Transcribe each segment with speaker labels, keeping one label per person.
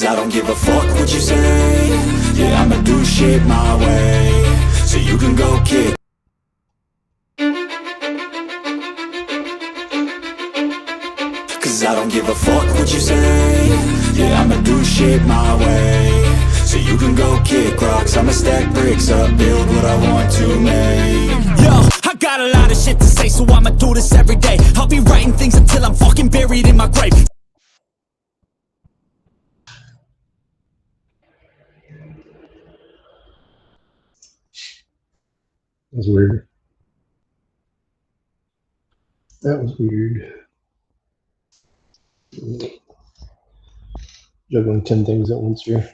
Speaker 1: Cause I don't give a fuck what you say. Yeah, I'ma do shit my way. So you can go kick. Cause I don't give a fuck what you say. Yeah, I'ma do shit my way. So you can go kick rocks, I'ma stack bricks up, build what I want to make. Yo, I got a lot of shit to say, so I'ma do this every day. I'll be writing things until I'm fucking buried in my grave.
Speaker 2: That was weird. That was weird. Juggling 10 things at once here.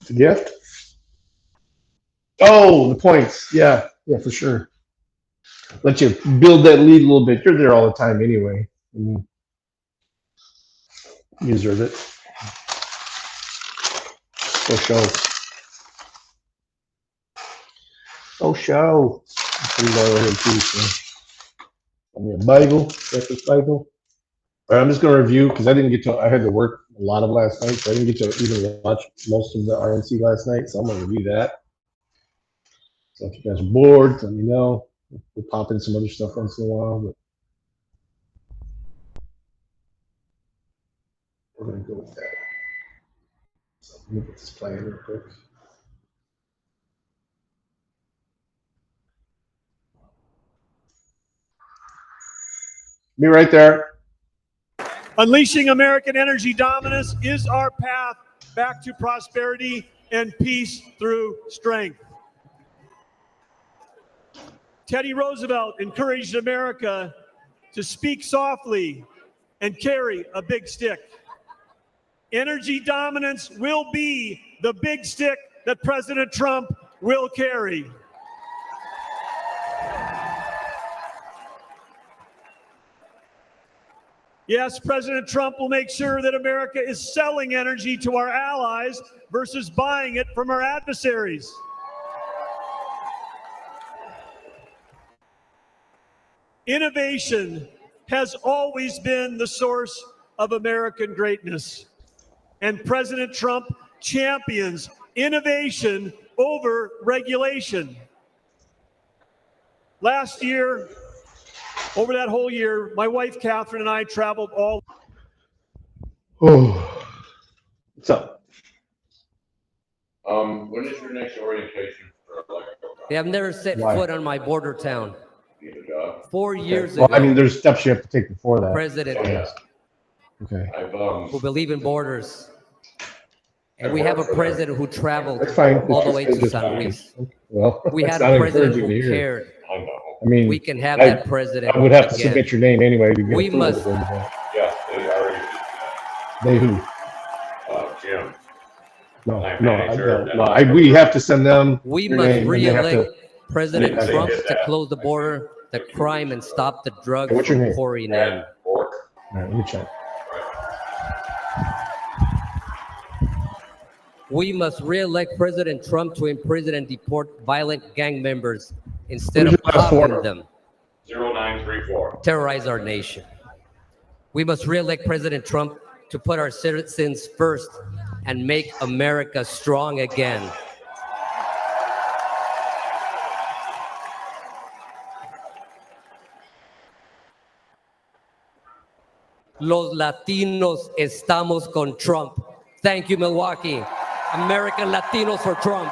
Speaker 2: The gift? Oh, the points. Yeah, for sure. Let you build that lead a little bit. You're there all the time anyway. I mean, you deserve it. So show. Oh, show. Pretty low here too. So. I mean, a Bible, breakfast Bible. All right, I'm just going to review because I didn't get to. I had to work a lot of last night, so I didn't get to even watch most of the RNC last night. So I'm going to review that. So if you guys are bored, let me know. We'll pop in some other stuff once in a while, but we're going to go with that. So let me get this playing real quick. Be right there.
Speaker 3: Unleashing American energy dominance is our path back to prosperity and peace through strength. Teddy Roosevelt encouraged America to speak softly and carry a big stick. Energy dominance will be the big stick that President Trump will carry. Yes, President Trump will make sure that America is selling energy to our allies versus buying it from our adversaries. Innovation has always been the source of American greatness, and President Trump champions innovation over regulation. Last year, over that whole year, my wife, Catherine, and I traveled all.
Speaker 2: Oh, what's up?
Speaker 4: When is your next orientation for electrical?
Speaker 5: They have never set foot on my border town. 4 years
Speaker 2: Well,
Speaker 5: ago.
Speaker 2: I mean, there's steps you have to take before that.
Speaker 5: President,
Speaker 2: Okay.
Speaker 5: who believe in borders. And we have a president who traveled
Speaker 2: That's fine.
Speaker 5: all the way to San Luis.
Speaker 2: Well,
Speaker 5: We
Speaker 2: that's
Speaker 5: had
Speaker 2: not
Speaker 5: a president
Speaker 2: encouraging to
Speaker 5: who
Speaker 2: hear.
Speaker 5: cared.
Speaker 2: I mean,
Speaker 5: We can have that president.
Speaker 2: I would have to
Speaker 5: again.
Speaker 2: submit your name anyway to get
Speaker 5: We
Speaker 2: approval
Speaker 5: must-
Speaker 2: to that.
Speaker 4: Yeah, they already did
Speaker 2: They who?
Speaker 4: that. Jim.
Speaker 2: No. We have to send them.
Speaker 5: We
Speaker 2: your
Speaker 5: must
Speaker 2: name, and they have
Speaker 5: re-elect
Speaker 2: to-
Speaker 5: President
Speaker 2: they
Speaker 5: Trump
Speaker 4: did
Speaker 5: to
Speaker 4: that.
Speaker 5: close the border, the crime, and stop the drugs
Speaker 2: What's your
Speaker 5: from
Speaker 2: name?
Speaker 5: pouring in.
Speaker 4: And Bork.
Speaker 2: All right, let me check.
Speaker 5: We must re-elect President Trump to imprison and deport violent gang members instead
Speaker 2: Who's
Speaker 5: of
Speaker 2: your last
Speaker 5: popping
Speaker 2: four?
Speaker 5: them.
Speaker 4: 0934.
Speaker 5: Terrorize our nation. We must re-elect President Trump to put our citizens first and make America strong again. Los Latinos estamos con Trump. Thank you, Milwaukee. American Latinos for Trump.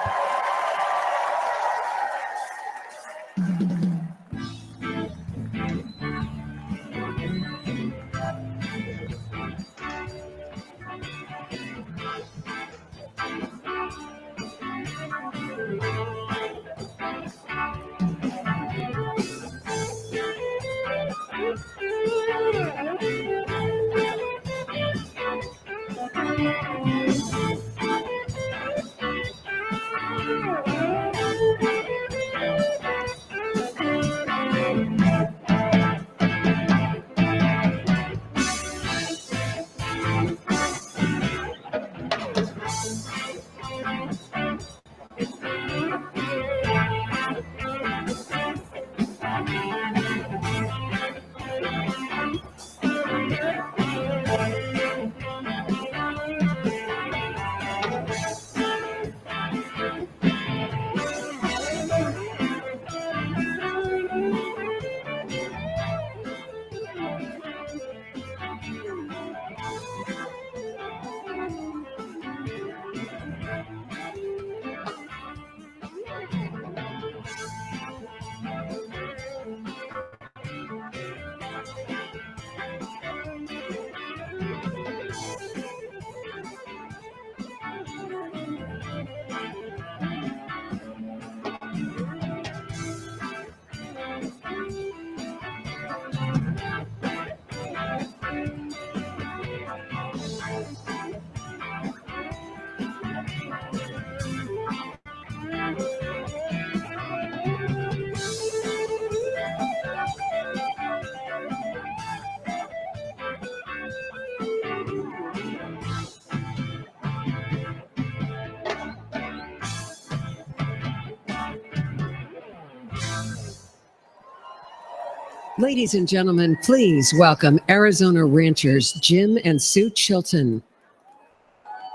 Speaker 6: Ladies and gentlemen, please welcome Arizona ranchers Jim and Sue Chilton.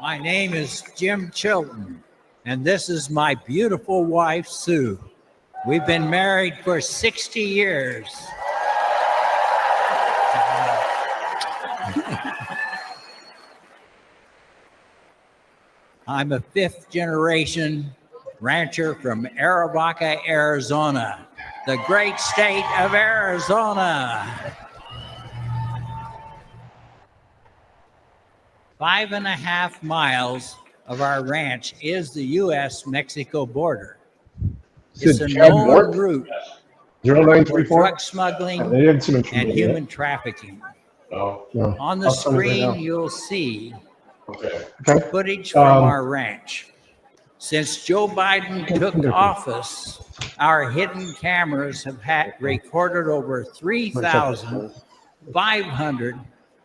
Speaker 7: My name is Jim Chilton, and this is my beautiful wife, Sue. We've been married for 60 years. I'm a fifth-generation rancher from Arivaca, Arizona, the great state of Arizona. 5.5 miles of our ranch is the U.S.-Mexico border. It's a
Speaker 2: Chad
Speaker 7: known
Speaker 2: Bork?
Speaker 7: route
Speaker 2: 0934?
Speaker 7: for drug smuggling
Speaker 2: They didn't see much
Speaker 7: and
Speaker 2: from me yet.
Speaker 7: human trafficking.
Speaker 4: No,
Speaker 2: No.
Speaker 7: On the
Speaker 2: I'll send it right now.
Speaker 7: screen, you'll see
Speaker 4: okay.
Speaker 2: Okay.
Speaker 7: footage from
Speaker 2: Um,
Speaker 7: our ranch. Since Joe Biden took office, our hidden cameras have recorded over 3,500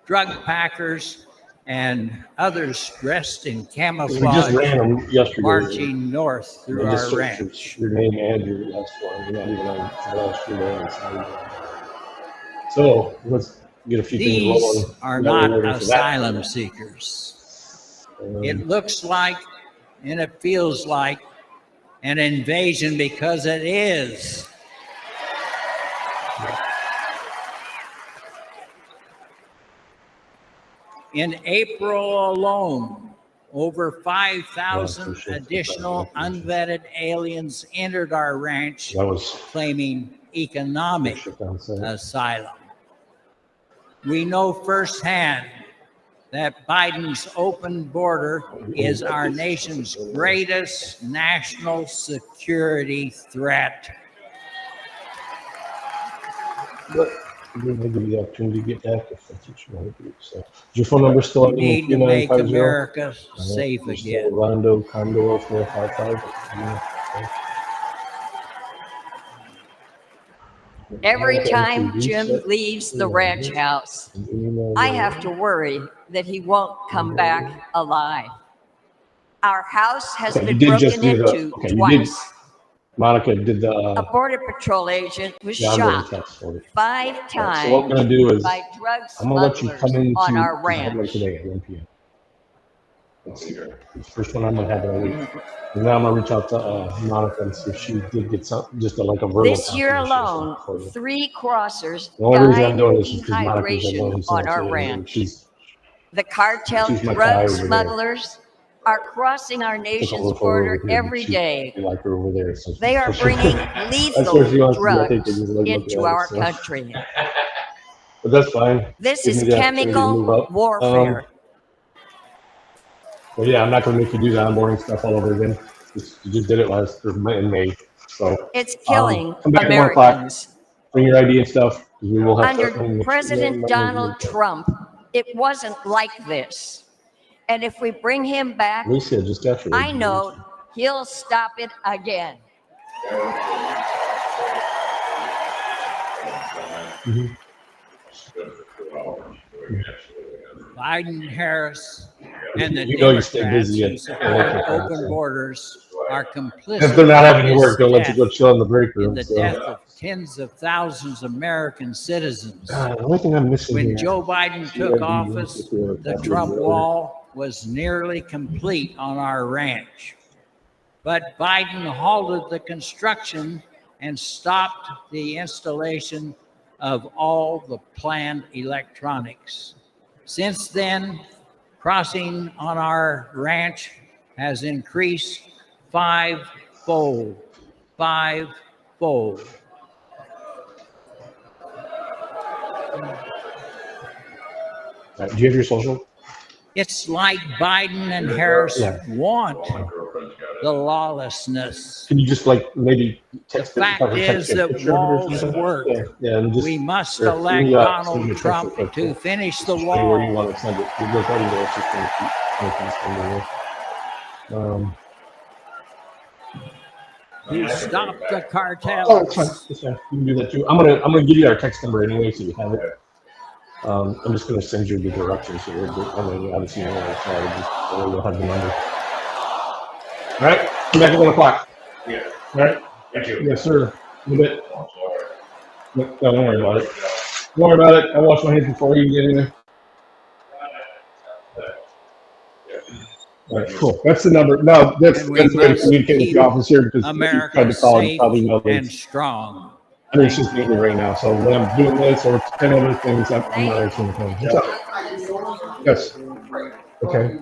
Speaker 7: drug packers and others dressed in
Speaker 2: We just
Speaker 7: camouflage
Speaker 2: ran them yesterday.
Speaker 7: marching north through
Speaker 2: I just
Speaker 7: our
Speaker 2: searched
Speaker 7: ranch.
Speaker 2: your name and your last one. You're not even on the last two names. So let's get a few things
Speaker 7: These
Speaker 2: rolling.
Speaker 7: are
Speaker 2: Now we're
Speaker 7: not
Speaker 2: ready for that.
Speaker 7: asylum seekers. It looks like and it feels like an invasion because it is. In April alone, over 5,000 additional unvetted aliens entered our ranch
Speaker 2: That was
Speaker 7: claiming economic
Speaker 2: shut down. So
Speaker 7: asylum. We know firsthand that Biden's open border is our nation's greatest national security threat.
Speaker 2: we're going to give you the opportunity to get back if that's what you want to do. So is your phone number still
Speaker 7: We
Speaker 2: at
Speaker 7: need to make
Speaker 2: 3950?
Speaker 7: America safe
Speaker 2: You're still
Speaker 7: again.
Speaker 2: Rondo Condor 455.
Speaker 8: Every
Speaker 2: Okay,
Speaker 8: time
Speaker 2: TV
Speaker 8: Jim
Speaker 2: set.
Speaker 8: leaves the ranch house, I have to worry that he won't come back alive. Our house has
Speaker 2: Okay, you
Speaker 8: been
Speaker 2: did just
Speaker 8: broken
Speaker 2: do the-
Speaker 8: into
Speaker 2: okay, you did-
Speaker 8: twice.
Speaker 2: Monica did the
Speaker 8: A border patrol agent was
Speaker 2: onboarding
Speaker 8: shot
Speaker 2: text for you.
Speaker 8: 5
Speaker 2: So what we're
Speaker 8: times
Speaker 2: going to do is
Speaker 8: by drug
Speaker 2: I'm going to let you come
Speaker 8: smugglers
Speaker 2: into
Speaker 8: on our
Speaker 2: to Headland
Speaker 8: ranch.
Speaker 2: today at 1 p.m. It's the first one I'm going to have in a week. And now I'm going to reach out to Monica and see if she did get something, just like a verbal
Speaker 8: This year
Speaker 2: confirmation or
Speaker 8: alone,
Speaker 2: something for you.
Speaker 8: 3 crossers
Speaker 2: The only reason I'm
Speaker 8: died
Speaker 2: doing
Speaker 8: of
Speaker 2: this is because Monica's the one who
Speaker 8: dehydration
Speaker 2: sent
Speaker 8: on
Speaker 2: it
Speaker 8: our
Speaker 2: to me, and
Speaker 8: ranch.
Speaker 2: she's
Speaker 8: The cartel
Speaker 2: She's my guy
Speaker 8: drug
Speaker 2: over there.
Speaker 8: smugglers are crossing our
Speaker 2: took a
Speaker 8: nation's
Speaker 2: little photo over
Speaker 8: border
Speaker 2: here, but
Speaker 8: every
Speaker 2: she-
Speaker 8: day.
Speaker 2: we like her over there. So
Speaker 8: They are bringing
Speaker 2: That's where she
Speaker 8: lethal
Speaker 2: wants to be. I think
Speaker 8: drugs
Speaker 2: they just like looking
Speaker 8: into
Speaker 2: at it,
Speaker 8: our
Speaker 2: so.
Speaker 8: country.
Speaker 2: But that's fine.
Speaker 8: This
Speaker 2: Gives
Speaker 8: is
Speaker 2: me the opportunity to move
Speaker 8: chemical
Speaker 2: up.
Speaker 8: warfare.
Speaker 2: But yeah, I'm not going to make you do the onboarding stuff all over again. You just did it in May. So
Speaker 8: It's killing
Speaker 2: come back at 1 o'clock.
Speaker 8: Americans.
Speaker 2: Bring your ID and stuff. 'Cause we will have to.
Speaker 8: Under President Donald Trump, it wasn't like this. And if we bring him back,
Speaker 2: Alicia just got your.
Speaker 8: I know he'll stop it again.
Speaker 2: Mhm.
Speaker 7: Biden, Harris, and the
Speaker 2: You know you stay
Speaker 7: Democrats
Speaker 2: busy
Speaker 7: who
Speaker 2: at
Speaker 7: support
Speaker 2: work.
Speaker 7: open borders are complicit
Speaker 2: If they're not having
Speaker 7: in
Speaker 2: you work, they'll let you go
Speaker 7: death-
Speaker 2: chill in the break
Speaker 7: in
Speaker 2: room.
Speaker 7: the
Speaker 2: So.
Speaker 7: death of tens of thousands of American citizens.
Speaker 2: The only thing I'm missing
Speaker 7: When
Speaker 2: here.
Speaker 7: Joe Biden took office, the Trump wall was nearly complete on our ranch. But Biden halted the construction and stopped the installation of all the planned electronics. Since then, crossing on our ranch has increased fivefold. Fivefold.
Speaker 2: Do you have your social?
Speaker 7: It's like Biden and Harris
Speaker 2: Yeah.
Speaker 7: want
Speaker 4: My girlfriend's got it.
Speaker 7: the lawlessness.
Speaker 2: Can you just like maybe text
Speaker 7: The
Speaker 2: it,
Speaker 7: fact
Speaker 2: have her text
Speaker 7: is
Speaker 2: you a
Speaker 7: that
Speaker 2: picture of it or
Speaker 7: walls
Speaker 2: something?
Speaker 7: work.
Speaker 2: Yeah, and just
Speaker 7: We must
Speaker 2: or
Speaker 7: elect
Speaker 2: send me a
Speaker 7: Donald
Speaker 2: text
Speaker 7: Trump
Speaker 2: real quick,
Speaker 7: to finish the
Speaker 2: just show you where you
Speaker 7: wall.
Speaker 2: want to send it. You look everywhere, it's just gonna keep sending it.
Speaker 7: To stop the
Speaker 2: Oh, it's fine.
Speaker 7: cartels.
Speaker 2: It's fine. You can do that too. I'm gonna give you our text number anyway, so you have it. I'm just gonna send you the directions. So I mean, obviously, you know, so you'll have the number. All right, come back at 1 o'clock.
Speaker 4: Yeah,
Speaker 2: All right.
Speaker 4: thank you.
Speaker 2: Yes, sir. In a bit.
Speaker 4: I'm sorry.
Speaker 2: No, don't worry about it. Don't worry about it. I wash my hands before you get in there. All right, cool. That's the number. No, that's
Speaker 7: And we
Speaker 2: the way to
Speaker 7: must
Speaker 2: communicate with
Speaker 7: keep
Speaker 2: the officer because if you tried
Speaker 7: America
Speaker 2: to call, you
Speaker 7: safe
Speaker 2: probably know
Speaker 7: and
Speaker 2: that.
Speaker 7: strong.
Speaker 2: I mean, she's meeting me right now, so when I'm doing this or 10 other things, I'm not answering the phone. What's up? Yes. Okay.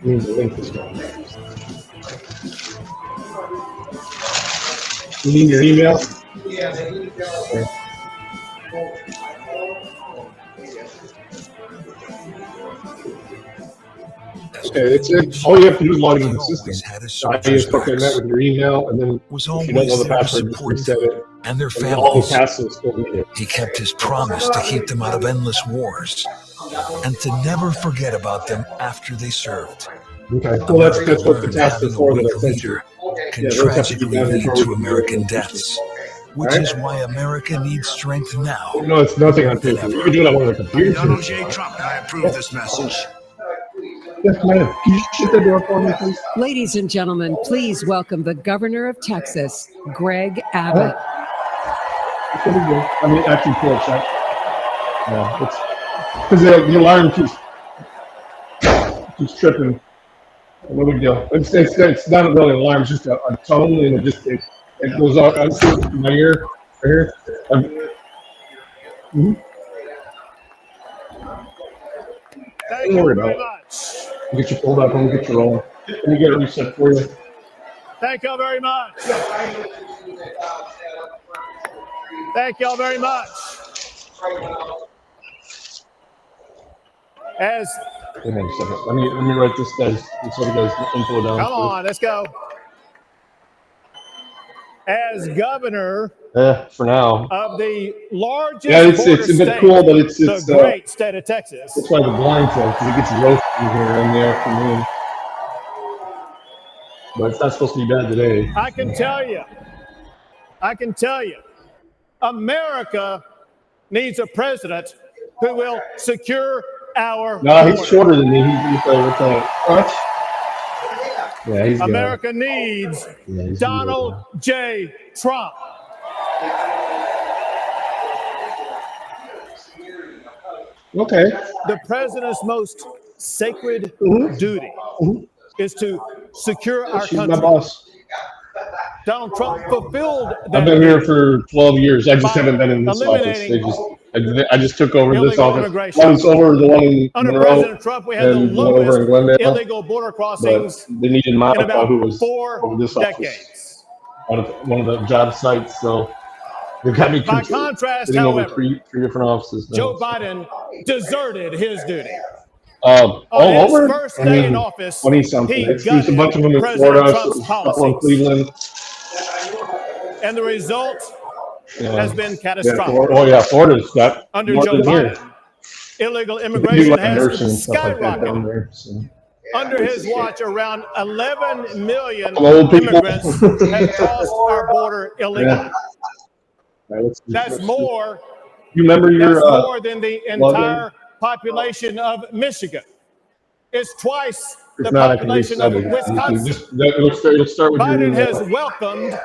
Speaker 2: You need to link this guy. You need your email? Okay. Okay, all you have to do is log into the system. I just put that with your email, and then
Speaker 9: was
Speaker 2: if you don't know
Speaker 9: always
Speaker 2: the
Speaker 9: there to
Speaker 2: password, just
Speaker 9: support
Speaker 2: reset it.
Speaker 9: and their
Speaker 2: And all the
Speaker 9: families.
Speaker 2: passwords still need it.
Speaker 9: He kept his promise to keep them out of endless wars and to never forget about them after they served.
Speaker 2: Okay, well, that's what the
Speaker 9: Learned
Speaker 2: task
Speaker 9: having
Speaker 2: is
Speaker 9: a
Speaker 2: for that
Speaker 9: weak
Speaker 2: I sent you.
Speaker 9: leader can
Speaker 2: Yeah, those have to be
Speaker 9: tragically
Speaker 2: done
Speaker 9: lead
Speaker 2: before we
Speaker 9: to
Speaker 2: can do
Speaker 9: American
Speaker 2: it.
Speaker 9: deaths, which
Speaker 2: Alright.
Speaker 9: is why America needs strength now.
Speaker 2: No, it's nothing on paper. You can do it on one of the computers.
Speaker 10: Donald J. Trump, and I approve this message.
Speaker 2: Yes, ma'am. Can you shut the door for me, please?
Speaker 6: Ladies and gentlemen, please welcome the governor of Texas, Greg Abbott.
Speaker 2: It's pretty good. I mean, actually, pull it shut. Yeah, it's because the alarm keeps tripping. No big deal. It's not really an alarm. It's just a tone, and it goes off. I see it in my ear right here.
Speaker 3: Thank
Speaker 2: Don't
Speaker 3: you
Speaker 2: worry
Speaker 3: very
Speaker 2: about it.
Speaker 3: much.
Speaker 2: We'll get you pulled up and we'll get you rolling. Let me get it reset for you.
Speaker 3: Thank y'all very much. Thank y'all very much. As
Speaker 2: Hang on a second. Let me write this guy's info down.
Speaker 3: come on, let's go. As governor
Speaker 2: For now.
Speaker 3: of the largest
Speaker 2: Yeah, it's
Speaker 3: border
Speaker 2: a bit
Speaker 3: state,
Speaker 2: cool, but it's
Speaker 3: the great state of Texas.
Speaker 2: that's why the blind thing, because it gets roasted in here in the afternoon. But it's not supposed to be bad today.
Speaker 3: I can tell you, America needs a president who will secure our
Speaker 2: No, he's
Speaker 3: border.
Speaker 2: shorter than me. He's what? Yeah, he's
Speaker 3: America needs
Speaker 2: he's
Speaker 3: Donald J. Trump.
Speaker 2: Okay.
Speaker 3: The president's most sacred duty is to secure our
Speaker 2: She's my
Speaker 3: country.
Speaker 2: boss.
Speaker 3: Donald Trump fulfilled that
Speaker 2: I've been here
Speaker 3: duty
Speaker 2: for 12 years. I just
Speaker 3: by
Speaker 2: haven't been in this office.
Speaker 3: eliminating
Speaker 2: I just took over this
Speaker 3: illegal
Speaker 2: office.
Speaker 3: immigration.
Speaker 2: Once over the one in
Speaker 3: Under
Speaker 2: Monroe
Speaker 3: President Trump, we had the
Speaker 2: and the one over
Speaker 3: lowest
Speaker 2: in Glendale.
Speaker 3: illegal border
Speaker 2: But
Speaker 3: crossings
Speaker 2: they needed my
Speaker 3: in about
Speaker 2: who was
Speaker 3: 4
Speaker 2: over this office
Speaker 3: decades.
Speaker 2: on one of the job sites. So they've got me
Speaker 3: By contrast,
Speaker 2: sitting over
Speaker 3: however,
Speaker 2: three different offices now.
Speaker 3: Joe Biden deserted his duty.
Speaker 2: All
Speaker 3: On his
Speaker 2: over.
Speaker 3: first day in office,
Speaker 2: 20 something.
Speaker 3: he
Speaker 2: There's a
Speaker 3: gutted
Speaker 2: bunch of them in
Speaker 3: President
Speaker 2: Florida,
Speaker 3: Trump's
Speaker 2: a couple in
Speaker 3: policies.
Speaker 2: Cleveland.
Speaker 3: And the result
Speaker 2: Yeah.
Speaker 3: has been
Speaker 2: Yeah,
Speaker 3: catastrophic.
Speaker 2: Florida's got
Speaker 3: Under
Speaker 2: more
Speaker 3: Joe
Speaker 2: than here.
Speaker 3: Biden, illegal
Speaker 2: They do
Speaker 3: immigration
Speaker 2: like
Speaker 3: has
Speaker 2: nursing and stuff like that down
Speaker 3: skyrocketed.
Speaker 2: there. So.
Speaker 3: Under his watch, around 11 million
Speaker 2: Old people.
Speaker 3: immigrants have crossed our border illegally.
Speaker 2: Yeah. All right,
Speaker 3: That's more.
Speaker 2: You remember your
Speaker 3: That's more than the
Speaker 2: login?
Speaker 3: entire population of Michigan. It's twice the
Speaker 2: If not, I can
Speaker 3: population of
Speaker 2: reset it.
Speaker 3: Wisconsin.
Speaker 2: It'll start with
Speaker 3: Biden
Speaker 2: your
Speaker 3: has welcomed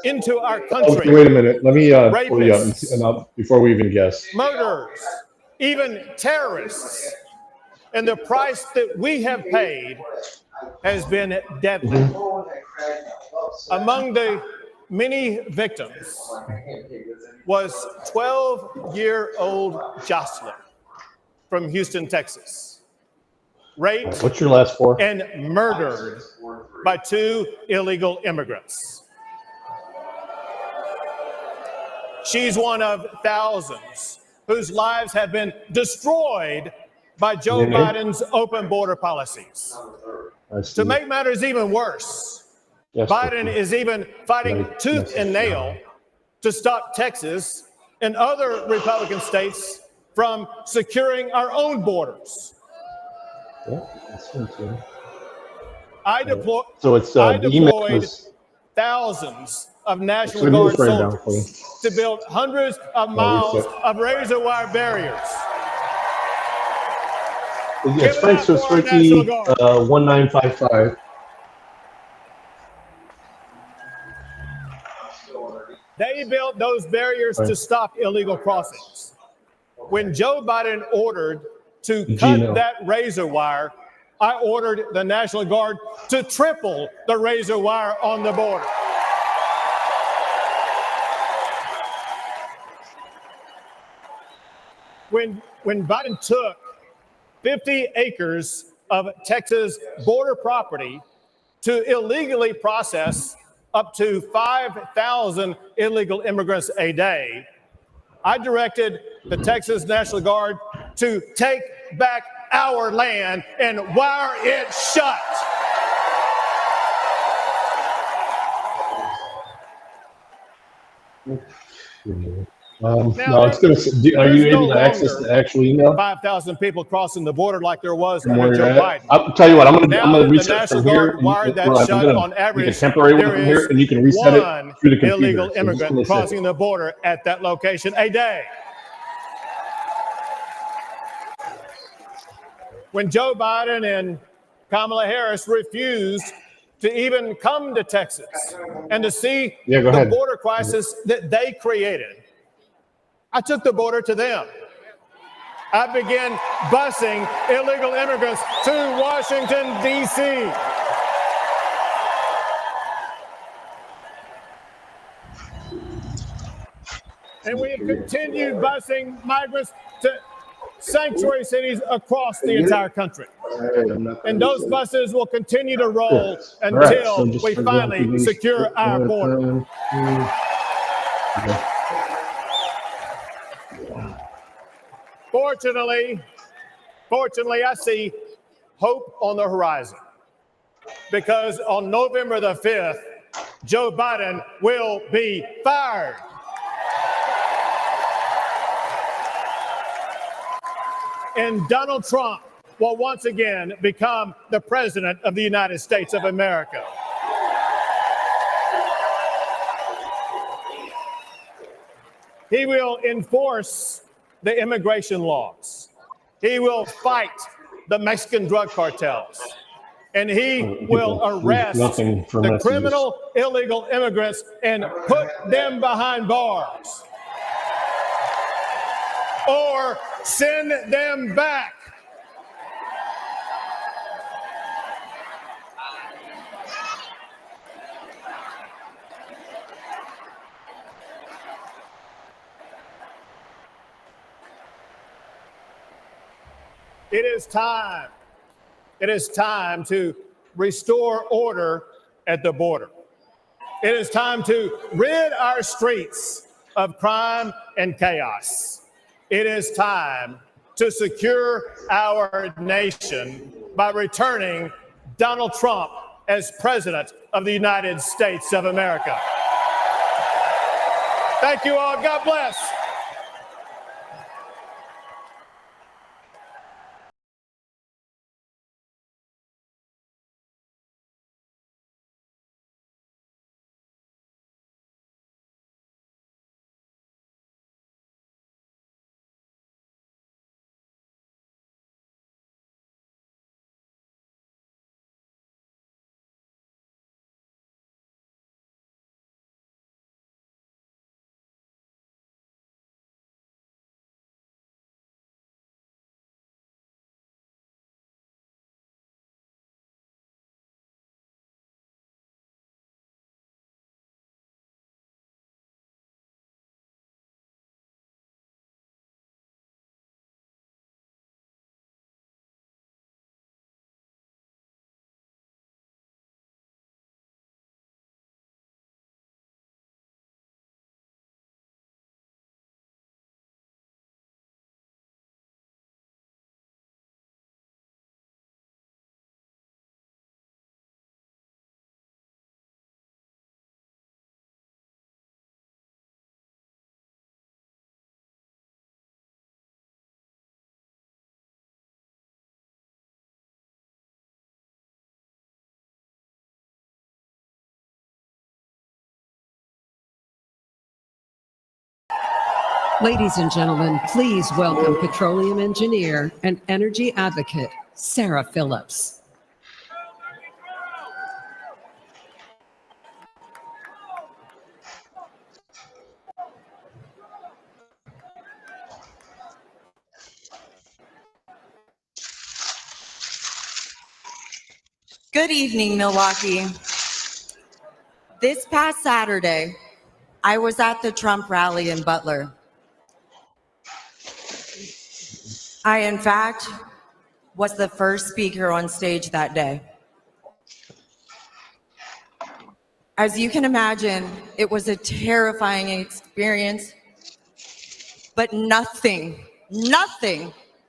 Speaker 3: into our
Speaker 2: Okay,
Speaker 3: country
Speaker 2: wait a minute. Let me pull you up
Speaker 3: rapists.
Speaker 2: and before we even guess.
Speaker 3: murderers, even terrorists. And the price that we have paid has been deadly. Among the many victims was 12-year-old Jocelyn from Houston, Texas, raped
Speaker 2: What's your last four?
Speaker 3: and murdered by 2 illegal immigrants. She's one of thousands whose lives have been destroyed by Joe Biden's open border policies.
Speaker 2: I see.
Speaker 3: To make matters even worse,
Speaker 2: Yes,
Speaker 3: Biden is even fighting
Speaker 2: Right.
Speaker 3: tooth and nail to stop Texas and other Republican states from securing our own borders.
Speaker 2: Yeah, that's fine, too.
Speaker 3: So
Speaker 2: it's
Speaker 3: I
Speaker 2: the email
Speaker 3: deployed
Speaker 2: is
Speaker 3: thousands of National
Speaker 2: Let me
Speaker 3: Guard
Speaker 2: just write it down for you.
Speaker 3: soldiers to build hundreds of miles
Speaker 2: reset.
Speaker 3: of razor wire barriers.
Speaker 2: It's
Speaker 3: Give it
Speaker 2: Frank,
Speaker 3: up
Speaker 2: so it's
Speaker 3: for our
Speaker 2: Frankie
Speaker 3: National Guard.
Speaker 2: 1955.
Speaker 3: They built those barriers to stop illegal crossings. When Joe Biden ordered to cut that razor wire, I ordered the National Guard to triple the razor wire on the border. When Biden took 50 acres of Texas border property to illegally process up to 5,000 illegal immigrants a day, I directed the Texas National Guard to take back our land and wire it shut.
Speaker 2: No, it's going to. Are you able to access the actual email?
Speaker 3: 5,000 people crossing the border like there was
Speaker 2: From
Speaker 3: under
Speaker 2: where
Speaker 3: Joe
Speaker 2: you're
Speaker 3: Biden.
Speaker 2: at? I'll tell you what. I'm going
Speaker 3: Now
Speaker 2: to
Speaker 3: that the
Speaker 2: reset from
Speaker 3: National
Speaker 2: here.
Speaker 3: Guard wired that
Speaker 2: I'm
Speaker 3: shut,
Speaker 2: gonna
Speaker 3: on average,
Speaker 2: make a temporary one
Speaker 3: there
Speaker 2: from here,
Speaker 3: is
Speaker 2: and you can reset it
Speaker 3: one
Speaker 2: through the computer.
Speaker 3: illegal
Speaker 2: So just give
Speaker 3: immigrant
Speaker 2: me a second.
Speaker 3: crossing the border at that location a day. When Joe Biden and Kamala Harris refused to even come to Texas and to see the border crisis that they created, I took the border to them. I began busing illegal immigrants to Washington, D.C. And we have continued busing migrants to sanctuary cities across the entire country. And those buses will continue to roll until we finally secure our border. Fortunately, I see hope on the horizon, because on November the 5th, Joe Biden will be fired. And Donald Trump will once again become the President of the United States of America. He will enforce the immigration laws. He will fight the Mexican drug cartels. And he will arrest the criminal illegal immigrants and put them behind bars. Or send them back. It is time. It is time to restore order at the border. It is time to rid our streets of crime and chaos. It is time to secure our nation by returning Donald Trump as President of the United States of America. Thank you all. God bless.
Speaker 6: Ladies and gentlemen, please welcome petroleum engineer and energy advocate, Sarah Phillips.
Speaker 11: Good evening, Milwaukee. This past Saturday, I was at the Trump rally in Butler. I, in fact, was the first speaker on stage that day. As you can imagine, it was a terrifying experience, but nothing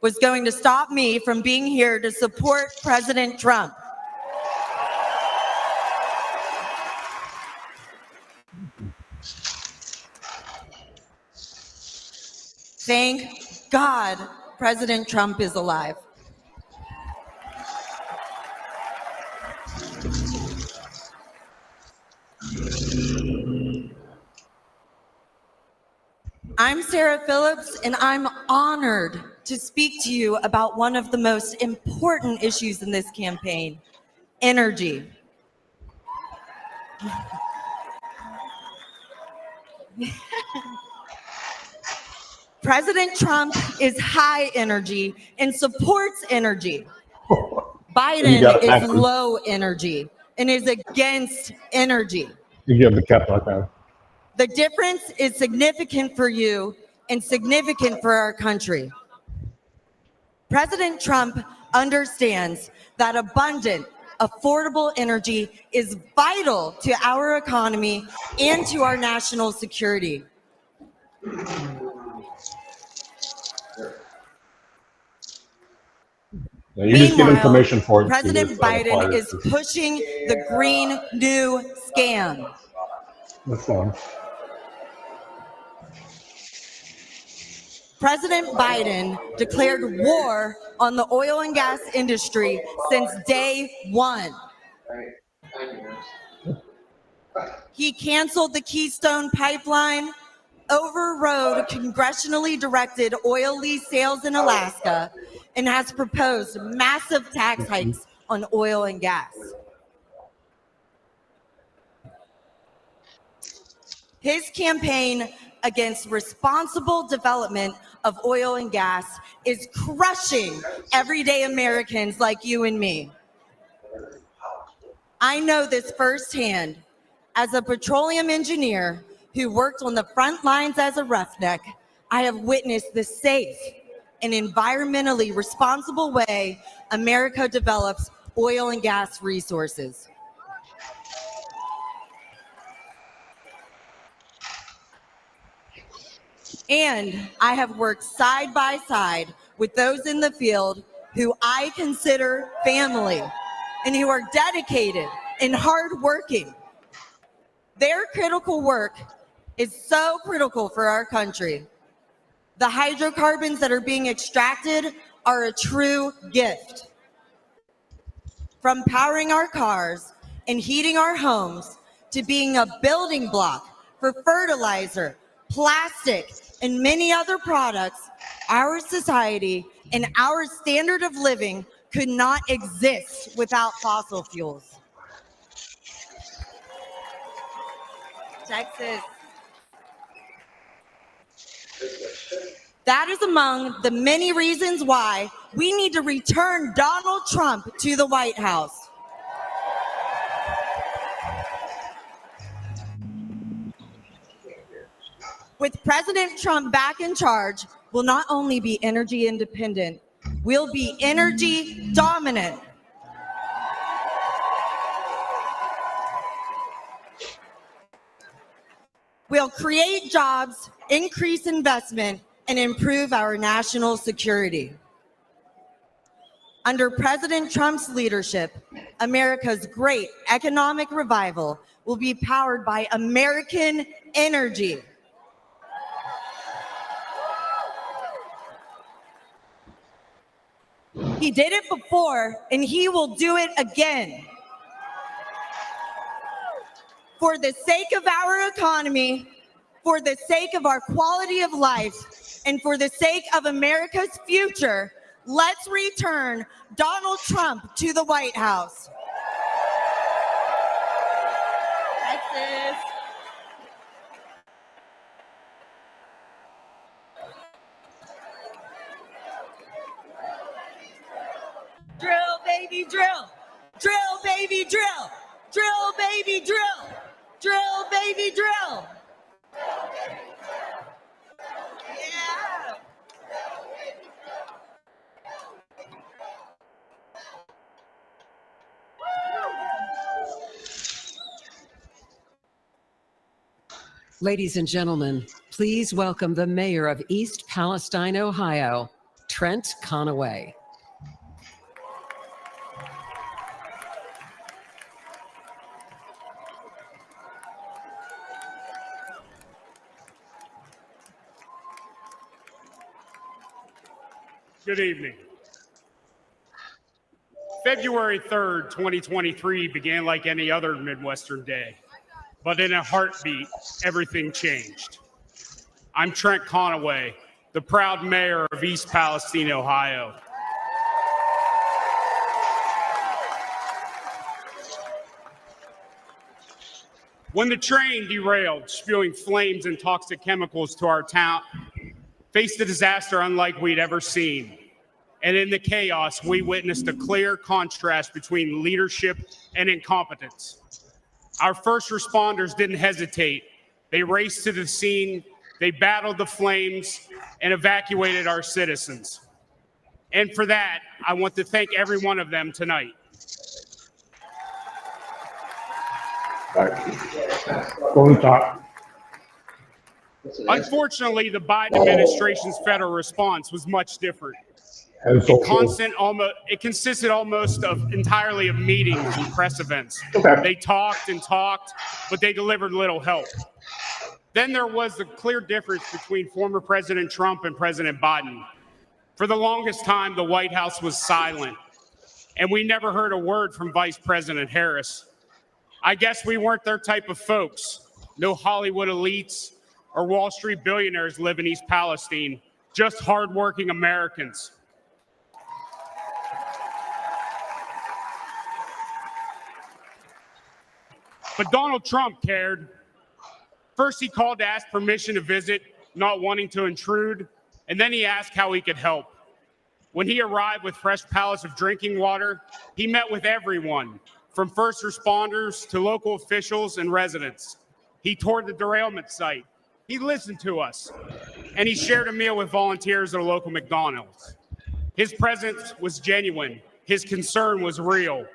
Speaker 11: was going to stop me from being here to support President Trump. Thank God President Trump is alive. I'm Sarah Phillips, and I'm honored to speak to you about one of the most important issues in this campaign, energy. President Trump is high energy and supports energy. Biden is
Speaker 2: backwards.
Speaker 11: low energy and is against energy.
Speaker 2: You have the cap like that.
Speaker 11: The difference is significant for you and significant for our country. President Trump understands that abundant, affordable energy is vital to our economy and to our national security.
Speaker 2: Now, you just give him permission for it.
Speaker 11: President Biden is pushing the Green New scam.
Speaker 2: That's fine.
Speaker 11: President Biden declared war on the oil and gas industry since day one. He canceled the Keystone Pipeline, overrode congressionally directed oil lease sales in Alaska, and has proposed massive tax hikes on oil and gas. His campaign against responsible development of oil and gas is crushing everyday Americans like you and me. I know this firsthand. As a petroleum engineer who worked on the front lines as a roughneck, I have witnessed the safe and environmentally responsible way America develops oil and gas resources. And I have worked side by side with those in the field who I consider family and who are dedicated and hardworking. Their critical work is so critical for our country. The hydrocarbons that are being extracted are a true gift. From powering our cars and heating our homes to being a building block for fertilizer, plastic, and many other products, our society and our standard of living could not exist without fossil fuels. Texas. That is among the many reasons why we need to return Donald Trump to the White House. With President Trump back in charge, we'll not only be energy independent, we'll be energy dominant. We'll create jobs, increase investment, and improve our national security. Under President Trump's leadership, America's great economic revival will be powered by American energy. He did it before, and he will do it again. For the sake of our economy, for the sake of our quality of life, and for the sake of America's future, let's return Donald Trump to the White House. Texas. Drill, baby, drill. Drill, baby, drill. Drill, baby, drill. Drill, baby, drill. Yeah.
Speaker 6: Ladies and gentlemen, please welcome the mayor of East Palestine, Ohio, Trent Conaway.
Speaker 12: Good evening. February 3rd, 2023 began like any other Midwestern day, but in a heartbeat, everything changed. I'm Trent Conaway, the proud mayor of East Palestine, Ohio. When the train derailed, spewing flames and toxic chemicals to our town, faced a disaster unlike we'd ever seen. And in the chaos, we witnessed a clear contrast between leadership and incompetence. Our first responders didn't hesitate. They raced to the scene, they battled the flames, and evacuated our citizens. And for that, I want to thank every one of them tonight.
Speaker 2: Go and talk.
Speaker 12: Unfortunately, the Biden administration's federal response was much different. It consisted almost entirely of meetings and press events. They talked and talked, but they delivered little help. Then there was a clear difference between former President Trump and President Biden. For the longest time, the White House was silent, and we never heard a word from Vice President Harris. I guess we weren't their type of folks. No Hollywood elites or Wall Street billionaires live in East Palestine, just hardworking Americans. But Donald Trump cared. First, he called to ask permission to visit, not wanting to intrude, and then he asked how he could help. When he arrived with fresh pallets of drinking water, he met with everyone, from first responders to local officials and residents. He toured the derailment site. He listened to us, and he shared a meal with volunteers at a local McDonald's. His presence was genuine. His concern was real.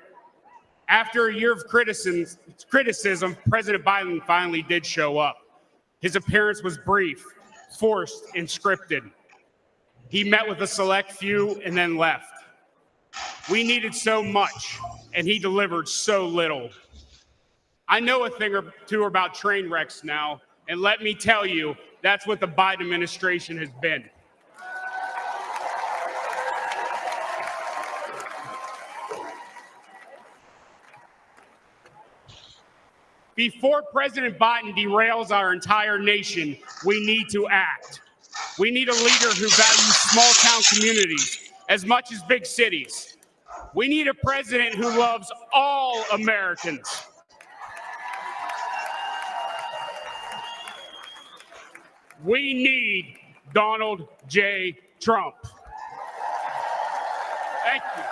Speaker 12: After a year of criticism, President Biden finally did show up. His appearance was brief, forced, and scripted. He met with a select few and then left. We needed so much, and he delivered so little. I know a thing or two about train wrecks now, and let me tell you, that's what the Biden administration has been. Before President Biden derails our entire nation, we need to act. We need a leader who values small-town communities as much as big cities. We need a president who loves all Americans. We need Donald J. Trump. Thank you.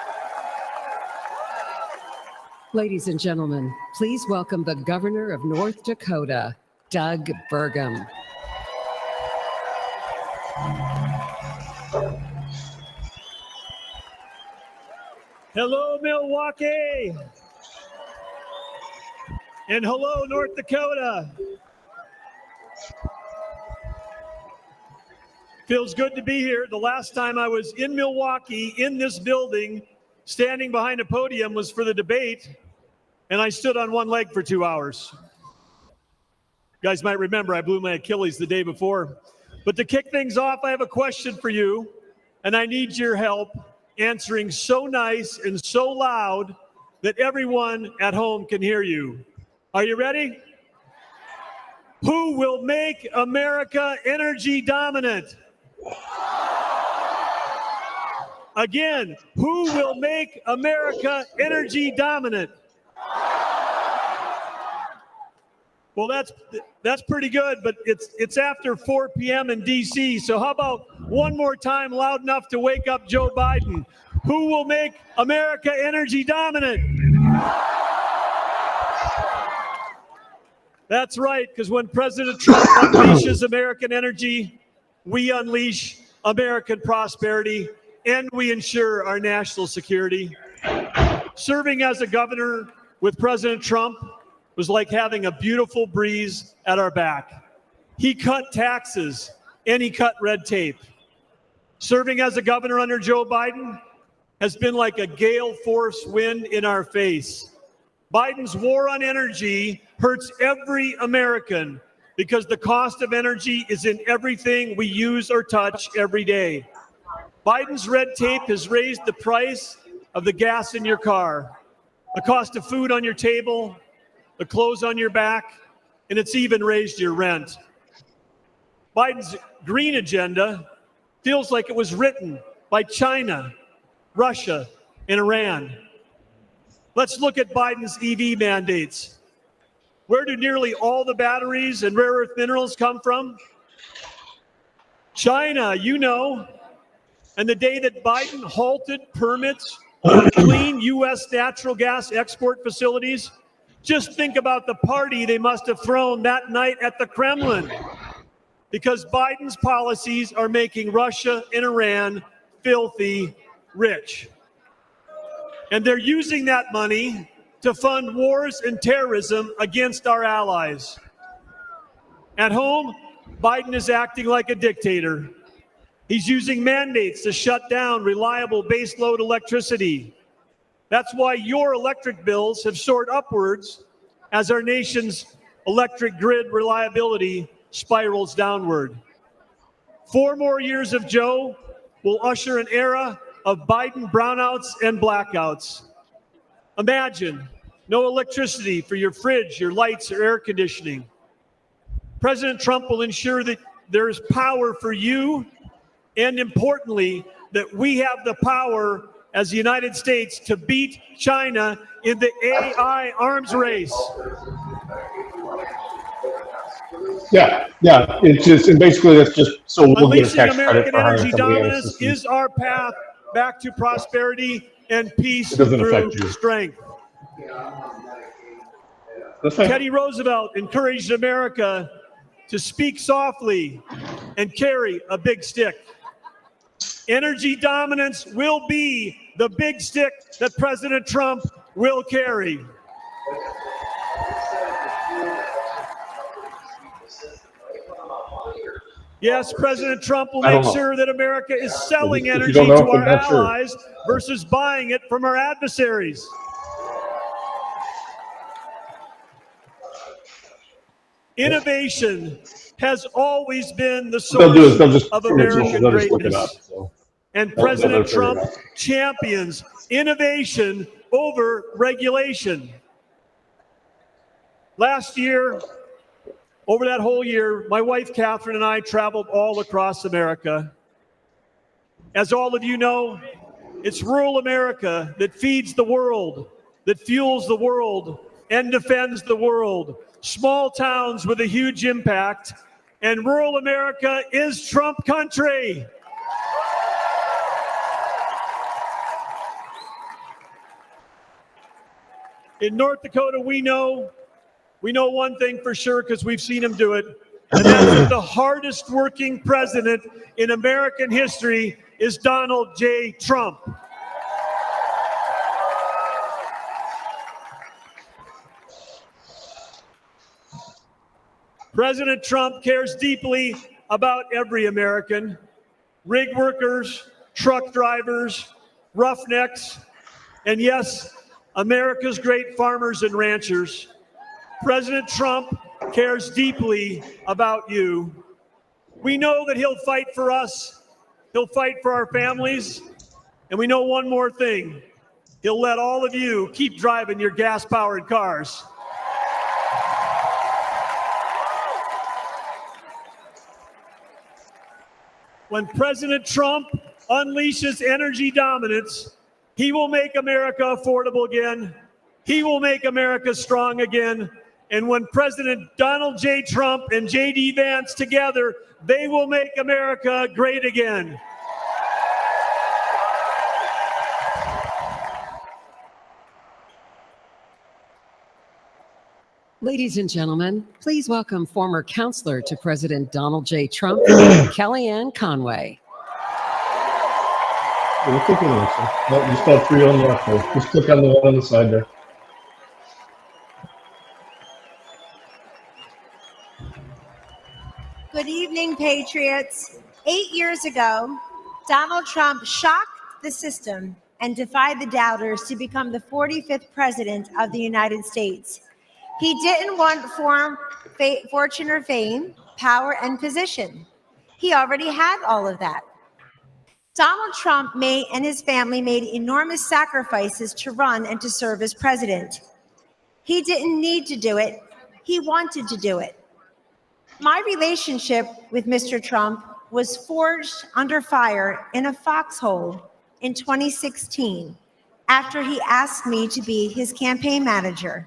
Speaker 6: Ladies and gentlemen, please welcome the governor of North Dakota, Doug Burgum.
Speaker 3: Hello, Milwaukee. And hello, North Dakota. Feels good to be here. The last time I was in Milwaukee, in this building, standing behind a podium was for the debate, and I stood on one leg for 2 hours. You guys might remember I blew my Achilles the day before. But to kick things off, I have a question for you, and I need your help answering so nice and so loud that everyone at home can hear you. Are you ready? Who will make America energy dominant? Again, who will make America energy dominant? Well, that's pretty good, but it's after 4 p.m. in D.C., so how about one more time loud enough to wake up Joe Biden? Who will make America energy dominant? That's right, because when President Trump unleashes American energy, we unleash American prosperity, and we ensure our national security. Serving as a governor with President Trump was like having a beautiful breeze at our back. He cut taxes and he cut red tape. Serving as a governor under Joe Biden has been like a gale force wind in our face. Biden's war on energy hurts every American because the cost of energy is in everything we use or touch every day. Biden's red tape has raised the price of the gas in your car, the cost of food on your table, the clothes on your back, and it's even raised your rent. Biden's green agenda feels like it was written by China, Russia, and Iran. Let's look at Biden's EV mandates. Where do nearly all the batteries and rare earth minerals come from? China, you know. And the day that Biden halted permits for clean U.S. natural gas export facilities, just think about the party they must have thrown that night at the Kremlin, because Biden's policies are making Russia and Iran filthy rich. And they're using that money to fund wars and terrorism against our allies. At home, Biden is acting like a dictator. He's using mandates to shut down reliable baseload electricity. That's why your electric bills have soared upwards as our nation's electric grid reliability spirals downward. 4 more years of Joe will usher an era of Biden brownouts and blackouts. Imagine no electricity for your fridge, your lights, or air conditioning. President Trump will ensure that there is power for you, and importantly, that we have the power as the United States to beat China in the AI arms race.
Speaker 2: Yeah. It's just, and basically that's just so we'll get a
Speaker 3: Unleashing
Speaker 2: tax credit
Speaker 3: American
Speaker 2: for hiring
Speaker 3: energy
Speaker 2: somebody
Speaker 3: dominance
Speaker 2: else.
Speaker 3: is our path back to prosperity and peace
Speaker 2: It doesn't
Speaker 3: through
Speaker 2: affect you.
Speaker 3: strength.
Speaker 2: That's fine.
Speaker 3: Teddy Roosevelt encouraged America to speak softly and carry a big stick. Energy dominance will be the big stick that President Trump will carry. Yes, President Trump will make sure that America is selling
Speaker 2: If you
Speaker 3: energy
Speaker 2: don't know,
Speaker 3: to our
Speaker 2: I'm not sure.
Speaker 3: allies versus buying it from our adversaries. Innovation has always been the
Speaker 2: They'll do is
Speaker 3: source
Speaker 2: they'll just
Speaker 3: of
Speaker 2: they'll
Speaker 3: American
Speaker 2: just look it up.
Speaker 3: greatness.
Speaker 2: So.
Speaker 3: And
Speaker 2: They'll
Speaker 3: President
Speaker 2: figure it
Speaker 3: Trump
Speaker 2: out.
Speaker 3: champions innovation over regulation. Last year, over that whole year, my wife Catherine and I traveled all across America. As all of you know, it's rural America that feeds the world, that fuels the world, and defends the world. Small towns with a huge impact, and rural America is Trump country. In North Dakota, we know one thing for sure because we've seen him do it, and that's that the hardest working president in American history is Donald J. Trump. President Trump cares deeply about every American, rig workers, truck drivers, roughnecks, and yes, America's great farmers and ranchers. President Trump cares deeply about you. We know that he'll fight for us, he'll fight for our families, and we know one more thing. He'll let all of you keep driving your gas-powered cars. When President Trump unleashes energy dominance, he will make America affordable again. He will make America strong again. And when President Donald J. Trump and J.D. Vance together, they will make America great again.
Speaker 6: Ladies and gentlemen, please welcome former counselor to President Donald J. Trump, Kellyanne Conway.
Speaker 2: We'll click on this one. No, just got 3 on the left there. Just click on the one on the side there.
Speaker 13: Good evening, Patriots. 8 years ago, Donald Trump shocked the system and defied the doubters to become the 45th president of the United States. He didn't want fortune or fame, power and position. He already had all of that. Donald Trump and his family made enormous sacrifices to run and to serve as president. He didn't need to do it. He wanted to do it. My relationship with Mr. Trump was forged under fire in a foxhole in 2016 after he asked me to be his campaign manager.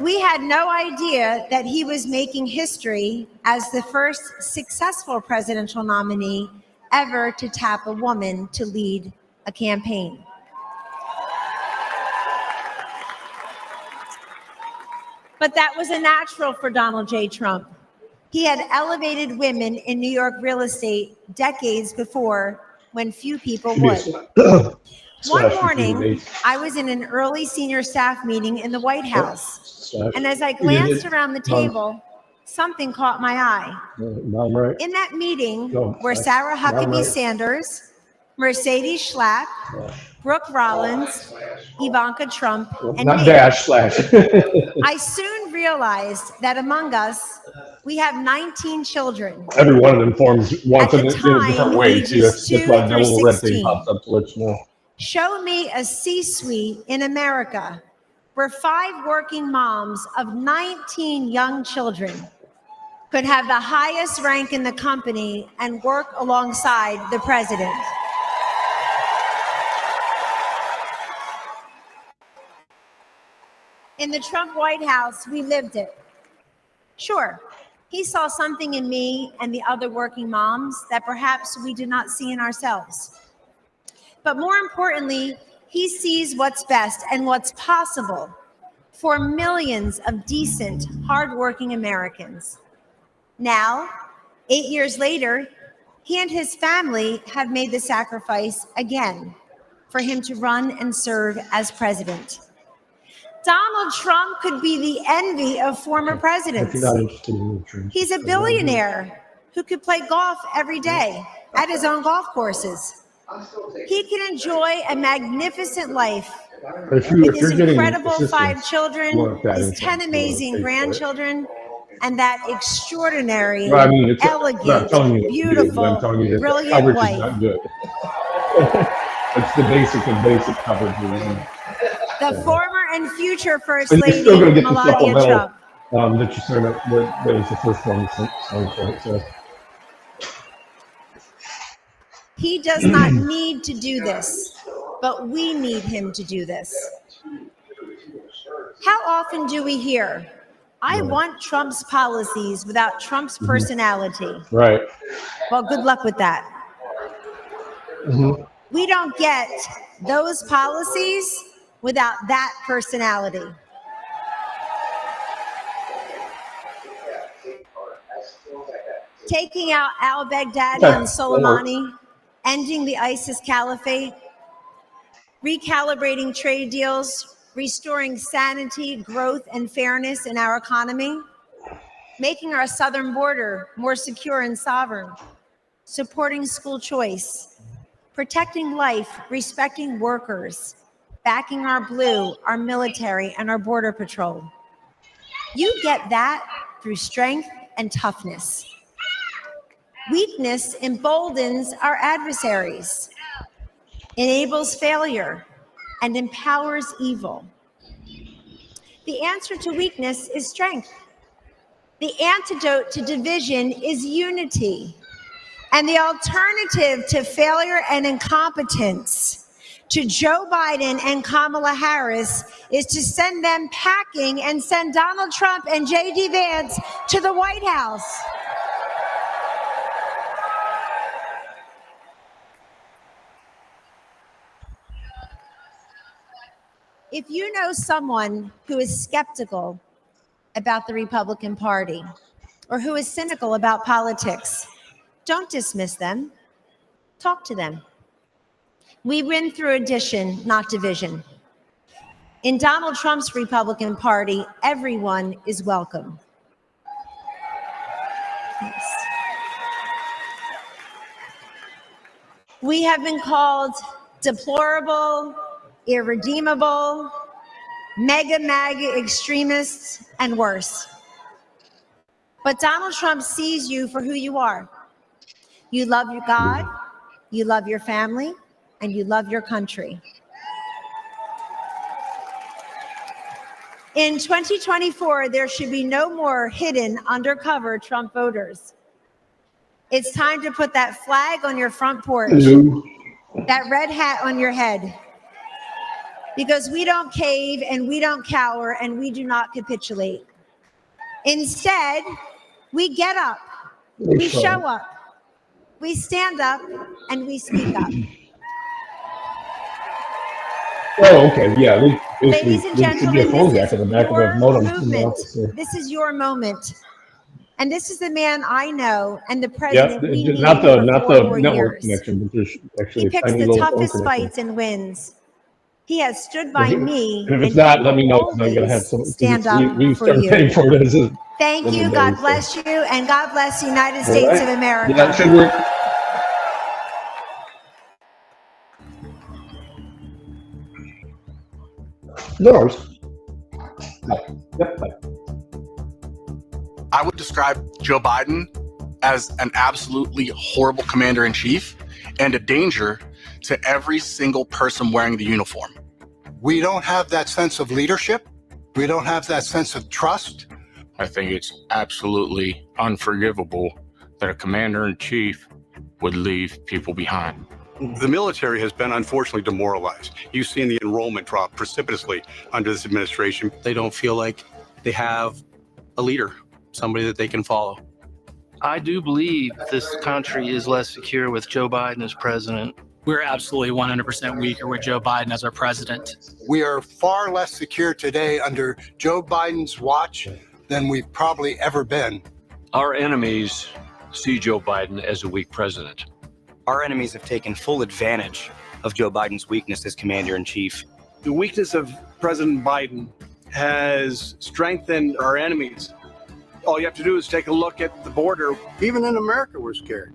Speaker 13: We had no idea that he was making history as the first successful presidential nominee ever to tap a woman to lead a campaign. But that was a natural for Donald J. Trump. He had elevated women in New York real estate decades before when few people would. One morning, I was in an early senior staff meeting in the White House, and as I glanced around the table, something caught my eye. In that meeting were Sarah Huckabee Sanders, Mercedes Schlapp, Brooke Rollins, Ivanka Trump, and
Speaker 2: Not
Speaker 13: me.
Speaker 2: dash slash.
Speaker 13: I soon realized that among us, we have 19 children.
Speaker 2: Every one of them forms wants
Speaker 13: At
Speaker 2: it
Speaker 13: the
Speaker 2: in a different
Speaker 13: time,
Speaker 2: way too.
Speaker 13: ages
Speaker 2: That's why
Speaker 13: 2
Speaker 2: that
Speaker 13: through
Speaker 2: little red thing
Speaker 13: 16.
Speaker 2: pops up to let you know.
Speaker 13: Show me a C-suite in America where 5 working moms of 19 young children could have the highest rank in the company and work alongside the president. In the Trump White House, we lived it. Sure, he saw something in me and the other working moms that perhaps we did not see in ourselves. But more importantly, he sees what's best and what's possible for millions of decent, hardworking Americans. Now, 8 years later, he and his family have made the sacrifice again for him to run and serve as president. Donald Trump could be the envy of former presidents.
Speaker 2: If you're not interested in nutrition.
Speaker 13: He's a billionaire who could play golf every day at his own golf courses. He can enjoy a magnificent life with his incredible 5 children, his 10 amazing grandchildren, and that extraordinary, elegant, beautiful, brilliant wife.
Speaker 2: It's the basic of basic coverage reason.
Speaker 13: The former and future First
Speaker 2: But you're
Speaker 13: Lady,
Speaker 2: still going to get the
Speaker 13: Melania
Speaker 2: supplemental
Speaker 13: Trump.
Speaker 2: that you sent up. That was the first one. So.
Speaker 13: He does not need to do this, but we need him to do this. How often do we hear, I want Trump's policies without Trump's personality?
Speaker 2: Right.
Speaker 13: Well, good luck with that. We don't get those policies without that personality. Taking out al-Baghdadi and Soleimani, ending the ISIS caliphate, recalibrating trade deals, restoring sanity, growth, and fairness in our economy, making our southern border more secure and sovereign, supporting school choice, protecting life, respecting workers, backing our blue, our military, and our border patrol. You get that through strength and toughness. Weakness emboldens our adversaries, enables failure, and empowers evil. The answer to weakness is strength. The antidote to division is unity. And the alternative to failure and incompetence to Joe Biden and Kamala Harris is to send them packing and send Donald Trump and J.D. Vance to the White House. If you know someone who is skeptical about the Republican Party or who is cynical about politics, don't dismiss them. Talk to them. We win through addition, not division. In Donald Trump's Republican Party, everyone is welcome. Yes. We have been called deplorable, irredeemable, mega MAGA extremists, and worse. But Donald Trump sees you for who you are. You love your God, you love your family, and you love your country. In 2024, there should be no more hidden, undercover Trump voters. It's time to put that flag on your front porch, that red hat on your head, because we don't cave and we don't cower and we do not capitulate. Instead, we get up, we show up, we stand up, and we speak up.
Speaker 2: Oh, okay, yeah.
Speaker 13: Ladies and gentlemen, this is your
Speaker 2: modem.
Speaker 13: movement. This is your moment. And this is the man I know and the president we needed
Speaker 2: not
Speaker 13: for
Speaker 2: the
Speaker 13: 4 more
Speaker 2: network
Speaker 13: years.
Speaker 2: connection, but there's actually
Speaker 13: He
Speaker 2: a
Speaker 13: picks
Speaker 2: tiny
Speaker 13: the
Speaker 2: little phone
Speaker 13: toughest
Speaker 2: connection.
Speaker 13: fights and wins. He has stood by me.
Speaker 2: And if it's
Speaker 13: and
Speaker 2: not,
Speaker 13: he
Speaker 2: let me
Speaker 13: will
Speaker 2: know, because I'm gonna have
Speaker 13: always
Speaker 2: some.
Speaker 13: stand up
Speaker 2: We
Speaker 13: for
Speaker 2: started
Speaker 13: you.
Speaker 2: paying for it as a
Speaker 13: Thank
Speaker 2: little
Speaker 13: you.
Speaker 2: baby,
Speaker 13: God
Speaker 2: so.
Speaker 13: bless you, and God bless the United
Speaker 2: All
Speaker 13: States
Speaker 2: right.
Speaker 13: of America.
Speaker 2: Yeah, it should work. No worries. Yep.
Speaker 14: I would describe Joe Biden as an absolutely horrible commander-in-chief and a danger to every single person wearing the uniform.
Speaker 10: We don't have that sense of leadership. We don't have that sense of trust.
Speaker 12: I think it's absolutely unforgivable that a commander-in-chief would leave people behind.
Speaker 15: The military has been unfortunately demoralized. You've seen the enrollment drop precipitously under this administration.
Speaker 16: They don't feel like they have a leader, somebody that they can follow.
Speaker 17: I do believe this country is less secure with Joe Biden as president.
Speaker 18: We're absolutely 100% weaker with Joe Biden as our president.
Speaker 10: We are far less secure today under Joe Biden's watch than we've probably ever been.
Speaker 19: Our enemies see Joe Biden as a weak president.
Speaker 20: Our enemies have taken full advantage of Joe Biden's weakness as commander-in-chief.
Speaker 21: The weakness of President Biden has strengthened our enemies. All you have to do is take a look at the border.
Speaker 22: Even in America, we're scared.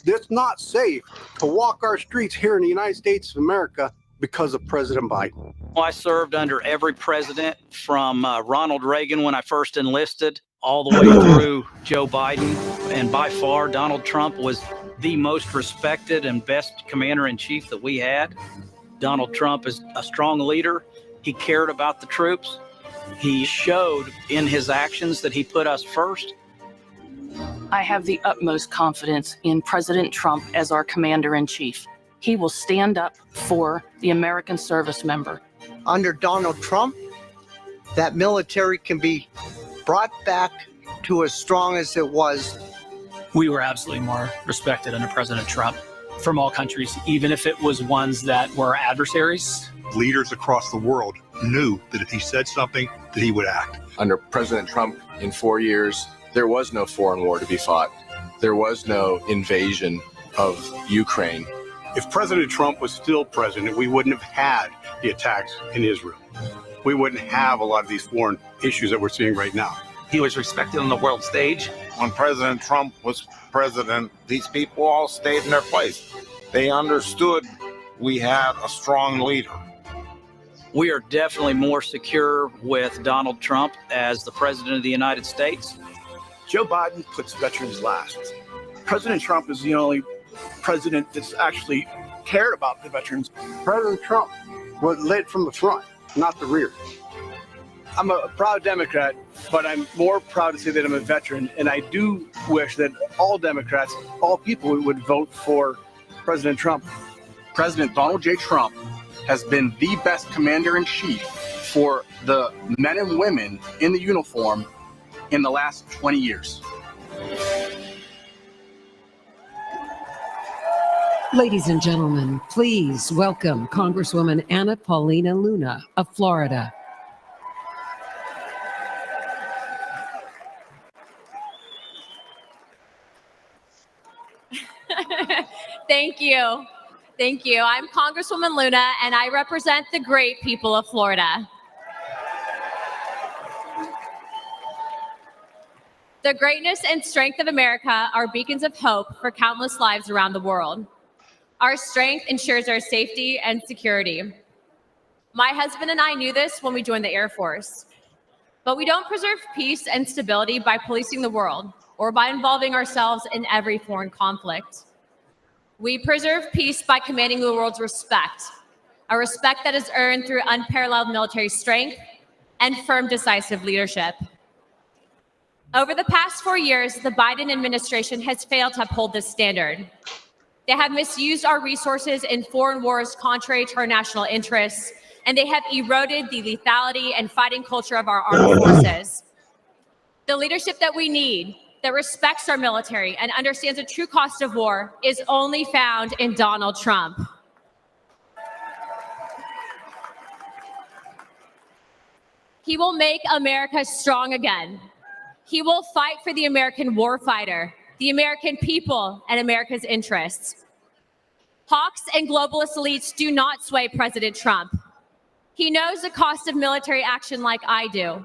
Speaker 22: It's not safe to walk our streets here in the United States of America because of President Biden.
Speaker 23: I served under every president from Ronald Reagan when I first enlisted all the way through Joe Biden. And by far, Donald Trump was the most respected and best commander-in-chief that we had. Donald Trump is a strong leader. He cared about the troops. He showed in his actions that he put us first.
Speaker 24: I have the utmost confidence in President Trump as our commander-in-chief. He will stand up for the American service member.
Speaker 25: Under Donald Trump, that military can be brought back to as strong as it was.
Speaker 18: We were absolutely more respected under President Trump from all countries, even if it was ones that were adversaries.
Speaker 26: Leaders across the world knew that if he said something, that he would act.
Speaker 27: Under President Trump, in 4 years, there was no foreign war to be fought. There was no invasion of Ukraine.
Speaker 15: If President Trump was still president, we wouldn't have had the attacks in Israel. We wouldn't have a lot of these foreign issues that we're seeing right now.
Speaker 28: He was respected on the world stage.
Speaker 29: When President Trump was president, these people all stayed in their place. They understood we had a strong leader.
Speaker 23: We are definitely more secure with Donald Trump as the president of the United States.
Speaker 21: Joe Biden puts veterans last. President Trump is the only president that's actually cared about the veterans.
Speaker 22: President Trump was led from the front, not the rear.
Speaker 21: I'm a proud Democrat, but I'm more proud to say that I'm a veteran, and I do wish that all Democrats, all people would vote for President Trump.
Speaker 14: President Donald J. Trump has been the best commander-in-chief for the men and women in the uniform in the last 20 years.
Speaker 1: Ladies and gentlemen, please welcome Congresswoman Anna Paulina Luna of Florida.
Speaker 3: Thank you. Thank you. I'm Congresswoman Luna, and I represent the great people of Florida. The greatness and strength of America are beacons of hope for countless lives around the world. Our strength ensures our safety and security. My husband and I knew this when we joined the Air Force. But we don't preserve peace and stability by policing the world or by involving ourselves in every foreign conflict. We preserve peace by commanding the world's respect, a respect that is earned through unparalleled military strength and firm, decisive leadership. Over the past 4 years, the Biden administration has failed to uphold this standard. They have misused our resources in foreign wars contrary to our national interests, and they have eroded the lethality and fighting culture of our armed forces. The leadership that we need, that respects our military and understands the true cost of war, is only found in Donald Trump. He will make America strong again. He will fight for the American warfighter, the American people, and America's interests. Hawks and globalist elites do not sway President Trump. He knows the cost of military action like I do.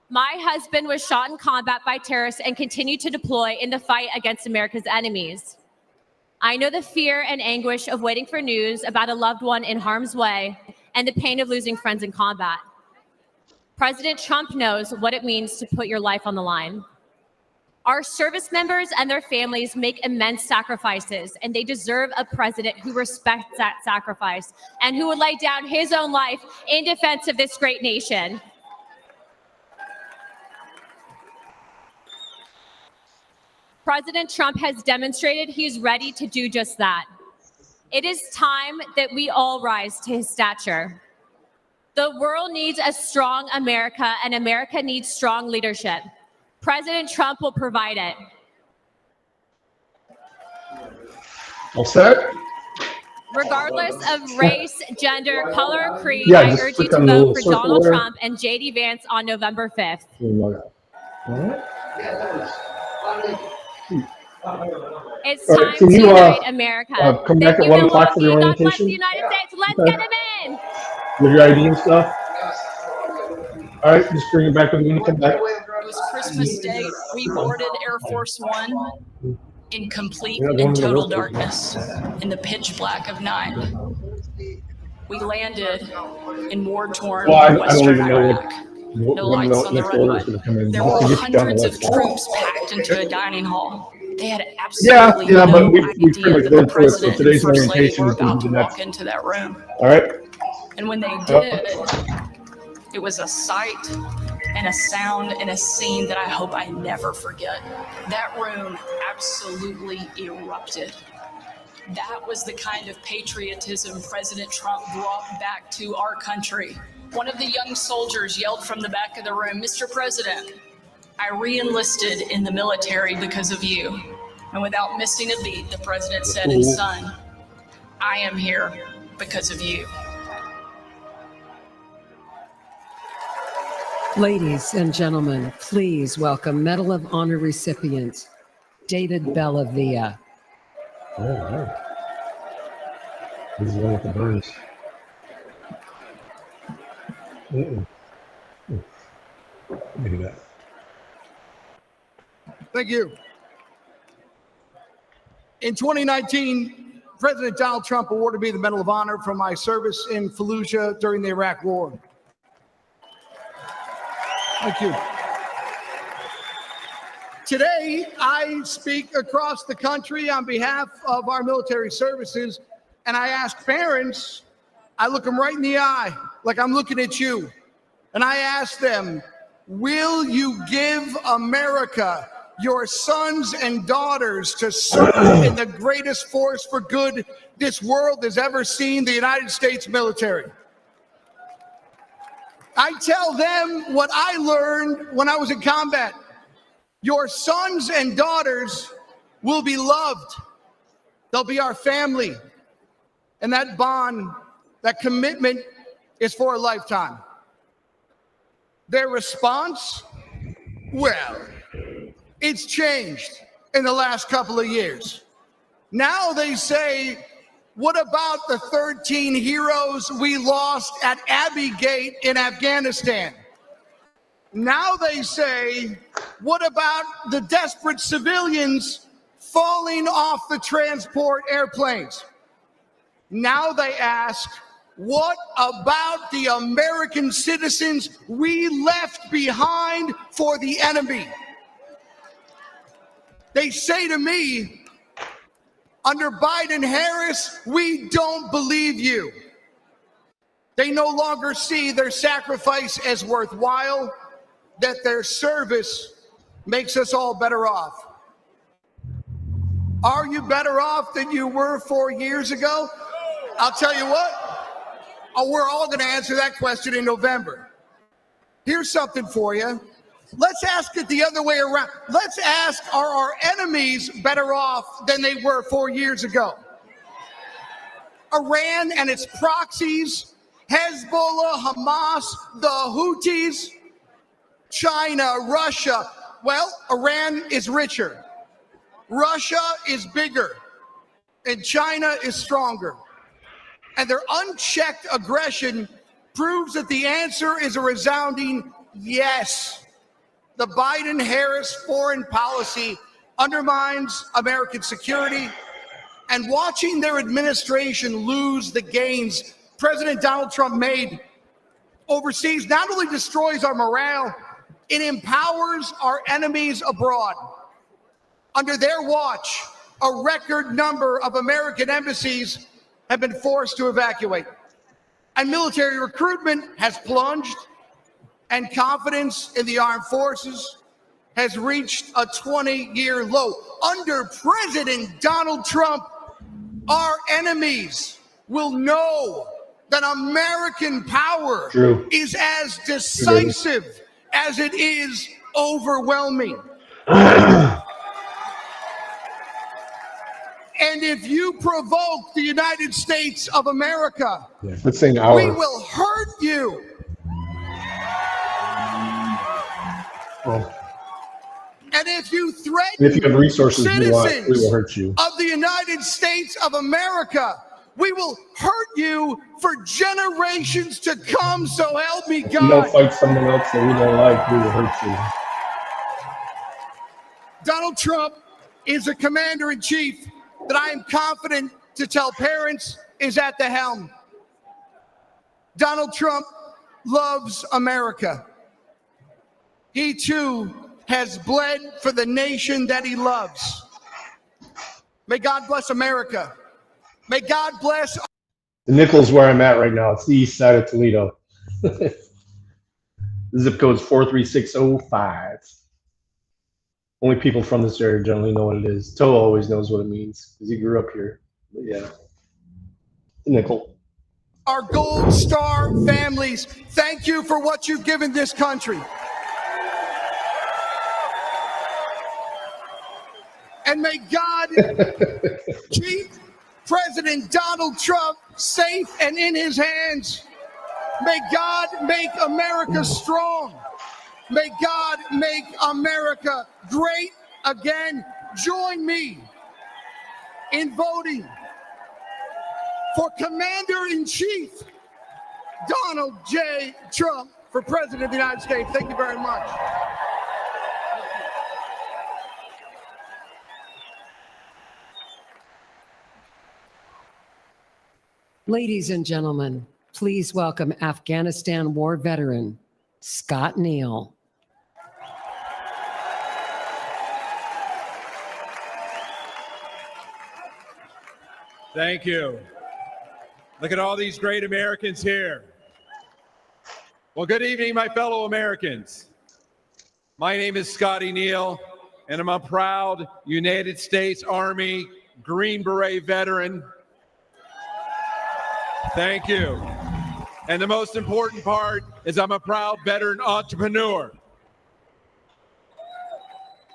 Speaker 3: My husband was shot in combat by terrorists and continued to deploy in the fight against America's enemies. I know the fear and anguish of waiting for news about a loved one in harm's way and the pain of losing friends in combat. President Trump knows what it means to put your life on the line. Our service members and their families make immense sacrifices, and they deserve a president who respects that sacrifice and who would lay down his own life in defense of this great nation. President Trump has demonstrated he's ready to do just that. It is time that we all rise to his stature. The world needs a strong America, and America needs strong leadership. President Trump will provide it.
Speaker 2: All set?
Speaker 3: Regardless of race, gender, color, or creed,
Speaker 2: Yeah,
Speaker 3: I
Speaker 2: just
Speaker 3: urge you
Speaker 2: click
Speaker 3: to
Speaker 2: on the
Speaker 3: vote
Speaker 2: little
Speaker 3: for
Speaker 2: circle
Speaker 3: Donald
Speaker 2: there.
Speaker 3: Trump and JD Vance on November 5th. It's
Speaker 2: All
Speaker 3: time
Speaker 2: right, can
Speaker 3: to
Speaker 2: you
Speaker 3: unite America.
Speaker 2: come back
Speaker 3: Thank
Speaker 2: at
Speaker 3: you,
Speaker 2: 1 o'clock for the
Speaker 3: Milwaukee. God bless the
Speaker 2: orientation?
Speaker 3: United States. Let's
Speaker 2: Okay.
Speaker 3: get him in.
Speaker 2: With your ID and stuff? All right, just bring it back when you come back.
Speaker 4: It was Christmas Day. We boarded Air Force One in complete
Speaker 2: You're not
Speaker 4: and
Speaker 2: going to
Speaker 4: total
Speaker 2: work.
Speaker 4: darkness, in the pitch black of night. We landed in war-torn
Speaker 2: Well, I don't
Speaker 4: Western
Speaker 2: even know
Speaker 4: Iraq.
Speaker 2: what
Speaker 4: No lights on the
Speaker 2: next order is
Speaker 4: runway.
Speaker 2: going to come in.
Speaker 4: There
Speaker 2: Just
Speaker 4: were
Speaker 2: to get you down
Speaker 4: hundreds
Speaker 2: the
Speaker 4: of
Speaker 2: left
Speaker 4: troops packed into a dining hall. They had
Speaker 2: Yeah,
Speaker 4: absolutely
Speaker 2: but
Speaker 4: no
Speaker 2: we pretty
Speaker 4: idea
Speaker 2: much
Speaker 4: that
Speaker 2: go
Speaker 4: the
Speaker 2: through it. So
Speaker 4: president and
Speaker 2: today's
Speaker 4: first lady
Speaker 2: orientation
Speaker 4: were
Speaker 2: is going
Speaker 4: about
Speaker 2: to
Speaker 4: to
Speaker 2: be the next.
Speaker 4: walk into that room.
Speaker 2: All right?
Speaker 4: And when they did, it was a sight and a sound and a scene that I hope I never forget. That room absolutely erupted. That was the kind of patriotism President Trump brought back to our country. One of the young soldiers yelled from the back of the room, "Mr. President, I re-enlisted in the military because of you." And without missing a beat, the president said, "And son, I am here because of you."
Speaker 1: Ladies and gentlemen, please welcome Medal of Honor recipient David Bellavia.
Speaker 2: Oh, wow. This is the one with the burns. Maybe that.
Speaker 5: Thank you. In 2019, President Donald Trump awarded me the Medal of Honor for my service in Fallujah during the Iraq War. Thank you. Today, I speak across the country on behalf of our military services, and I ask parents, I look them right in the eye, like I'm looking at you, and I ask them, will you give America your sons and daughters to serve in the greatest force for good this world has ever seen, the United States military? I tell them what I learned when I was in combat. Your sons and daughters will be loved. They'll be our family. And that bond, that commitment is for a lifetime. Their response? Well, it's changed in the last couple of years. Now they say, what about the 13 heroes we lost at Abbey Gate in Afghanistan? Now they say, what about the desperate civilians falling off the transport airplanes? Now they ask, what about the American citizens we left behind for the enemy? They say to me, under Biden-Harris, we don't believe you. They no longer see their sacrifice as worthwhile, that their service makes us all better off. Are you better off than you were 4 years ago? I'll tell you what, we're all going to answer that question in November. Here's something for you. Let's ask it the other way around. Let's ask, are our enemies better off than they were 4 years ago? Iran and its proxies, Hezbollah, Hamas, the Houthis, China, Russia. Well, Iran is richer. Russia is bigger. And China is stronger. And their unchecked aggression proves that the answer is a resounding yes. The Biden-Harris foreign policy undermines American security, and watching their administration lose the gains President Donald Trump made overseas not only destroys our morale, it empowers our enemies abroad. Under their watch, a record number of American embassies have been forced to evacuate, and military recruitment has plunged, and confidence in the armed forces has reached a 20-year low. Under President Donald Trump, our enemies will know that American power is as decisive as it is overwhelming. And if you provoke the United States of America, we will hurt you. And if you threaten
Speaker 2: If you have resources you want,
Speaker 5: citizens
Speaker 2: we will hurt you.
Speaker 5: of the United States of America, we will hurt you for generations to come, so help me
Speaker 2: If you don't
Speaker 5: God.
Speaker 2: fight someone else that we don't like, we will hurt you.
Speaker 5: Donald Trump is a commander-in-chief that I am confident to tell parents is at the helm. Donald Trump loves America. He too has bled for the nation that he loves. May God bless America. May God bless.
Speaker 2: The Nickel's where I'm at right now. It's the east side of Toledo. The zip code's 43605. Only people from this area generally know what it is. Toe always knows what it means because he grew up here. But yeah, the Nickel.
Speaker 5: Our Gold Star families, thank you for what you've given this country. And may God keep President Donald Trump safe and in his hands. May God make America strong. May God make America great again. Join me in voting for Commander-in-Chief Donald J. Trump for President of the United States. Thank you very much.
Speaker 1: Ladies and gentlemen, please welcome Afghanistan war veteran, Scott Neal.
Speaker 6: Thank you. Look at all these great Americans here. Well, good evening, my fellow Americans. My name is Scotty Neal, and I'm a proud United States Army Green Beret veteran. Thank you. And the most important part is I'm a proud veteran entrepreneur.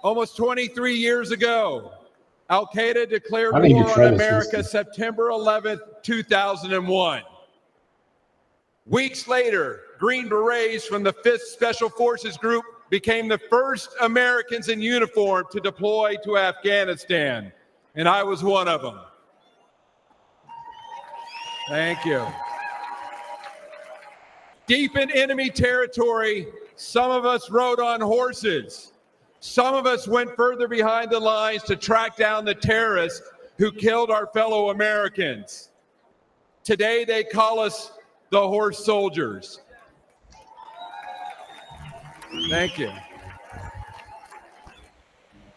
Speaker 6: Almost 23 years ago, Al Qaeda declared
Speaker 2: I need to
Speaker 6: war
Speaker 2: try
Speaker 6: on
Speaker 2: this
Speaker 6: America
Speaker 2: whiskey.
Speaker 6: September 11th, 2001. Weeks later, Green Berets from the 5th Special Forces Group became the first Americans in uniform to deploy to Afghanistan, and I was one of them. Thank you. Deep in enemy territory, some of us rode on horses. Some of us went further behind the lines to track down the terrorists who killed our fellow Americans. Today, they call us the horse soldiers. Thank you.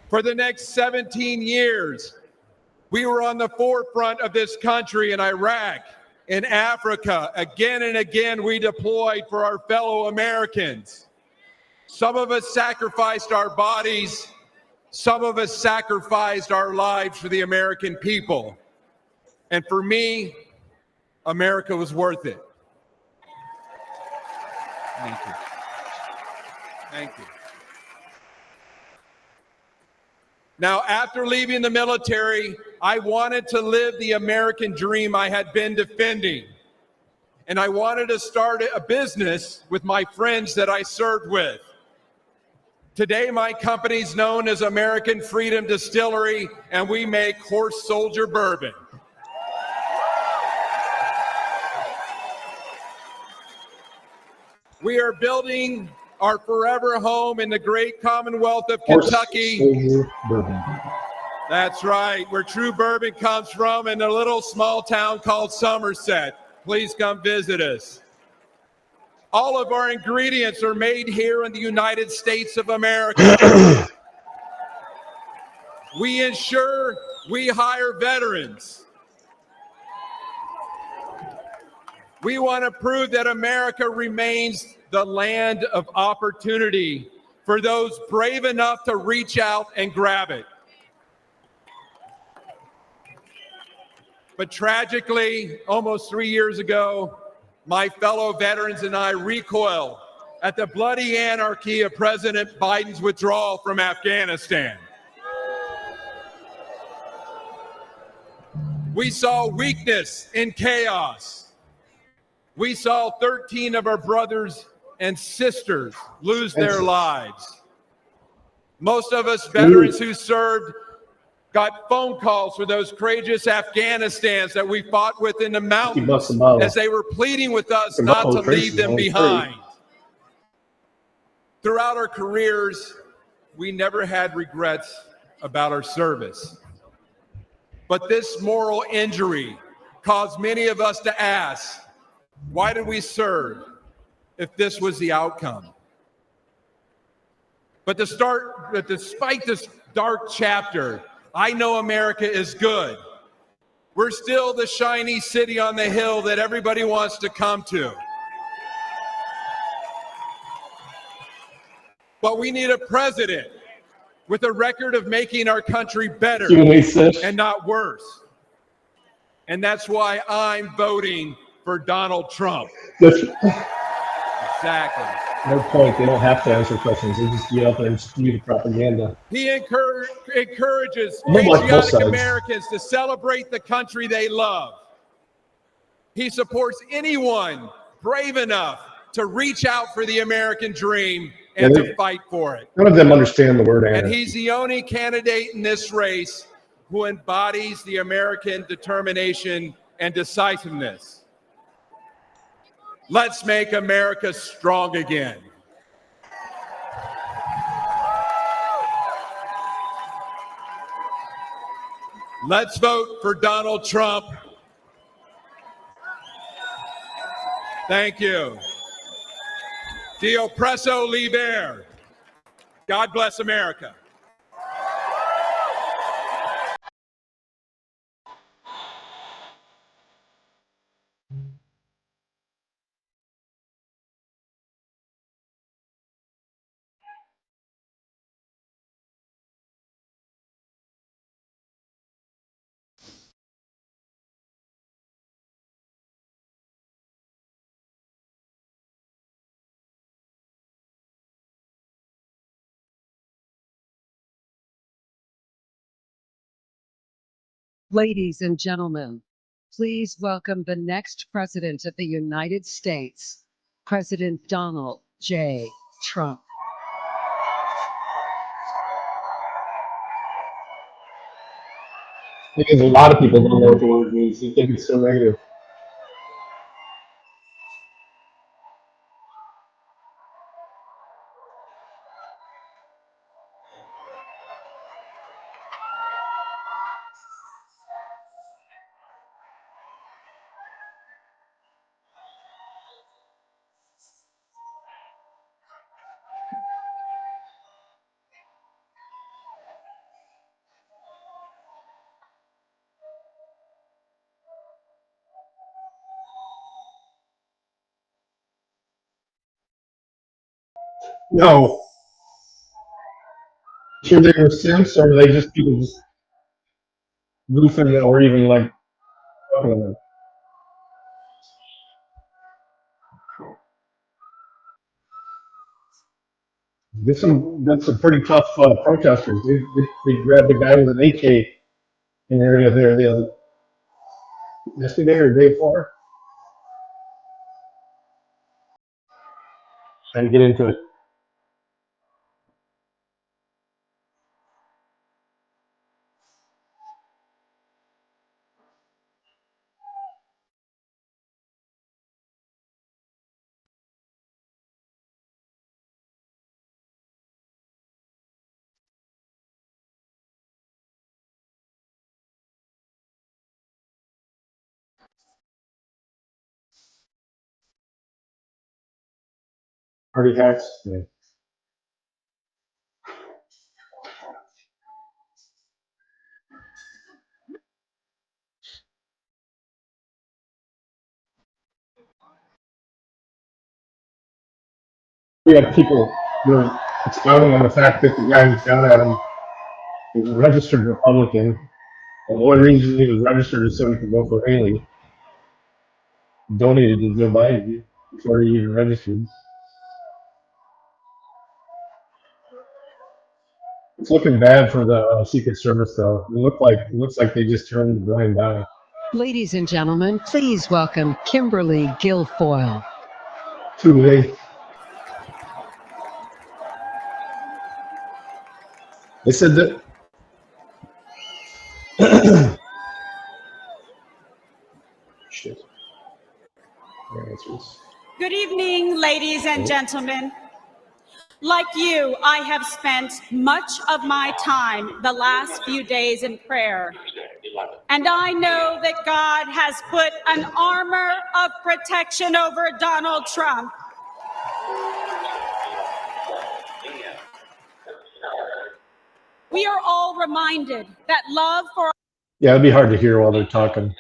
Speaker 6: For the next 17 years, we were on the forefront of this country in Iraq, in Africa. Again and again, we deployed for our fellow Americans. Some of us sacrificed our bodies. Some of us sacrificed our lives for the American people. And for me, America was worth it. Thank you. Thank you. Now, after leaving the military, I wanted to live the American dream I had been defending. And I wanted to start a business with my friends that I served with. Today, my company's known as American Freedom Distillery, and we make horse soldier bourbon. We are building our forever home in the great Commonwealth of Kentucky.
Speaker 2: Soldier bourbon.
Speaker 6: That's right, where true bourbon comes from, in a little small town called Somerset. Please come visit us. All of our ingredients are made here in the United States of America. We ensure we hire veterans. We want to prove that America remains the land of opportunity for those brave enough to reach out and grab it. But tragically, almost 3 years ago, my fellow veterans and I recoiled at the bloody anarchy of President Biden's withdrawal from Afghanistan. We saw weakness in chaos. We saw 13 of our brothers and sisters lose their lives. Most of us veterans who served got phone calls for those courageous Afghanistans that we fought with in the mountains as they were pleading with us not to leave them behind. Throughout our careers, we never had regrets about our service. But this moral injury caused many of us to ask, why did we serve if this was the outcome? But despite this dark chapter, I know America is good. We're still the shiny city on the hill that everybody wants to come to. But we need a president with a record of making our country better and not worse. And that's why I'm voting for Donald Trump. Exactly.
Speaker 2: No point. They don't have to answer questions. They just get up and spew the propaganda.
Speaker 6: He encourages
Speaker 2: I'm gonna like both
Speaker 6: patriotic
Speaker 2: sides.
Speaker 6: Americans to celebrate the country they love. He supports anyone brave enough to reach out for the American dream and to fight for it.
Speaker 2: None of them understand the word
Speaker 6: And
Speaker 2: anarchy.
Speaker 6: he's the only candidate in this race who embodies the American determination and decisiveness. Let's make America strong again. Let's vote for Donald Trump. Thank you. Dio presso liber. God bless America.
Speaker 1: Ladies and gentlemen, please welcome the next President of the United States, President Donald J. Trump.
Speaker 2: Because a lot of people don't know what the word means. You think it's so negative. No. Sure they were simps, or were they just people just goofing or even like, I don't know. That's some pretty tough protesters. They grabbed the guy with an AK in the area there the other yesterday or the day before and get into it. Party hacks. Yeah. We had people expounding on the fact that the guy who's down at him is a registered Republican. And the only reason he was registered is so he could vote for Haley. Donated to Joe Biden before he even registered. It's looking bad for the Secret Service, though. It looks like they just turned a blind eye.
Speaker 1: Ladies and gentlemen, please welcome Kimberly Guilfoyle.
Speaker 2: Too late. They said that. Shit.
Speaker 7: Good evening, ladies and gentlemen. Like you, I have spent much of my time the last few days in prayer. And I know that God has put an armor of protection over Donald Trump. We are all reminded that love for
Speaker 2: Yeah, it'd be hard to hear while they're talking.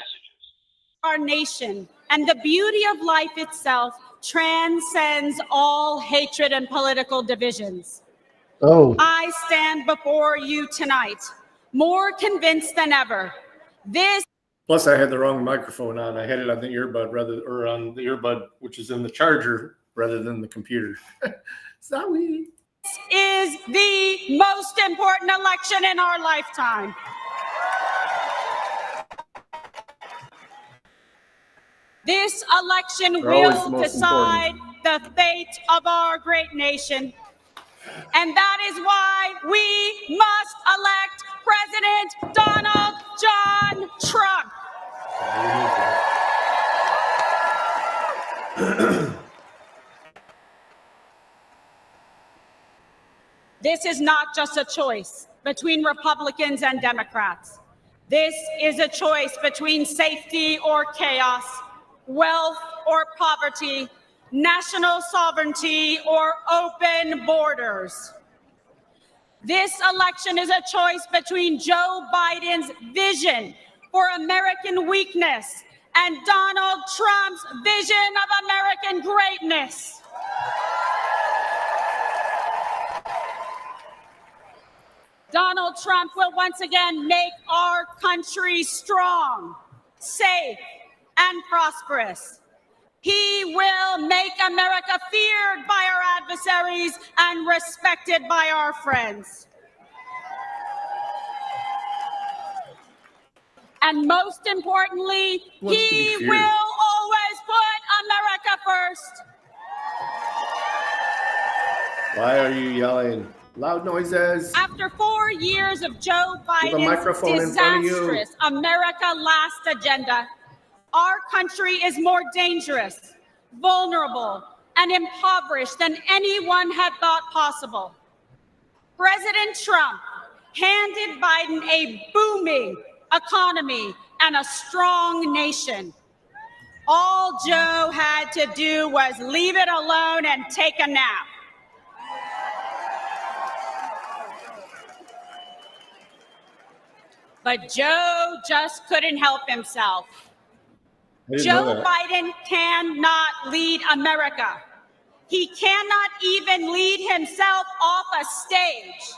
Speaker 7: our nation and the beauty of life itself transcends all hatred and political divisions.
Speaker 2: Oh.
Speaker 7: I stand before you tonight, more convinced than ever. This
Speaker 8: Plus, I had the wrong microphone on. I had it on the earbud on the earbud, which is in the charger rather than the computer. Sorry.
Speaker 7: is the most important election in our lifetime. This election will decide the fate of our great nation. And that is why we must elect President Donald John Trump. This is not just a choice between Republicans and Democrats. This is a choice between safety or chaos, wealth or poverty, national sovereignty or open borders. This election is a choice between Joe Biden's vision for American weakness and Donald Trump's vision of American greatness. Donald Trump will once again make our country strong, safe, and prosperous. He will make America feared by our adversaries and respected by our friends. And most importantly,
Speaker 8: Wants to be
Speaker 7: he
Speaker 8: feared.
Speaker 7: will always put America first.
Speaker 8: Why are you yelling? Loud noises.
Speaker 7: After 4 years of Joe
Speaker 8: With a
Speaker 7: Biden's
Speaker 8: microphone in front of you.
Speaker 7: disastrous America Last agenda, our country is more dangerous, vulnerable, and impoverished than anyone had thought possible. President Trump handed Biden a booming economy and a strong nation. All Joe had to do was leave it alone and take a nap. But Joe just couldn't help himself.
Speaker 8: I didn't know
Speaker 7: Joe
Speaker 8: that.
Speaker 7: Biden cannot lead America. He cannot even lead himself off a stage.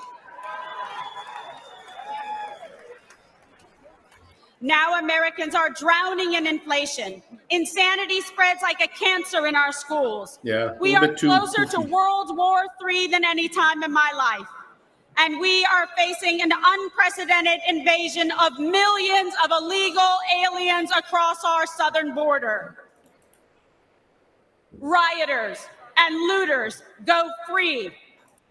Speaker 7: Now Americans are drowning in inflation. Insanity spreads like a cancer in our schools.
Speaker 8: Yeah,
Speaker 7: We
Speaker 8: a
Speaker 7: are
Speaker 8: little bit too
Speaker 7: closer to
Speaker 8: goofy.
Speaker 7: World War III than any time in my life. And we are facing an unprecedented invasion of millions of illegal aliens across our southern border. Rioters and looters go free,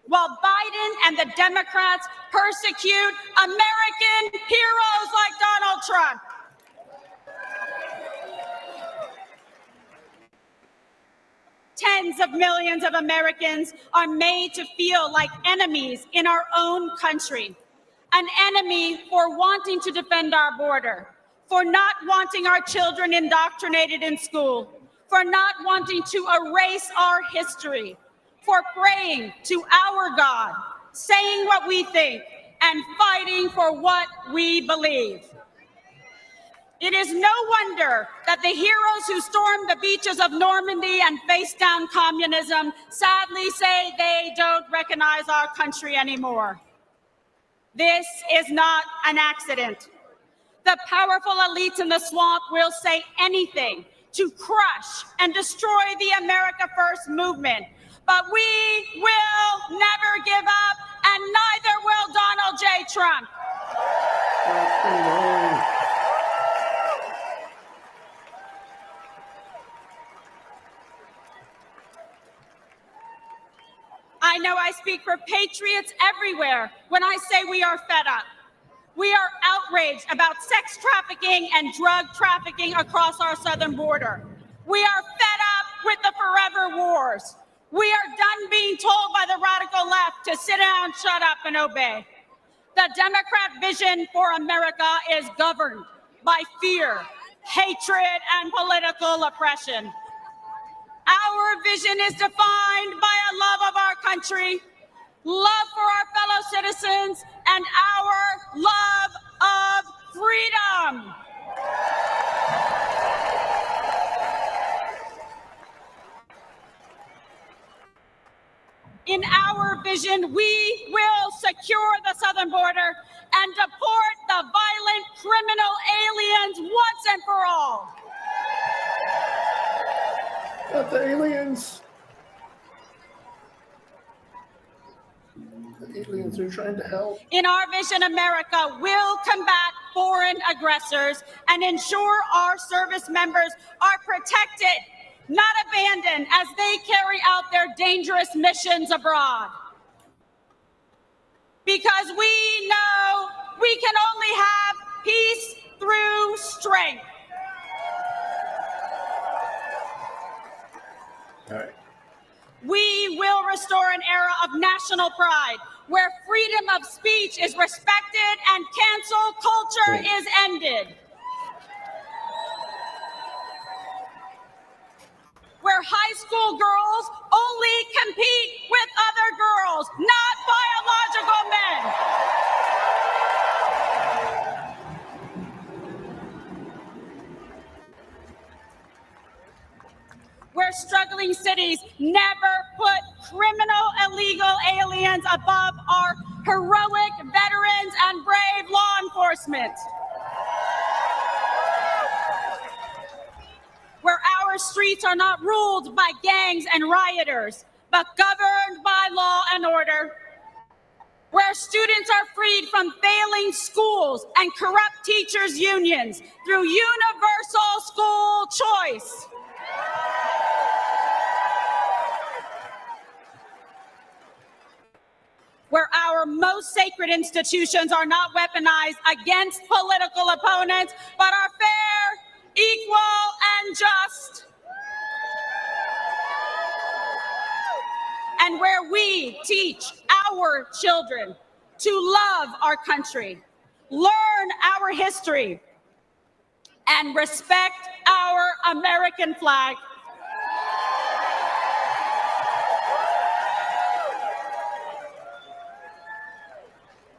Speaker 7: while Biden and the Democrats persecute American heroes like Donald Trump. Tens of millions of Americans are made to feel like enemies in our own country. An enemy for wanting to defend our border, for not wanting our children indoctrinated in school, for not wanting to erase our history, for praying to our God, saying what we think, and fighting for what we believe. It is no wonder that the heroes who stormed the beaches of Normandy and faced down communism sadly say they don't recognize our country anymore. This is not an accident. The powerful elites in the swamp will say anything to crush and destroy the America First movement. But we will never give up, and neither will Donald J. Trump. I know I speak for patriots everywhere when I say we are fed up. We are outraged about sex trafficking and drug trafficking across our southern border. We are fed up with the forever wars. We are done being told by the radical left to sit down, shut up, and obey. The Democrat vision for America is governed by fear, hatred, and political oppression. Our vision is defined by a love of our country, love for our fellow citizens, and our love of freedom. In our vision, we will secure the southern border and deport the violent criminal aliens once and for all.
Speaker 8: Not the aliens. The aliens are trying to help.
Speaker 7: In our vision, America will combat foreign aggressors and ensure our service members are protected, not abandoned as they carry out their dangerous missions abroad. Because we know we can only have peace through strength.
Speaker 8: All right.
Speaker 7: We will restore an era of national pride where freedom of speech is respected and cancel culture is ended. Where high school girls only compete with other girls, not biological men. Where struggling cities never put criminal illegal aliens above our heroic veterans and brave law enforcement. Where our streets are not ruled by gangs and rioters, but governed by law and order. Where Our students are freed from failing schools and corrupt teachers' unions through universal school choice. Where our most sacred institutions are not weaponized against political opponents, but are fair, equal, and just. And where we teach our children to love our country, learn our history, and respect our American flag.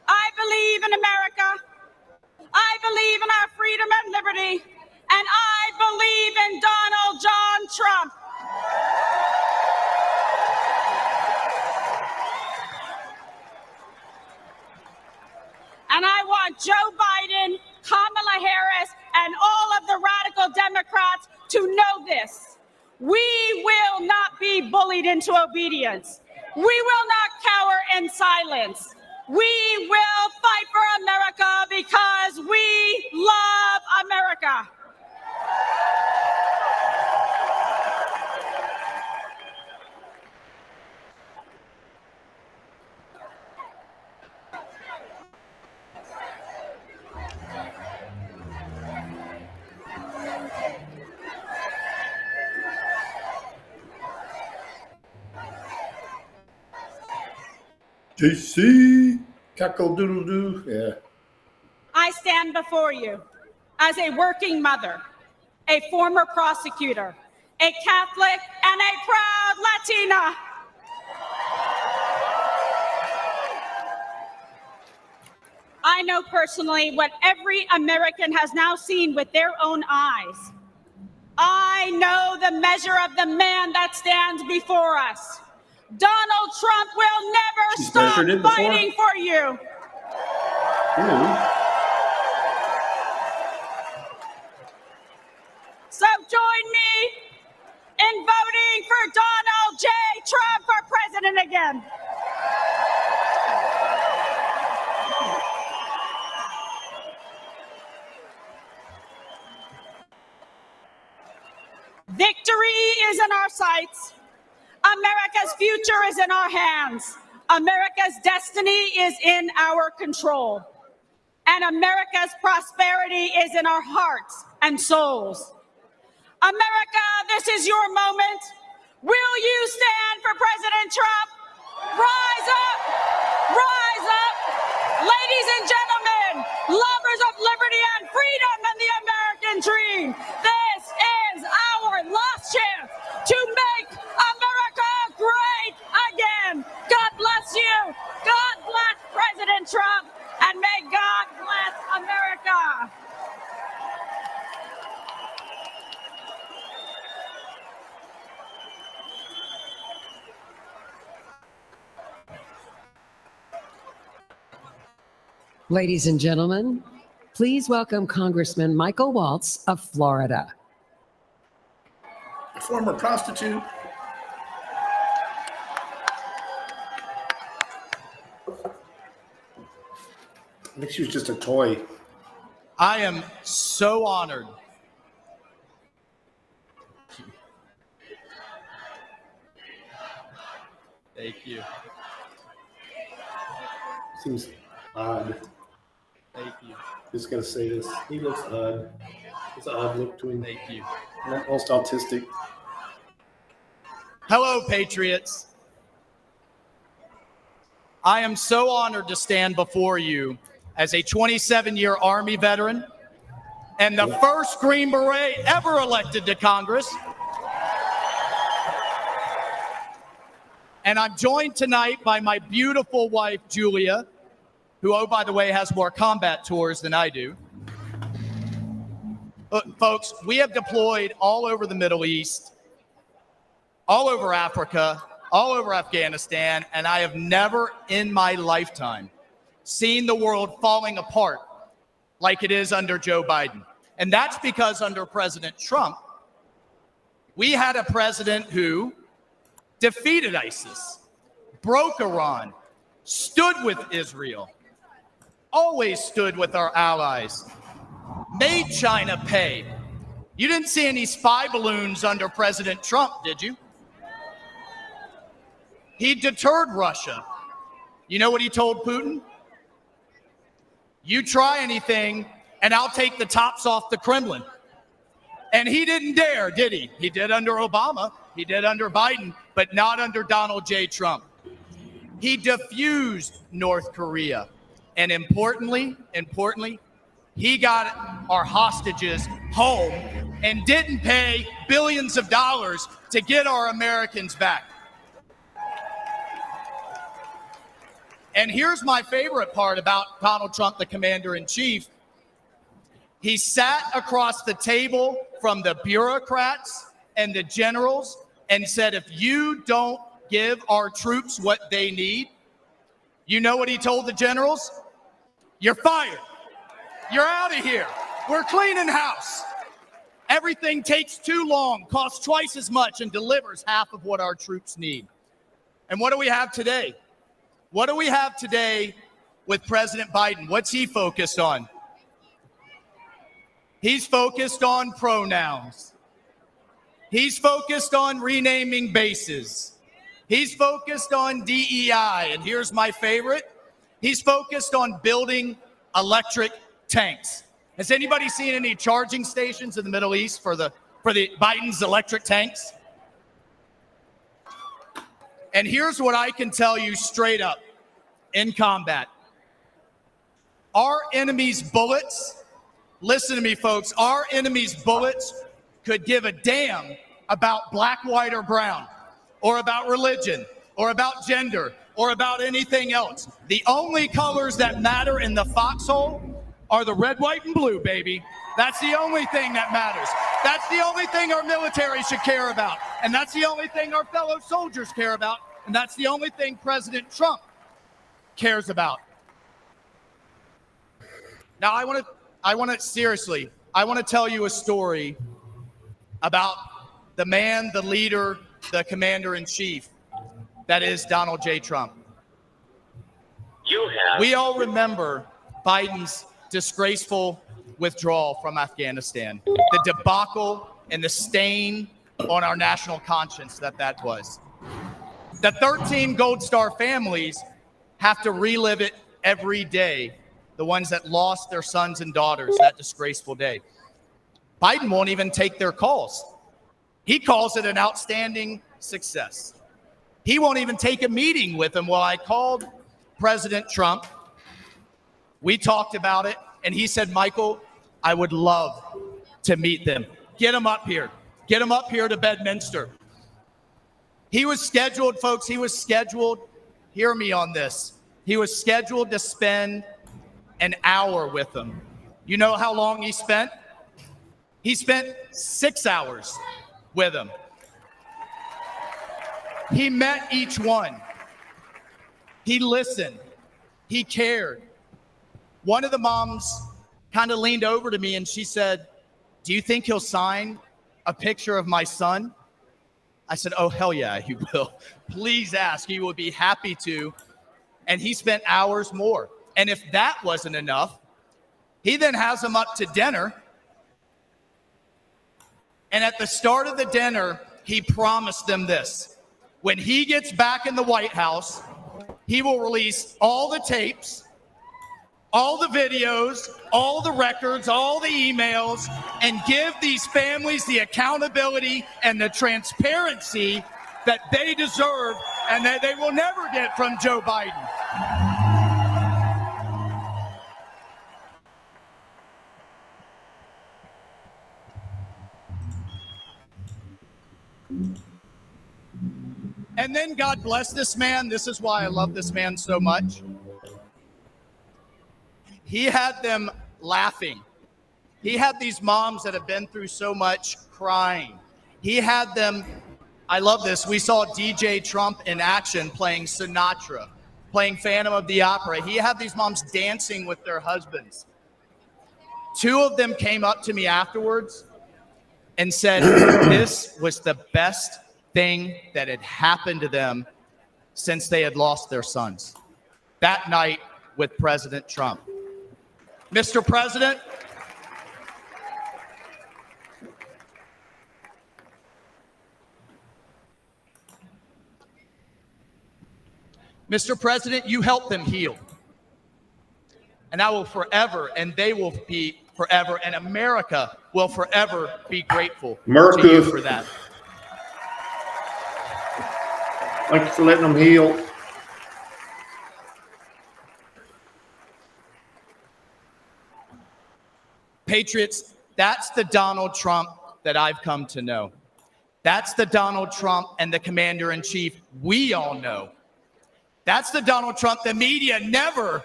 Speaker 7: I believe in America. I believe in our freedom and liberty. And I believe in Donald John Trump. And I want Joe Biden, Kamala Harris, and all of the radical Democrats to know this. We will not be bullied into obedience. We will not cower in silence. We will fight for America because we love America.
Speaker 8: JC, cackle-doodle-doo, yeah.
Speaker 7: I stand before you as a working mother, a former prosecutor, a Catholic, and a proud Latina. I know personally what every American has now seen with their own eyes. I know the measure of the man that stands before us. Donald Trump will never stop fighting for you. So join me in voting for Donald J. Trump for president again. Victory is in our sights. America's future is in our hands. America's destiny is in our control. And America's prosperity is in our hearts and souls. America, this is your moment. Will you stand for President Trump? Rise up! Rise up! Ladies and gentlemen, lovers of liberty and freedom and the American dream, this is our last chance to make America great again. God bless you. God bless President Trump. And may God bless America.
Speaker 1: Ladies and gentlemen, please welcome Congressman Michael Waltz of Florida.
Speaker 8: A former prostitute. I think she was just a toy.
Speaker 9: I am so honored. Thank you.
Speaker 8: Seems odd.
Speaker 9: Thank you.
Speaker 8: Just gonna say this. He looks odd. It's an odd look to him.
Speaker 9: Thank you.
Speaker 8: Almost autistic.
Speaker 9: Hello, Patriots. I am so honored to stand before you as a 27-year Army veteran and the first Green Beret ever elected to Congress. And I'm joined tonight by my beautiful wife, Julia, who, oh, by the way, has more combat tours than I do. Look, folks, we have deployed all over the Middle East, all over Africa, all over Afghanistan, and I have never in my lifetime seen the world falling apart like it is under Joe Biden. And that's because under President Trump, we had a president who defeated ISIS, broke Iran, stood with Israel, always stood with our allies, made China pay. You didn't see any spy balloons under President Trump, did you? He deterred Russia. You know what he told Putin? You try anything, and I'll take the tops off the Kremlin. And he didn't dare, did he? He did under Obama, he did under Biden, but not under Donald J. Trump. He diffused North Korea. And importantly, he got our hostages home and didn't pay billions of dollars to get our Americans back. And here's my favorite part about Donald Trump, the commander-in-chief. He sat across the table from the bureaucrats and the generals and said, if you don't give our troops what they need, you know what he told the generals? You're fired. You're out of here. We're cleaning house. Everything takes too long, costs twice as much, and delivers half of what our troops need. And what do we have today? What do we have today with President Biden? What's he focused on? He's focused on pronouns. He's focused on renaming bases. He's focused on DEI. And here's my favorite. He's focused on building electric tanks. Has anybody seen any charging stations in the Middle East for the Biden's electric tanks? And here's what I can tell you straight up in combat. Our enemy's bullets, listen to me, folks, our enemy's bullets could give a damn about black, white, or brown, or about religion, or about gender, or about anything else. The only colors that matter in the foxhole are the red, white, and blue, baby. That's the only thing that matters. That's the only thing our military should care about. And that's the only thing our fellow soldiers care about. And that's the only thing President Trump cares about. Now, I want to tell you a story about the man, the leader, the commander-in-chief, that is Donald J. Trump. We all remember Biden's disgraceful withdrawal from Afghanistan, the debacle and the stain on our national conscience that was. The 13 Gold Star families have to relive it every day, the ones that lost their sons and daughters that disgraceful day. Biden won't even take their calls. He calls it an outstanding success. He won't even take a meeting with them. Well, I called President Trump. We talked about it, and he said, Michael, I would love to meet them. Get them up here. Get them up here to Bedminster. He was scheduled, folks, hear me on this. He was scheduled to spend an hour with them. You know how long he spent? He spent 6 hours with them. He met each one. He listened. He cared. One of the moms kind of leaned over to me and she said, do you think he'll sign a picture of my son? I said, oh, hell yeah, he will. Please ask. He will be happy to. And he spent hours more. And if that wasn't enough, he then has them up to dinner. And at the start of the dinner, he promised them this. When he gets back in the White House, he will release all the tapes, all the videos, all the records, all the emails, and give these families the accountability and the transparency that they deserve and that they will never get from Joe Biden. And then God bless this man. This is why I love this man so much. He had them laughing. He had these moms that have been through so much crying. He had them, I love this. We saw DJ Trump in action playing Sinatra, playing Phantom of the Opera. He had these moms dancing with their husbands. 2 of them came up to me afterwards and said, this was the best thing that had happened to them since they had lost their sons. that night with President Trump. Mr. President, you helped them heal. And I will forever, and they will be forever, and America will forever be grateful to you for that.
Speaker 8: Thank you for letting them heal.
Speaker 9: Patriots, that's the Donald Trump that I've come to know. That's the Donald Trump and the commander-in-chief we all know. That's the Donald Trump the media never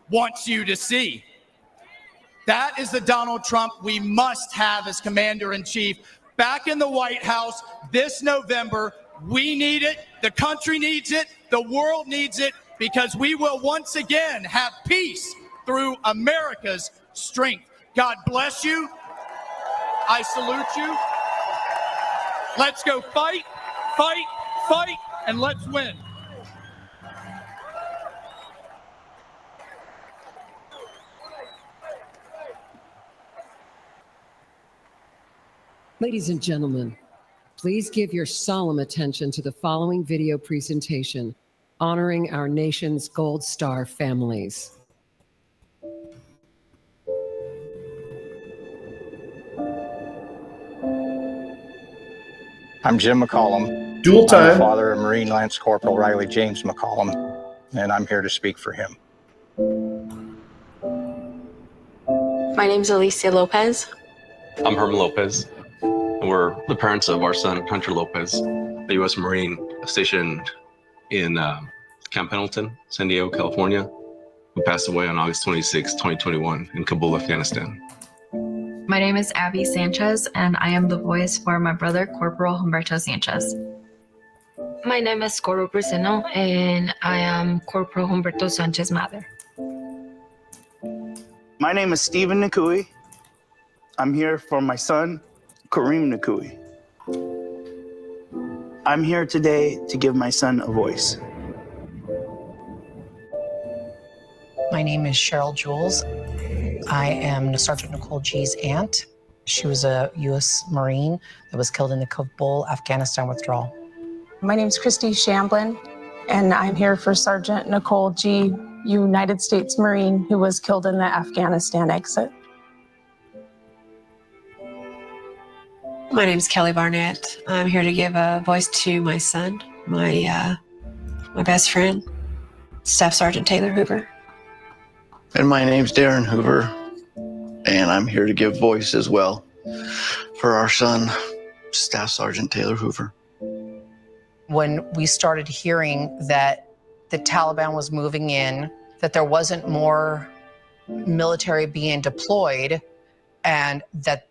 Speaker 9: wants you to see. That is the Donald Trump we must have as commander-in-chief back in the White House this November. We need it. The country needs it. The world needs it, because we will once again have peace through America's strength. God bless you. I salute you. Let's go fight, fight, fight, and let's win.
Speaker 1: Ladies and gentlemen, please give your solemn attention to the following video presentation honoring our nation's Gold Star families.
Speaker 10: I'm Jim McCollum.
Speaker 2: Dual time.
Speaker 10: I'm the father of Marine Lance Corporal Riley James McCollum, and I'm here to speak for him.
Speaker 11: My name's Alicia Lopez.
Speaker 12: I'm Herman Lopez. And we're the parents of our son, Hunter Lopez, a U.S. Marine stationed in Camp Pendleton, San Diego, California, who passed away on August 26, 2021 in Kabul, Afghanistan.
Speaker 11: My name is Abby Sanchez, and I am the voice for my brother, Corporal Humberto Sanchez. My name is Coro Brusino, and I am Corporal Humberto Sanchez's mother.
Speaker 13: My name is Stephen Nakui. I'm here for my son, Kareem Nakui. I'm here today to give my son a voice.
Speaker 16: My name is Cheryl Jules. I am Sergeant Nicole G's aunt. She was a U.S. Marine that was killed in the Kabul, Afghanistan withdrawal.
Speaker 17: My name is Christy Shamblin, and I'm here for Sergeant Nicole G, United States Marine, who was killed in the Afghanistan exit.
Speaker 19: My name is Kelly Barnett. I'm here to give a voice to my son, my best friend, Staff Sergeant Taylor Hoover.
Speaker 20: And my name's Darren Hoover, and I'm here to give voice as well for our son, Staff Sergeant Taylor Hoover.
Speaker 16: When we started hearing that the Taliban was moving in, that there wasn't more military being deployed, and that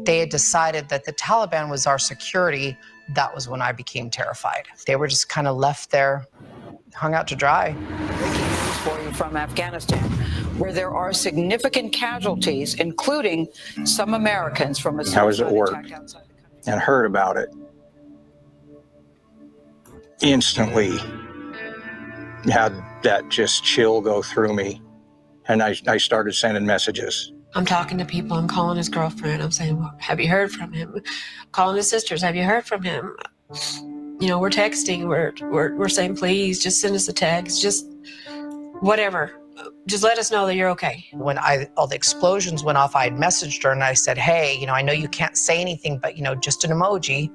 Speaker 16: they had decided that the Taliban was our security, that was when I became terrified. They were just kind of left there, hung out to dry.
Speaker 24: For you from Afghanistan, where there are significant casualties, including some Americans from a
Speaker 10: I was at work
Speaker 24: attack outside.
Speaker 10: and heard about it. Instantly had that just chill go through me, and I started sending messages.
Speaker 19: I'm talking to people. I'm calling his girlfriend. I'm saying, well, have you heard from him? Calling his sisters. Have you heard from him? You know, we're texting. We're saying, please, just send us a text. Just whatever. Just let us know that you're okay.
Speaker 16: When all the explosions went off, I had messaged her and I said, hey, you know, I know you can't say anything, but, you know, just an emoji,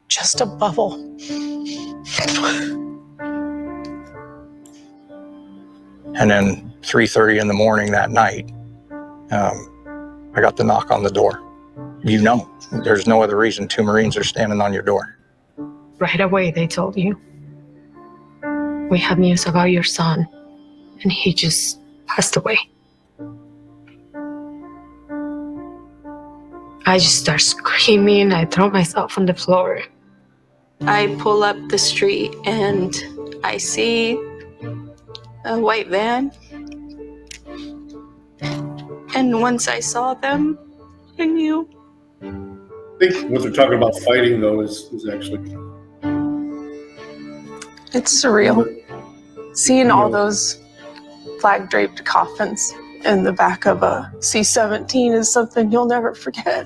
Speaker 16: just a bubble.
Speaker 10: And then 3:30 in the morning that night, I got the knock on the door. You know, there's no other reason 2 Marines are standing on your door.
Speaker 17: Right away, they told you, we have news about your son, and he just passed away. I just start screaming. I throw myself on the floor. I pull up the street and I see a white van. And once I saw them, I knew.
Speaker 8: I think what they're talking about fighting, though, is actually...
Speaker 17: It's surreal. Seeing all those flag draped coffins in the back of a C-17 is something you'll never forget.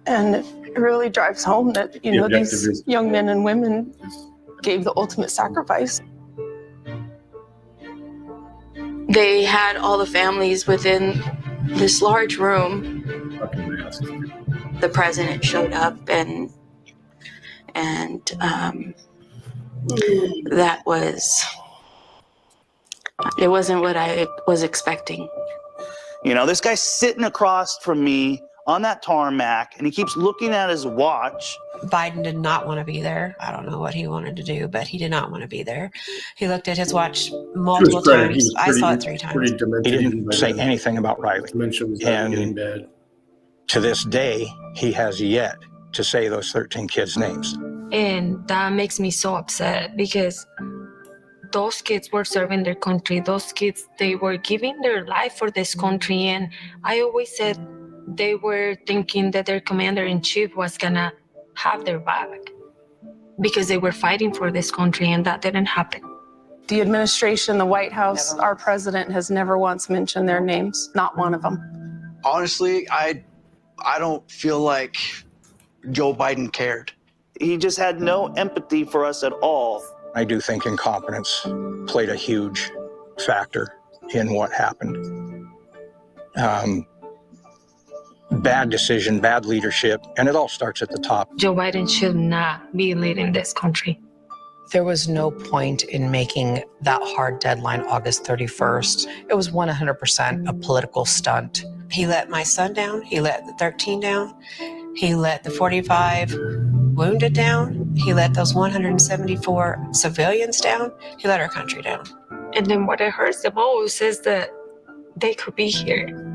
Speaker 17: And it really drives home that, you know, these young men and women gave the ultimate sacrifice.
Speaker 24: They had all the families within this large room. The president showed up, and that was, it wasn't what I was expecting.
Speaker 13: You know, this guy's sitting across from me on that tarmac, and he keeps looking at his watch.
Speaker 19: Biden did not want to be there. I don't know what he wanted to do, but he did not want to be there. He looked at his watch multiple times. I saw it 3 times.
Speaker 10: He didn't say anything about Riley. And to this day, he has yet to say those 13 kids' names.
Speaker 11: And that makes me so upset because those kids were serving their country. Those kids, they were giving their life for this country. And I always said they were thinking that their commander-in-chief was gonna have their back because they were fighting for this country, and that didn't happen.
Speaker 17: The administration, the White House, our president has never once mentioned their names, not one of them.
Speaker 20: Honestly, I don't feel like Joe Biden cared.
Speaker 13: He just had no empathy for us at all.
Speaker 10: I do think incompetence played a huge factor in what happened. Bad decision, bad leadership, and it all starts at the top.
Speaker 11: Joe Biden should not be leading this country.
Speaker 16: There was no point in making that hard deadline August 31st. It was 100% a political stunt.
Speaker 19: He let my son down. He let the 13 down. He let the 45 wounded down. He let those 174 civilians down. He let our country down.
Speaker 11: And then what it hurts the most is that they could be here.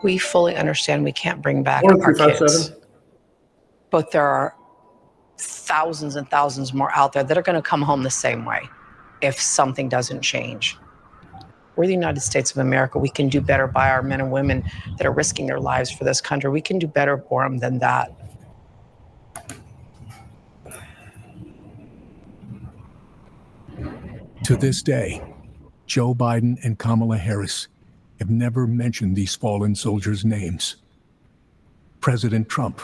Speaker 16: We fully understand we can't bring back our kids. But there are thousands and thousands more out there that are going to come home the same way if something doesn't change. We're the United States of America. We can do better by our men and women that are risking their lives for this country. We can do better for them than that.
Speaker 15: To this day, Joe Biden and Kamala Harris have never mentioned these fallen soldiers' names. President Trump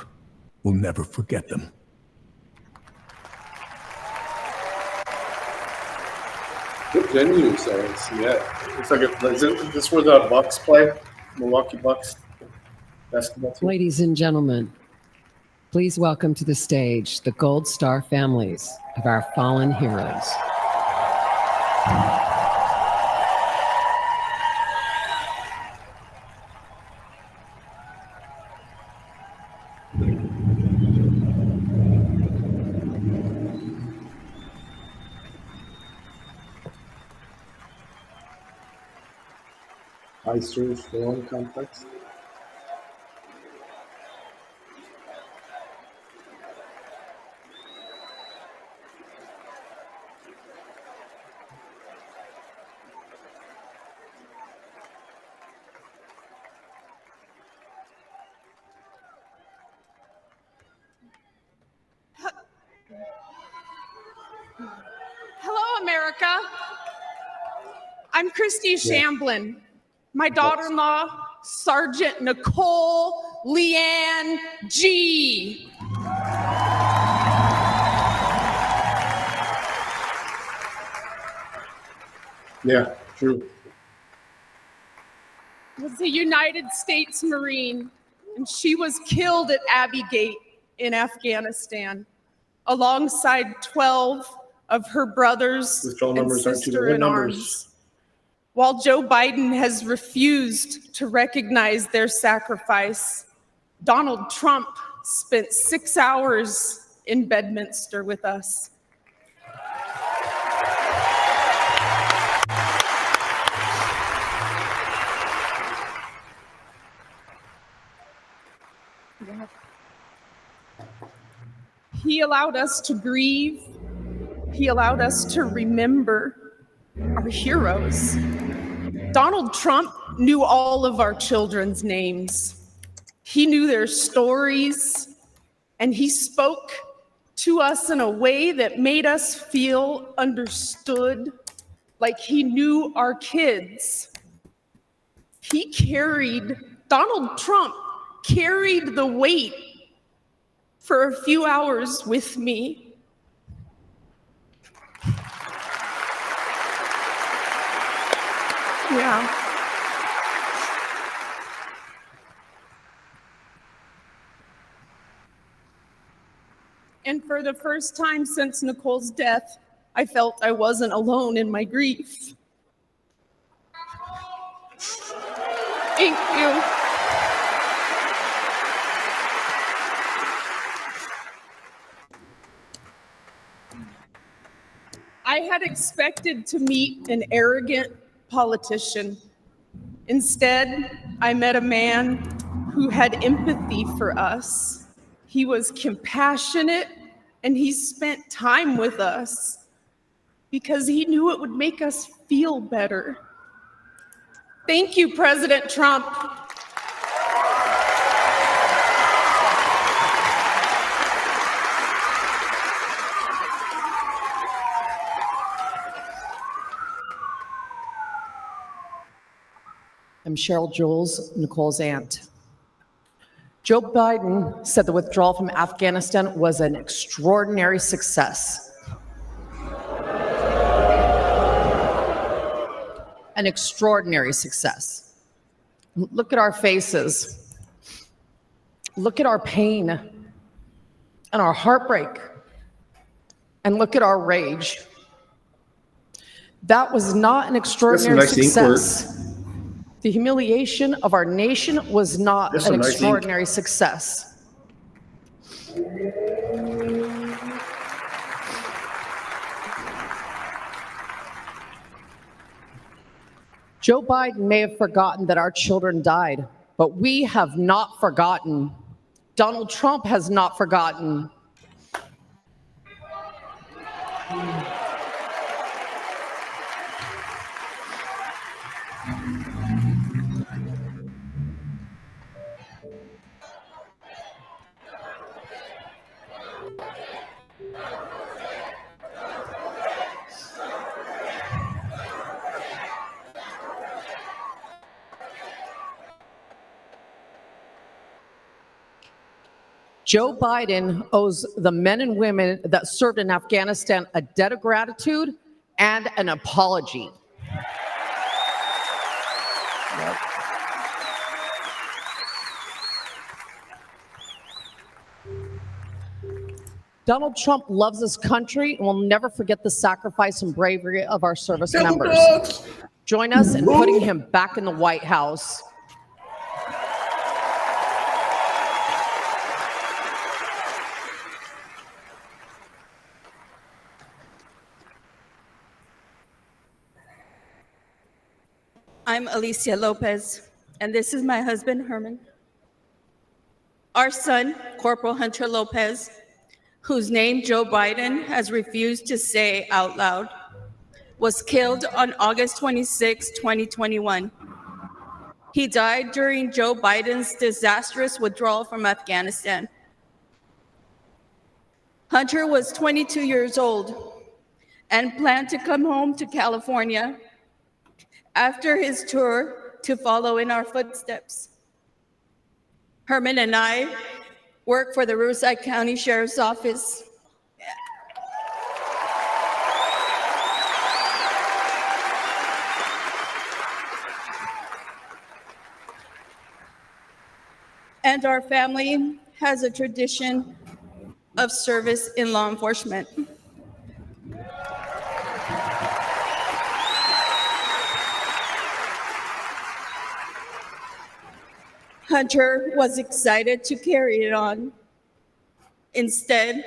Speaker 15: will never forget them.
Speaker 8: Good venues there. It's like is this where the Bucks play? Milwaukee Bucks basketball team.
Speaker 1: Ladies and gentlemen, please welcome to the stage the Gold Star families of our fallen heroes.
Speaker 8: Ister's Forum Complex.
Speaker 7: Hello, America. I'm Christy Shamblin. My daughter-in-law, Sergeant Nicole Leanne G.
Speaker 8: Yeah, true.
Speaker 7: Was a United States Marine, and she was killed at Abbey Gate in Afghanistan, alongside 12 of her brothers and sister-in-arms. While Joe Biden has refused to recognize their sacrifice, Donald Trump spent 6 hours in Bedminster with us. He allowed us to grieve. He allowed us to remember our heroes. Donald Trump knew all of our children's names.
Speaker 17: He knew their stories, and he spoke to us in a way that made us feel understood, like he knew our kids. Donald Trump carried the weight for a few hours with me. Yeah. And for the first time since Nicole's death, I felt I wasn't alone in my grief. Thank you. I had expected to meet an arrogant politician. Instead, I met a man who had empathy for us. He was compassionate, and he spent time with us because he knew it would make us feel better. Thank you, President Trump.
Speaker 18: I'm Cheryl Jules, Nicole's aunt. Joe Biden said the withdrawal from Afghanistan was an extraordinary success. An extraordinary success. Look at our faces. Look at our pain and our heartbreak. And look at our rage. That was not an extraordinary success. The humiliation of our nation was not an extraordinary success. Joe Biden may have forgotten that our children died, but we have not forgotten. Donald Trump has not forgotten. Joe Biden owes the men and women that served in Afghanistan a debt of gratitude and an apology. Donald Trump loves this country and will never forget the sacrifice and bravery of our service members. Join us in putting him back in the White House.
Speaker 21: I'm Alicia Lopez, and this is my husband, Herman. Our son, Corporal Hunter Lopez, whose name Joe Biden has refused to say out loud, was killed on August 26, 2021. He died during Joe Biden's disastrous withdrawal from Afghanistan. Hunter was 22 years old and planned to come home to California after his tour to follow in our footsteps. Herman and I work for the Riverside County Sheriff's Office. And our family has a tradition of service in law enforcement. Hunter was excited to carry it on. Instead,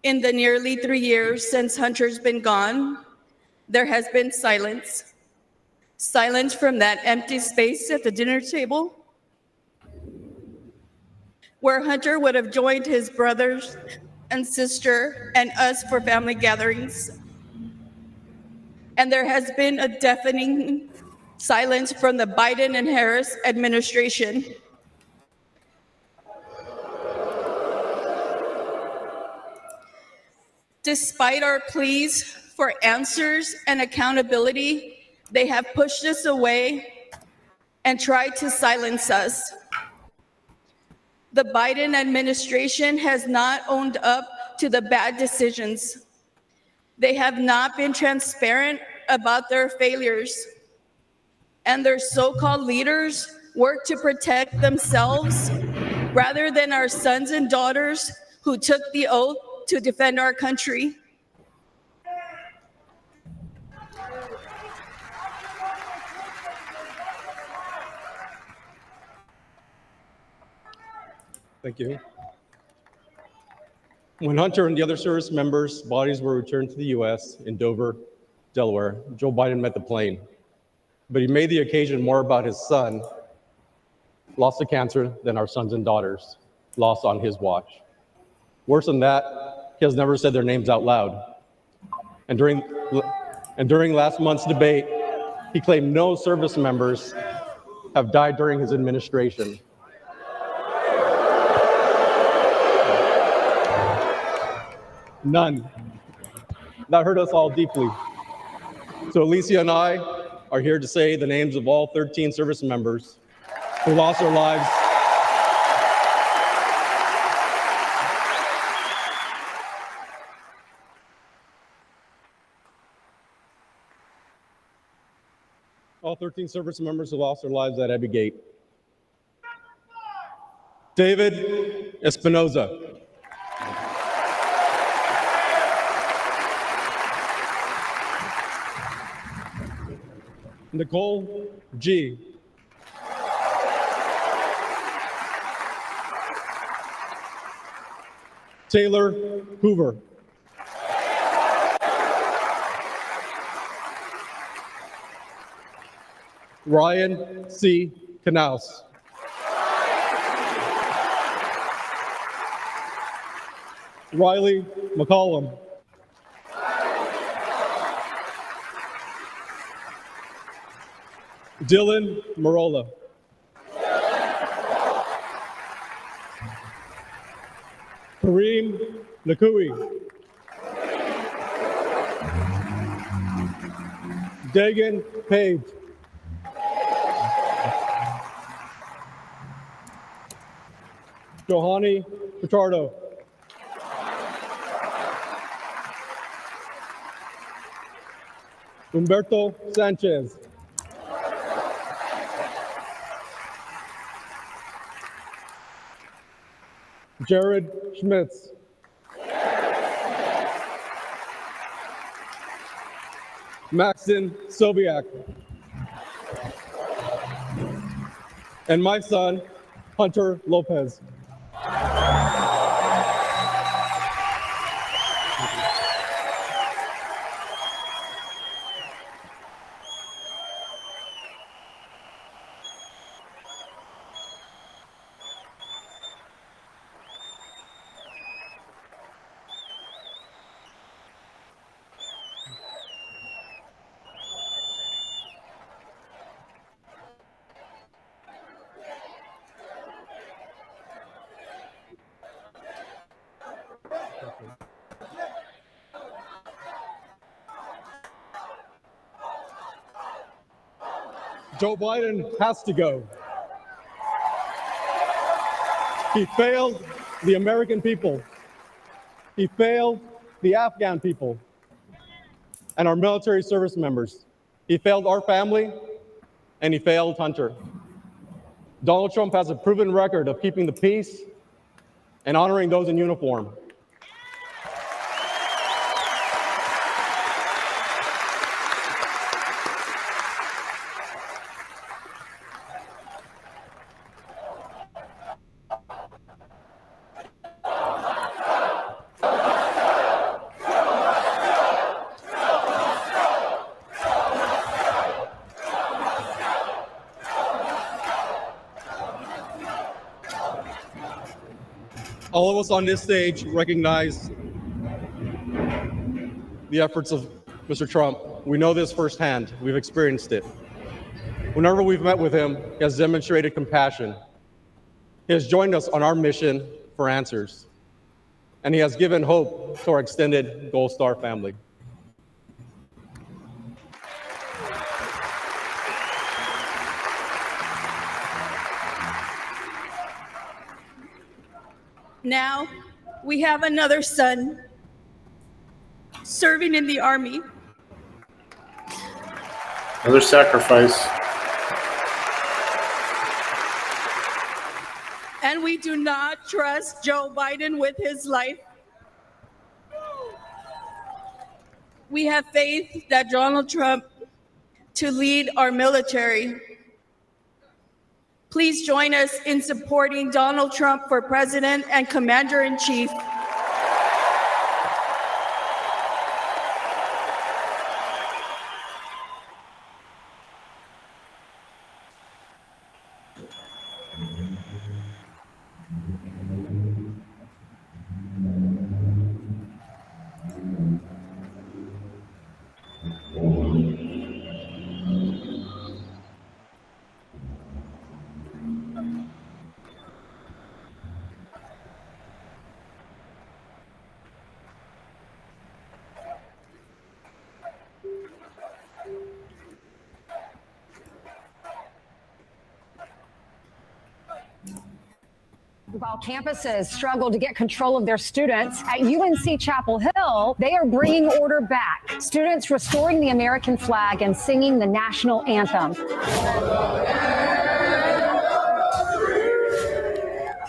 Speaker 21: in the nearly 3 years since Hunter's been gone, there has been silence. Silence from that empty space at the dinner table, where Hunter would have joined his brothers and sister and us for family gatherings. And there has been a deafening silence from the Biden and Harris administration. Despite our pleas for answers and accountability, they have pushed us away and tried to silence us. The Biden administration has not owned up to the bad decisions. They have not been transparent about their failures. And their so-called leaders work to protect themselves rather than our sons and daughters who took the oath to defend our country.
Speaker 3: Thank you. When Hunter and the other service members' bodies were returned to the U.S. in Dover, Delaware, Joe Biden met the plane. But he made the occasion more about his son, lost to cancer, than our sons and daughters, lost on his watch. Worse than that, he has never said their names out loud. And during last month's debate, he claimed no service members have died during his administration. None. That hurt us all deeply. So Alicia and I are here to say the names of all 13 service members who lost their lives at Abbey Gate. David Espinoza. Nicole G. Taylor Hoover. Ryan C. Knaus. Riley McCollum. Dylan Marola. Kareem Nakui. Dagan Page. Johanny Pichardo. Humberto Sanchez. Jared Schmitz. Maxon Sobiak. And my son, Hunter Lopez. Joe Biden has to go. He failed the American people. He failed the Afghan people and our military service members. He failed our family, and he failed Hunter. Donald Trump has a proven record of keeping the peace and honoring those in uniform. All of us on this stage recognize the efforts of Mr. Trump. We know this firsthand. We've experienced it. Whenever we've met with him, he has demonstrated compassion. He has joined us on our mission for answers. and he has given hope to our extended Gold Star family.
Speaker 21: Now, we have another son serving in the Army.
Speaker 8: Another sacrifice.
Speaker 21: And we do not trust Joe Biden with his life. We have faith that Donald Trump to lead our military. Please join us in supporting Donald Trump for President and Commander-in-Chief.
Speaker 4: While campuses struggle to get control of their students, at UNC Chapel Hill, they are bringing order back. Students restoring the American flag and singing the national anthem.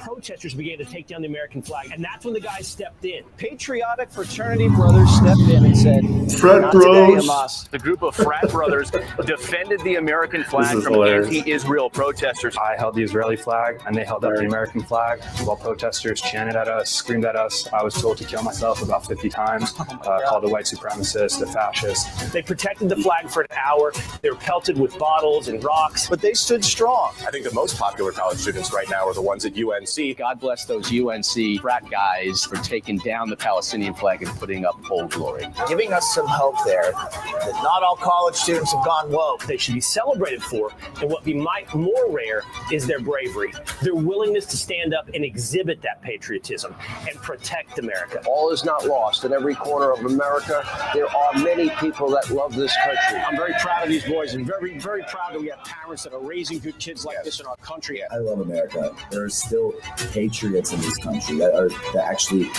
Speaker 14: Protesters began to take down the American flag, and that's when the guys stepped in. Patriotic fraternity brothers stepped in and said,
Speaker 8: Frat
Speaker 14: "Not
Speaker 8: bros."
Speaker 14: today, Hamas." The group of frat brothers defended the American flag from
Speaker 8: hilarious.
Speaker 14: anti-Israel protesters. I held the Israeli flag, and they held up the American flag while protesters chanted at us, screamed at us. I was told to kill myself about 50 times, called a white supremacist, a fascist. They protected the flag for an hour. They were pelted with bottles and rocks, but they stood strong.
Speaker 22: I think the most popular college students right now are the ones at UNC.
Speaker 23: God bless those UNC frat guys for taking down the Palestinian flag and putting up Old Glory.
Speaker 14: Giving us some hope there that not all college students have gone woke. They should be celebrated for, and what might more rare is their bravery, their willingness to stand up and exhibit that patriotism and protect America.
Speaker 25: All is not lost. In every corner of America, there are many people that love this country.
Speaker 14: I'm very proud of these boys and very, very proud that we have parents that are raising good kids like this in our country.
Speaker 26: I love America. There are still patriots in this country that actually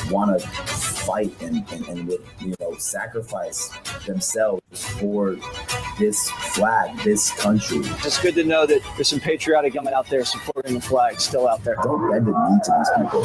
Speaker 26: want to fight and sacrifice themselves for this flag, this country.
Speaker 14: It's good to know that there's some patriotic women out there supporting the flag still out there.
Speaker 26: Don't bend the knee to these people.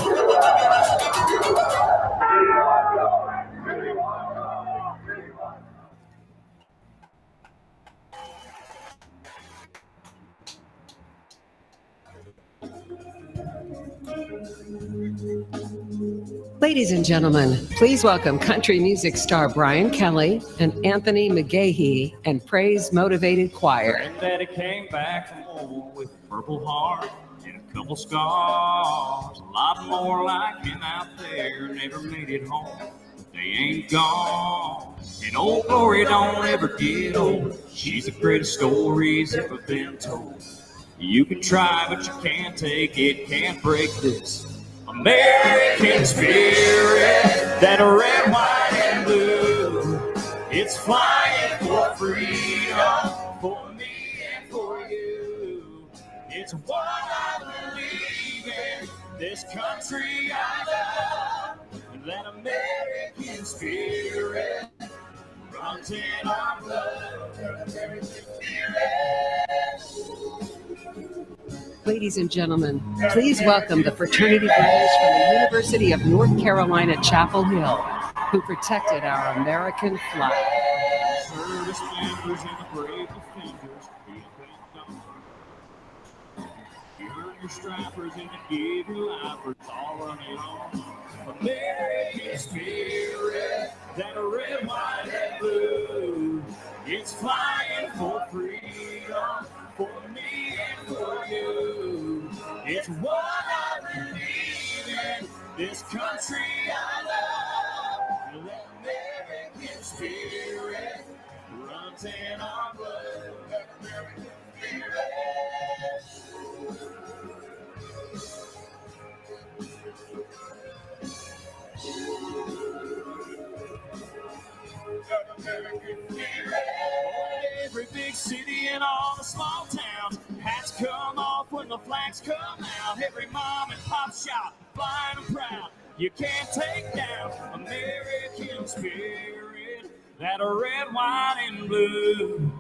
Speaker 1: Ladies and gentlemen, please welcome country music star Brian Kelly and Anthony McGahee and Praise Motivated Choir.
Speaker 27: Granddaddy came back from war with a purple heart and a couple scars. A lot more like him out there never made it home. They ain't gone. And Old Glory don't ever get old. She's the greatest stories ever been told. You can try, but you can't take it, can't break this American spirit, that red, white, and blue. It's flying for freedom, for me and for you. It's what I believe in, this country I love, that American spirit runs in our blood, that American spirit.
Speaker 1: Ladies and gentlemen, please welcome the fraternity brothers from the University of North Carolina, Chapel Hill, who protected our American flag.
Speaker 27: Service members and the brave defenders, you earn your stripers and you give your lifers all running on. American spirit, that red, white, and blue. It's flying for freedom, for me and for you. It's what I believe in, this country I love. The American spirit runs in our blood. The American spirit. city and all the small towns. Hats come off when the flags come out. Every mom and pop shop flying and proud. You can't take down American spirit, that red, white, and blue.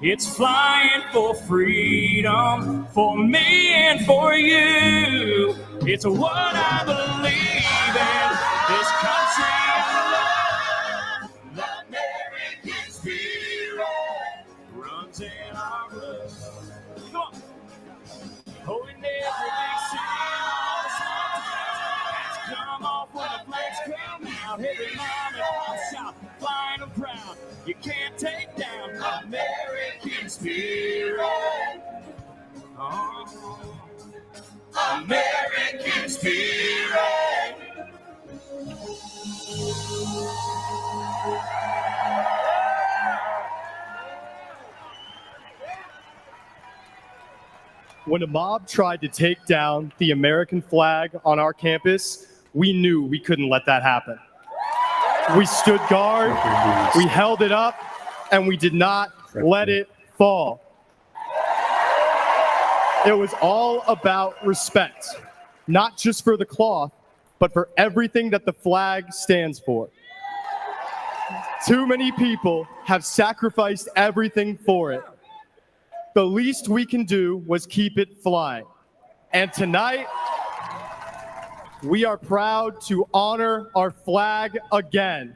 Speaker 27: It's flying for freedom, for me and for you. It's what I believe in, this country I love. The American spirit runs in our blood. Come on. Oh, in every big city and all the small towns. Hats come off when the flags come out. Every mom and pop shop flying and proud. You can't take down American spirit. Oh, American spirit.
Speaker 2: When a mob tried to take down the American flag on our campus, we knew we couldn't let that happen. We stood guard, we held it up, and we did not let it fall. It was all about respect, not just for the cloth, but for everything that the flag stands for. Too many people have sacrificed everything for it. The least we can do was keep it flying. And tonight, we are proud to honor our flag again.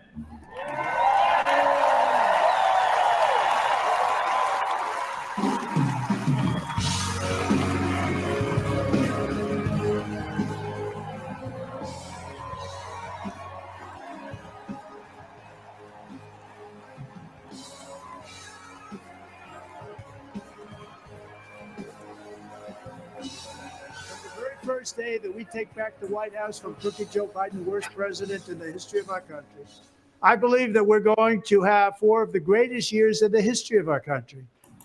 Speaker 5: First day that we take back the White House from crooked Joe Biden, the worst president in the history of our country, I believe that we're going to have 4 of the greatest years in the history of our country.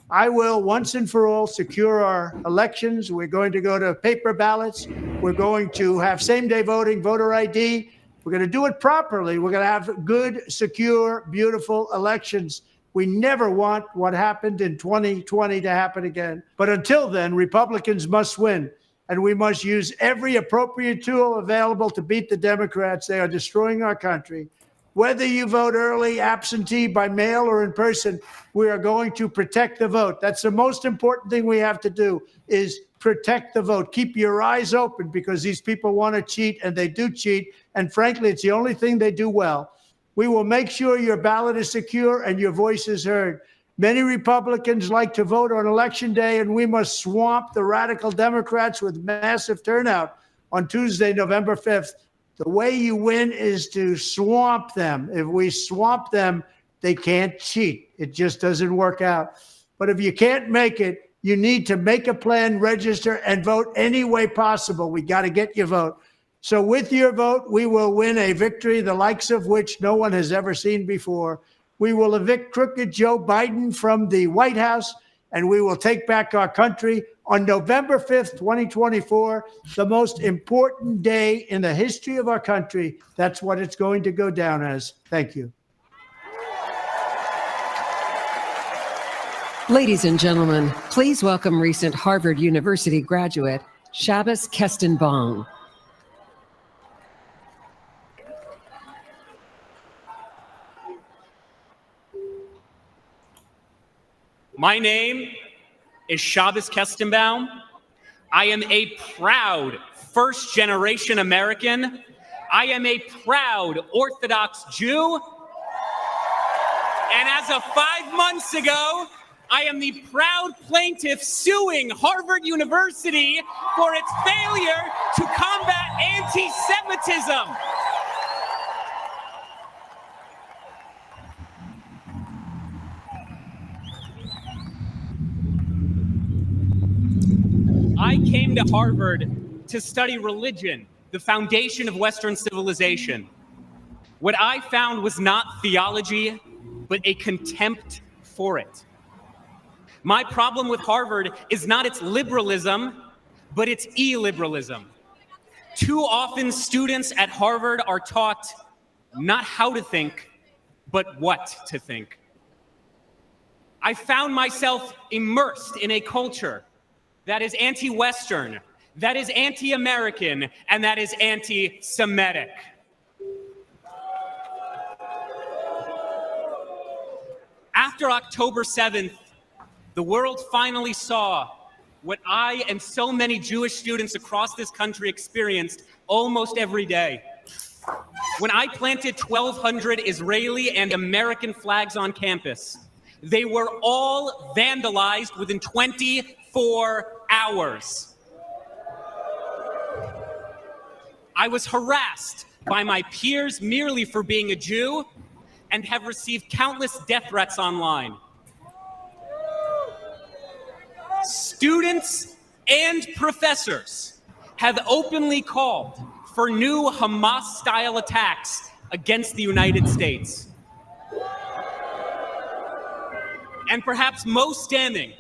Speaker 5: I will once and for all secure our elections. We're going to go to paper ballots. We're going to have same-day voting, voter ID. We're going to do it properly. We're going to have good, secure, beautiful elections. We never want what happened in 2020 to happen again. But until then, Republicans must win. And we must use every appropriate tool available to beat the Democrats. They are destroying our country. Whether you vote early, absentee, by mail, or in person, we are going to protect the vote. That's the most important thing we have to do, is protect the vote. Keep your eyes open, because these people want to cheat, and they do cheat. And frankly, it's the only thing they do well. We will make sure your ballot is secure and your voice is heard. Many Republicans like to vote on Election Day, and we must swamp the radical Democrats with massive turnout on Tuesday, November 5th. The way you win is to swamp them. If we swamp them, they can't cheat. It just doesn't work out. But if you can't make it, you need to make a plan, register, and vote any way possible. We got to get your vote. So with your vote, we will win a victory the likes of which no one has ever seen before. We will evict crooked Joe Biden from the White House, and we will take back our country on November 5th, 2024, the most important day in the history of our country. That's what it's going to go down as. Thank you.
Speaker 1: Ladies and gentlemen, please welcome recent Harvard University graduate, Shabbos Kestenbaum.
Speaker 6: My name is Shabbos Kestenbaum. I am a proud first-generation American. I am a proud Orthodox Jew. And as of 5 months ago, I am the proud plaintiff suing Harvard University for its failure to combat anti-Semitism. I came to Harvard to study religion, the foundation of Western civilization. What I found was not theology, but a contempt for it. My problem with Harvard is not its liberalism, but its illiberalism. Too often, students at Harvard are taught not how to think, but what to think. I found myself immersed in a culture that is anti-Western, that is anti-American, and that is anti-Semitic. After October 7th, the world finally saw what I and so many Jewish students across this country experienced almost every day. When I planted 1,200 Israeli and American flags on campus, they were all vandalized within 24 hours. I was harassed by my peers merely for being a Jew and have received countless death threats online. Students and professors have openly called for new Hamas-style attacks against the United States. And perhaps most damning,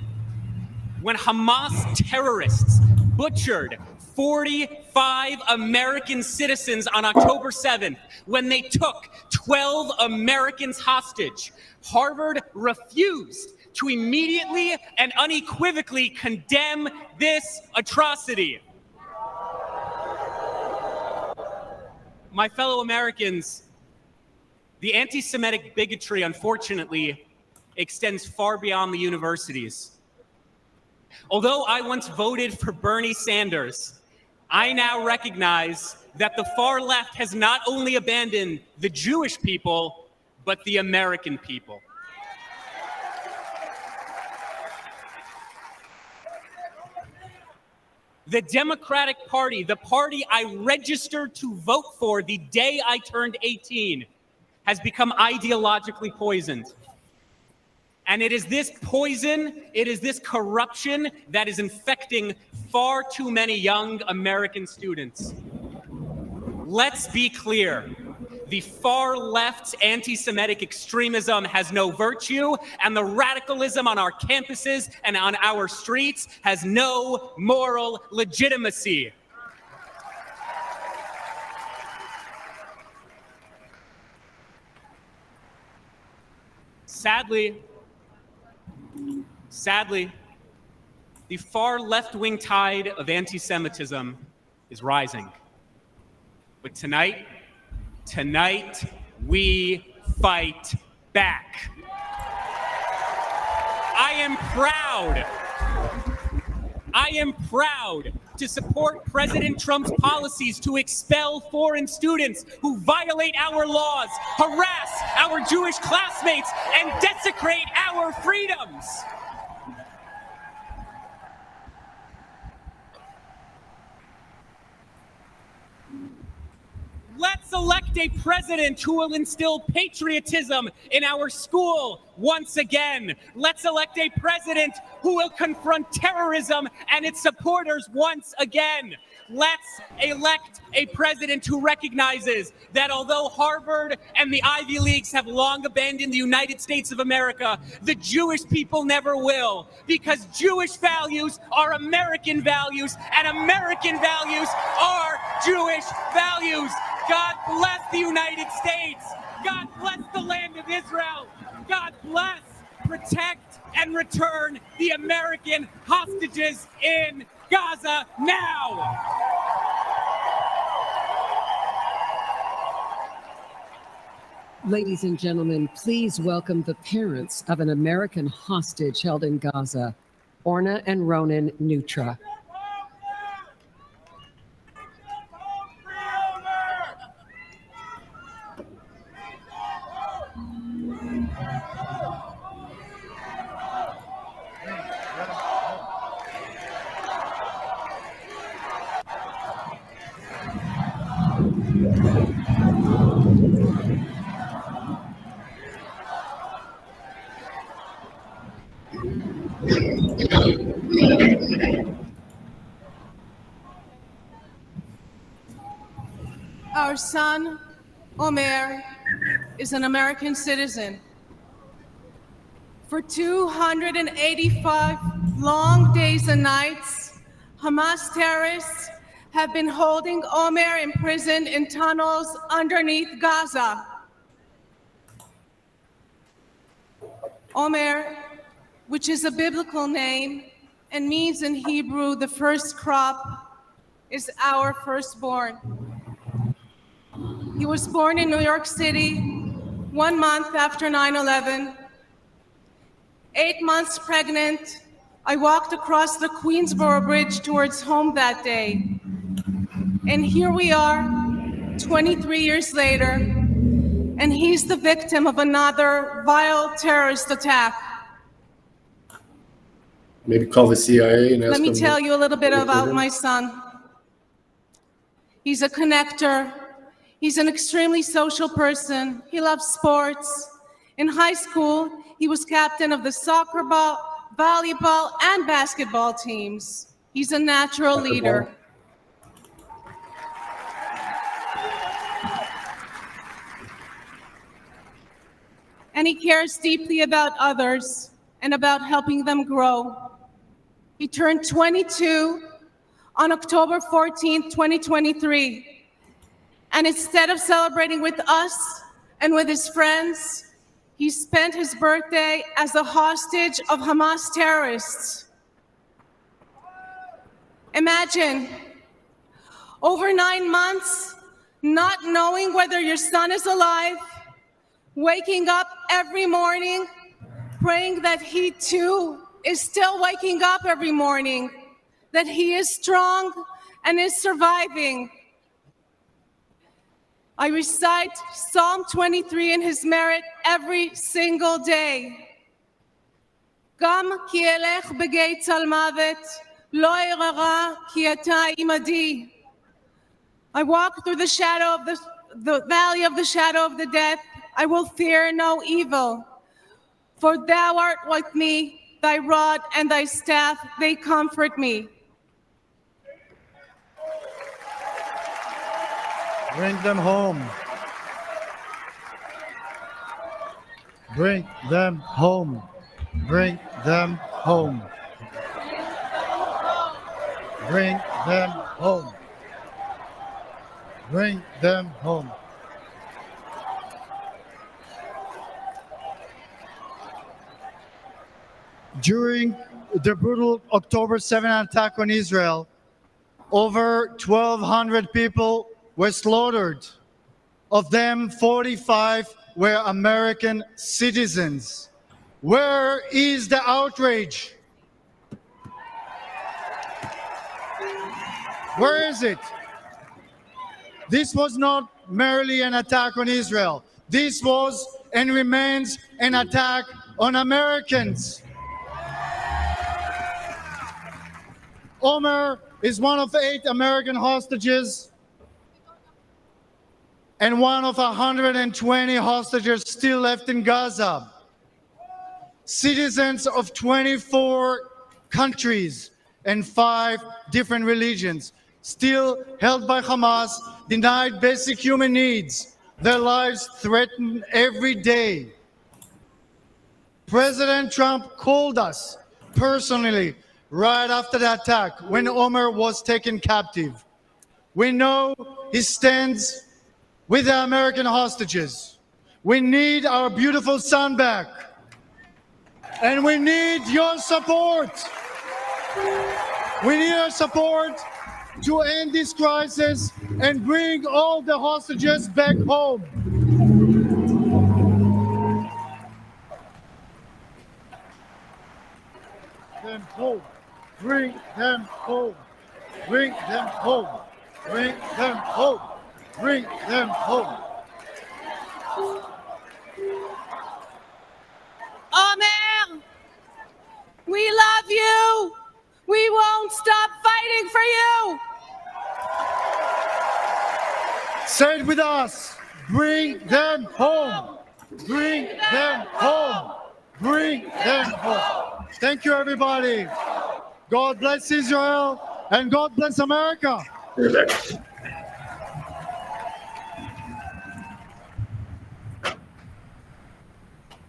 Speaker 6: when Hamas terrorists butchered 45 American citizens on October 7th, when they took 12 Americans hostage, Harvard refused to immediately and unequivocally condemn this atrocity. My fellow Americans, the anti-Semitic bigotry, unfortunately, extends far beyond the universities. Although I once voted for Bernie Sanders, I now recognize that the far left has not only abandoned the Jewish people, but the American people. The Democratic Party, the party I registered to vote for the day I turned 18, has become ideologically poisoned. And it is this poison, it is this corruption that is infecting far too many young American students. Let's be clear. The far left's anti-Semitic extremism has no virtue, and the radicalism on our campuses and on our streets has no moral legitimacy. Sadly, the far left-wing tide of anti-Semitism is rising. But tonight, we fight back. I am proud to support President Trump's policies to expel foreign students who violate our laws, harass our Jewish classmates, and desecrate our freedoms. Let's elect a president who will instill patriotism in our school once again. Let's elect a president who will confront terrorism and its supporters once again. Let's elect a president who recognizes that although Harvard and the Ivy Leagues have long abandoned the United States of America, the Jewish people never will, because Jewish values are American values, and American values are Jewish values. God bless the United States. God bless the land of Israel. God bless, protect, and return the American hostages in Gaza now.
Speaker 1: Ladies and gentlemen, please welcome the parents of an American hostage held in Gaza, Orna and Ronan Nutra.
Speaker 9: Our son, Omer, is an American citizen. For 285 long days and nights, Hamas terrorists have been holding Omer imprisoned in tunnels underneath Gaza. Omer which is a biblical name and means in Hebrew the first crop, is our firstborn. He was born in New York City 1 month after 9/11. 8 months pregnant, I walked across the Queensboro Bridge towards home that day. And here we are, 23 years later, and he's the victim of another vile terrorist attack.
Speaker 8: Maybe call the CIA and ask
Speaker 9: Let me
Speaker 8: them
Speaker 9: tell you a little bit
Speaker 8: to look for
Speaker 9: about
Speaker 8: him.
Speaker 9: my son. He's a connector. He's an extremely social person. He loves sports. In high school, he was captain of the soccer ball, volleyball, and basketball teams. He's a natural leader. And he cares deeply about others and about helping them grow. He turned 22 on October 14th, 2023. And instead of celebrating with us and with his friends, he spent his birthday as a hostage of Hamas terrorists. Imagine, over 9 months, not knowing whether your son is alive, waking up every morning, praying that he too is still waking up every morning, that he is strong and is surviving. I recite Psalm 23 in his merit every single day. Gam ki elech begei tzal mavet, lo erara ki ata imadi. I walk through the shadow of the valley of the shadow of the death. I will fear no evil, for thou art with me, thy rod and thy staff, they comfort me.
Speaker 5: Bring them home. Bring them home. Bring them home. Bring them home. Bring them home. During the brutal October 7th attack on Israel, over 1,200 people were slaughtered. Of them, 45 were American citizens. Where is the outrage? Where is it? This was not merely an attack on Israel. This was and remains an attack on Americans. Omer is one of 8 American hostages and one of 120 hostages still left in Gaza. Citizens of 24 countries and 5 different religions, still held by Hamas, denied basic human needs, their lives threatened every day. President Trump called us personally right after the attack when Omer was taken captive. We know he stands with the American hostages. We need our beautiful son back. And we need your support. We need your support to end this crisis and bring all the hostages back home. Them home. Bring them home. Bring them home. Bring them home. Bring them home.
Speaker 9: Omer, we love you. We won't stop fighting for you.
Speaker 5: Say it with us. Bring them home. Bring them home. Bring them home. Thank you, everybody. God bless Israel and God bless America.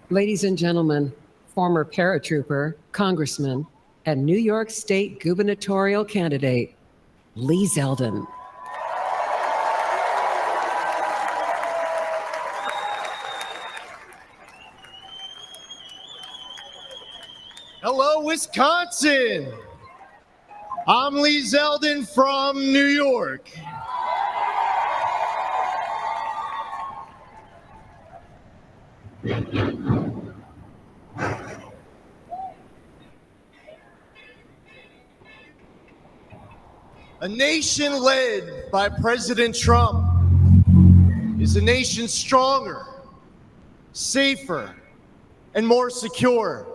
Speaker 1: Ladies and gentlemen, former paratrooper, congressman, and New York State gubernatorial candidate, Lee Zeldin.
Speaker 2: Hello, Wisconsin. I'm Lee Zeldin from New York. A nation led by President Trump is a nation stronger, safer, and more secure.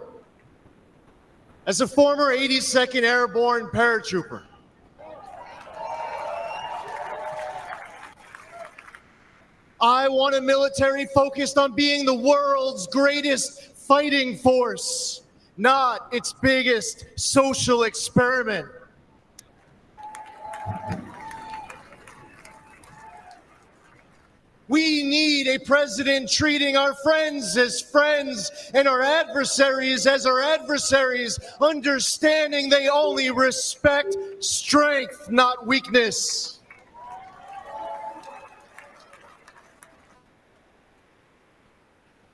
Speaker 2: As a former 82nd Airborne paratrooper, I want a military focused on being the world's greatest fighting force, not its biggest social experiment. We need a president treating our friends as friends and our adversaries as our adversaries, understanding they only respect strength, not weakness.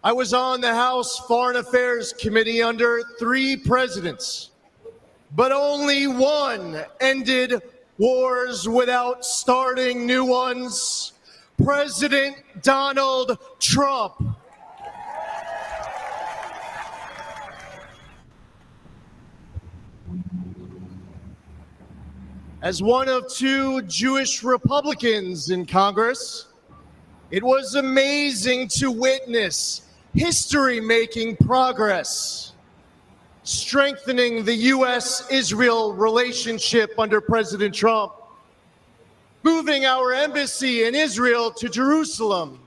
Speaker 2: I was on the House Foreign Affairs Committee under 3 presidents, but only one ended wars without starting new ones. President Donald Trump. As one of 2 Jewish Republicans in Congress, it was amazing to witness history-making progress, strengthening the U.S.-Israel relationship under President Trump, moving our embassy in Israel to Jerusalem,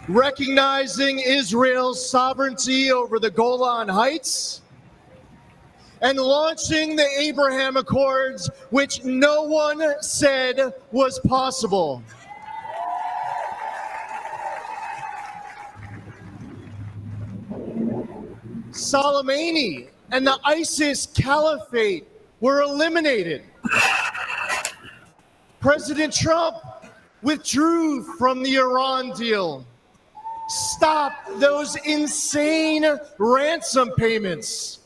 Speaker 2: recognizing Israel's sovereignty over the Golan Heights, and launching the Abraham Accords, which no one said was possible. Soleimani and the ISIS caliphate were eliminated. President Trump withdrew from the Iran deal, stopped those insane ransom payments,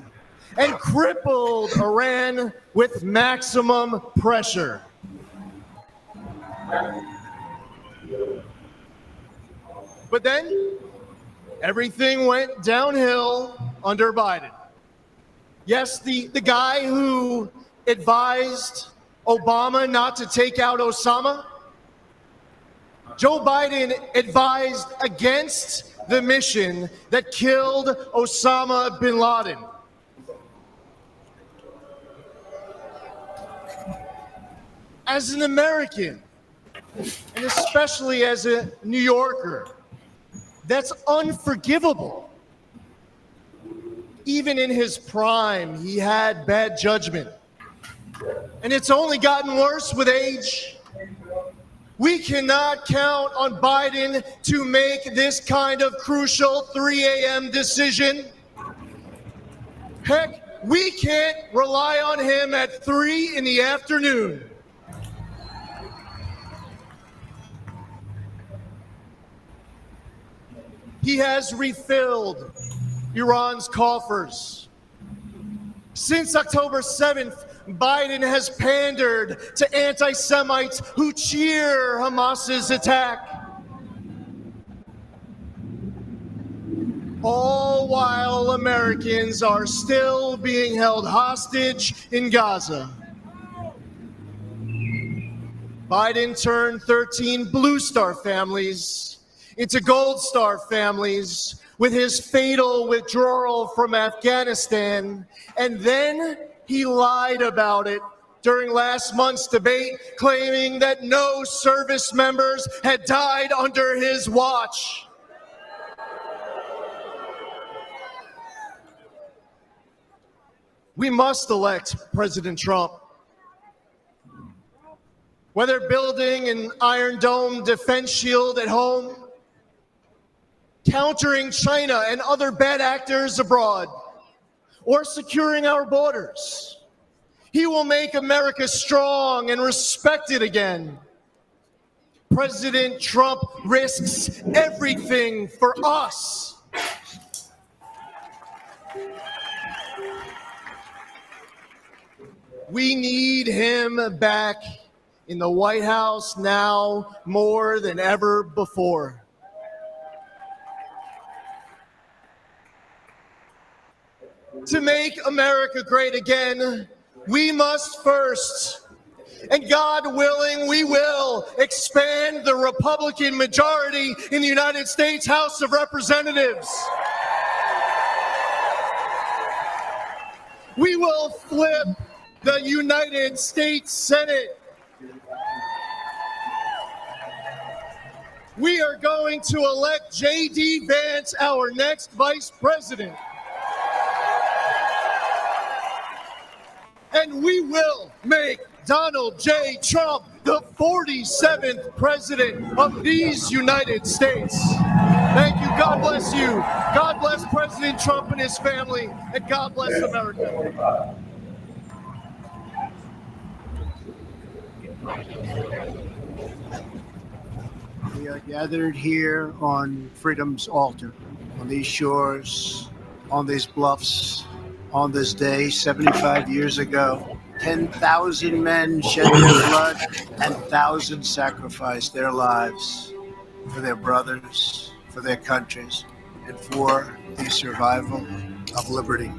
Speaker 2: and crippled Iran with maximum pressure. But then everything went downhill under Biden. Yes, the guy who advised Obama not to take out Osama, Joe Biden advised against the mission that killed Osama bin Laden. As an American, and especially as a New Yorker, that's unforgivable. Even in his prime, he had bad judgment. And it's only gotten worse with age. We cannot count on Biden to make this kind of crucial 3 a.m. decision. Heck, we can't rely on him at 3 in the afternoon. He has refilled Iran's coffers. Since October 7th, Biden has pandered to anti-Semites who cheer Hamas's attack. All while Americans are still being held hostage in Gaza. Biden turned 13 Blue Star families into Gold Star families with his fatal withdrawal from Afghanistan, and then he lied about it during last month's debate, claiming that no service members had died under his watch. We must elect President Trump. Whether building an Iron Dome defense shield at home, countering China and other bad actors abroad, or securing our borders, he will make America strong and respected again. President Trump risks everything for us. We need him back in the White House now more than ever before. To make America great again, we must first, and God willing, we will expand the Republican majority in the United States House of Representatives. We will flip the United States Senate. We are going to elect J.D. Vance, our next vice president. And we will make Donald J. Trump the 47th president of these United States. Thank you. God bless you. God bless President Trump and his family, and God bless America.
Speaker 5: We are gathered here on freedom's altar, on these shores, on these bluffs, on this day 75 years ago. 10,000 men shed their blood and thousands sacrificed their lives for their brothers, for their countries, and for the survival of liberty.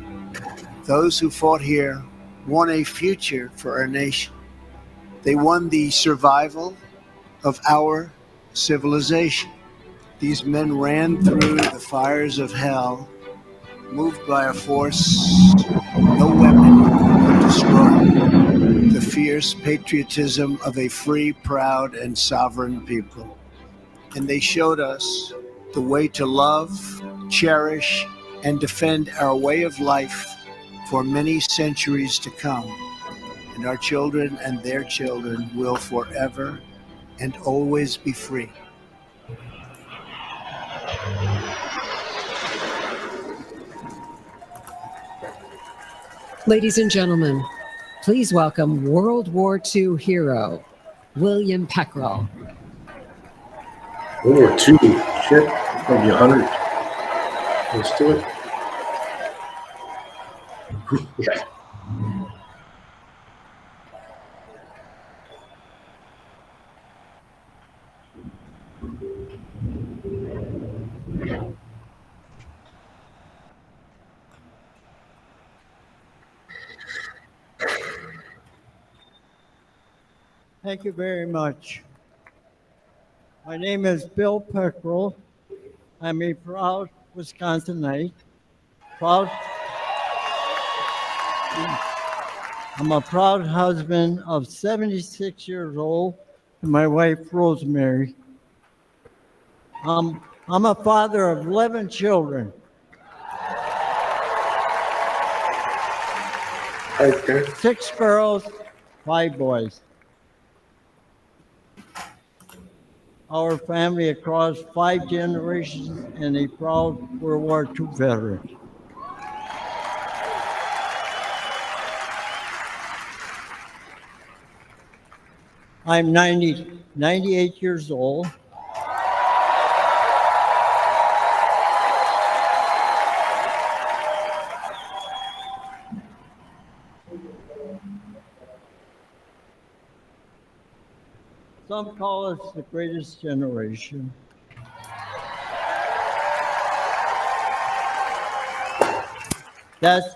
Speaker 5: Those who fought here won a future for our nation. They won the survival of our civilization. These men ran through the fires of hell, moved by a force no weapon could destroy. The fierce patriotism of a free, proud, and sovereign people. And they showed us the way to love, cherish, and defend our way of life for many centuries to come. And our children and their children will forever and always be free.
Speaker 1: Ladies and gentlemen, please welcome World War II hero, William Peckrell.
Speaker 8: World War II, shit, maybe 100. Let's do it.
Speaker 10: Thank you very much. My name is Bill Peckrell. I'm a proud Wisconsinite. I'm a proud husband of 76 years old to my wife, Rosemary. I'm a father of 11 children.
Speaker 8: Right there. 6
Speaker 10: girls, 5 boys. Our family across 5 generations and a proud World War II veteran. I'm 98 years old. Some call us the greatest generation. That's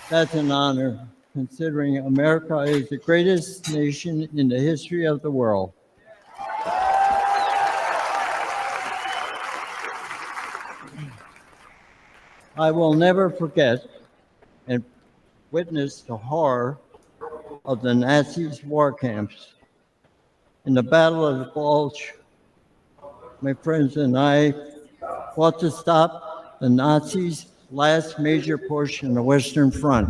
Speaker 10: an honor, considering America is the greatest nation in the history of the world. I will never forget and witness the horror of the Nazis' war camps. In the Battle of the Bulge, my friends and I fought to stop the Nazis' last major push in the Western Front.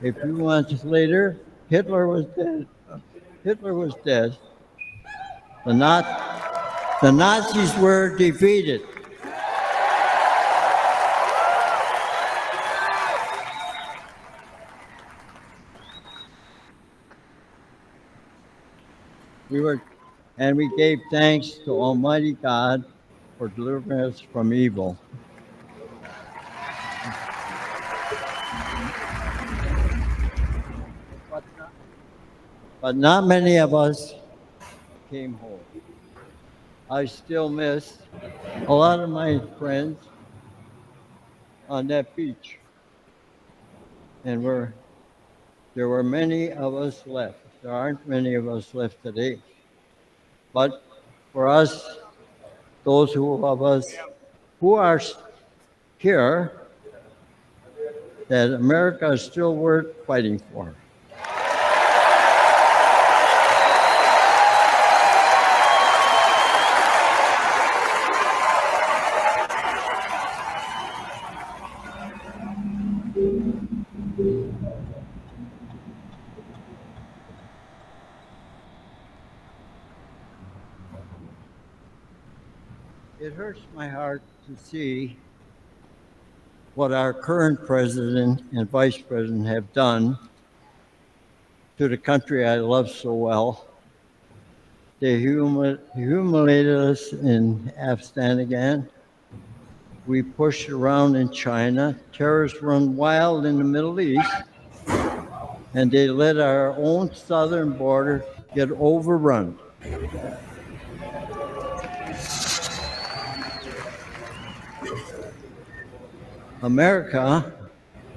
Speaker 10: A few months later, Hitler was dead. The Nazis were defeated. and we gave thanks to Almighty God for delivering us from evil. But not many of us came home. I still miss a lot of my friends on that beach, and there were many of us left. There aren't many of us left today. But for us, those of us who are here, that America is still worth fighting for. It hurts my heart to see what our current president and vice president have done to the country I love so well. They humiliated us in Afghanistan. We pushed around in China. Terrorists run wild in the Middle East. And they let our own southern border get overrun. America,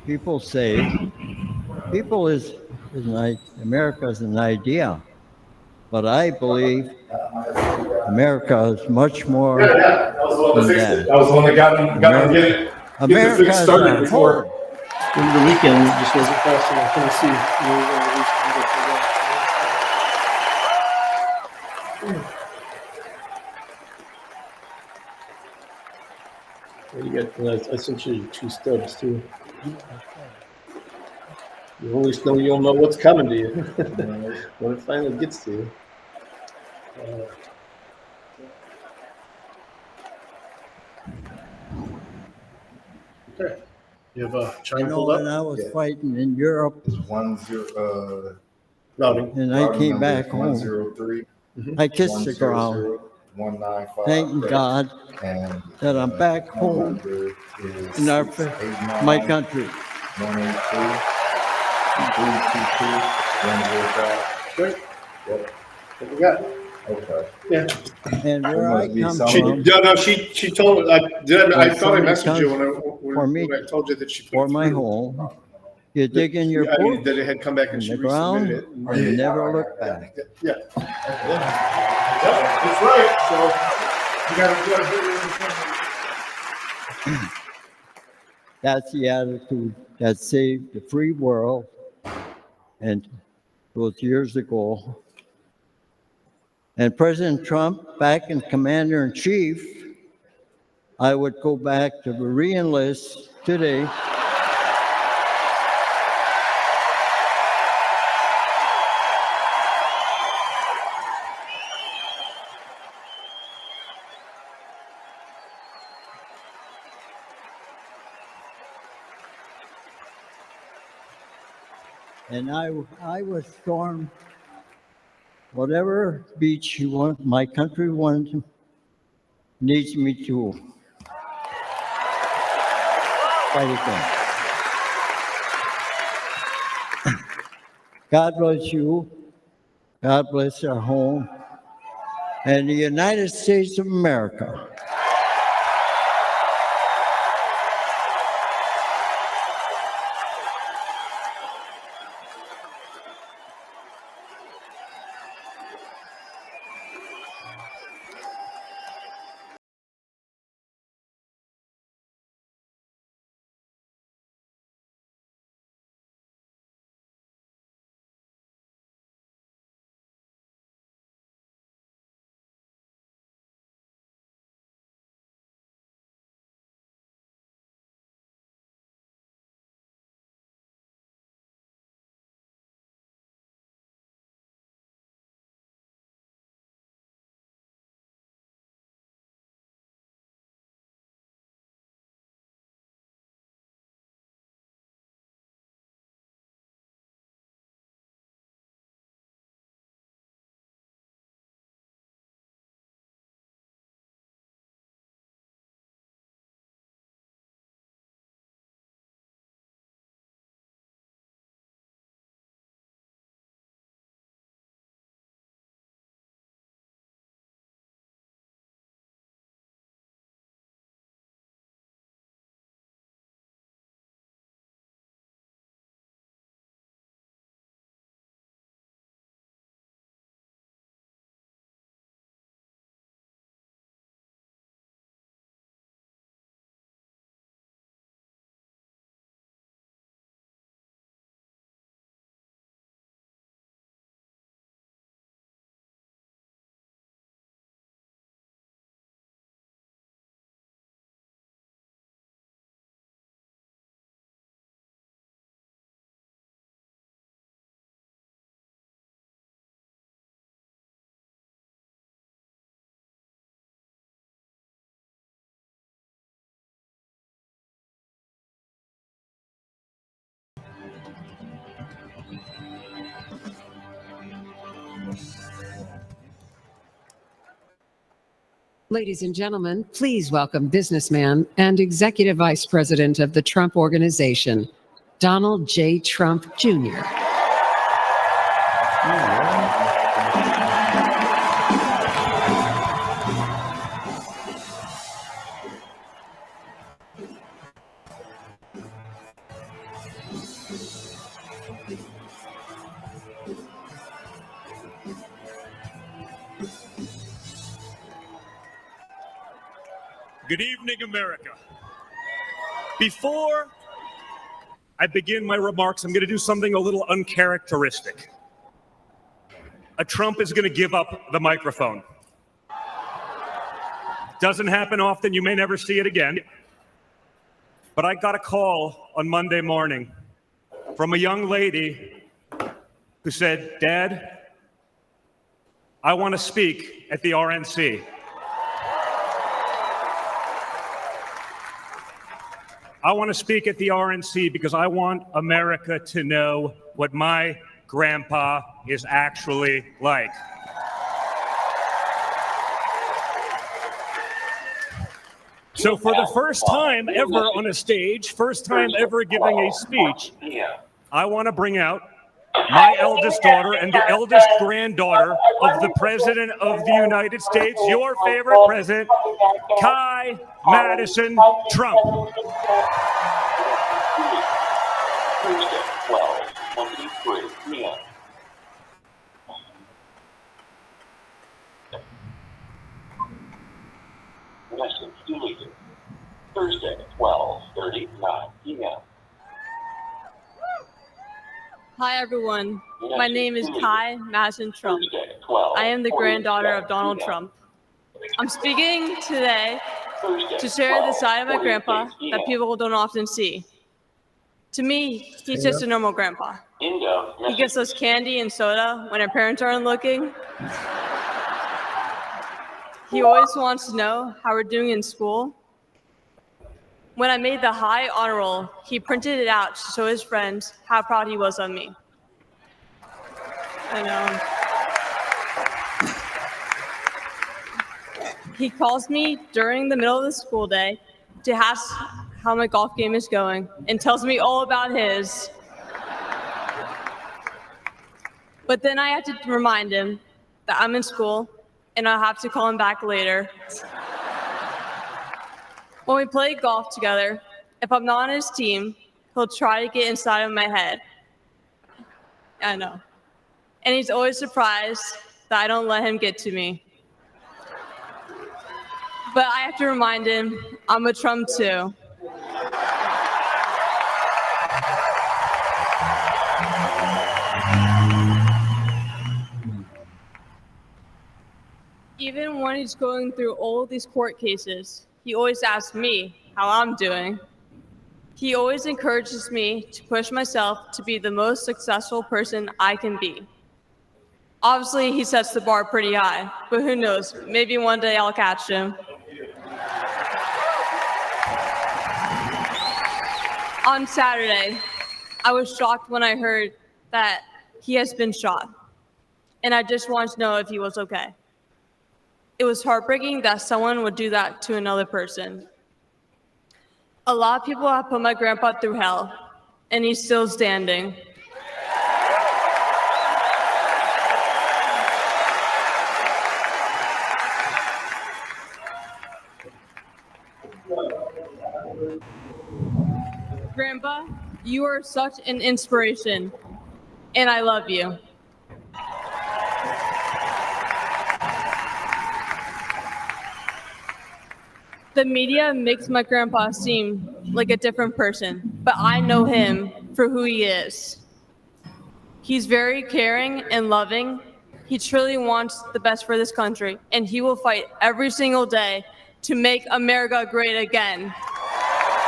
Speaker 10: people say, America is an idea. But I believe America is much more
Speaker 8: Yeah, that was the one that
Speaker 10: than
Speaker 8: fixed
Speaker 10: that.
Speaker 8: it. That was the one that got them get the fix started before.
Speaker 11: The weekend just wasn't fast enough. Tennessee. You got. I sent you 2 stubs too. You always know you'll know what's coming to you when it finally gets to you.
Speaker 8: Okay. You have a chime
Speaker 10: You know,
Speaker 8: pulled up?
Speaker 10: when I was fighting in Europe,
Speaker 8: Routing.
Speaker 10: and I came back home,
Speaker 12: 103.
Speaker 10: I kissed the ground,
Speaker 12: 195.
Speaker 10: thanking God that I'm back home in my country.
Speaker 12: 183. 322. 105.
Speaker 8: Great.
Speaker 12: Yep.
Speaker 8: What we got?
Speaker 12: Okay.
Speaker 8: Yeah.
Speaker 10: And where I come
Speaker 8: She told me. I thought I messaged you
Speaker 10: when
Speaker 8: I told you that she put
Speaker 10: for
Speaker 8: it
Speaker 10: my
Speaker 8: through.
Speaker 10: home, you dig in your boot
Speaker 8: that it had come back and
Speaker 10: in
Speaker 8: she
Speaker 10: the ground
Speaker 8: resubmitted it.
Speaker 10: and never look back.
Speaker 8: Yeah. Yep, that's right. So you got to put it in.
Speaker 10: That's the attitude that saved the free world. And it was years ago. And President Trump, back in Commander-in-Chief, I would go back to re-enlist today. And I would storm whatever beach you want, my country needs me to fight again. God bless you. God bless our home and the United States of America.
Speaker 1: Ladies and gentlemen, please welcome businessman and Executive Vice President of the Trump Organization, Donald J. Trump Jr.
Speaker 7: Good evening, America. Before I begin my remarks, I'm going to do something a little uncharacteristic. A Trump is going to give up the microphone. Doesn't happen often. You may never see it again. But I got a call on Monday morning from a young lady who said, "Dad, I want to speak at the RNC." I want to speak at the RNC because I want America to know what my grandpa is actually like. So for the first time ever on a stage, first time ever giving a speech, I want to bring out my eldest daughter and the eldest granddaughter of the President of the United States, your favorite president, Kai Madison Trump.
Speaker 13: Thursday, 12:23 p.m. Message deleted. Thursday, 12:39 p.m.
Speaker 15: Hi, everyone. My name is Kai Madison Trump. I am the granddaughter of Donald Trump. I'm speaking today to share the side of my grandpa that people don't often see. To me, he's just a normal grandpa. He gives us candy and soda when our parents aren't looking. He always wants to know how we're doing in school. When I made the high honor roll, he printed it out to show his friends how proud he was of me. I know. He calls me during the middle of the school day to ask how my golf game is going and tells me all about his. But then I have to remind him that I'm in school and I'll have to call him back later. When we play golf together, if I'm not on his team, he'll try to get inside of my head. I know. And he's always surprised that I don't let him get to me. But I have to remind him I'm a Trump too. Even when he's going through all these court cases, he always asks me how I'm doing. He always encourages me to push myself to be the most successful person I can be. Obviously, he sets the bar pretty high, but who knows, maybe one day I'll catch him. On Saturday, I was shocked when I heard that he has been shot, and I just wanted to know if he was okay. It was heartbreaking that someone would do that to another person. A lot of people have put my grandpa through hell, and he's still standing. Grandpa, you are such an inspiration, and I love you. The media makes my grandpa seem like a different person, but I know him for who he is. He's very caring and loving. He truly wants the best for this country, and he will fight every single day to make America great again.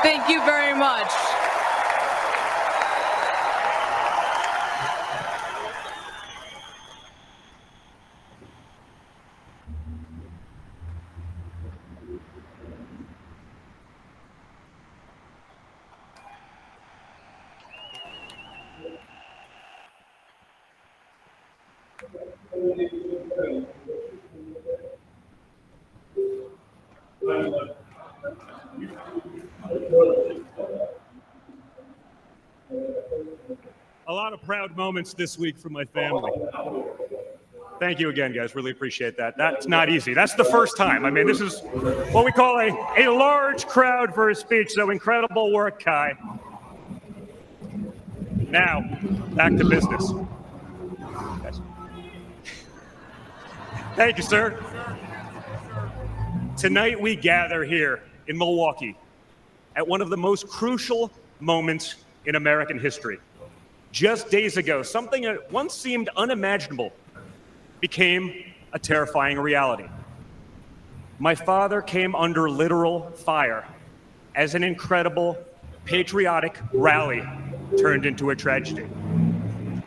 Speaker 15: Thank you very much.
Speaker 7: A lot of proud moments this week for my family. Thank you again, guys. Really appreciate that. That's not easy. That's the first time. I mean, this is what we call a large crowd for a speech, so incredible work, Kai. Now, back to business. Thank you, sir. Tonight we gather here in Milwaukee at one of the most crucial moments in American history. Just days ago, something that once seemed unimaginable became a terrifying reality. My father came under literal fire as an incredible patriotic rally turned into a tragedy.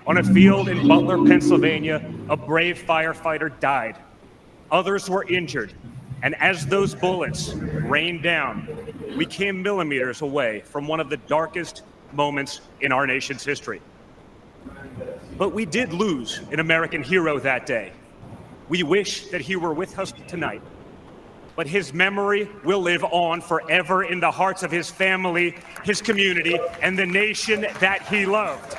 Speaker 7: On a field in Butler, Pennsylvania, a brave firefighter died. Others were injured. And as those bullets rained down, we came millimeters away from one of the darkest moments in our nation's history. But we did lose an American hero that day. We wish that he were with us tonight. But his memory will live on forever in the hearts of his family, his community, and the nation that he loved.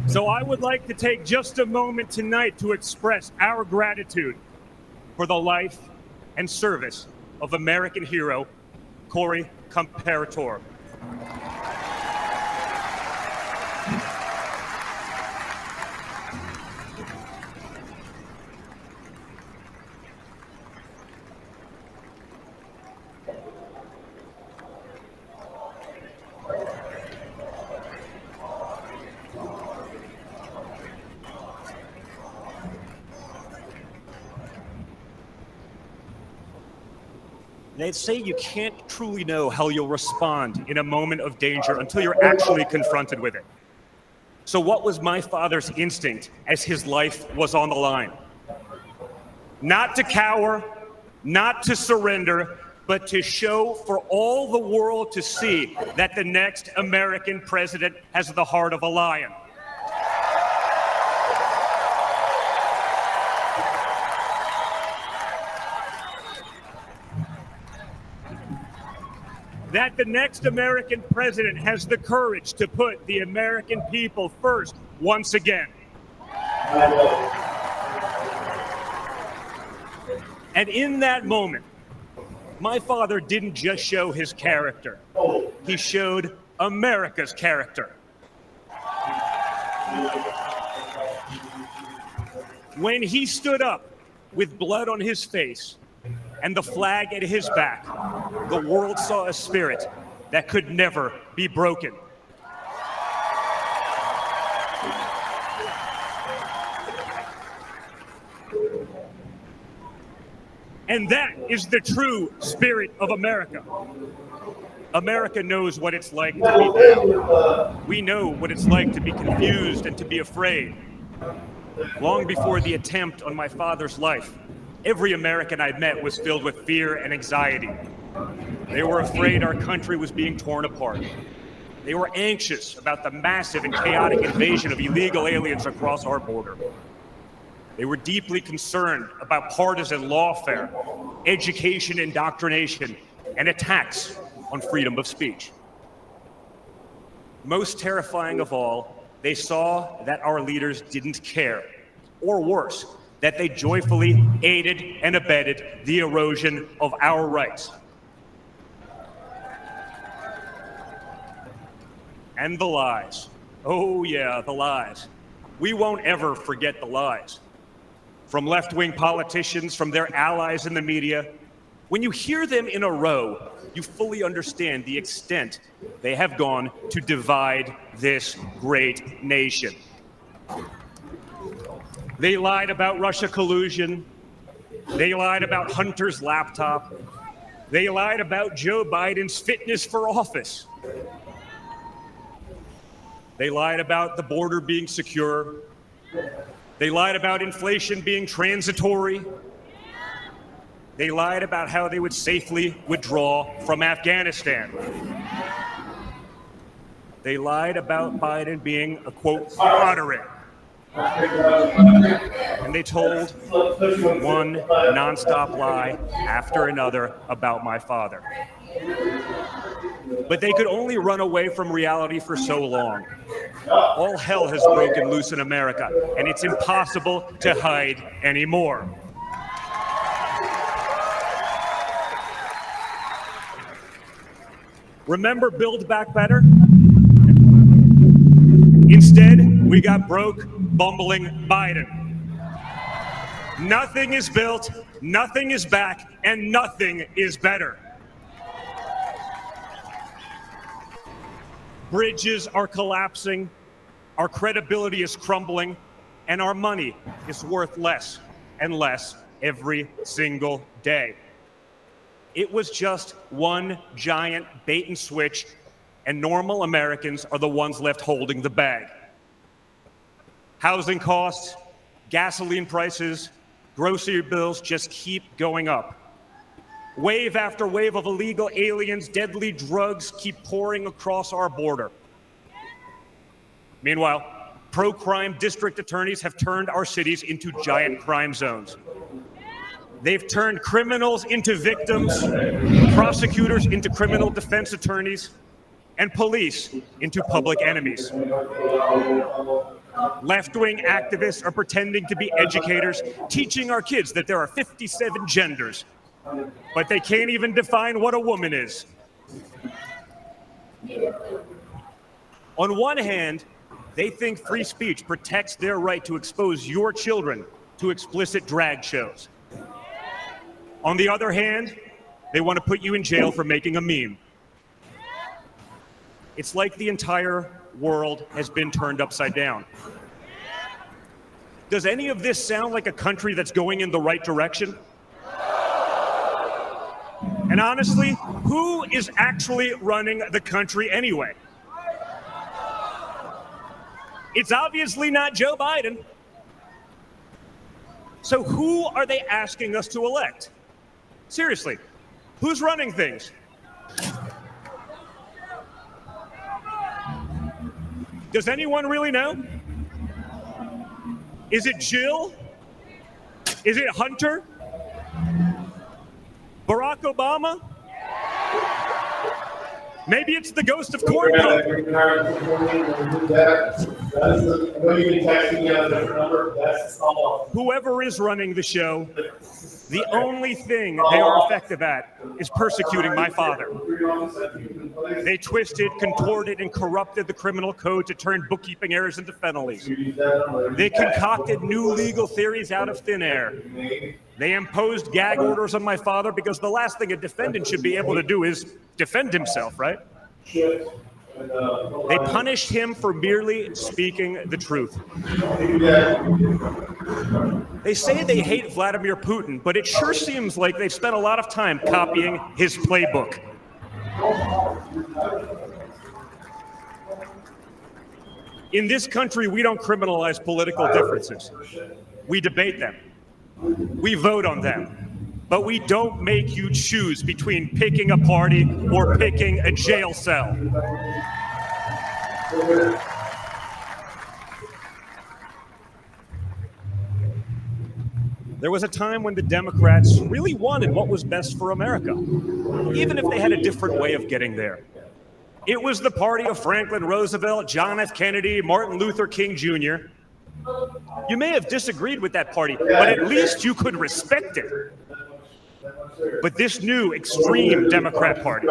Speaker 7: So I would like to take just a moment tonight to express our gratitude for the life and service of American hero, Corey Comparator. They say you can't truly know how you'll respond in a moment of danger until you're actually confronted with it. So what was my father's instinct as his life was on the line? Not to cower, not to surrender, but to show for all the world to see that the next American president has the heart of a lion. That the next American president has the courage to put the American people first once again. And in that moment, my father didn't just show his character. He showed America's character. When he stood up with blood on his face and the flag at his back, the world saw a spirit that could never be broken. And that is the true spirit of America. America knows what it's like to be down. We know what it's like to be confused and to be afraid. Long before the attempt on my father's life, every American I met was filled with fear and anxiety. They were afraid our country was being torn apart. They were anxious about the massive and chaotic invasion of illegal aliens across our border. They were deeply concerned about partisan lawfare, education indoctrination, and attacks on freedom of speech. Most terrifying of all, they saw that our leaders didn't care, or worse, that they joyfully aided and abetted the erosion of our rights. And the lies. Oh yeah, the lies. We won't ever forget the lies. From left-wing politicians, from their allies in the media. When you hear them in a row, you fully understand the extent they have gone to divide this great nation. They lied about Russia collusion. They lied about Hunter's laptop. They lied about Joe Biden's fitness for office. They lied about the border being secure. They lied about inflation being transitory. They lied about how they would safely withdraw from Afghanistan. They lied about Biden being a, quote, moderate. And they told one nonstop lie after another about my father. But they could only run away from reality for so long. All hell has broken loose in America, and it's impossible to hide anymore. Remember Build Back Better? Instead, we got broke, bumbling Biden. Nothing is built, nothing is back, and nothing is better. Bridges are collapsing, our credibility is crumbling, and our money is worth less and less every single day. It was just one giant bait and switch, and normal Americans are the ones left holding the bag. Housing costs, gasoline prices, grocery bills just keep going up. Wave after wave of illegal aliens, deadly drugs keep pouring across our border. Meanwhile, pro-crime district attorneys have turned our cities into giant crime zones. They've turned criminals into victims, prosecutors into criminal defense attorneys, and police into public enemies. Left-wing activists are pretending to be educators, teaching our kids that there are 57 genders, but they can't even define what a woman is. On one hand, they think free speech protects their right to expose your children to explicit drag shows. On the other hand, they want to put you in jail for making a meme. It's like the entire world has been turned upside down. Does any of this sound like a country that's going in the right direction? And honestly, who is actually running the country anyway? It's obviously not Joe Biden. So who are they asking us to elect? Seriously, who's running things? Does anyone really know? Is it Jill? Is it Hunter? Barack Obama? Maybe it's the ghost of Corn Pop. Whoever is running the show, the only thing they are effective at is persecuting my father. They twisted, contorted, and corrupted the criminal code to turn bookkeeping errors into felonies. They concocted new legal theories out of thin air. They imposed gag orders on my father because the last thing a defendant should be able to do is defend himself, right? They punished him for merely speaking the truth. They say they hate Vladimir Putin, but it sure seems like they've spent a lot of time copying his playbook. In this country, we don't criminalize political differences. We debate them. We vote on them. But we don't make you choose between picking a party or picking a jail cell. There was a time when the Democrats really wanted what was best for America, even if they had a different way of getting there. It was the party of Franklin Roosevelt, John F. Kennedy, Martin Luther King Jr. You may have disagreed with that party, but at least you could respect it. But this new extreme Democrat Party,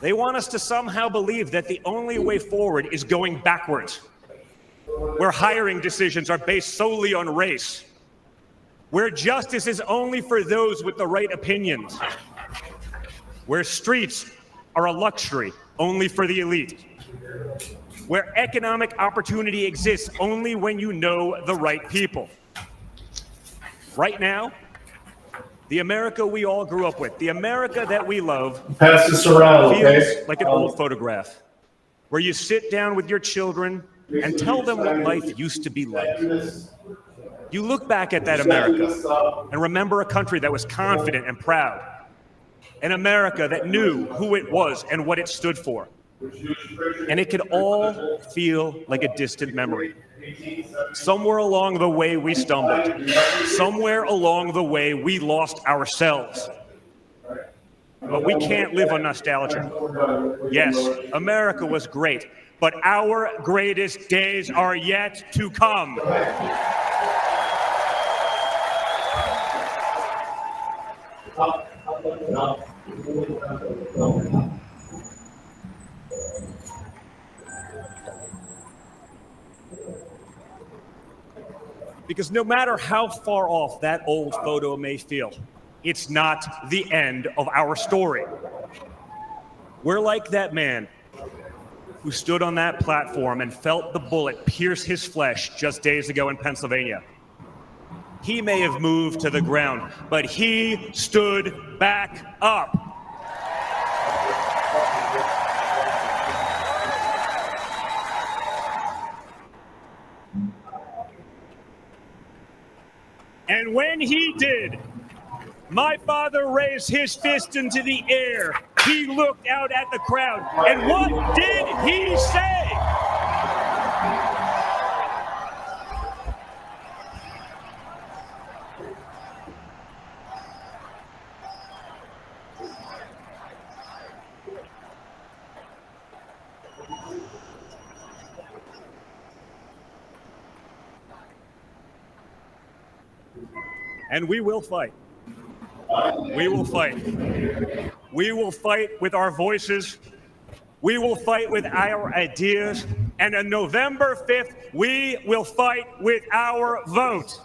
Speaker 7: they want us to somehow believe that the only way forward is going backwards, where hiring decisions are based solely on race, where justice is only for those with the right opinions, where streets are a luxury only for the elite, where economic opportunity exists only when you know the right people. Right now, the America we all grew up with, the America that we love,
Speaker 8: Pass this around, okay?
Speaker 7: feels like an old photograph, where you sit down with your children and tell them what life used to be like. You look back at that America and remember a country that was confident and proud, an America that knew who it was and what it stood for. And it could all feel like a distant memory. Somewhere along the way, we stumbled. Somewhere along the way, we lost ourselves. But we can't live on nostalgia. Yes, America was great, but our greatest days are yet to come. Because no matter how far off that old photo may feel, it's not the end of our story. We're like that man who stood on that platform and felt the bullet pierce his flesh just days ago in Pennsylvania. He may have moved to the ground, but he stood back up. And when he did, my father raised his fist into the air. He looked out at the crowd. And what did he say? And we will fight. We will fight. We will fight with our voices. We will fight with our ideas. And on November 5th, we will fight with our vote.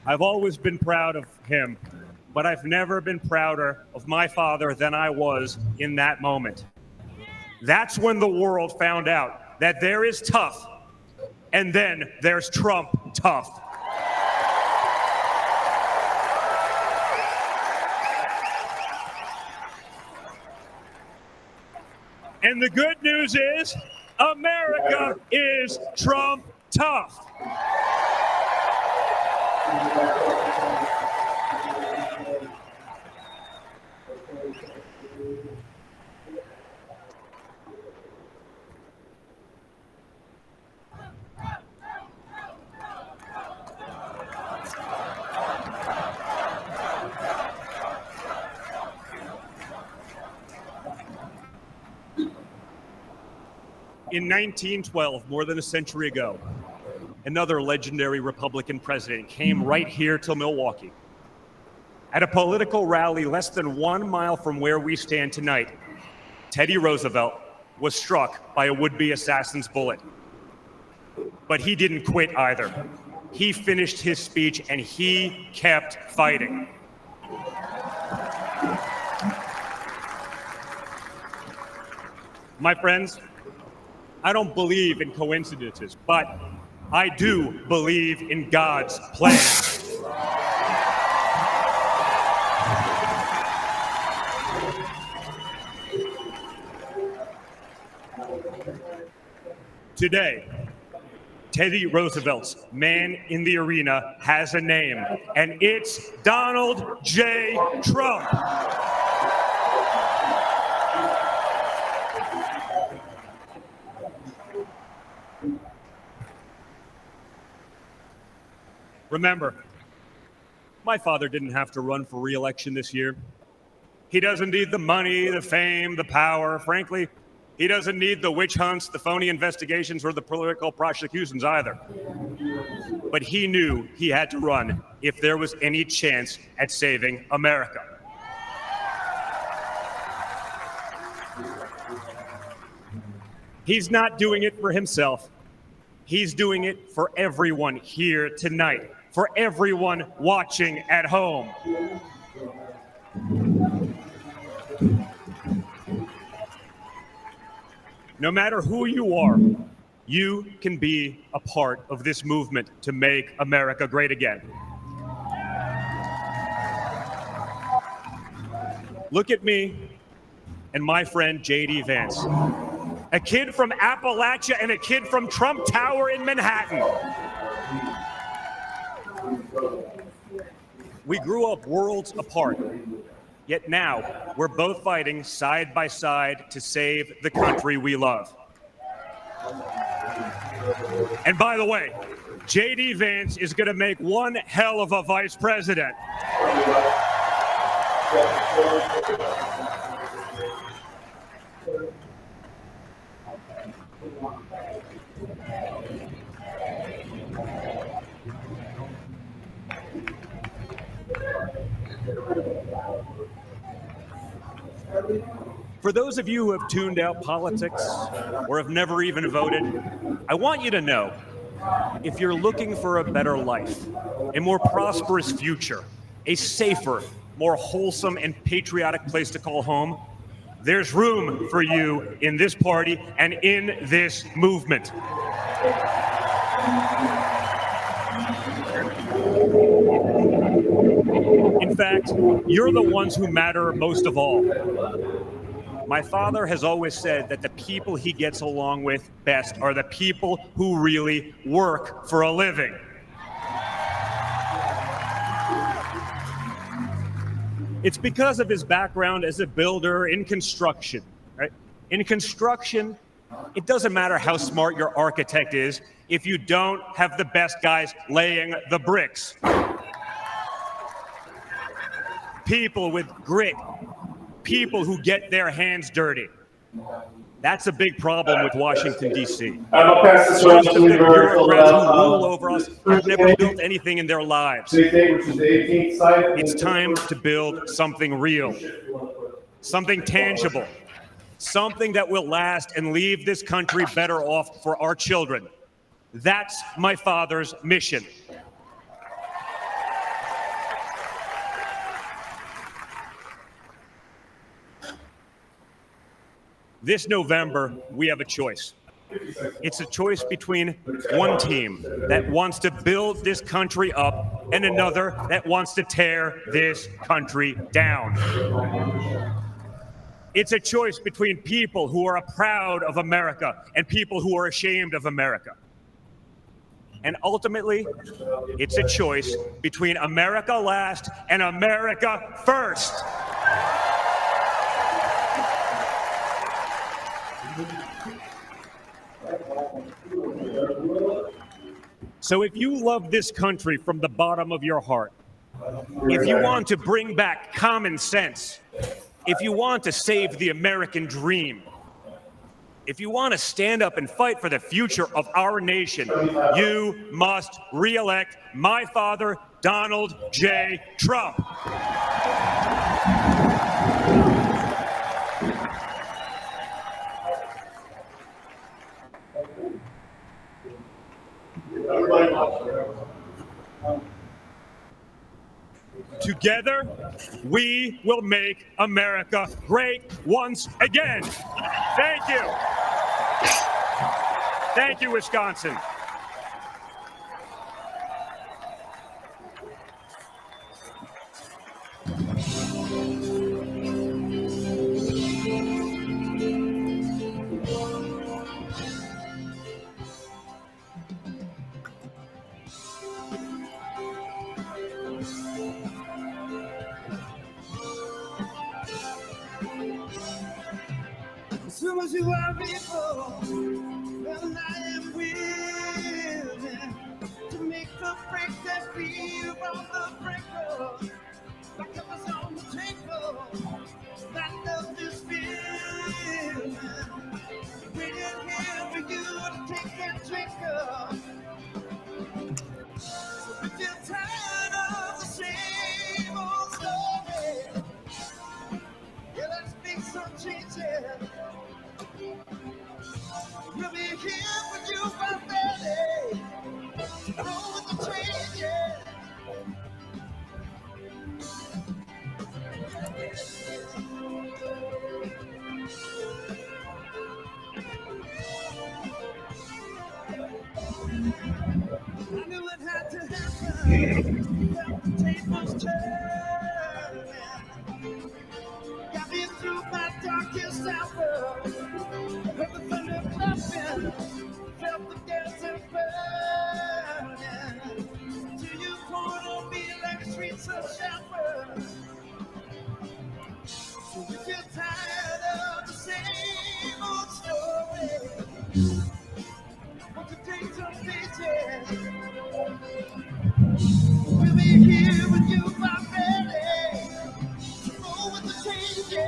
Speaker 7: I've always been proud of him, but I've never been prouder of my father than I was in that moment. That's when the world found out that there is tough, and then there's Trump tough. And the good news is, America is Trump tough. In 1912, more than a century ago, another legendary Republican president came right here to Milwaukee. At a political rally less than 1 mile from where we stand tonight, Teddy Roosevelt was struck by a would-be assassin's bullet. But he didn't quit either. He finished his speech and he kept fighting. My friends, I don't believe in coincidences, but I do believe in God's plan. Today, Teddy Roosevelt's man in the arena has a name, and it's Donald J. Trump. Remember, my father didn't have to run for re-election this year. He doesn't need the money, the fame, the power. Frankly, he doesn't need the witch hunts, the phony investigations, or the political prosecutions either. But he knew he had to run if there was any chance at saving America. He's not doing it for himself. He's doing it for everyone here tonight, for everyone watching at home. No matter who you are, you can be a part of this movement to make America great again. Look at me and my friend J.D. Vance, a kid from Appalachia and a kid from Trump Tower in Manhattan. We grew up worlds apart, Yet now, we're both fighting side by side to save the country we love. And by the way, J.D. Vance is going to make one hell of a vice president. For those of you who have tuned out politics or have never even voted, I want you to know, if you're looking for a better life, a more prosperous future, a safer, more wholesome and patriotic place to call home, there's room for you in this party and in this movement. In fact, you're the ones who matter most of all. My father has always said that the people he gets along with best are the people who really work for a living. It's because of his background as a builder in construction, right? In construction, it doesn't matter how smart your architect is if you don't have the best guys laying the bricks. People with grit, people who get their hands dirty. That's a big problem with Washington, D.C.
Speaker 8: I'll pass this
Speaker 7: Most
Speaker 8: around
Speaker 7: of
Speaker 8: to
Speaker 7: the
Speaker 8: you
Speaker 7: bureaucrats who rule over us have never built anything in their lives.
Speaker 8: which is the 18th side.
Speaker 7: It's time to build something real, something tangible, something that will last and leave this country better off for our children. That's my father's mission. This November, we have a choice. It's a choice between one team that wants to build this country up and another that wants to tear this country down. It's a choice between people who are proud of America and people who are ashamed of America. And ultimately, it's a choice between America last and America first. So if you love this country from the bottom of your heart, if you want to bring back common sense, if you want to save the American dream, if you want to stand up and fight for the future of our nation, you must re-elect my father, Donald J. Trump. Together, we will make America great once again. Thank you. Thank you, Wisconsin.
Speaker 3: As soon as you are before, well, I am willing to make the break that feel on the breaker. Like it was on the table, that love is feeling. Waiting here for you to take that trigger. So if you're tired of the same old story, yeah, let's make some changes. We'll be here for you by Friday. Roll with the changes. I knew it had to happen. Felt the tables turning. Got me through my darkest hour. Heard the thunder clapping. Felt the desert burning. Till you poured on me like streets of shower. Want to take some pictures. We'll be here with you by ready to roll with the changes.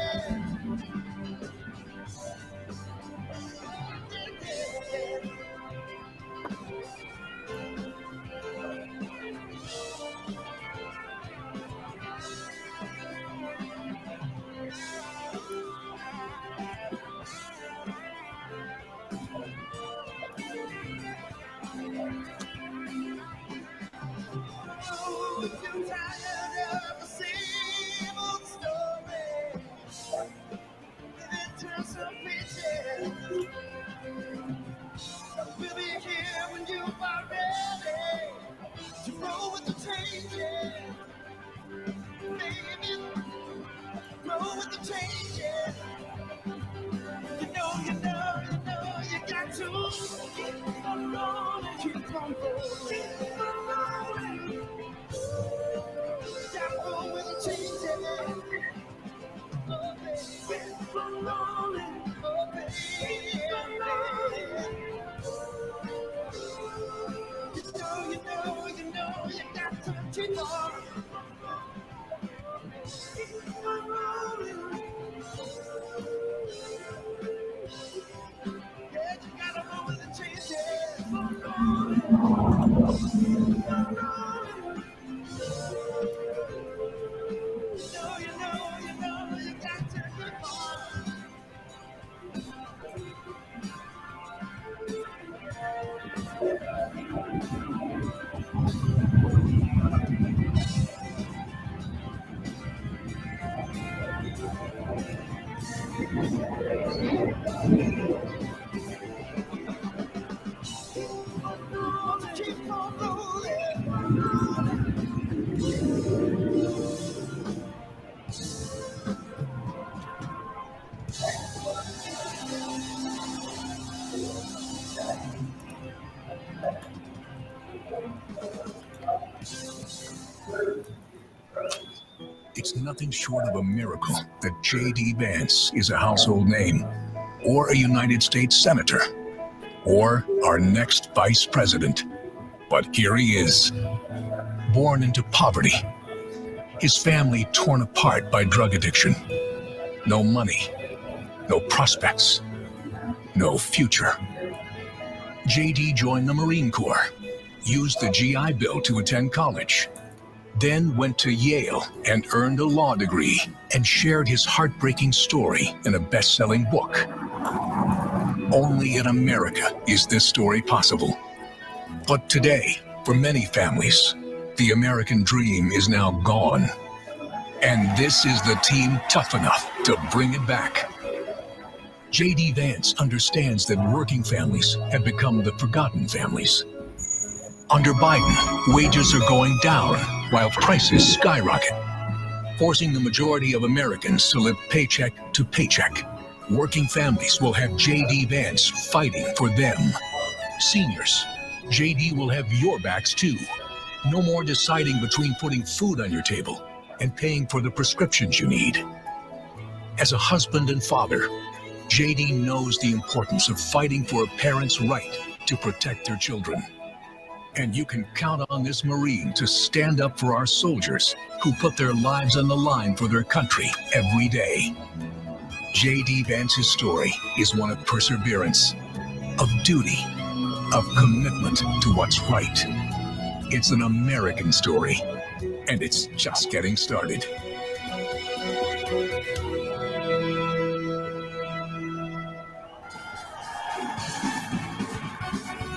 Speaker 3: Oh, if you're tired of the same old story, then turn some pages. We'll be here when you are ready to roll with the changes. Baby, roll with the changes. You got to keep on rolling, keep on rolling, keep on rolling. Gotta roll with the changes. Oh, baby, keep on rolling. Oh, baby, keep on rolling. You got to keep on. Keep on rolling. Yeah, you gotta roll with the changes. Keep on rolling. Keep on rolling. You got to keep on. Keep on rolling.
Speaker 16: It's nothing short of a miracle that J.D. Vance is a household name, or a United States Senator, or our next Vice President. But here he is, born into poverty, his family torn apart by drug addiction. No money, no prospects, no future. J.D. joined the Marine Corps, used the GI Bill to attend college, then went to Yale and earned a law degree and shared his heartbreaking story in a best-selling book. Only in America is this story possible. But today, for many families, the American dream is now gone. And this is the team tough enough to bring it back. J.D. Vance understands that working families have become the forgotten families. Under Biden, wages are going down while prices skyrocket, forcing the majority of Americans to live paycheck to paycheck. Working families will have J.D. Vance fighting for them. Seniors, J.D. will have your backs too. No more deciding between putting food on your table and paying for the prescriptions you need. As a husband and father, J.D. knows the importance of fighting for a parent's right to protect their children. And you can count on this Marine to stand up for our soldiers who put their lives on the line for their country every day. J.D. Vance's story is one of perseverance, of duty, of commitment to what's right. It's an American story, and it's just getting started.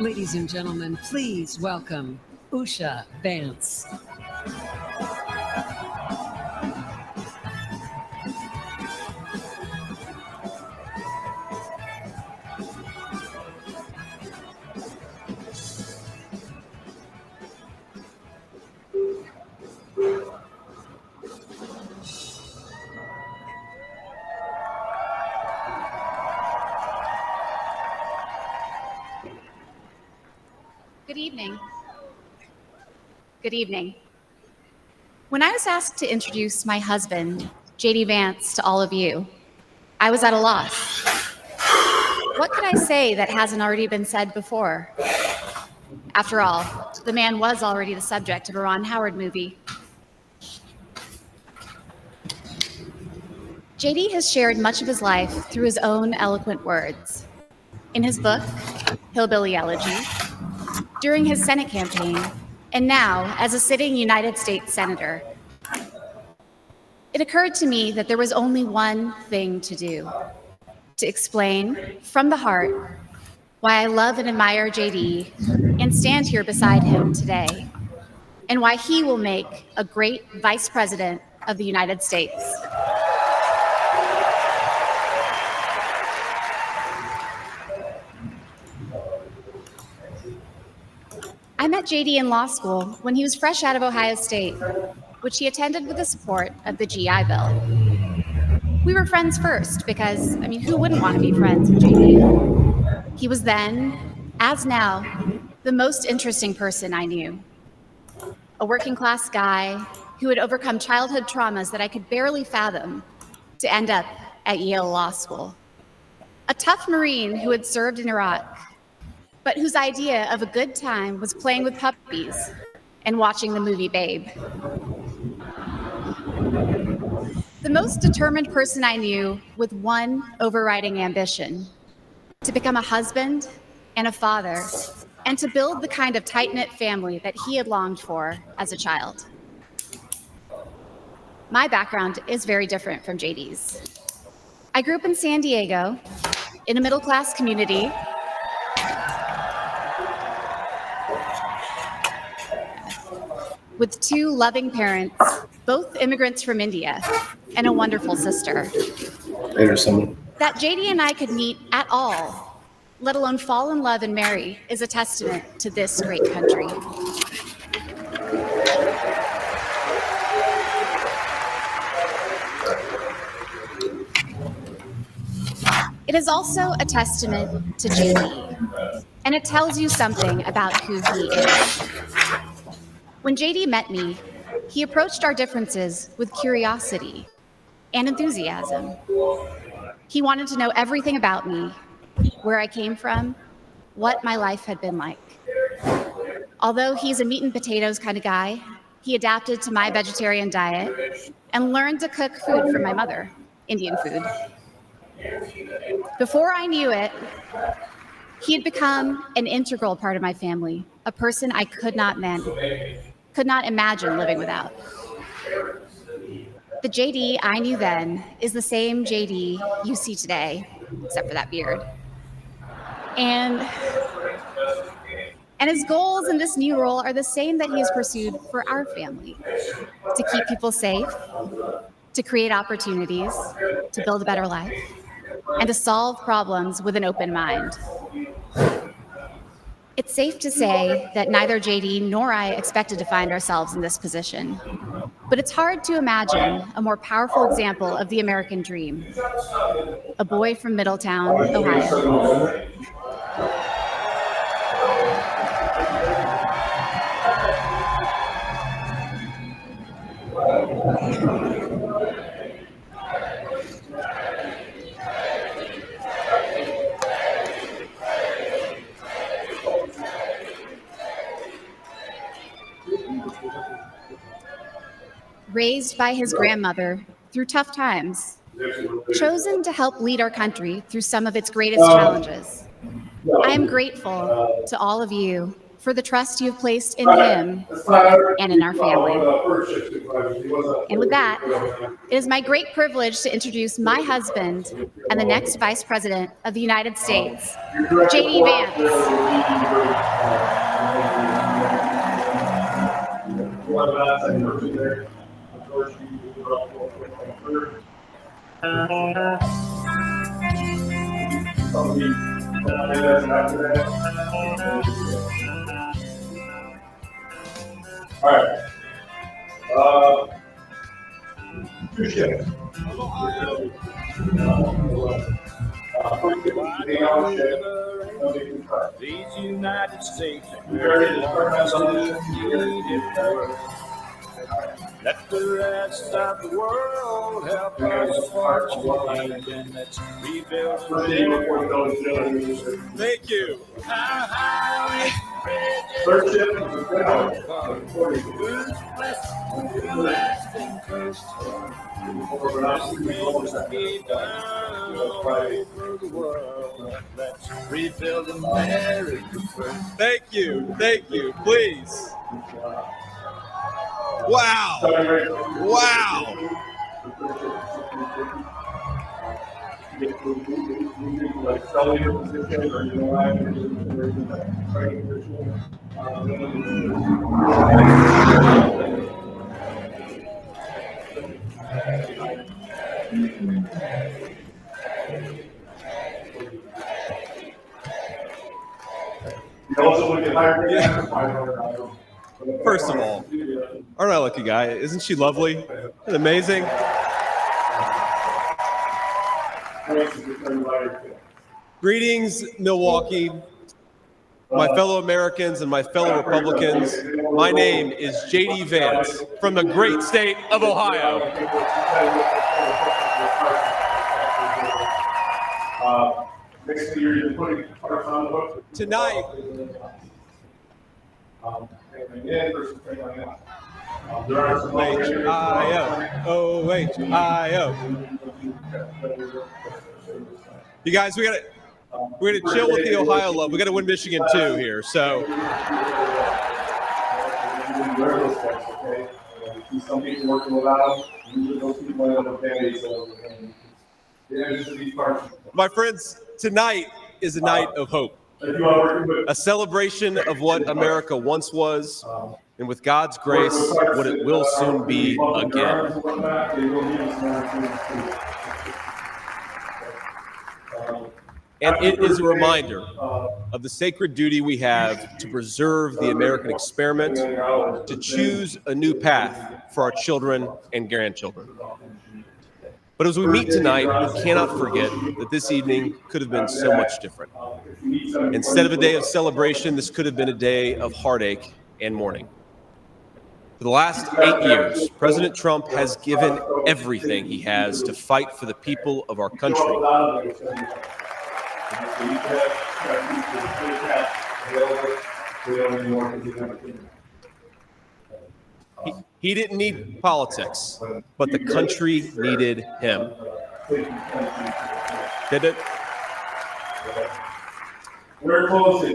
Speaker 1: Ladies and gentlemen, please welcome Usha Vance.
Speaker 17: Good evening. Good evening. When I was asked to introduce my husband, J.D. Vance, to all of you, I was at a loss. What could I say that hasn't already been said before? After all, the man was already the subject of a Ron Howard movie. JD has shared much of his life through his own eloquent words. In his book, Hillbilly Elegy, during his Senate campaign, and now as a sitting United States Senator. It occurred to me that there was only one thing to do: to explain from the heart why I love and admire JD and stand here beside him today, and why he will make a great Vice President of the United States. I met JD in law school when he was fresh out of Ohio State, which he attended with the support of the GI Bill. We were friends first because, who wouldn't want to be friends with JD? He was then, as now, the most interesting person I knew. A working class guy who had overcome childhood traumas that I could barely fathom to end up at Yale Law School. A tough Marine who had served in Iraq, but whose idea of a good time was playing with puppies and watching the movie Babe. The most determined person I knew with one overriding ambition: to become a husband and a father, and to build the kind of tight-knit family that he had longed for as a child. My background is very different from JD's. I grew up in San Diego, in a middle-class community with two loving parents, both immigrants from India, and a wonderful sister. That JD and I could meet at all, let alone fall in love and marry, is a testament to this great country. It is also a testament to JD, and it tells you something about who he is. When JD met me, he approached our differences with curiosity and enthusiasm. He wanted to know everything about me, where I came from, what my life had been like. Although he's a meat and potatoes kind of guy, he adapted to my vegetarian diet and learned to cook food for my mother, Indian food. Before I knew it, he had become an integral part of my family, a person I could not imagine living without. The JD I knew then is the same JD you see today, except for that beard. And his goals in this new role are the same that he has pursued for our family: to keep people safe, to create opportunities, to build a better life, and to solve problems with an open mind. It's safe to say that neither JD nor I expected to find ourselves in this position, but it's hard to imagine a more powerful example of the American dream. A boy from Middletown, Ohio. Raised by his grandmother through tough times, chosen to help lead our country through some of its greatest challenges. I am grateful to all of you for the trust you have placed in him and in our family. And with that, it is my great privilege to introduce my husband and the next Vice President of the United States, JD Vance.
Speaker 12: All right.
Speaker 27: These United States.
Speaker 3: Let the rest of the world help us march ahead, and let's rebuild from there.
Speaker 2: Thank you.
Speaker 3: First ship is who's blessed with the lasting curse. Let's rebuild America first.
Speaker 2: Thank you. Thank you. Please. Wow. Wow. First of all, aren't I a lucky guy? Isn't she lovely? Isn't it amazing? Greetings, Milwaukee, my fellow Americans and my fellow Republicans. My name is J.D. Vance from the great state of Ohio. Tonight, O-H-I-O. You guys, we're gonna chill with the Ohio love. We got to win Michigan too here. So. Some people working without them. Those people end up okay. So, my friends, tonight is a night of hope. A celebration of what America once was, and with God's grace, what it will soon be again. And it is a reminder of the sacred duty we have to preserve the American experiment, to choose a new path for our children and grandchildren. But as we meet tonight, we cannot forget that this evening could have been so much different. Instead of a day of celebration, this could have been a day of heartache and mourning. For the last 8 years, President Trump has given everything he has to fight for the people of our country. He didn't need politics, but the country needed him. Did it?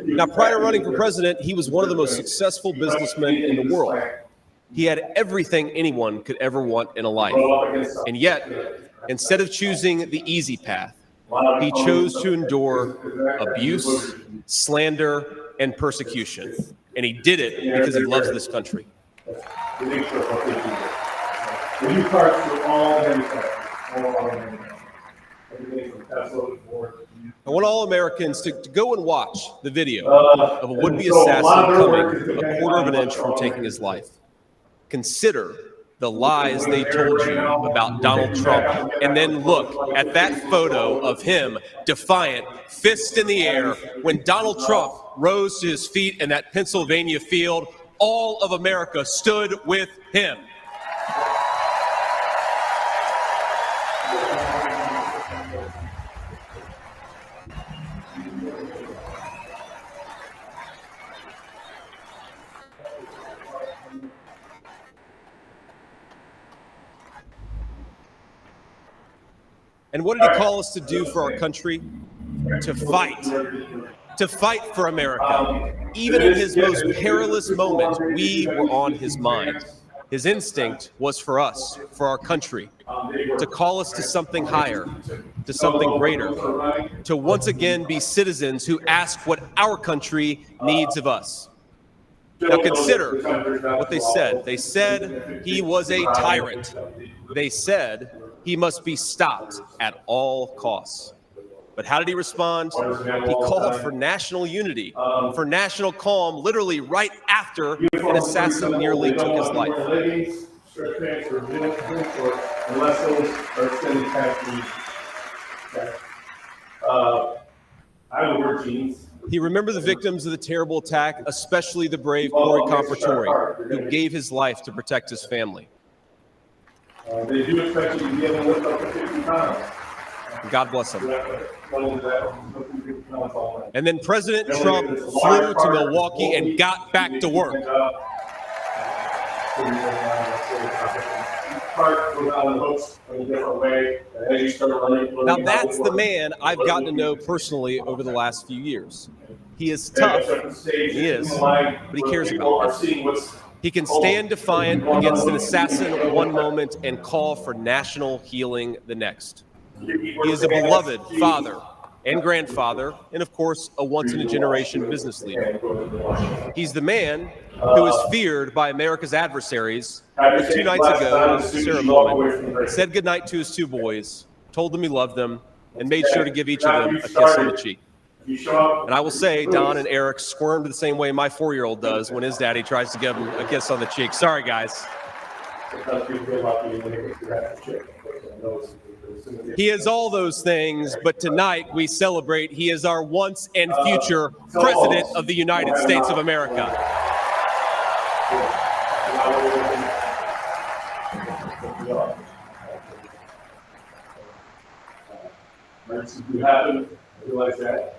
Speaker 2: Now, prior to running for president, he was one of the most successful businessmen in the world. He had everything anyone could ever want in a life. And yet, instead of choosing the easy path, he chose to endure abuse, slander, and persecution. And he did it because he loves this country. I want all Americans to go and watch the video of a would-be assassin coming a quarter of an inch from taking his life. Consider the lies they told you about Donald Trump, and then look at that photo of him, defiant, fist in the air, when Donald Trump rose to his feet in that Pennsylvania field. All of America stood with him. And what did he call us to do for our country? To fight. To fight for America. Even in his most perilous moment, we were on his mind. His instinct was for us, for our country, to call us to something higher, to something greater, to once again be citizens who ask what our country needs of us. Now consider what they said. They said he was a tyrant. They said he must be stopped at all costs. But how did he respond? He called for national unity, for national calm, literally right after an assassin nearly took his life. He remembered the victims of the terrible attack, especially the brave Corey Comparatori, who gave his life to protect his family.
Speaker 12: They do expect you to be able to lift up to 50 pounds.
Speaker 4: God bless him.
Speaker 12: And
Speaker 4: And then President Trump flew to Milwaukee and got back to work. Now that's the man I've gotten to know personally over the last few years. He is tough, he is, but he cares about me. He can stand defiant against an assassin one moment and call for national healing the next. He is a beloved father and grandfather, and of course, a once-in-a-generation business leader. He's the man who is feared by America's adversaries, but 2 nights ago, Sarah Moulton said goodnight to his 2 boys, told them he loved them, and made sure to give each of them a kiss on the cheek. And I will say, Don and Eric squirmed the same way my 4-year-old does when his daddy tries to give him a kiss on the cheek. Sorry, guys. He is all those things, but tonight we celebrate he is our once and future President of the United States of America.
Speaker 12: Emergencies do happen, I realize that.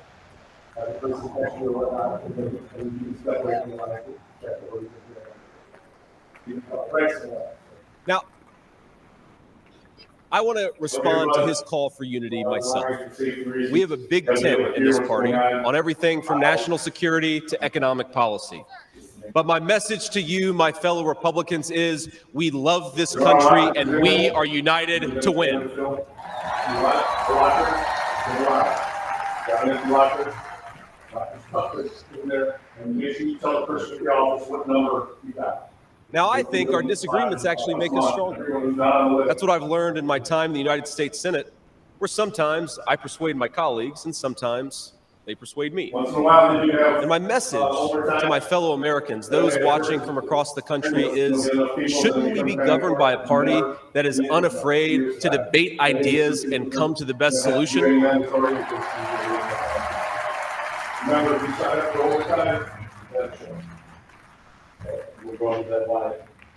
Speaker 12: The person catching or whatnot, and you step away from the line, check the order.
Speaker 4: Now, I want to respond to his call for unity myself. We have a big tent in this party on everything from national security to economic policy. But my message to you, my fellow Republicans, is we love this country and we are united to win. Now, I think our disagreements actually make us stronger. That's what I've learned in my time in the United States Senate, where sometimes I persuade my colleagues and sometimes they persuade me. And my message to my fellow Americans, those watching from across the country, is shouldn't we be governed by a party that is unafraid to debate ideas and come to the best solution?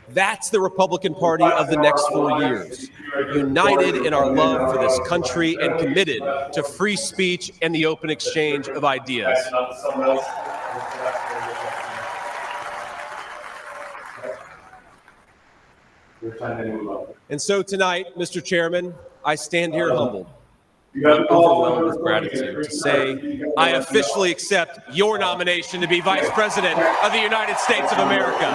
Speaker 4: That's the Republican Party of the next 4 years, united in our love for this country and committed to free speech and the open exchange of ideas. And so tonight, Mr. Chairman, I stand here humbled, overwhelmed with gratitude to say I officially accept your nomination to be Vice President of the United States of America.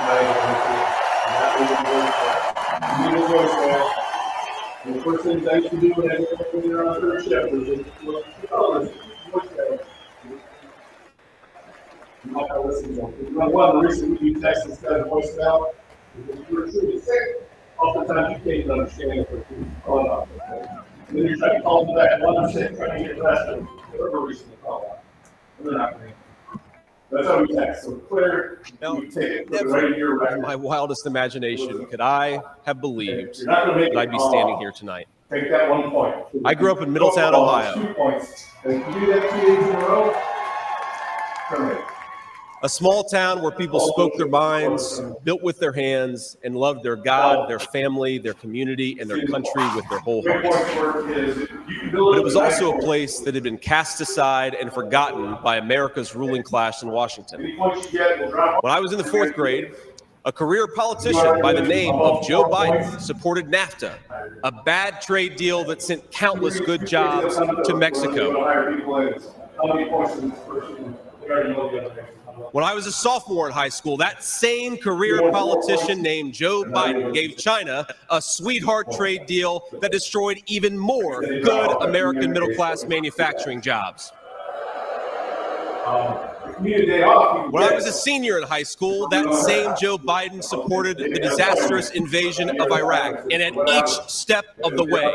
Speaker 12: The first things I used to do when you're on third shift is one of the reasons we do text instead of voicemail because if you're truly sick, oftentimes you can't even understand it for calling up. And then you're trying to call them back, well, I'm sick, trying to get arrested, whatever reason to call out. They're not going to. That's how we text. So clear,
Speaker 4: now,
Speaker 12: we take it
Speaker 4: never
Speaker 12: right here, right
Speaker 4: in my wildest imagination could I have believed
Speaker 12: You're not gonna make
Speaker 4: that I'd be standing here tonight.
Speaker 12: Take that 1 point.
Speaker 4: I grew up in Middletown, Ohio.
Speaker 12: 2 points. And if you do that 2 days in a row, terminate.
Speaker 4: A small town where people spoke their minds, built with their hands, and loved their God, their family, their community, and their country with their whole hearts. But it was also a place that had been cast aside and forgotten by America's ruling class in Washington. When I was in the 4th grade, a career politician by the name of Joe Biden supported NAFTA, a bad trade deal that sent countless good jobs to Mexico. When I was a sophomore in high school, that same career politician named Joe Biden gave China a sweetheart trade deal that destroyed even more good American middle-class manufacturing jobs. When I was a senior in high school, that same Joe Biden supported the disastrous invasion of Iraq. And at each step of the way,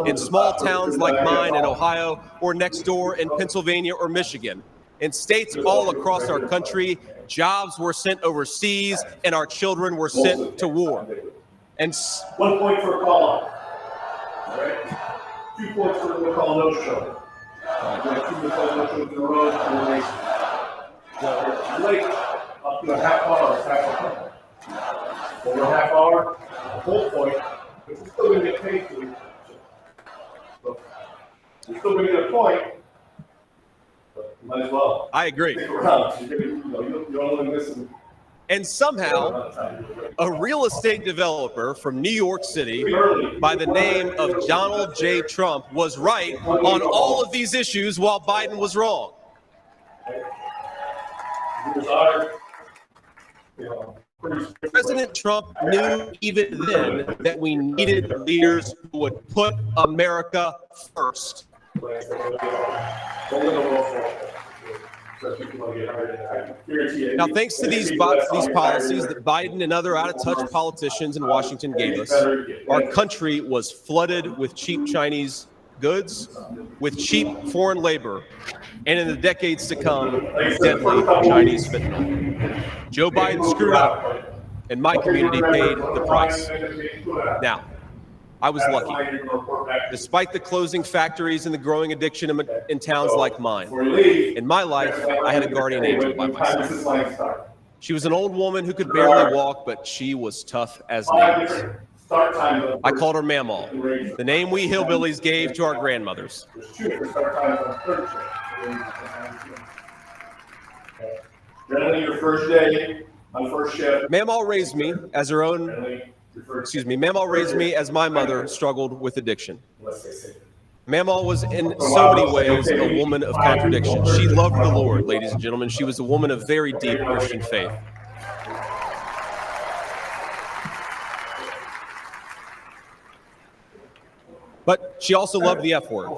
Speaker 4: in small towns like mine in Ohio or next door in Pennsylvania or Michigan, in states all across our country, jobs were sent overseas and our children were sent to war. And
Speaker 12: 1 point for a call. All right. 2 points for the call no show. Late up to a half hour, it's half a point. Over a half hour, a whole point, But you're still going to get paid to. You're still going to get a point. But you might as well.
Speaker 4: I agree.
Speaker 12: Stick around. You don't want to miss them.
Speaker 4: And somehow, a real estate developer from New York City by the name of Donald J. Trump was right on all of these issues while Biden was wrong. President Trump knew even then that we needed leaders who would put America first. Now, thanks to these policies that Biden and other out-of-touch politicians in Washington gave us, our country was flooded with cheap Chinese goods, with cheap foreign labor, and in the decades to come, deadly Chinese fentanyl. Joe Biden screwed up, and my community paid the price. Now, I was lucky. Despite the closing factories and the growing addiction in towns like mine, in my life, I had a guardian angel by my side. She was an old woman who could barely walk, but she was tough as nails. I called her Mamaw, the name we hillbillies gave to our grandmothers.
Speaker 12: Generally, your first day on first shift.
Speaker 4: Mamaw raised me as her own. Mamaw raised me as my mother struggled with addiction. Mamaw was in so many ways a woman of contradiction. She loved the Lord, ladies and gentlemen. She was a woman of very deep Christian faith. But she also loved the F word.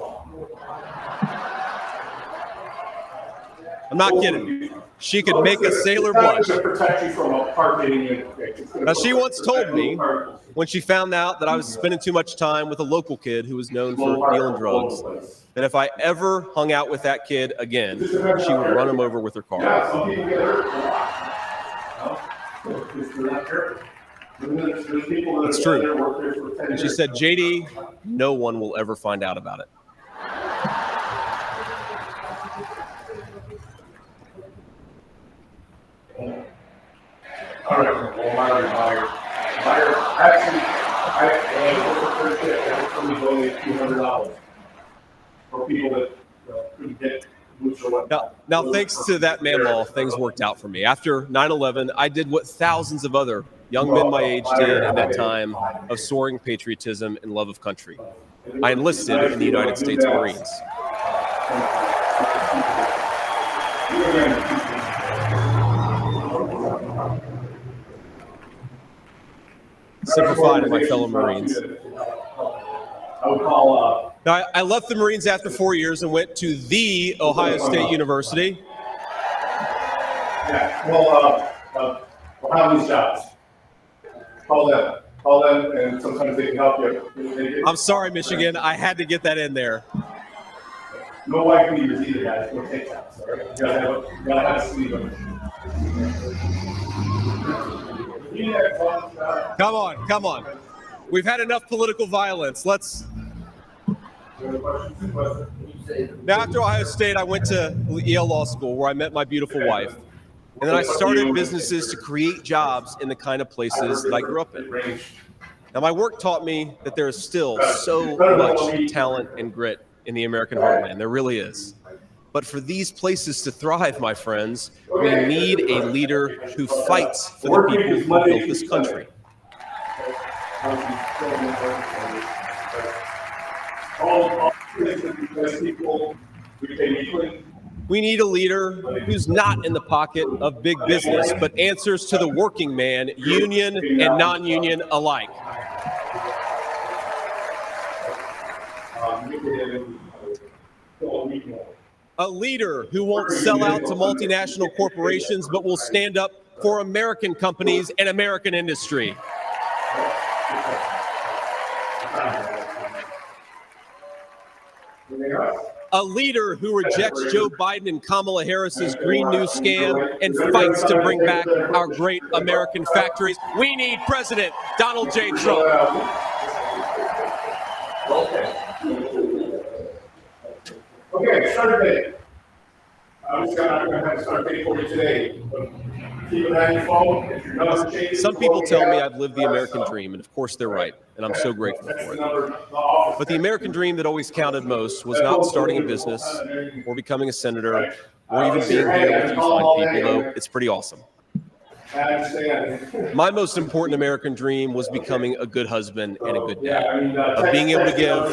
Speaker 4: I'm not kidding. She could make a sailor blush. Now, she once told me, when she found out that I was spending too much time with a local kid who was known for dealing drugs, that if I ever hung out with that kid again, she would run him over with her car. It's true. And she said, JD, no one will ever find out about it.
Speaker 12: All right, well, Meyer, actually, I donated $200 for people that couldn't get boots or whatnot.
Speaker 4: Now, thanks to that Mamaw, things worked out for me. After 9/11, I did what thousands of other young men my age did at that time of soaring patriotism and love of country. I enlisted in the United States Marines. Simplified to my fellow Marines. Now, I left the Marines after 4 years and went to the Ohio State University.
Speaker 12: Yeah, we'll have these jobs. Call them, and sometimes they can help you.
Speaker 4: I'm sorry, Michigan. I had to get that in there.
Speaker 12: No wife leaders either, guys. Don't take that. Sorry. You gotta have a sleeve on it.
Speaker 4: Come on. We've had enough political violence. Let's. Now, after Ohio State, I went to Yale Law School, where I met my beautiful wife. And then I started businesses to create jobs in the kind of places that I grew up in. Now, my work taught me that there is still so much talent and grit in the American heartland. There really is. But for these places to thrive, my friends, we need a leader who fights for the people who built this country. We need a leader who's not in the pocket of big business, but answers to the working man, union and non-union alike. A leader who won't sell out to multinational corporations, but will stand up for American companies and American industry. A leader who rejects Joe Biden and Kamala Harris's Green New scam and fights to bring back our great American factories. We need President Donald J. Trump.
Speaker 12: Okay, start date. I'm just going to have a start date for you today. Keep an eye on your phone. If you're not changing,
Speaker 4: some people tell me I've lived the American dream, and of course they're right. and I'm so grateful for it. But the American dream that always counted most was not starting a business or becoming a senator or even being here with you fine people, though it's pretty awesome.
Speaker 12: I understand.
Speaker 4: My most important American dream was becoming a good husband and a good dad, of being able to give.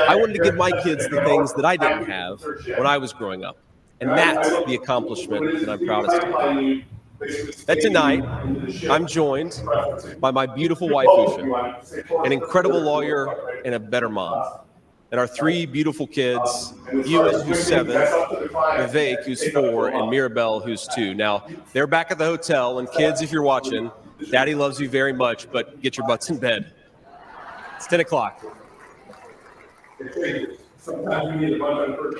Speaker 4: I wanted to give my kids the things that I didn't have when I was growing up, and that's the accomplishment that I'm proudest of. That tonight, I'm joined by my beautiful wife, Usha, an incredible lawyer and a better mom, and our three beautiful kids, Ewan, who's 7, Vivek, who's 4, and Mirabelle, who's 2. Now, they're back at the hotel, and kids, if you're watching, Daddy loves you very much, but get your butts in bed. It's 10 o'clock.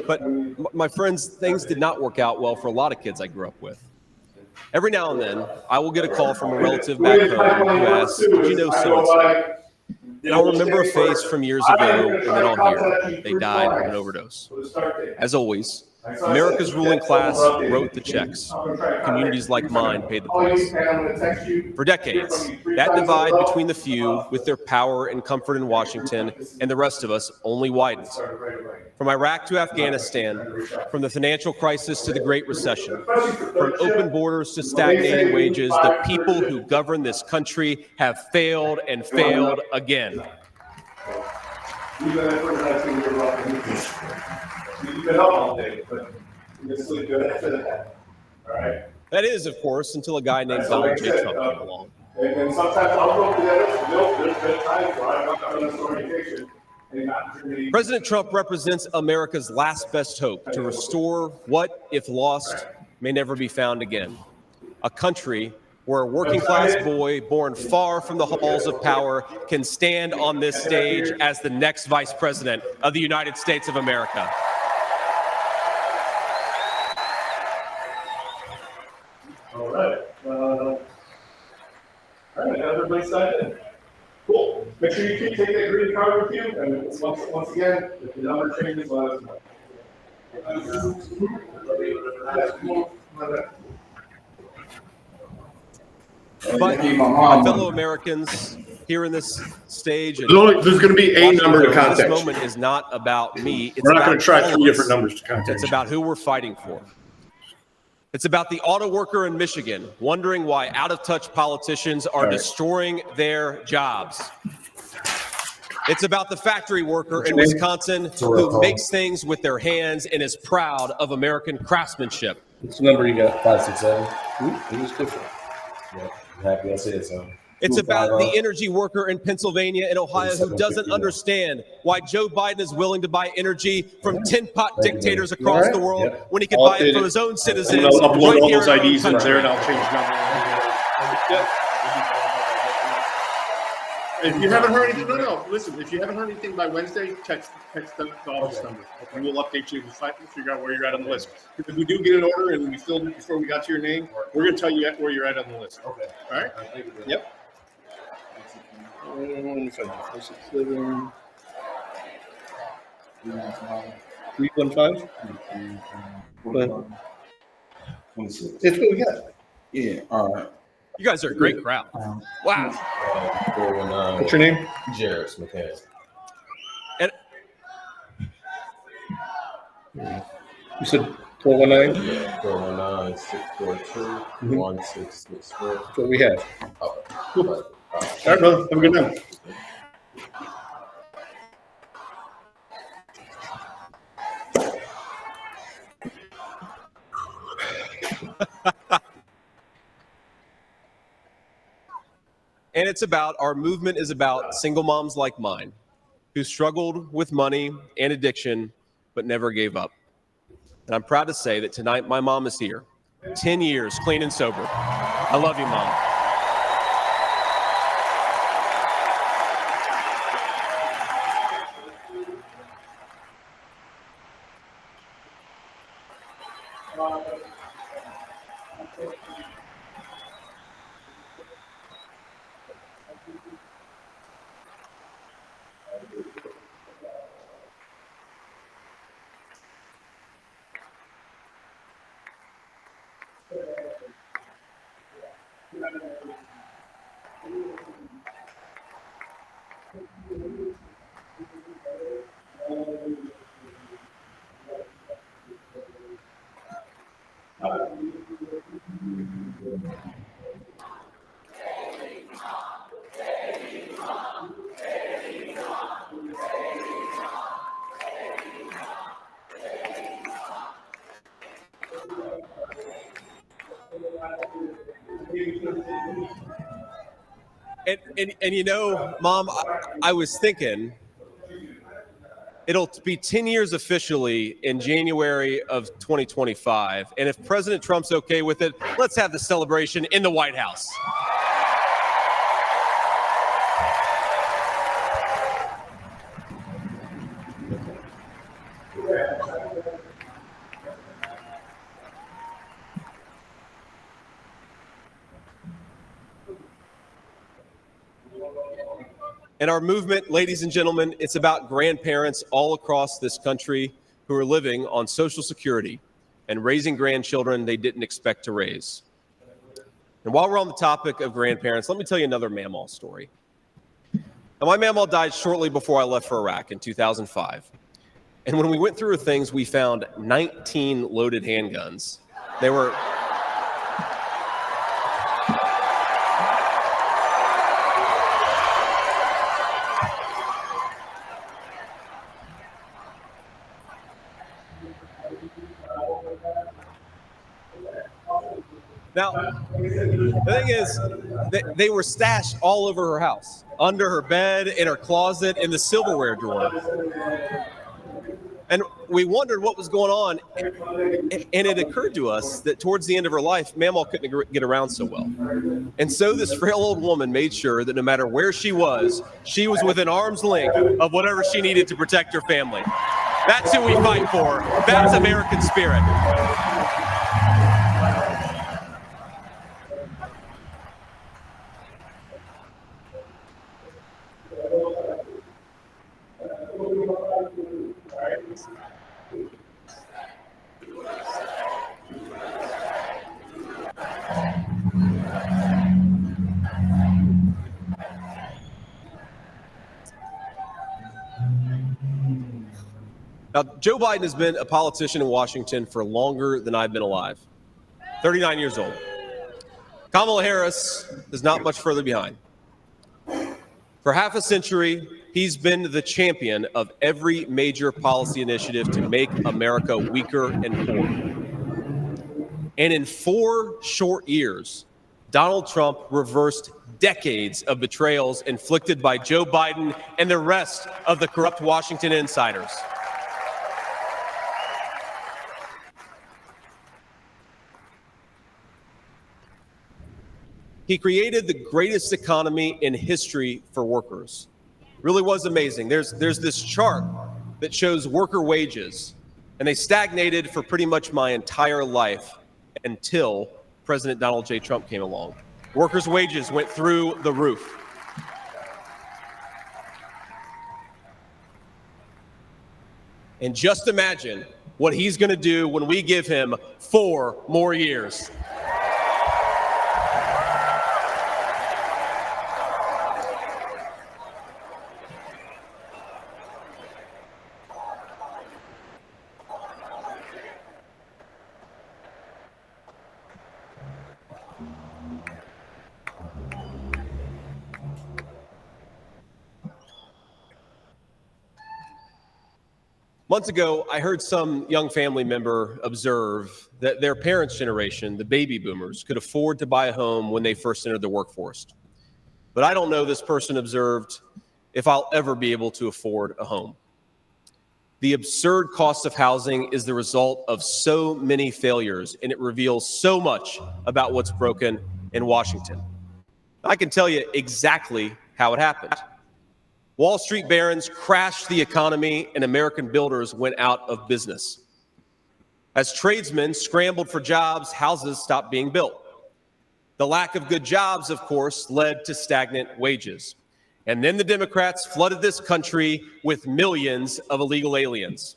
Speaker 4: But my friends, things did not work out well for a lot of kids I grew up with. Every now and then, I will get a call from a relative back home who asks, "Did you know so-and-so?" And I'll remember a face from years ago, and then I'll hear they died of an overdose. As always, America's ruling class wrote the checks. Communities like mine paid the price. For decades, that divide between the few with their power and comfort in Washington and the rest of us only widened. From Iraq to Afghanistan, from the financial crisis to the Great Recession, from open borders to stagnating wages, the people who govern this country have failed and failed again.
Speaker 12: You've been up all day, but you can sleep good after that. All right?
Speaker 4: That is, of course, until a guy named Donald J. Trump came along.
Speaker 12: And sometimes I'll go to there's been times where I've gone on this orientation and not really.
Speaker 4: President Trump represents America's last best hope to restore what, if lost, may never be found again. A country where a working-class boy born far from the halls of power can stand on this stage as the next vice president of the United States of America.
Speaker 12: All right. All right, everybody signed in. Cool. Make sure you keep taking that green card with you, and once again, if the number changes, let us know.
Speaker 4: But my fellow Americans here in this stage,
Speaker 8: There's going to be a number to contact.
Speaker 4: This moment is not about me.
Speaker 8: We're not going to try 3 different numbers to contact.
Speaker 4: It's about who we're fighting for. It's about the auto worker in Michigan wondering why out-of-touch politicians are destroying their jobs. It's about the factory worker in Wisconsin who makes things with their hands and is proud of American craftsmanship.
Speaker 11: What's the number you got? 567. It was different. Yeah, I'm happy I said so.
Speaker 4: It's about the energy worker in Pennsylvania and Ohio who doesn't understand why Joe Biden is willing to buy energy from tin-pot dictators across the world when he could buy it from his own citizens.
Speaker 8: I'll upload
Speaker 4: right
Speaker 8: all
Speaker 4: here
Speaker 8: those
Speaker 4: in our own
Speaker 8: IDs in
Speaker 4: country.
Speaker 8: there and I'll change numbers. If you haven't heard anything, no. Listen, if you haven't heard anything by Wednesday, text the office number, and we'll update you and figure out where you're at on the list. If we do get an order and we filled it before we got to your name, we're going to tell you where you're at on the list. Okay. All right? Yep. 315. 315? It's what we got.
Speaker 11: Yeah, all right.
Speaker 4: You guys are a great crowd. Wow.
Speaker 11: 419.
Speaker 8: What's your name?
Speaker 11: Jared McCann.
Speaker 4: And
Speaker 8: you said 419?
Speaker 11: Yeah, 419-642-1664.
Speaker 8: That's what we have.
Speaker 11: Okay.
Speaker 8: Cool. All right, brother. Have a good night.
Speaker 4: And it's about, our movement is about single moms like mine who struggled with money and addiction, but never gave up. And I'm proud to say that tonight my mom is here, 10 years clean and sober. I love you, Mom. And you know, Mom, I was thinking it'll be 10 years officially in January of 2025. And if President Trump's okay with it, let's have the celebration in the White House. And our movement, ladies and gentlemen, it's about grandparents all across this country who are living on Social Security and raising grandchildren they didn't expect to raise. And while we're on the topic of grandparents, let me tell you another Mamaw story. Now, my Mamaw died shortly before I left for Iraq in 2005. And when we went through her things, we found 19 loaded handguns. They were... Now, the thing is, they were stashed all over her house, under her bed, in her closet, in the silverware drawer. And we wondered what was going on, and it occurred to us that towards the end of her life, Mamaw couldn't get around so well. And so this frail old woman made sure that no matter where she was within arm's length of whatever she needed to protect her family. That's who we fight for. That's American spirit. Now, Joe Biden has been a politician in Washington for longer than I've been alive, 39 years old. Kamala Harris is not much further behind. For half a century, he's been the champion of every major policy initiative to make America weaker and poorer. And in 4 short years, Donald Trump reversed decades of betrayals inflicted by Joe Biden and the rest of the corrupt Washington insiders. He created the greatest economy in history for workers. Really was amazing. There's this chart that shows worker wages, and they stagnated for pretty much my entire life until President Donald J. Trump came along. Workers' wages went through the roof. And just imagine what he's going to do when we give him 4 more years. Months ago, I heard some young family member observe that their parents' generation, the baby boomers, could afford to buy a home when they first entered the workforce. But I don't know, this person observed, if I'll ever be able to afford a home. The absurd cost of housing is the result of so many failures, and it reveals so much about what's broken in Washington. I can tell you exactly how it happened. Wall Street barons crashed the economy and American builders went out of business. As tradesmen scrambled for jobs, houses stopped being built. The lack of good jobs, of course, led to stagnant wages. And then the Democrats flooded this country with millions of illegal aliens.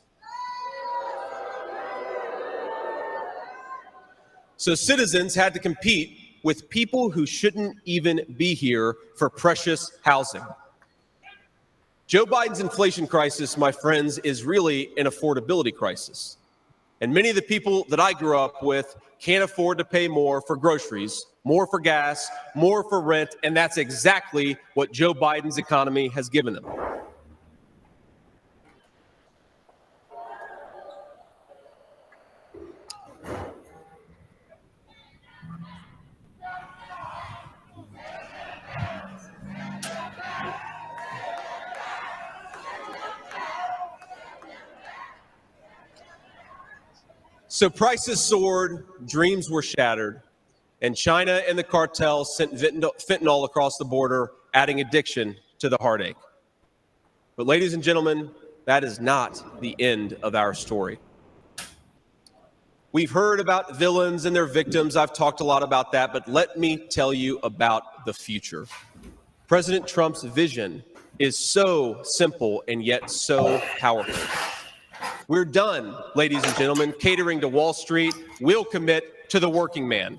Speaker 4: So citizens had to compete with people who shouldn't even be here for precious housing. Joe Biden's inflation crisis, my friends, is really an affordability crisis. And many of the people that I grew up with can't afford to pay more for groceries, more for gas, more for rent, and that's exactly what Joe Biden's economy has given them. So prices soared, dreams were shattered, and China and the cartels sent fentanyl across the border, adding addiction to the heartache. But ladies and gentlemen, that is not the end of our story. We've heard about villains and their victims. I've talked a lot about that, but let me tell you about the future. President Trump's vision is so simple and yet so powerful. We're done, ladies and gentlemen, catering to Wall Street. We'll commit to the working man.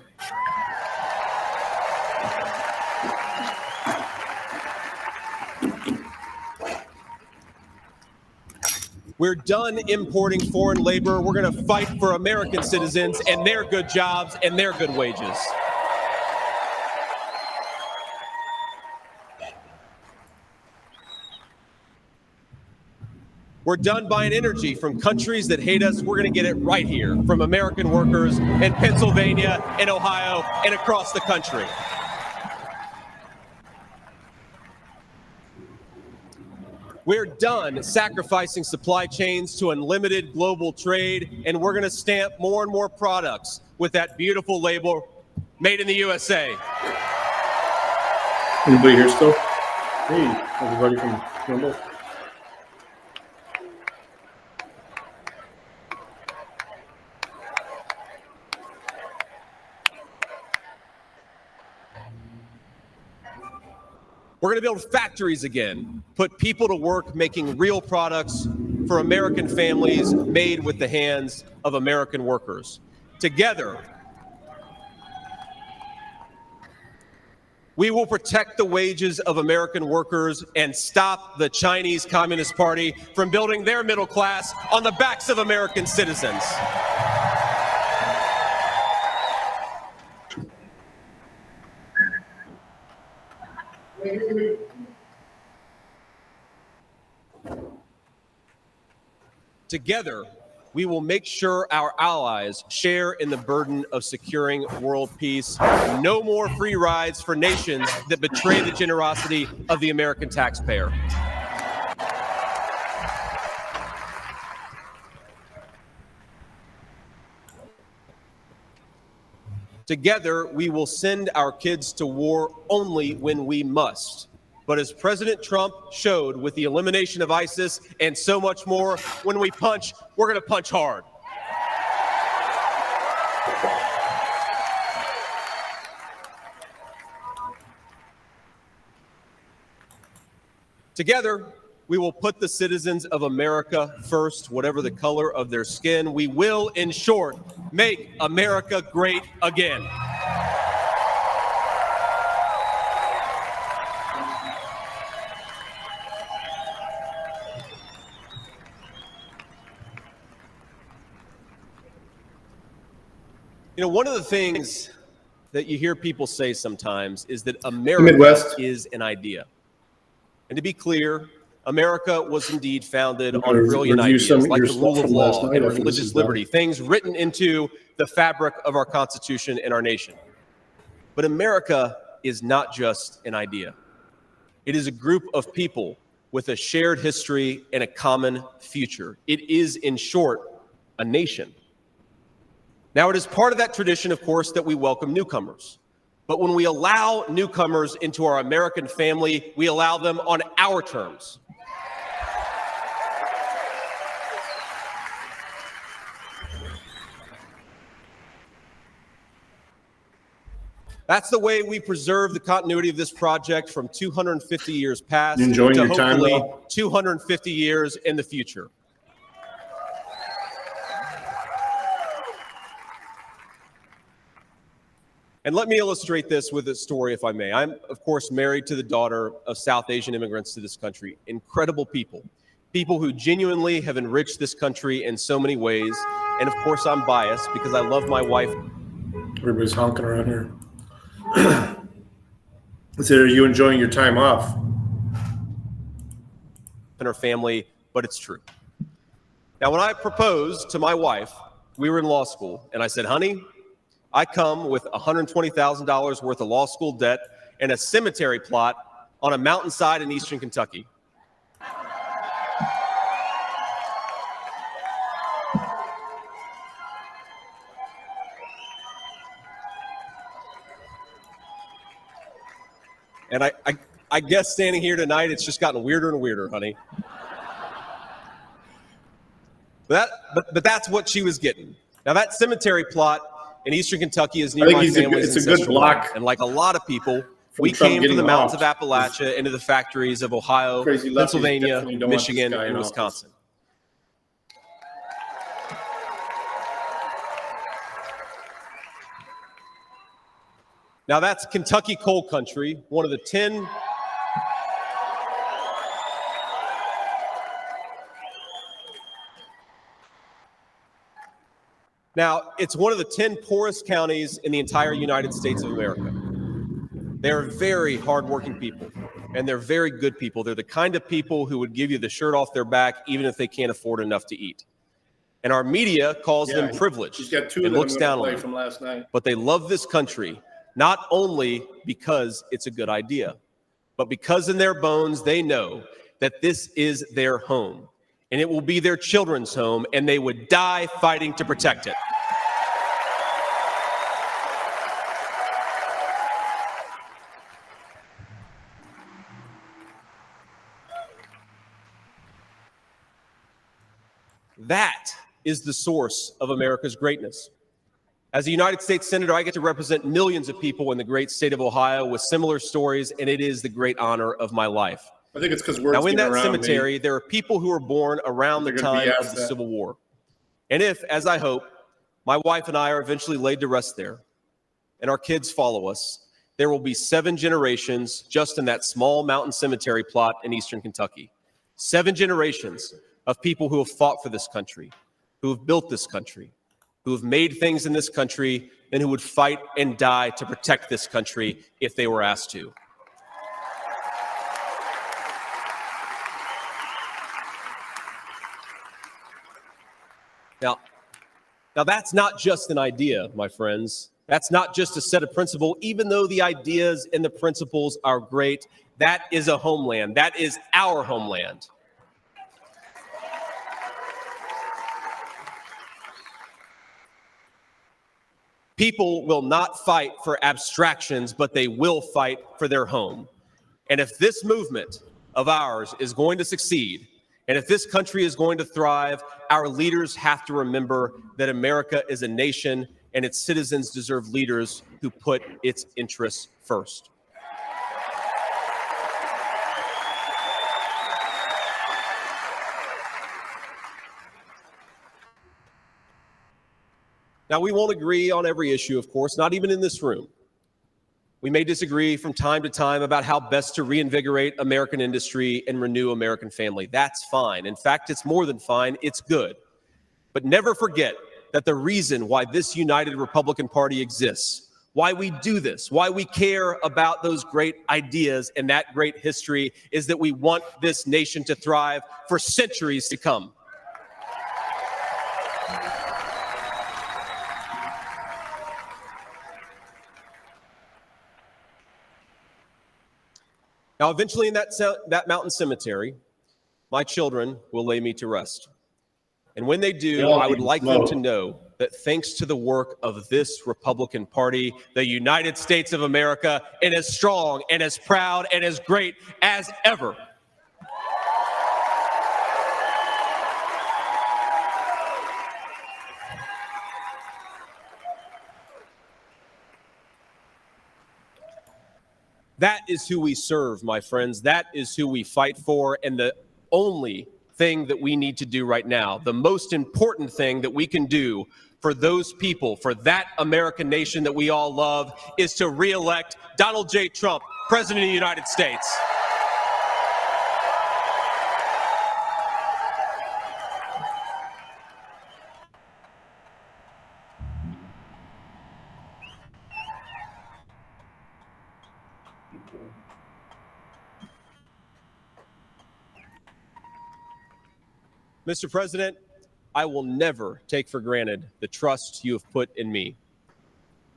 Speaker 4: We're done importing foreign labor. We're going to fight for American citizens and their good jobs and their good wages. We're done buying energy from countries that hate us. We're going to get it right here from American workers in Pennsylvania, in Ohio, and across the country. We're done sacrificing supply chains to unlimited global trade, and we're going to stamp more and more products with that beautiful label, Made in the USA.
Speaker 8: Anybody here still? Hey, everybody from Rumble.
Speaker 4: We're going to build factories again, put people to work making real products for American families made with the hands of American workers. Together, we will protect the wages of American workers and stop the Chinese Communist Party from building their middle class on the backs of American citizens. Together, we will make sure our allies share in the burden of securing world peace. No more free rides for nations that betray the generosity of the American taxpayer. Together, we will send our kids to war only when we must. But as President Trump showed with the elimination of ISIS and so much more, when we punch, we're going to punch hard. Together, we will put the citizens of America first, whatever the color of their skin. We will, in short, make America great again. You know, one of the things that you hear people say sometimes is that America is an idea. And to be clear, America was indeed founded on brilliant ideas like the rule of law and religious liberty, things written into the fabric of our Constitution and our nation. But America is not just an idea. It is a group of people with a shared history and a common future. It is, in short, a nation. Now, it is part of that tradition, of course, that we welcome newcomers. But when we allow newcomers into our American family, we allow them on our terms. That's the way we preserve the continuity of this project from 250 years past to hopefully 250 years in the future. And let me illustrate this with a story, if I may. I'm, of course, married to the daughter of South Asian immigrants to this country. Incredible people. People who genuinely have enriched this country in so many ways. And of course, I'm biased because I love my wife.
Speaker 8: Everybody's honking around here. So are you enjoying your time off?
Speaker 4: And her family, but it's true. Now, when I proposed to my wife, we were in law school, and I said, honey, I come with $120,000 worth of law school debt and a cemetery plot on a mountainside in eastern Kentucky. And I guess standing here tonight, it's just gotten weirder and weirder, honey. But that's what she was getting. Now, that cemetery plot in eastern Kentucky is near my family's
Speaker 8: it's a good block.
Speaker 4: And like a lot of people, we came from the mountains of Appalachia into the factories of Ohio, Pennsylvania, Michigan, and Wisconsin. Now, that's Kentucky coal country, one of the 10 Now, it's one of the 10 poorest counties in the entire United States of America. They're very hardworking people, and they're very good people. They're the kind of people who would give you the shirt off their back even if they can't afford enough to eat. And our media calls them privileged and looks down on them.
Speaker 8: From last night.
Speaker 4: But they love this country, not only because it's a good idea, but because in their bones they know that this is their home. And it will be their children's home, and they would die fighting to protect it. That is the source of America's greatness. As a United States Senator, I get to represent millions of people in the great state of Ohio with similar stories, and it is the great honor of my life.
Speaker 8: I think it's because we're
Speaker 4: now in that cemetery, there are people who were born around the time of the Civil War. And if, as I hope, my wife and I are eventually laid to rest there, and our kids follow us, there will be 7 generations just in that small mountain cemetery plot in eastern Kentucky. 7 generations of people who have fought for this country, who have built this country, who have made things in this country, and who would fight and die to protect this country if they were asked to. Now that's not just an idea, my friends. That's not just a set of principles. Even though the ideas and the principles are great, that is a homeland. That is our homeland. People will not fight for abstractions, but they will fight for their home. And if this movement of ours is going to succeed, and if this country is going to thrive, our leaders have to remember that America is a nation and its citizens deserve leaders who put its interests first. Now, we won't agree on every issue, of course, not even in this room. We may disagree from time to time about how best to reinvigorate American industry and renew American family. That's fine. In fact, it's more than fine. It's good. But never forget that the reason why this united Republican Party exists, why we do this, why we care about those great ideas and that great history is that we want this nation to thrive for centuries to come. Now, eventually in that mountain cemetery, my children will lay me to rest. And when they do, I would like them to know that thanks to the work of this Republican Party, the United States of America is as strong and as proud and as great as ever. That is who we serve, my friends. That is who we fight for. And the only thing that we need to do right now, the most important thing that we can do for those people, for that American nation that we all love, is to re-elect Donald J. Trump, President of the United States. Mr. President, I will never take for granted the trust you have put in me.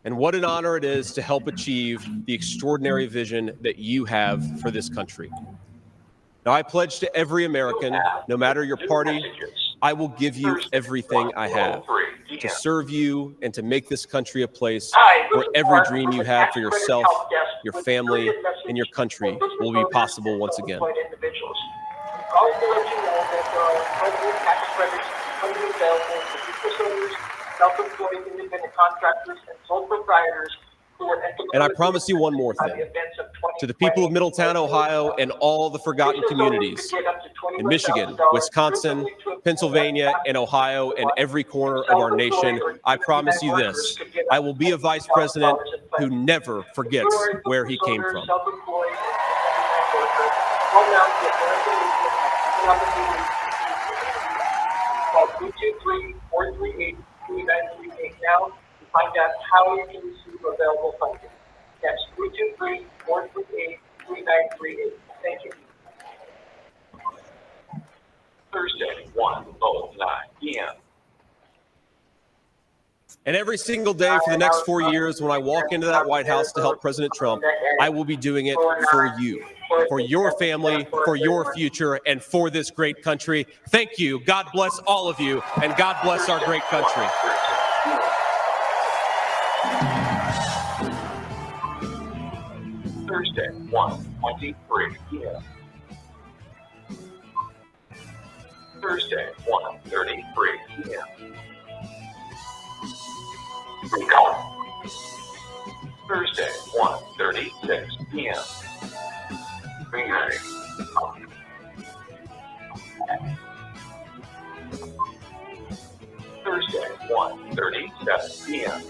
Speaker 4: And what an honor it is to help achieve the extraordinary vision that you have for this country. Now, I pledge to every American, no matter your party, I will give you everything I have to serve you and to make this country a place where every dream you have for yourself, your family, and your country will be possible once again.
Speaker 18: Also let you know that there are federal tax credits currently available to business owners, self-employed independent contractors, and sole proprietors who are
Speaker 4: And I promise you one more thing. To the people of Middletown, Ohio, and all the forgotten communities in Michigan, Wisconsin, Pennsylvania, and Ohio, and every corner of our nation, I promise you this: I will be a vice president who never forgets where he came from.
Speaker 18: Call 323-438-3938 now to find out how you can receive available funding. That's 323-438-3938. Thank you.
Speaker 13: Thursday, 1:09 p.m.
Speaker 4: And every single day for the next 4 years, when I walk into that White House to help President Trump, I will be doing it for you, for your family, for your future, and for this great country. Thank you. God bless all of you, and God bless our great country.
Speaker 13: Thursday, 1:23 p.m. Thursday, 1:33 p.m. Thursday, 1:36 p.m. Thursday, 1:37 p.m.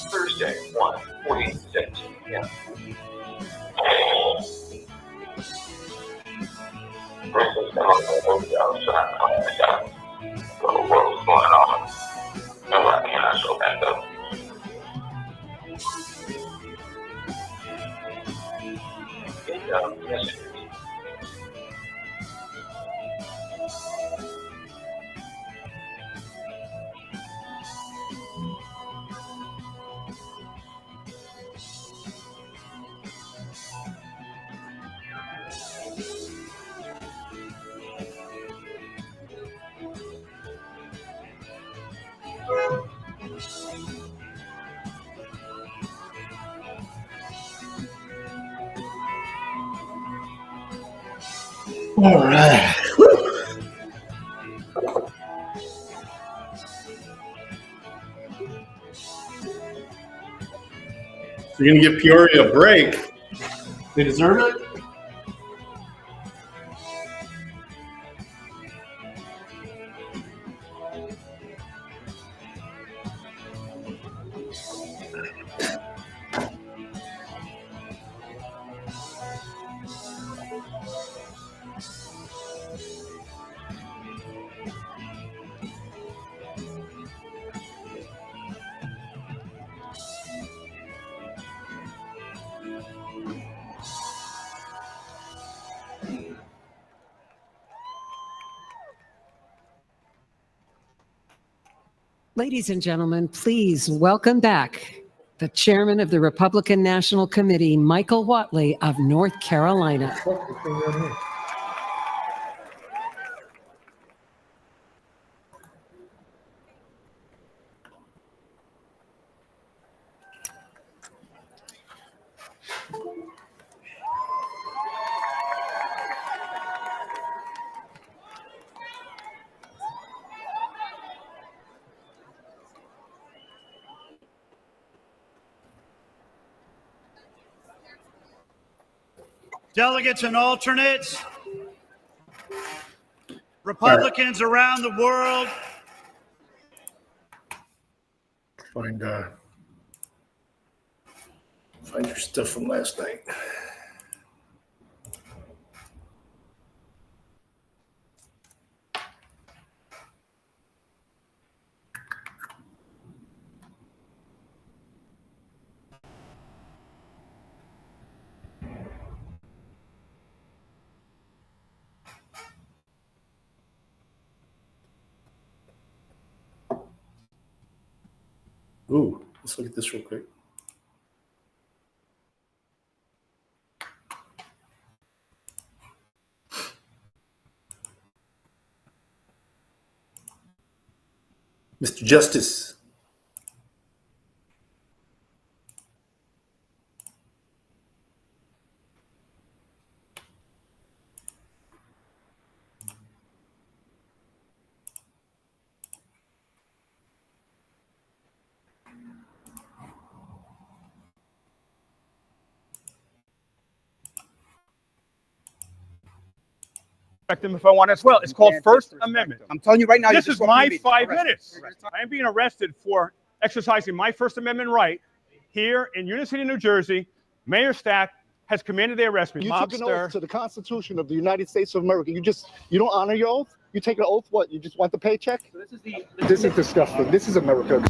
Speaker 13: Thursday, 1:46 p.m. What's going on? Nobody can I go back up. Messages.
Speaker 8: All right. You're going to give Peoria a break. They deserve it.
Speaker 1: Ladies and gentlemen, please welcome back the chairman of the Republican National Committee, Michael Whatley of North Carolina.
Speaker 5: delegates and alternates, Republicans around the world.
Speaker 12: Find your stuff from last night. Ooh, let's look at this real quick. Mr. Justice.
Speaker 19: Them if I want as well. It's called First Amendment.
Speaker 20: I'm telling you right now.
Speaker 19: This is my 5 minutes. I am being arrested for exercising my First Amendment right here in Union City, New Jersey. Mayor Stack has commanded they arrest me.
Speaker 21: You took an oath to the Constitution of the United States of America. You don't honor your oath? You take an oath, what? You just want the paycheck? So this is disgusting. This is America.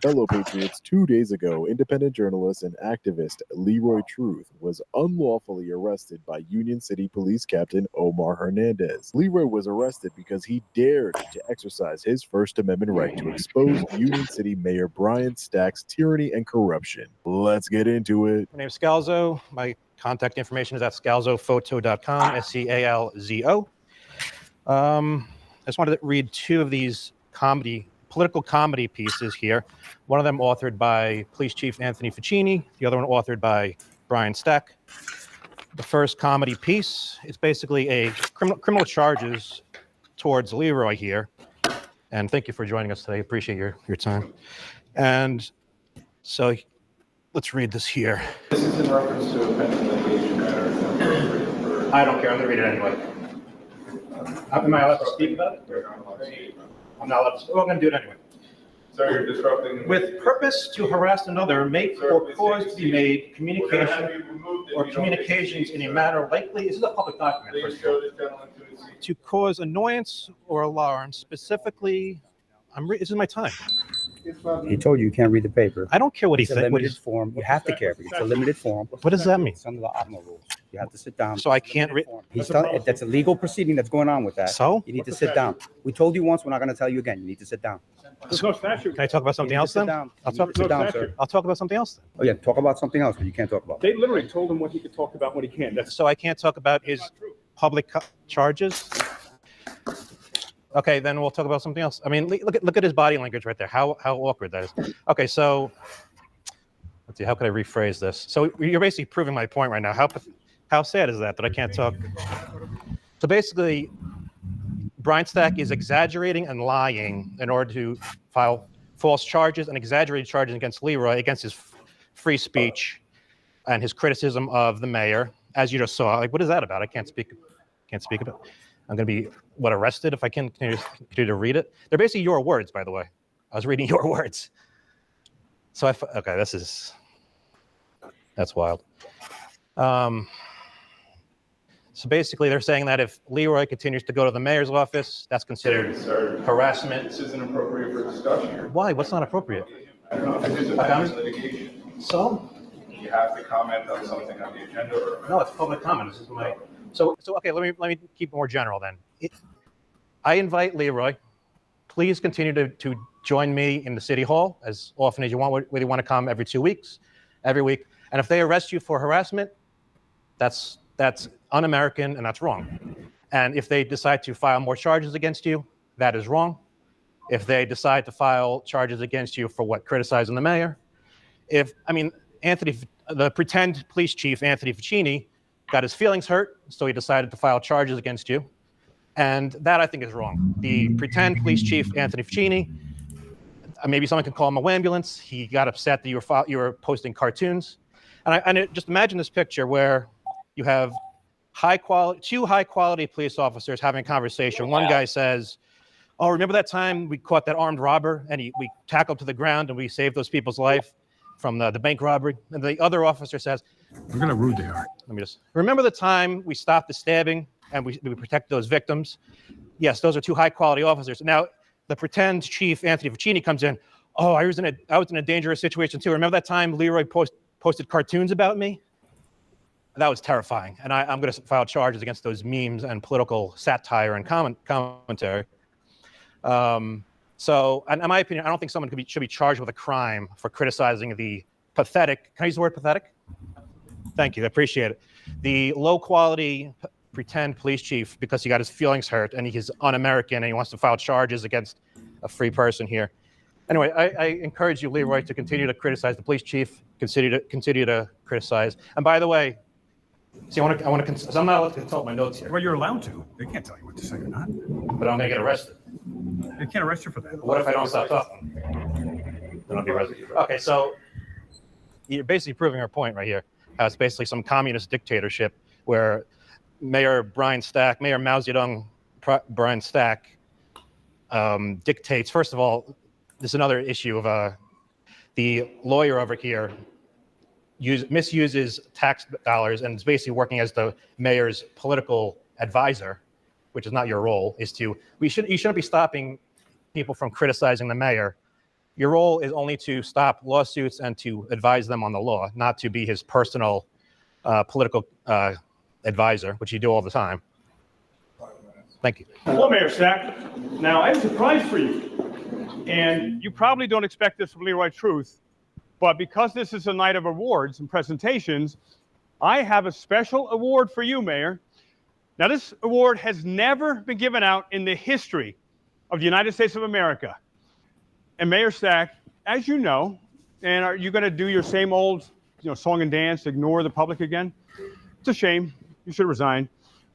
Speaker 22: Fellow Patriots, 2 days ago, independent journalist and activist Leroy Truth was unlawfully arrested by Union City Police Captain Omar Hernandez. Leroy was arrested because he dared to exercise his First Amendment right to expose Union City Mayor Brian Stack's tyranny and corruption. Let's get into it.
Speaker 23: My name's Scalzo. My contact information is at scalzophoto.com, SCALZO. I just wanted to read two of these political comedy pieces here. One of them authored by Police Chief Anthony Ficini, the other one authored by Brian Stack. The first comedy piece is basically a criminal charges towards Leroy here. And thank you for joining us today. Appreciate your time. And so let's read this here.
Speaker 12: This is in reference to a pending litigation matter.
Speaker 23: I don't care. I'm going to read it anyway. Am I allowed to speak about it? I'm not allowed to. Well, I'm going to do it anyway.
Speaker 12: Sir, you're disrupting.
Speaker 23: With purpose to harass another, make or cause to be made communications in a manner likely. This is a public document.
Speaker 12: Please show this gentleman to his seat.
Speaker 23: To cause annoyance or alarm, specifically. This is my time.
Speaker 20: He told you can't read the paper.
Speaker 23: I don't care what he
Speaker 20: It's a
Speaker 23: thinks.
Speaker 20: limited form. You have to care. It's a limited form.
Speaker 23: What does that mean?
Speaker 20: It's under the Otmo rules. You have to sit down.
Speaker 23: So I can't read.
Speaker 20: That's a legal proceeding that's going on with that.
Speaker 23: So?
Speaker 20: You need to sit down. We told you once. We're not going to tell you again. You need to sit down.
Speaker 19: There's no statute.
Speaker 23: Can I talk about something else then? I'll talk
Speaker 20: down, sir.
Speaker 23: I'll talk about something else then.
Speaker 20: Oh yeah, talk about something else, but you can't talk about.
Speaker 19: They literally told him what he could talk about, what he can't. That's
Speaker 23: So I can't talk about his public charges. Okay, then we'll talk about something else. I mean, look at his body language right there. How awkward that is. Okay, so let's see. How could I rephrase this? So you're basically proving my point right now. How sad is that I can't talk? So basically, Brian Stack is exaggerating and lying in order to file false charges and exaggerated charges against Leroy, against his free speech and his criticism of the mayor, as you just saw. Like, what is that about? I can't speak about. I'm going to be, arrested if I can continue to read it? They're basically your words, by the way. I was reading your words. So okay, that's wild. So basically, they're saying that if Leroy continues to go to the mayor's office, that's considered harassment.
Speaker 12: This isn't appropriate for discussion.
Speaker 23: Why? What's not appropriate?
Speaker 12: I don't know if this is a litigation.
Speaker 23: So?
Speaker 12: You have to comment on something on the agenda or.
Speaker 23: No, it's public comment. This is my. So okay. Let me keep it more general then. I invite Leroy. Please continue to join me in the city hall as often as you want. Whether you want to come every 2 weeks, every week. And if they arrest you for harassment, that's un-American and that's wrong. And if they decide to file more charges against you, that is wrong. If they decide to file charges against you for criticizing the mayor, the pretend police chief, Anthony Ficini, got his feelings hurt, so he decided to file charges against you. And that, I think, is wrong. The pretend police chief, Anthony Ficini, maybe someone could call him a ambulance. He got upset that you were posting cartoons. Just imagine this picture where you have two high quality police officers having a conversation. One guy says, "Oh, remember that time we caught that armed robber and we tackled to the ground and we saved those people's life from the bank robbery?" And the other officer says,
Speaker 6: Look at how rude they are.
Speaker 23: let me just remember the time we stopped the stabbing and we protected those victims. Yes, those are two high quality officers. Now the pretend chief Anthony Ficini comes in. "Oh, I was in a dangerous situation too. Remember that time Leroy posted cartoons about me?" That was terrifying, and I'm going to file charges against those memes and political satire and commentary. So, in my opinion, I don't think someone should be charged with a crime for criticizing the pathetic. Can I use the word pathetic? Thank you, I appreciate it. The low-quality pretend police chief because he got his feelings hurt and he's un-American and he wants to file charges against a free person here. Anyway, I encourage you, Leroy, to continue to criticize the police chief. Continue to criticize. And by the way, see, so I'm not allowed to consult my notes here.
Speaker 6: Well, you're allowed to. They can't tell you what to say or not.
Speaker 23: But I'm going to get arrested.
Speaker 6: They can't arrest you for that.
Speaker 23: What if I don't stop talking? Then I'll be arrested. Okay, so you're basically proving our point right here. How it's basically some communist dictatorship where Mayor Mao Zedong Brian Stack dictates. First of all, there's another issue of the lawyer over here misuses tax dollars and is basically working as the mayor's political advisor, which is not your role. You shouldn't be stopping people from criticizing the mayor. Your role is only to stop lawsuits and to advise them on the law, not to be his personal political advisor, which you do all the time. Thank you.
Speaker 19: Hello, Mayor Stack. Now, I have a surprise for you. And you probably don't expect this from Leroy Truth, but because this is a night of awards and presentations, I have a special award for you, Mayor. Now, this award has never been given out in the history of the United States of America. And Mayor Stack, as you know, and are you going to do your same old, song and dance, ignore the public again? It's a shame. You should resign.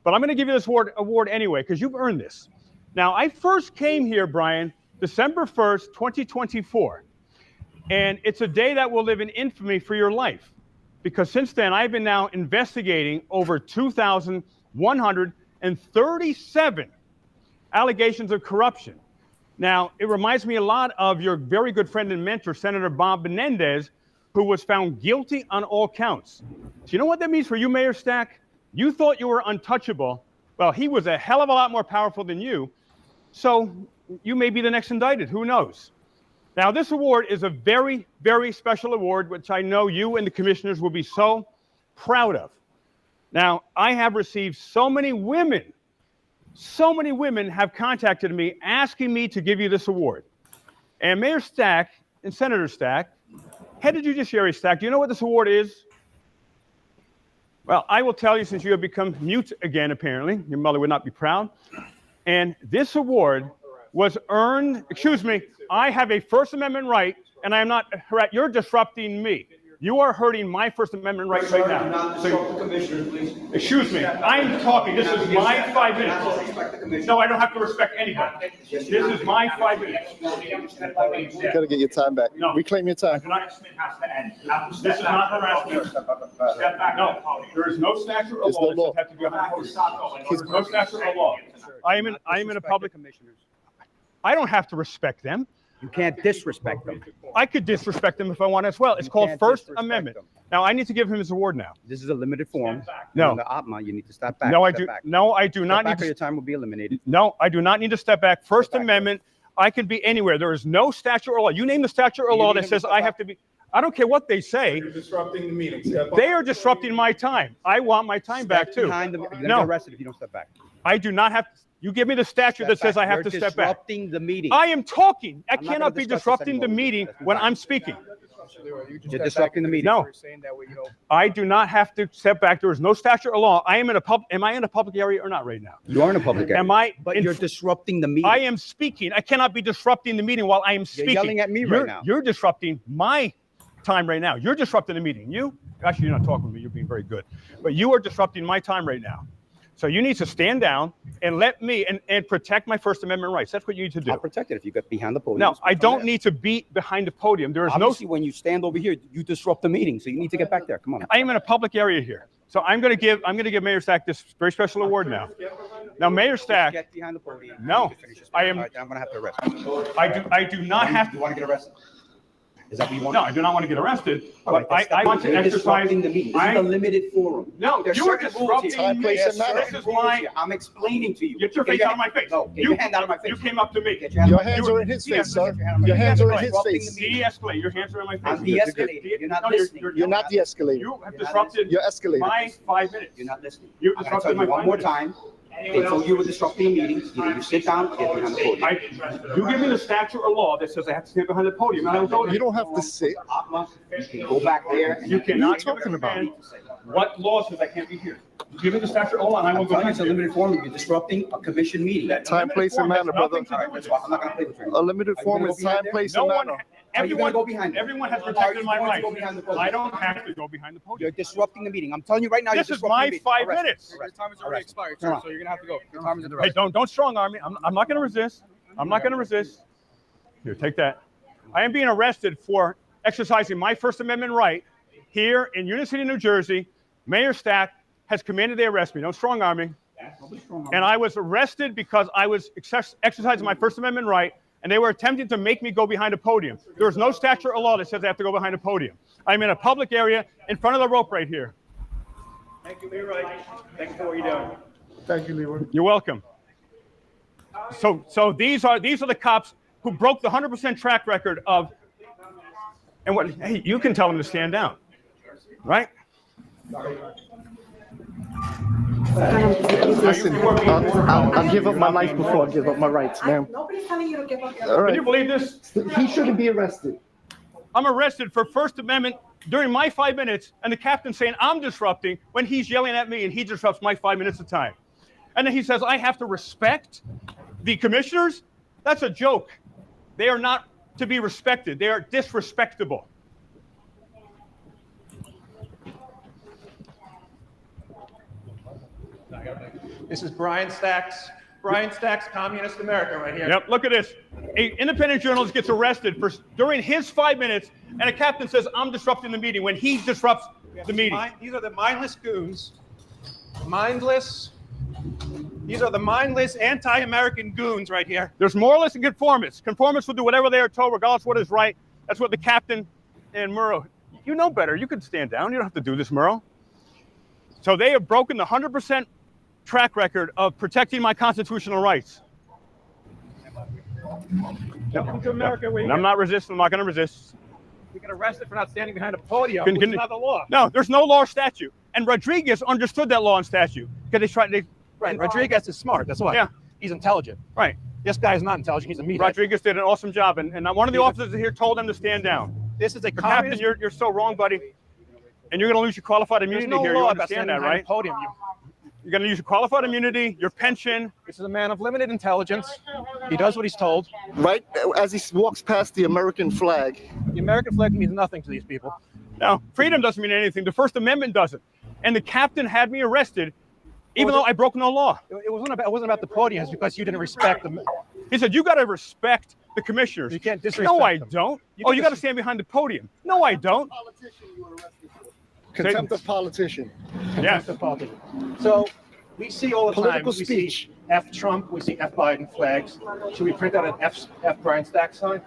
Speaker 19: But I'm going to give you this award anyway, because you've earned this. Now, I first came here, Brian, December 1st, 2024. And it's a day that will live in infamy for your life. Because since then, I've been now investigating over 2,137 allegations of corruption. Now, it reminds me a lot of your very good friend and mentor, Senator Bob Menendez, who was found guilty on all counts. So you know what that means for you, Mayor Stack? You thought you were untouchable. Well, he was a hell of a lot more powerful than you. So you may be the next indicted. Who knows? Now, this award is a very, very special award, which I know you and the commissioners will be so proud of. Now, I have received so many women have contacted me asking me to give you this award. And Mayor Stack and Senator Stack, Head of Judiciary Stack, do you know what this award is? Well, I will tell you, since you have become mute again, apparently. Your mother would not be proud. And this award was earned, excuse me, I have a First Amendment right, and I am not, you're disrupting me. You are hurting my First Amendment right now. So, excuse me, I'm talking. This is my 5 minutes. No, I don't have to respect anybody. This is my 5 minutes.
Speaker 21: You gotta get your time back.
Speaker 19: No.
Speaker 21: Reclaim your time.
Speaker 19: This is not harassment. Step back. No, there is no statute of law that have to be on the podium. There's no statute of law. I am in a public. I don't have to respect them.
Speaker 20: You can't disrespect them.
Speaker 19: I could disrespect them if I want as well. It's called First Amendment. Now, I need to give him his award now.
Speaker 20: This is a limited form.
Speaker 19: No.
Speaker 20: On the OPMA, you need to step back.
Speaker 19: No, I
Speaker 20: step
Speaker 19: do.
Speaker 20: back.
Speaker 19: No, I do not
Speaker 20: Step back
Speaker 19: need
Speaker 20: or
Speaker 19: to.
Speaker 20: your time will be eliminated.
Speaker 19: No, I do not need to step back. First Amendment, I can be anywhere. There is no statute or law. You name the statute or law that says I have to be. I don't care what they say.
Speaker 8: You're disrupting the meeting.
Speaker 19: They are disrupting my time. I want my time back too.
Speaker 20: You're going to get arrested if you don't step back.
Speaker 19: I do not have. You give me the statute that says I have to step back.
Speaker 20: You're disrupting the meeting.
Speaker 19: I am talking. I
Speaker 20: I'm not
Speaker 19: cannot
Speaker 20: gonna
Speaker 19: be
Speaker 20: discuss this
Speaker 19: disrupting the
Speaker 20: anymore.
Speaker 19: meeting when I'm speaking.
Speaker 20: You're disrupting the meeting.
Speaker 19: No, I do not have to step back. There is no statute or law. I am in a pub. Am I in a public area or not right now?
Speaker 20: You are in a public area.
Speaker 19: Am I?
Speaker 20: But you're disrupting the meeting.
Speaker 19: I am speaking. I cannot be disrupting the meeting while I am speaking.
Speaker 20: You're yelling at me right now.
Speaker 19: You're disrupting my time right now. You're disrupting the meeting. Actually, you're not talking to me. You're being very good. But you are disrupting my time right now. So you need to stand down and let me and protect my First Amendment rights. That's what you need to do.
Speaker 20: I'll protect it if you get behind the podium.
Speaker 19: No, I don't need to be behind the podium. There is
Speaker 20: Obviously, when you stand over here, you disrupt the meeting. So you need to get back there. Come on.
Speaker 19: I am in a public area here. So I'm going to give Mayor Stack this very special award now. Now, Mayor Stack.
Speaker 20: Get behind the podium.
Speaker 19: No, I am.
Speaker 20: All right, I'm going to have to arrest you.
Speaker 19: I do not have to.
Speaker 20: You want to get arrested? Is that what you want?
Speaker 19: No, I do not want to get arrested.
Speaker 20: But
Speaker 19: I want to exercise.
Speaker 20: The meeting. This is a limited forum.
Speaker 19: No,
Speaker 20: There's
Speaker 19: you are
Speaker 20: certain rules here.
Speaker 19: disrupting me.
Speaker 20: Yes, sir.
Speaker 19: This is my.
Speaker 20: I'm explaining to you.
Speaker 19: Get your face out of my face.
Speaker 20: No, get your hand out of my face.
Speaker 19: You came up to me.
Speaker 21: Your hands are in his face, sir. Your hands are in his face.
Speaker 19: De-escalate. Your hands are in my face.
Speaker 20: I'm de-escalating. You're not listening.
Speaker 21: You're not de-escalating.
Speaker 19: You have disrupted.
Speaker 21: You're escalating.
Speaker 19: My 5 minutes.
Speaker 20: You're not listening.
Speaker 19: You
Speaker 20: I'm going to tell you one more time. They told you were disrupting the meeting. Either you sit down or get behind the podium.
Speaker 19: You give me the statute or law that says I have to stand behind the podium, and I will go.
Speaker 21: You don't have to sit.
Speaker 20: You can go back there.
Speaker 19: You cannot.
Speaker 21: What are you talking about?
Speaker 19: What law says I can't be here? Give me the statute or law, and I will go.
Speaker 20: It's a limited forum. You're disrupting a commission meeting.
Speaker 21: Time, place, and manner, brother.
Speaker 20: All right, that's why I'm not going to play with you.
Speaker 21: A limited form is time, place, and manner.
Speaker 19: Everyone,
Speaker 20: go behind
Speaker 19: everyone has protected my rights. I don't have to go behind the podium.
Speaker 20: You're disrupting the meeting. I'm telling you right now.
Speaker 19: This is my 5 minutes.
Speaker 20: Your time has already expired, sir, so you're going to have to go. Your time is
Speaker 19: Hey, don't strong arm me. I'm not going to resist. I'm not going to resist. Here, take that. I am being arrested for exercising my First Amendment right here in Union City, New Jersey. Mayor Stack has commanded they arrest me. Don't strong arm me. And I was arrested because I was exercising my First Amendment right, and they were attempting to make me go behind a podium. There is no statute or law that says I have to go behind a podium. I'm in a public area in front of the rope right here. Thank you, Leroy. Thank you for what you're doing.
Speaker 21: Thank you, Leroy.
Speaker 19: You're welcome. So these are the cops who broke the 100% track record of. And what? Hey, you can tell them to stand down, right?
Speaker 21: Listen, I'll give up my life before I give up my rights, ma'am.
Speaker 9: Nobody's telling you to give up your
Speaker 21: All right.
Speaker 19: Can you believe this?
Speaker 21: He shouldn't be arrested.
Speaker 19: I'm arrested for First Amendment during my 5 minutes, and the captain's saying I'm disrupting when he's yelling at me and he disrupts my 5 minutes of time. And then he says I have to respect the commissioners. That's a joke. They are not to be respected. They are disrespectable.
Speaker 10: This is Brian Stack's Communist America right here.
Speaker 19: Yep, look at this. An independent journalist gets arrested for during his 5 minutes, and a captain says, I'm disrupting the meeting when he disrupts the meeting.
Speaker 10: These are the mindless goons. These are the mindless anti-American goons right here.
Speaker 19: There's moralists and conformists. Conformists will do whatever they are told, regardless of what is right. That's what the captain and Murrow, you know better. You could stand down. You don't have to do this, Murrow. So they have broken the 100% track record of protecting my constitutional rights.
Speaker 10: Welcome to America.
Speaker 19: And I'm not resisting. I'm not going to resist.
Speaker 10: We get arrested for not standing behind a podium,
Speaker 19: Can-
Speaker 10: which is not the law.
Speaker 19: No, there's no law or statute. And Rodriguez understood that law and statute because
Speaker 23: Right, Rodriguez is smart. That's why.
Speaker 19: Yeah.
Speaker 23: He's intelligent.
Speaker 19: Right.
Speaker 23: This guy is not intelligent. He's a meathead.
Speaker 19: Rodriguez did an awesome job, and one of the officers here told them to stand down.
Speaker 23: This is a
Speaker 19: Captain, you're so wrong, buddy. And you're going to lose your qualified immunity
Speaker 23: There's no
Speaker 19: here.
Speaker 23: law
Speaker 19: You
Speaker 23: about
Speaker 19: understand
Speaker 23: standing
Speaker 19: that,
Speaker 23: behind
Speaker 19: right?
Speaker 23: a podium.
Speaker 19: You're going to use your qualified immunity, your pension.
Speaker 23: This is a man of limited intelligence. He does what he's told.
Speaker 21: Right as he walks past the American flag.
Speaker 23: The American flag means nothing to these people.
Speaker 19: No, freedom doesn't mean anything. The First Amendment doesn't. And the captain had me arrested, even though I broke no law.
Speaker 23: It wasn't about the podium. It's because you didn't respect them.
Speaker 19: He said, you got to respect the commissioners.
Speaker 23: You can't disrespect
Speaker 19: No, I
Speaker 23: them.
Speaker 19: don't.
Speaker 23: You
Speaker 19: You got to stand behind the podium. No, I don't.
Speaker 21: Contempt of politician.
Speaker 19: Yes.
Speaker 23: Contempt of politician. So we see all the
Speaker 21: Political
Speaker 23: time. We
Speaker 21: speech.
Speaker 23: see F Trump. We see F Biden flags. Should we print out an F Brian Stack sign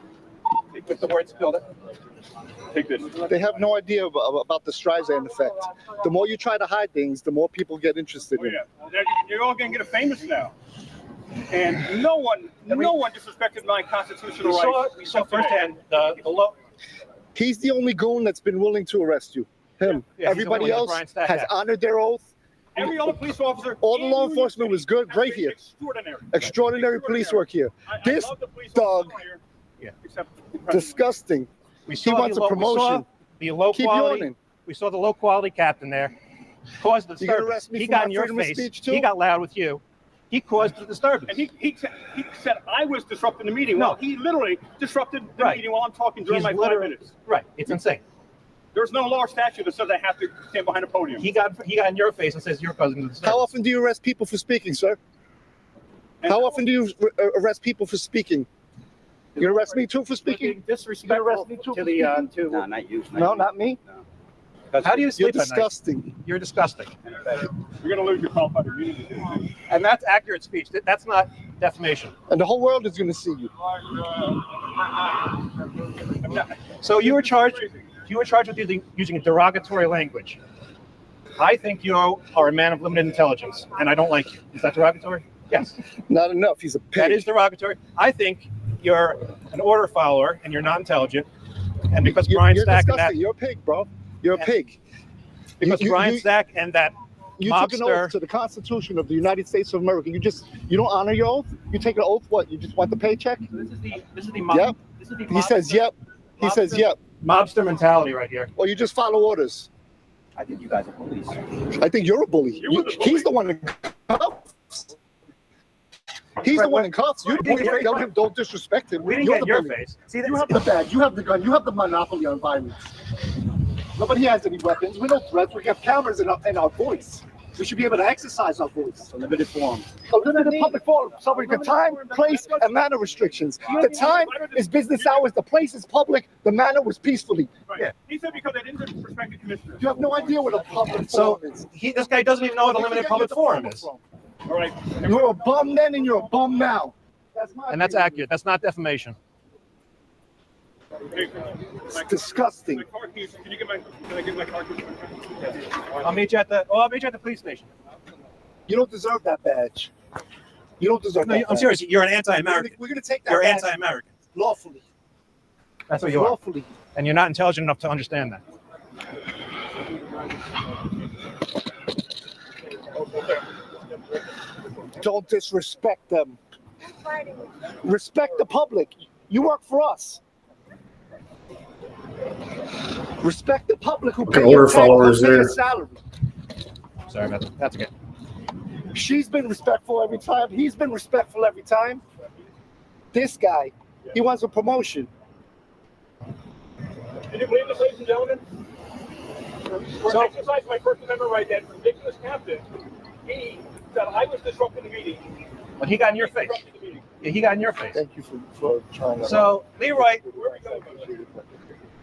Speaker 23: with the words "Build It"?
Speaker 19: Take this.
Speaker 21: They have no idea about the Streisand effect. The more you try to hide things, the more people get interested in it.
Speaker 19: Well, you're all going to get famous now. And no one disrespected my constitutional rights.
Speaker 23: We saw firsthand the low.
Speaker 21: He's the only goon that's been willing to arrest you. Him.
Speaker 23: Yeah, he's the
Speaker 21: Everybody
Speaker 23: one that
Speaker 21: else
Speaker 23: Brian Stack
Speaker 21: has
Speaker 23: had.
Speaker 21: honored their oath.
Speaker 19: Every other police officer.
Speaker 21: All the law enforcement was good, great here. Extraordinary police work here. This dog,
Speaker 19: Except
Speaker 21: disgusting.
Speaker 23: We
Speaker 21: He
Speaker 23: saw
Speaker 21: wants a
Speaker 23: we saw
Speaker 21: promotion.
Speaker 23: the low
Speaker 21: Keep
Speaker 23: quality.
Speaker 21: yawning.
Speaker 23: We saw the low quality captain there cause the
Speaker 21: You gonna
Speaker 23: disturbance.
Speaker 21: arrest me
Speaker 23: He
Speaker 21: for
Speaker 23: got
Speaker 21: my
Speaker 23: in your
Speaker 21: freedom of
Speaker 23: face.
Speaker 21: speech, too?
Speaker 23: He got loud with you. He caused the disturbance.
Speaker 19: And he said I was disrupting the meeting.
Speaker 23: No.
Speaker 19: Well, he literally disrupted the
Speaker 23: Right.
Speaker 19: meeting while I'm talking during
Speaker 23: He's
Speaker 19: my 5
Speaker 23: literally-
Speaker 19: minutes.
Speaker 23: Right. It's insane.
Speaker 19: There's no law or statute that says I have to stand behind a podium.
Speaker 23: He got in your face and says you're causing the disturbance.
Speaker 21: How often do you arrest people for speaking, sir? How often do you arrest people for speaking? You arrest me too for speaking?
Speaker 20: Disrespectful to the
Speaker 21: No, not you. No, not me.
Speaker 23: How do you sleep
Speaker 21: You're
Speaker 23: at night?
Speaker 21: disgusting.
Speaker 23: You're disgusting.
Speaker 19: You're going to lose your qualified immunity.
Speaker 23: And that's accurate speech. That's not defamation.
Speaker 21: And the whole world is going to see you.
Speaker 23: So you were charged with using derogatory language. I think you are a man of limited intelligence, and I don't like you. Is that derogatory? Yes.
Speaker 21: Not enough. He's a pig.
Speaker 23: That is derogatory. I think you're an order follower, and you're not intelligent. And because Brian Stack and that...
Speaker 21: You're a pig, bro. You're a pig.
Speaker 23: Because Brian Stack and that
Speaker 21: you took an oath to the Constitution of the United States of America. You don't honor your oath. You take an oath. What? You just want the paycheck?
Speaker 23: This is the
Speaker 21: Yep. He says yep. He says yep.
Speaker 23: Mobster mentality right here.
Speaker 21: Or you just follow orders.
Speaker 20: I think you guys are bullies.
Speaker 21: I think you're a bully. He's the one in cuffs. He's the one in cuffs. You don't disrespect him.
Speaker 23: We didn't get in your face.
Speaker 21: See, you have the badge. You have the gun. You have the monopoly on violence. Nobody has any weapons. We're no threats. We have cameras in our voice. We should be able to exercise our voice.
Speaker 20: A limited forum.
Speaker 21: A limited public forum. So we can time, place, and manner restrictions. The time is business hours. The place is public. The manner was peacefully.
Speaker 19: Yeah. He said because I didn't respect the commissioner.
Speaker 21: You have no idea what a public
Speaker 23: So
Speaker 21: forum is.
Speaker 23: this guy doesn't even know what a limited public forum is.
Speaker 19: All right.
Speaker 21: You're a bum then and you're a bum now.
Speaker 23: And that's accurate. That's not defamation.
Speaker 21: It's disgusting.
Speaker 19: Can I get my car keys?
Speaker 23: I'll meet you at the police station.
Speaker 21: You don't deserve that badge. You don't deserve that.
Speaker 23: I'm serious. You're an anti-American.
Speaker 21: We're going to take that.
Speaker 23: You're
Speaker 21: badge
Speaker 23: anti-American.
Speaker 21: lawfully.
Speaker 23: That's what you are.
Speaker 21: Lawfully.
Speaker 23: And you're not intelligent enough to understand that.
Speaker 21: Don't disrespect them. Respect the public. You work for us. Respect the public who pay
Speaker 8: order followers there.
Speaker 21: salary.
Speaker 23: Sorry about that. That's okay.
Speaker 21: She's been respectful every time. He's been respectful every time. This guy, he wants a promotion.
Speaker 19: Can you believe this, ladies and gentlemen? We're exercising my First Amendment right that ridiculous captain. He said I was disrupting the meeting.
Speaker 23: But he got in your face. Yeah, he got in your face.
Speaker 21: Thank you for trying to.
Speaker 23: So, Leroy,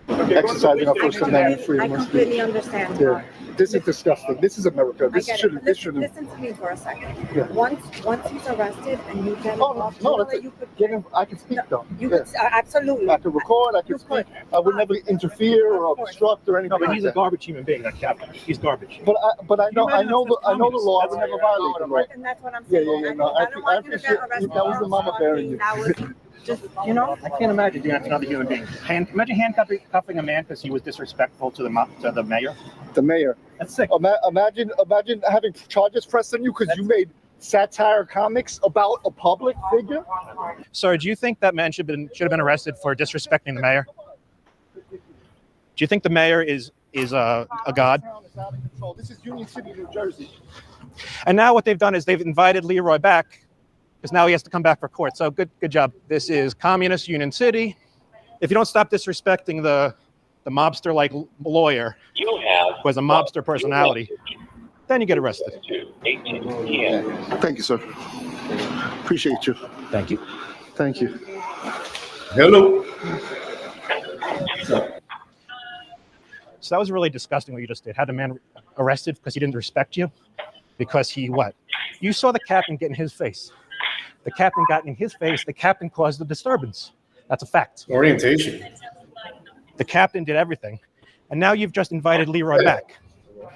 Speaker 21: exercising our First Amendment freedom.
Speaker 7: I completely understand.
Speaker 21: Yeah. This is disgusting. This is America. This
Speaker 7: I get
Speaker 21: shouldn't.
Speaker 7: it.
Speaker 21: This shouldn't.
Speaker 7: Listen to me for a second.
Speaker 21: Yeah.
Speaker 7: Once he's arrested and you get
Speaker 21: You could get him. I can speak though.
Speaker 7: you could absolutely.
Speaker 21: I could record. I could speak. I would never interfere or obstruct or anything.
Speaker 23: no, but he's a
Speaker 21: like that.
Speaker 23: garbage human being, that captain. He's garbage.
Speaker 21: But I know the law. I would never violate the law.
Speaker 7: And that's what I'm
Speaker 21: Yeah,
Speaker 7: saying.
Speaker 21: yeah. No,
Speaker 7: I don't want you to get
Speaker 21: appreciate
Speaker 7: arrested.
Speaker 21: that was the mama bearing you.
Speaker 7: That was just,
Speaker 23: I can't imagine doing that to another human being. Imagine handcuffing a man because he was disrespectful to the mayor.
Speaker 21: The mayor.
Speaker 23: That's sick.
Speaker 21: Imagine having charges pressed on you because you made satire comics about a public figure.
Speaker 23: Sir, do you think that man should have been arrested for disrespecting the mayor? Do you think the mayor is a god?
Speaker 21: This is Union City, New Jersey.
Speaker 23: And now what they've done is they've invited Leroy back because now he has to come back for court. So good job. This is communist Union City. If you don't stop disrespecting the mobster-like lawyer who has a mobster personality, then you get arrested.
Speaker 21: Thank you, sir. Appreciate you.
Speaker 23: Thank you.
Speaker 21: Thank you.
Speaker 8: Hello.
Speaker 23: So that was really disgusting what you just did. Had a man arrested because he didn't respect you? Because he what? You saw the captain get in his face. The captain got in his face. The captain caused the disturbance. That's a fact.
Speaker 8: Orientation.
Speaker 22: The captain did everything. And now you've just invited Leroy back.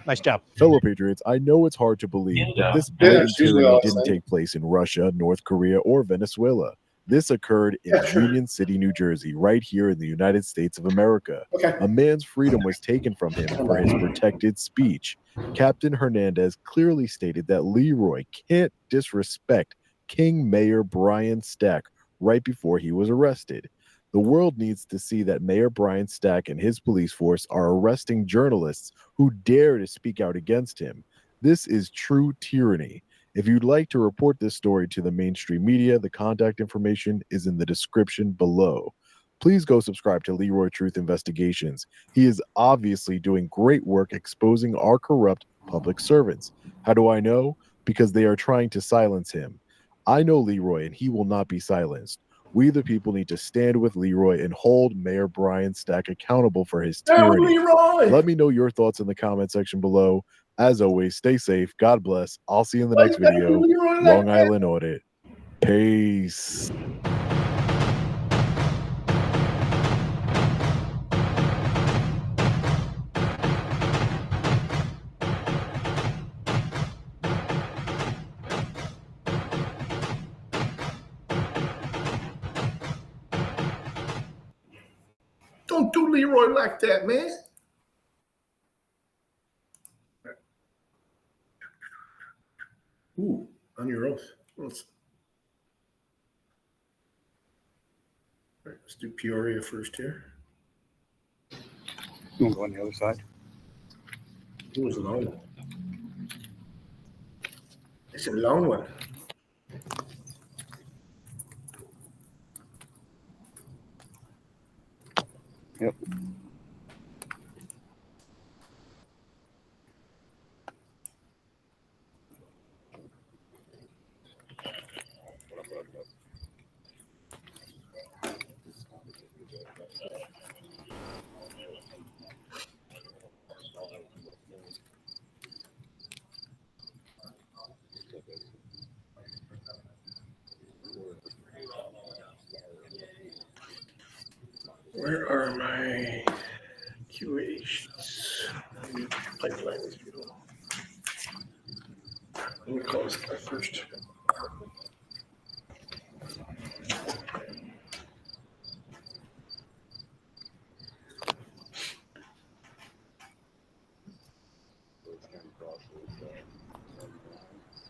Speaker 22: Nice job. Fellow Patriots, I know it's hard to believe, but this blatant tyranny didn't take place in Russia, North Korea, or Venezuela. This occurred in Union City, New Jersey, right here in the United States of America. A man's freedom was taken from him for his protected speech. Captain Hernandez clearly stated that Leroy can't disrespect King Mayor Brian Stack right before he was arrested. The world needs to see that Mayor Brian Stack and his police force are arresting journalists who dare to speak out against him. This is true tyranny. If you'd like to report this story to the mainstream media, the contact information is in the description below. Please go subscribe to Leroy Truth Investigations. He is obviously doing great work exposing our corrupt public servants. How do I know? Because they are trying to silence him. I know Leroy, and he will not be silenced. We, the people, need to stand with Leroy and hold Mayor Brian Stack accountable for his tyranny.
Speaker 11: Leroy!
Speaker 22: Let me know your thoughts in the comment section below. As always, stay safe. God bless. I'll see you in the next video. Long Island Audit. Peace.
Speaker 11: Don't do Leroy like that, man. Ooh, on your oath. Let's do Peoria first here.
Speaker 6: You want to go on the other side?
Speaker 11: It was a long one. It's a long one.
Speaker 6: Yep.
Speaker 11: Where are my QA sheets? Pipeline is beautiful. Let me call this guy first.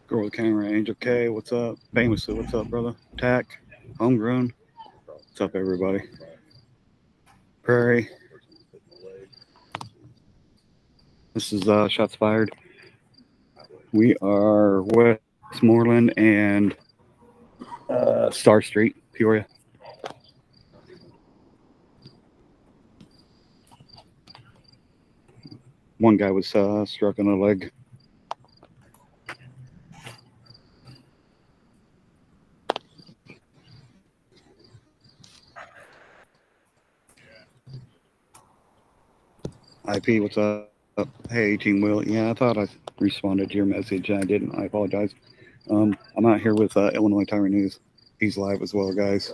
Speaker 6: Girl with County Range. Okay, what's up? Famously, what's up, brother? Tack, homegrown. What's up, everybody? Prairie. This is Shots Fired. We are Westmoreland and Star Street, Peoria. One guy was struck in the leg. IP, what's up? Hey, Team Will. Yeah, I thought I responded to your message. I didn't. I apologize. I'm out here with Illinois Tyrant News. He's live as well, guys.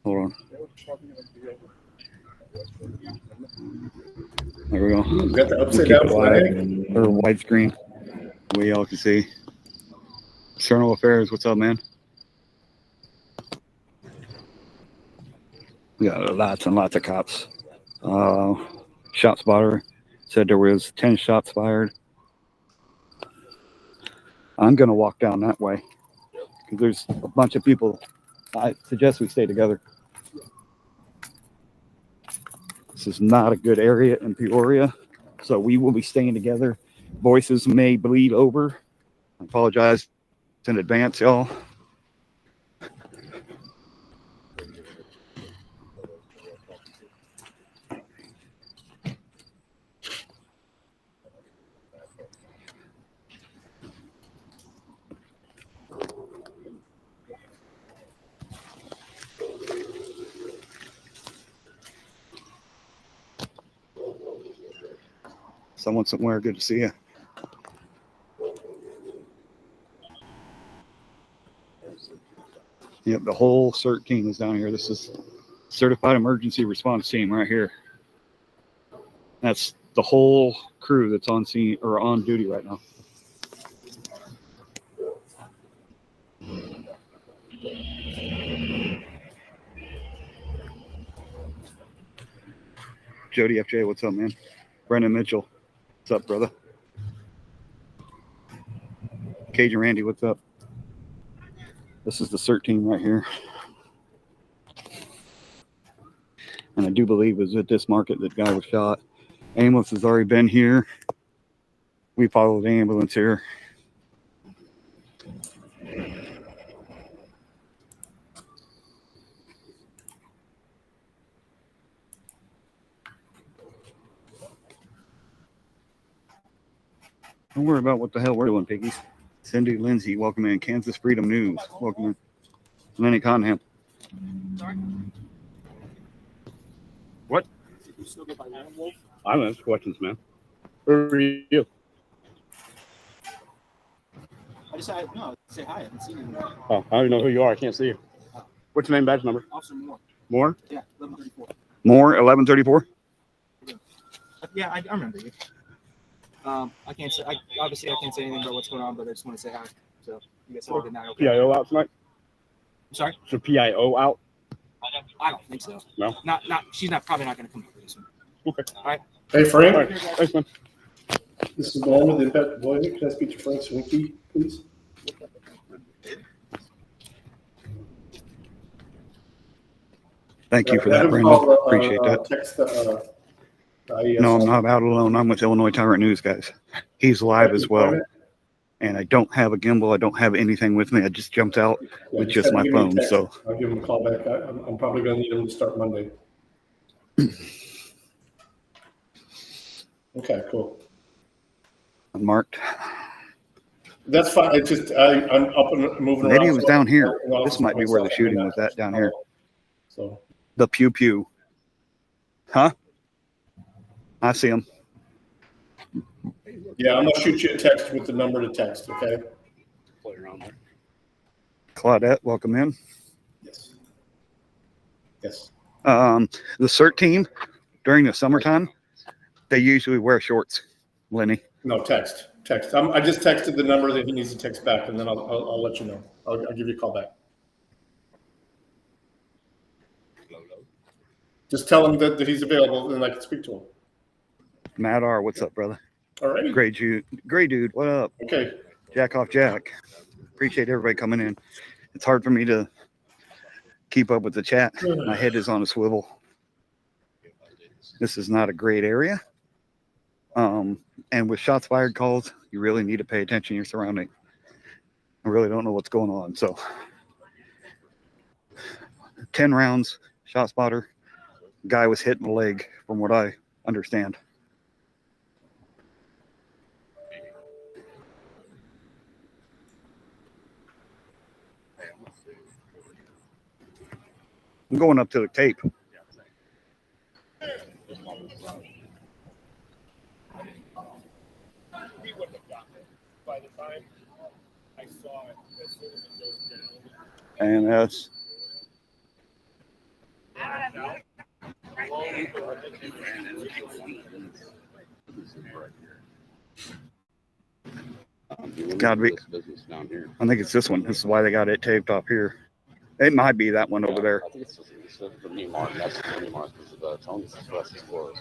Speaker 6: Hold on. There we go.
Speaker 11: You got the upside
Speaker 6: We'll
Speaker 11: down
Speaker 6: keep it wide,
Speaker 11: flag.
Speaker 6: or widescreen. We all can see. External Affairs, what's up, man? We got lots and lots of cops. Shot spotter said there was 10 shots fired. I'm going to walk down that way because there's a bunch of people. I suggest we stay together. This is not a good area in Peoria, so we will be staying together. Voices may bleed over. I apologize in advance, y'all. Someone somewhere, good to see you. Yep, the whole CERT team is down here. This is Certified Emergency Response Team right here. That's the whole crew that's on scene or on duty right now. Jody FJ, what's up, man? Brendan Mitchell, what's up, brother? Cajun Randy, what's up? This is the CERT team right here. And I do believe it was at this market that guy was shot. Ambulance has already been here. We followed the ambulance here. Don't worry about what the hell we're doing, piggies. Cindy Lindsay, welcome in. Kansas Freedom News, welcome in. Lenny Conham.
Speaker 9: Sorry?
Speaker 6: What?
Speaker 9: You still go by Random Wolf?
Speaker 6: I don't ask questions, man. Who are you?
Speaker 9: I just said, no, say hi. I haven't seen you.
Speaker 6: Oh, I don't know who you are. I can't see you. What's your name, badge number?
Speaker 9: Officer Moore.
Speaker 6: Moore?
Speaker 9: Yeah, 1134.
Speaker 6: Moore, 1134?
Speaker 9: Yeah, I remember you. I can't say, obviously I can't say anything about what's going on, but I just want to say hi. So you guys have a good night. Okay.
Speaker 6: PIO out tonight?
Speaker 9: I'm sorry?
Speaker 6: Is the PIO out?
Speaker 9: I don't think so.
Speaker 6: No?
Speaker 9: She's probably not going to come over this one.
Speaker 6: Okay.
Speaker 9: All right.
Speaker 8: Hey, Frank.
Speaker 6: All right. Thanks, man.
Speaker 8: This is Norm with Impact Deployment. Can I speak to Frank Swinky, please?
Speaker 6: Thank you for that, Brandon. Appreciate that.
Speaker 8: Text,
Speaker 6: No, I'm not out alone. I'm with Illinois Tyrant News, guys. He's live as well. And I don't have a gimbal. I don't have anything with me. I just jumped out with just my phone. So
Speaker 8: I'll give him a call back. I'm probably going to need him to start Monday. Okay, cool.
Speaker 6: I'm marked.
Speaker 8: That's fine. It's just I'm up and moving around.
Speaker 6: Maybe it was down here. This might be where the shooting was at down here.
Speaker 8: So
Speaker 6: the pew pew. Huh? I see him.
Speaker 8: Yeah, I'm gonna shoot you a text with the number to text. Okay. Play around there.
Speaker 6: Claudette, welcome in.
Speaker 8: Yes. Yes.
Speaker 6: The CERT team during the summertime, they usually wear shorts. Lenny.
Speaker 8: No, text. I just texted the number that he needs to text back, and then I'll let you know. I'll give you a call back. Just tell him that he's available, and I can speak to him.
Speaker 6: Matt R, what's up, brother?
Speaker 8: All right.
Speaker 6: Great dude, what up?
Speaker 8: Okay.
Speaker 6: Jack off Jack. Appreciate everybody coming in. It's hard for me to keep up with the chat. My head is on a swivel. This is not a great area. And with shots fired calls, you really need to pay attention to your surrounding. I really don't know what's going on. So 10 rounds, shot spotter, guy was hit in the leg from what I understand. I'm going up to the tape.
Speaker 12: By the time I saw it, as soon as it goes down.
Speaker 6: And that's gotta be. I think it's this one. This is why they got it taped off here. It might be that one over there.
Speaker 14: I think it's the knee mark. That's the knee mark because of the Tony's scores.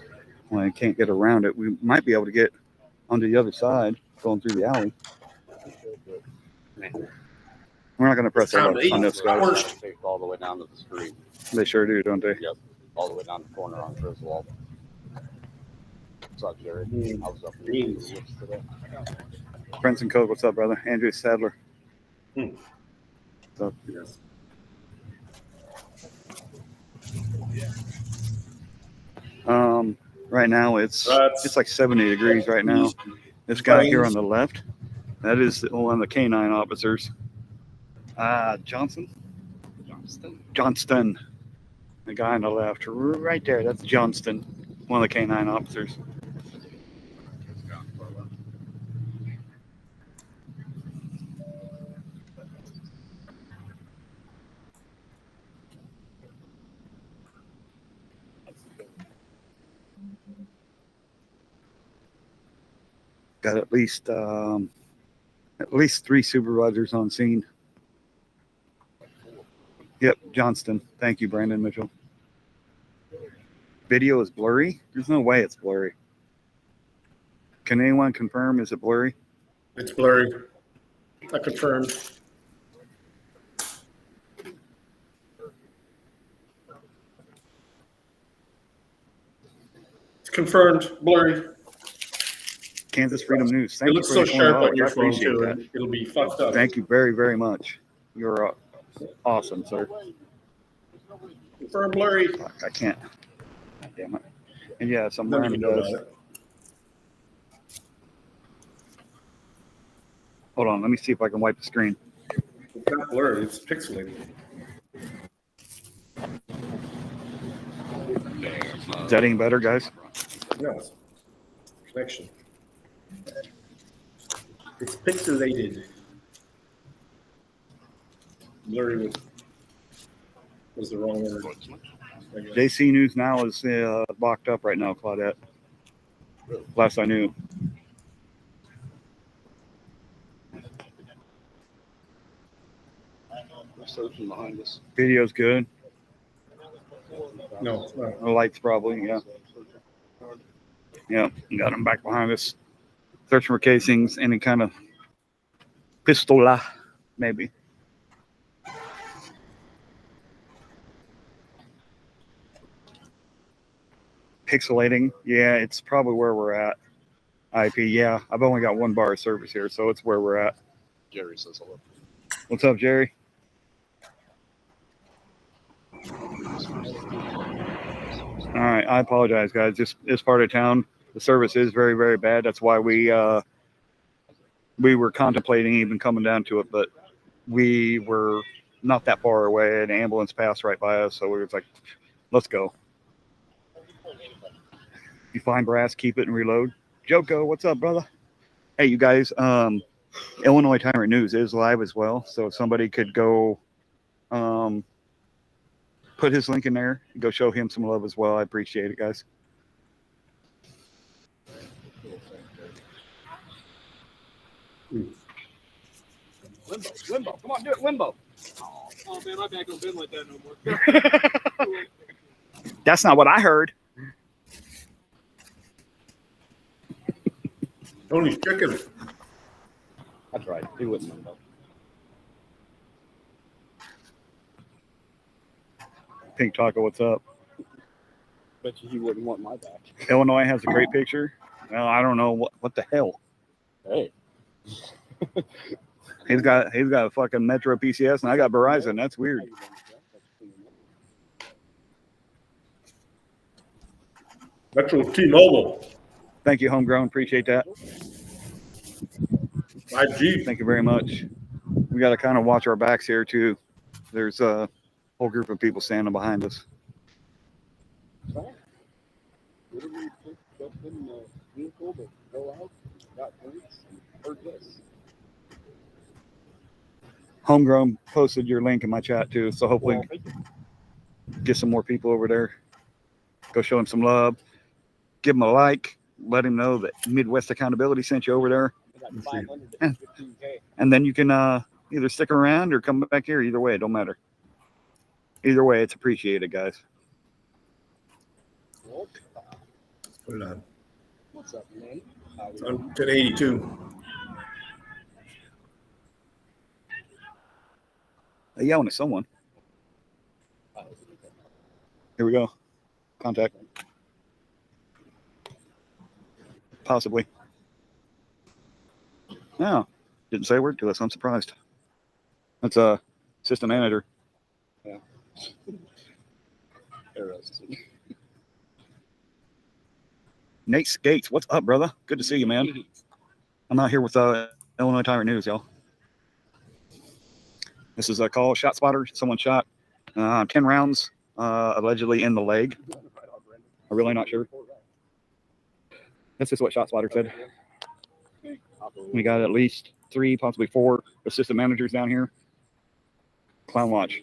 Speaker 6: Well, I can't get around it. We might be able to get onto the other side, going through the alley. We're not going to press that on this guy.
Speaker 14: All the way down to the street.
Speaker 6: They sure do, don't they?
Speaker 14: Yep. All the way down the corner on Griswold. What's up, Jerry? I was up in the woods today.
Speaker 6: Prince and Code, what's up, brother? Andrew Sadler. What's up?
Speaker 8: Yes.
Speaker 6: Right now it's like 70 degrees right now. This guy here on the left, that is one of the canine officers. Johnston. The guy on the left, right there, that's Johnston, one of the canine officers. Got at least 3 supervisors on scene. Yep, Johnston. Thank you, Brandon Mitchell. Video is blurry? There's no way it's blurry. Can anyone confirm? Is it blurry?
Speaker 8: It's blurry. I confirmed. It's confirmed. Blurry.
Speaker 6: Kansas Freedom News.
Speaker 8: It looks so sharp on your phone too.
Speaker 6: That.
Speaker 8: It'll be fucked up.
Speaker 6: Thank you very, very much. You're awesome, sir.
Speaker 8: Confirm blurry.
Speaker 6: Fuck, I can't. God damn it. And yes, I'm wearing those. Hold on, let me see if I can wipe the screen.
Speaker 8: It's not blurred, it's pixelated.
Speaker 6: Is that any better, guys?
Speaker 8: No, it's connection. It's pixelated. Blurry was the wrong word.
Speaker 6: JC News Now is locked up right now, Claudette. Last I knew.
Speaker 14: Surgeon behind us.
Speaker 6: Video's good.
Speaker 8: No, it's not.
Speaker 6: The lights probably, yeah. Yeah, got them back behind us. Searching for casings, any kind of pistola, maybe. Pixelating, yeah, it's probably where we're at. IP, yeah, I've only got one bar of service here, so it's where we're at.
Speaker 14: Jerry says hello.
Speaker 6: What's up, Jerry? All right, I apologize, guys. This part of town, the service is very, very bad. That's why we were contemplating even coming down to it, but we were not that far away. An ambulance passed right by us, so we were like, let's go. You find brass, keep it, and reload. Joko, what's up, brother? Hey, you guys, Illinois Tyrant News is live as well, so if somebody could go put his link in there, go show him some love as well. I appreciate it, guys.
Speaker 14: Limbo. Come on, do it, Limbo.
Speaker 9: Oh man, my back don't bend like that no more.
Speaker 6: That's not what I heard.
Speaker 8: Tony's chicken.
Speaker 14: That's right. He wouldn't Limbo.
Speaker 6: Pink Taco, what's up?
Speaker 14: Bet you he wouldn't want my back.
Speaker 6: Illinois has a great picture. Well, I don't know what the hell.
Speaker 14: Hey.
Speaker 6: He's got a fucking Metro PCS and I got Verizon. That's weird.
Speaker 8: Metro T-Mobile.
Speaker 6: Thank you, Homegrown. Appreciate that.
Speaker 8: 5G.
Speaker 6: Thank you very much. We got to kind of watch our backs here too. There's a whole group of people standing behind us. Homegrown posted your link in my chat too, so hopefully get some more people over there. Go show him some love. Give him a like. Let him know that Midwest Accountability sent you over there. And then you can either stick around or come back here. Either way, it don't matter. Either way, it's appreciated, guys.
Speaker 8: Put it on.
Speaker 14: What's up, man?
Speaker 8: It's on 1082.
Speaker 6: They yelling at someone. Here we go. Contact. Possibly. No, didn't say a word to us. I'm surprised. That's a system manager.
Speaker 14: Yeah.
Speaker 6: Nate Skates, what's up, brother? Good to see you, man. I'm out here with Illinois Tyrant News, y'all. This is a call, shot spotter. Someone shot 10 rounds, allegedly in the leg. I'm really not sure. That's just what shot spotter said. We got at least 3, possibly 4 assistant managers down here. Clown watch.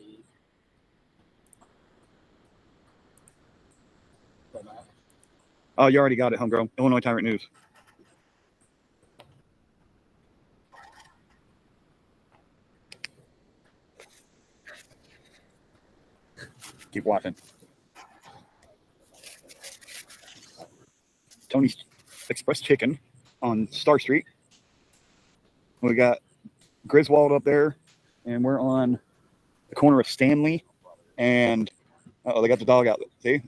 Speaker 6: Oh, you already got it, Homegrown. Illinois Tyrant News. Keep watching. Tony's Express Chicken on Star Street. We got Griswold up there, and we're on the corner of Stanley and they got the dog out. See,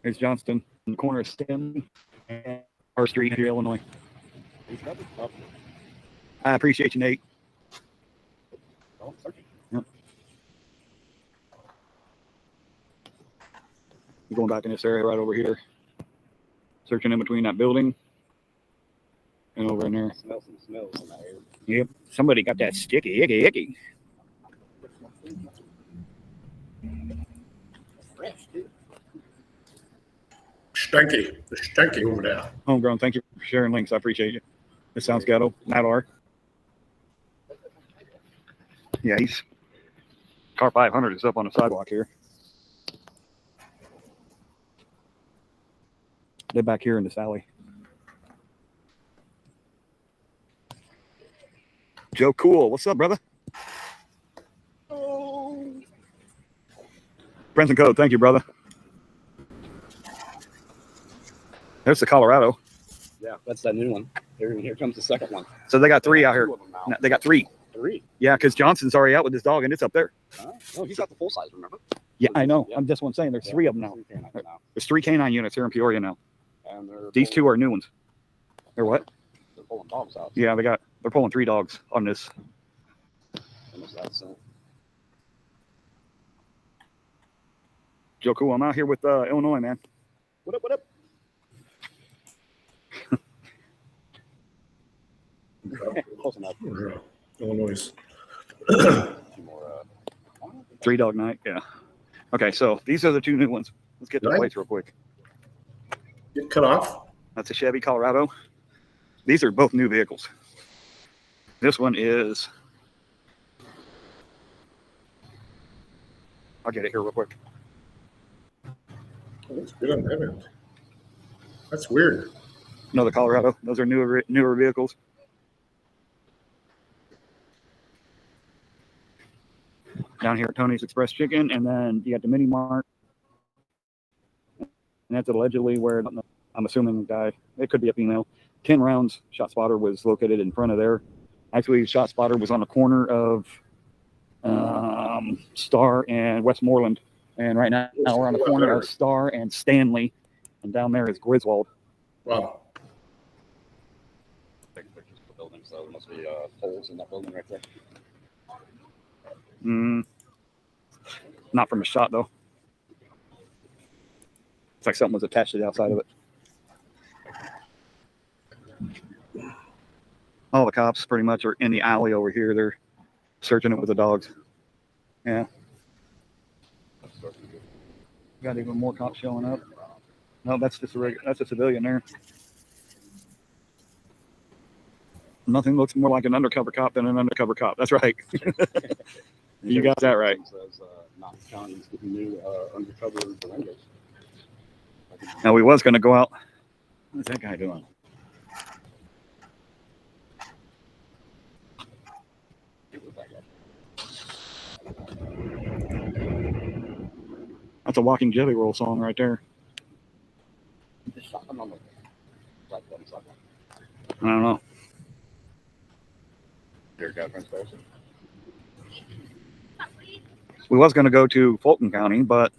Speaker 6: there's Johnston in the corner of Stanley and our street here, Illinois. I appreciate you, Nate. Yep. We're going back in this area right over here, searching in between that building and over in there. there.
Speaker 14: Smell some smells in the air.
Speaker 6: Yep. Somebody got that sticky, icky.
Speaker 8: Stanky over there.
Speaker 6: Homegrown, thank you for sharing links. I appreciate you. This sounds ghetto. Not art. Yeah, he's car 500 is up on the sidewalk here. They're back here in this alley. Joe Cool, what's up, brother? Friends and Code, thank you, brother. There's the Colorado.
Speaker 14: Yeah, that's that new one. Here comes the second one.
Speaker 6: So they got 3 out here. No, they got 3.
Speaker 14: 3.
Speaker 6: Yeah, because Johnson's already out with his dog, and it's up there.
Speaker 14: No, he's got the full size, remember?
Speaker 6: Yeah, I know. I'm just one saying there's 3 of them now. There's 3 canine units here in Peoria now.
Speaker 14: And
Speaker 6: These 2 are new ones. They're what?
Speaker 14: They're pulling dogs out.
Speaker 6: Yeah, they're pulling 3 dogs on this. Joe Cool, I'm out here with Illinois, man. What up, what up?
Speaker 14: Close enough.
Speaker 8: Illinois.
Speaker 6: 3 dog night, yeah. Okay, so these are the 2 new ones. Let's get the plates real quick.
Speaker 8: Get cut off.
Speaker 6: That's a Chevy Colorado. These are both new vehicles. This one is, I'll get it here real quick.
Speaker 8: Oh, that's good on that end. That's weird.
Speaker 6: Another Colorado. Those are newer vehicles. Down here at Tony's Express Chicken, and then you got the Mini Mart. And that's allegedly where, I'm assuming the guy, it could be a female, 10 rounds shot spotter was located in front of there. Actually, shot spotter was on the corner of Star and Westmoreland. And right now we're on the corner of Star and Stanley. And down there is Griswold.
Speaker 8: Wow.
Speaker 14: Taking pictures of the building, so there must be holes in that building right there.
Speaker 6: Not from a shot, though. It's like something was attached to the outside of it. All the cops pretty much are in the alley over here. They're searching it with the dogs. Yeah. Got even more cops showing up. No, that's just that's a civilian there. Nothing looks more like an undercover cop than an undercover cop. That's right. You got that right.
Speaker 14: Says, not counting new undercover Durangos.
Speaker 6: Now we was going to go out. What's that guy doing? That's a Walking Jelly Roll song right there. I don't know. We was going to go to Fulton County, but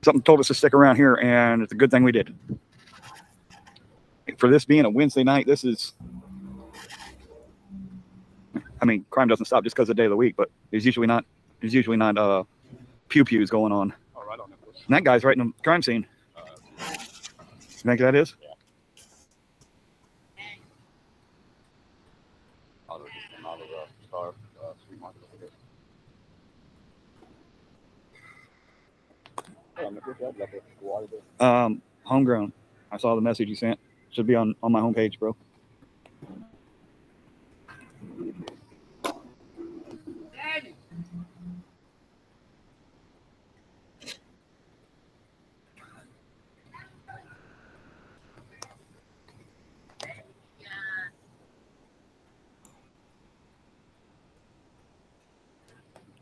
Speaker 6: something told us to stick around here, and it's a good thing we did. For this being a Wednesday night, this is, I mean, crime doesn't stop just because of the day of the week, but there's usually not pew-pews going on.
Speaker 14: Oh, right on.
Speaker 6: And that guy's right in the crime scene. You think that is?
Speaker 14: Yeah.
Speaker 6: Homegrown. I saw the message you sent. Should be on my homepage, bro.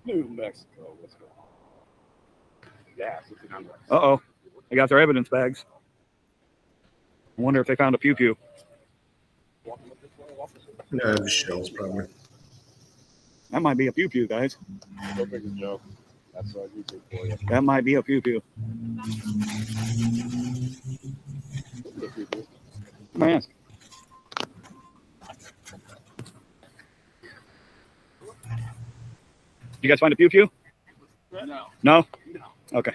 Speaker 14: New Mexico. Let's go. Yeah,
Speaker 6: Uh-oh. They got their evidence bags. I wonder if they found a pew-pew.
Speaker 8: Yeah, the shells probably.
Speaker 6: That might be a pew-pew, guys.
Speaker 14: Go big as Joe. That's YouTube for you.
Speaker 6: That might be a pew-pew. Man. You guys find a pew-pew?
Speaker 14: No.
Speaker 6: No? Okay.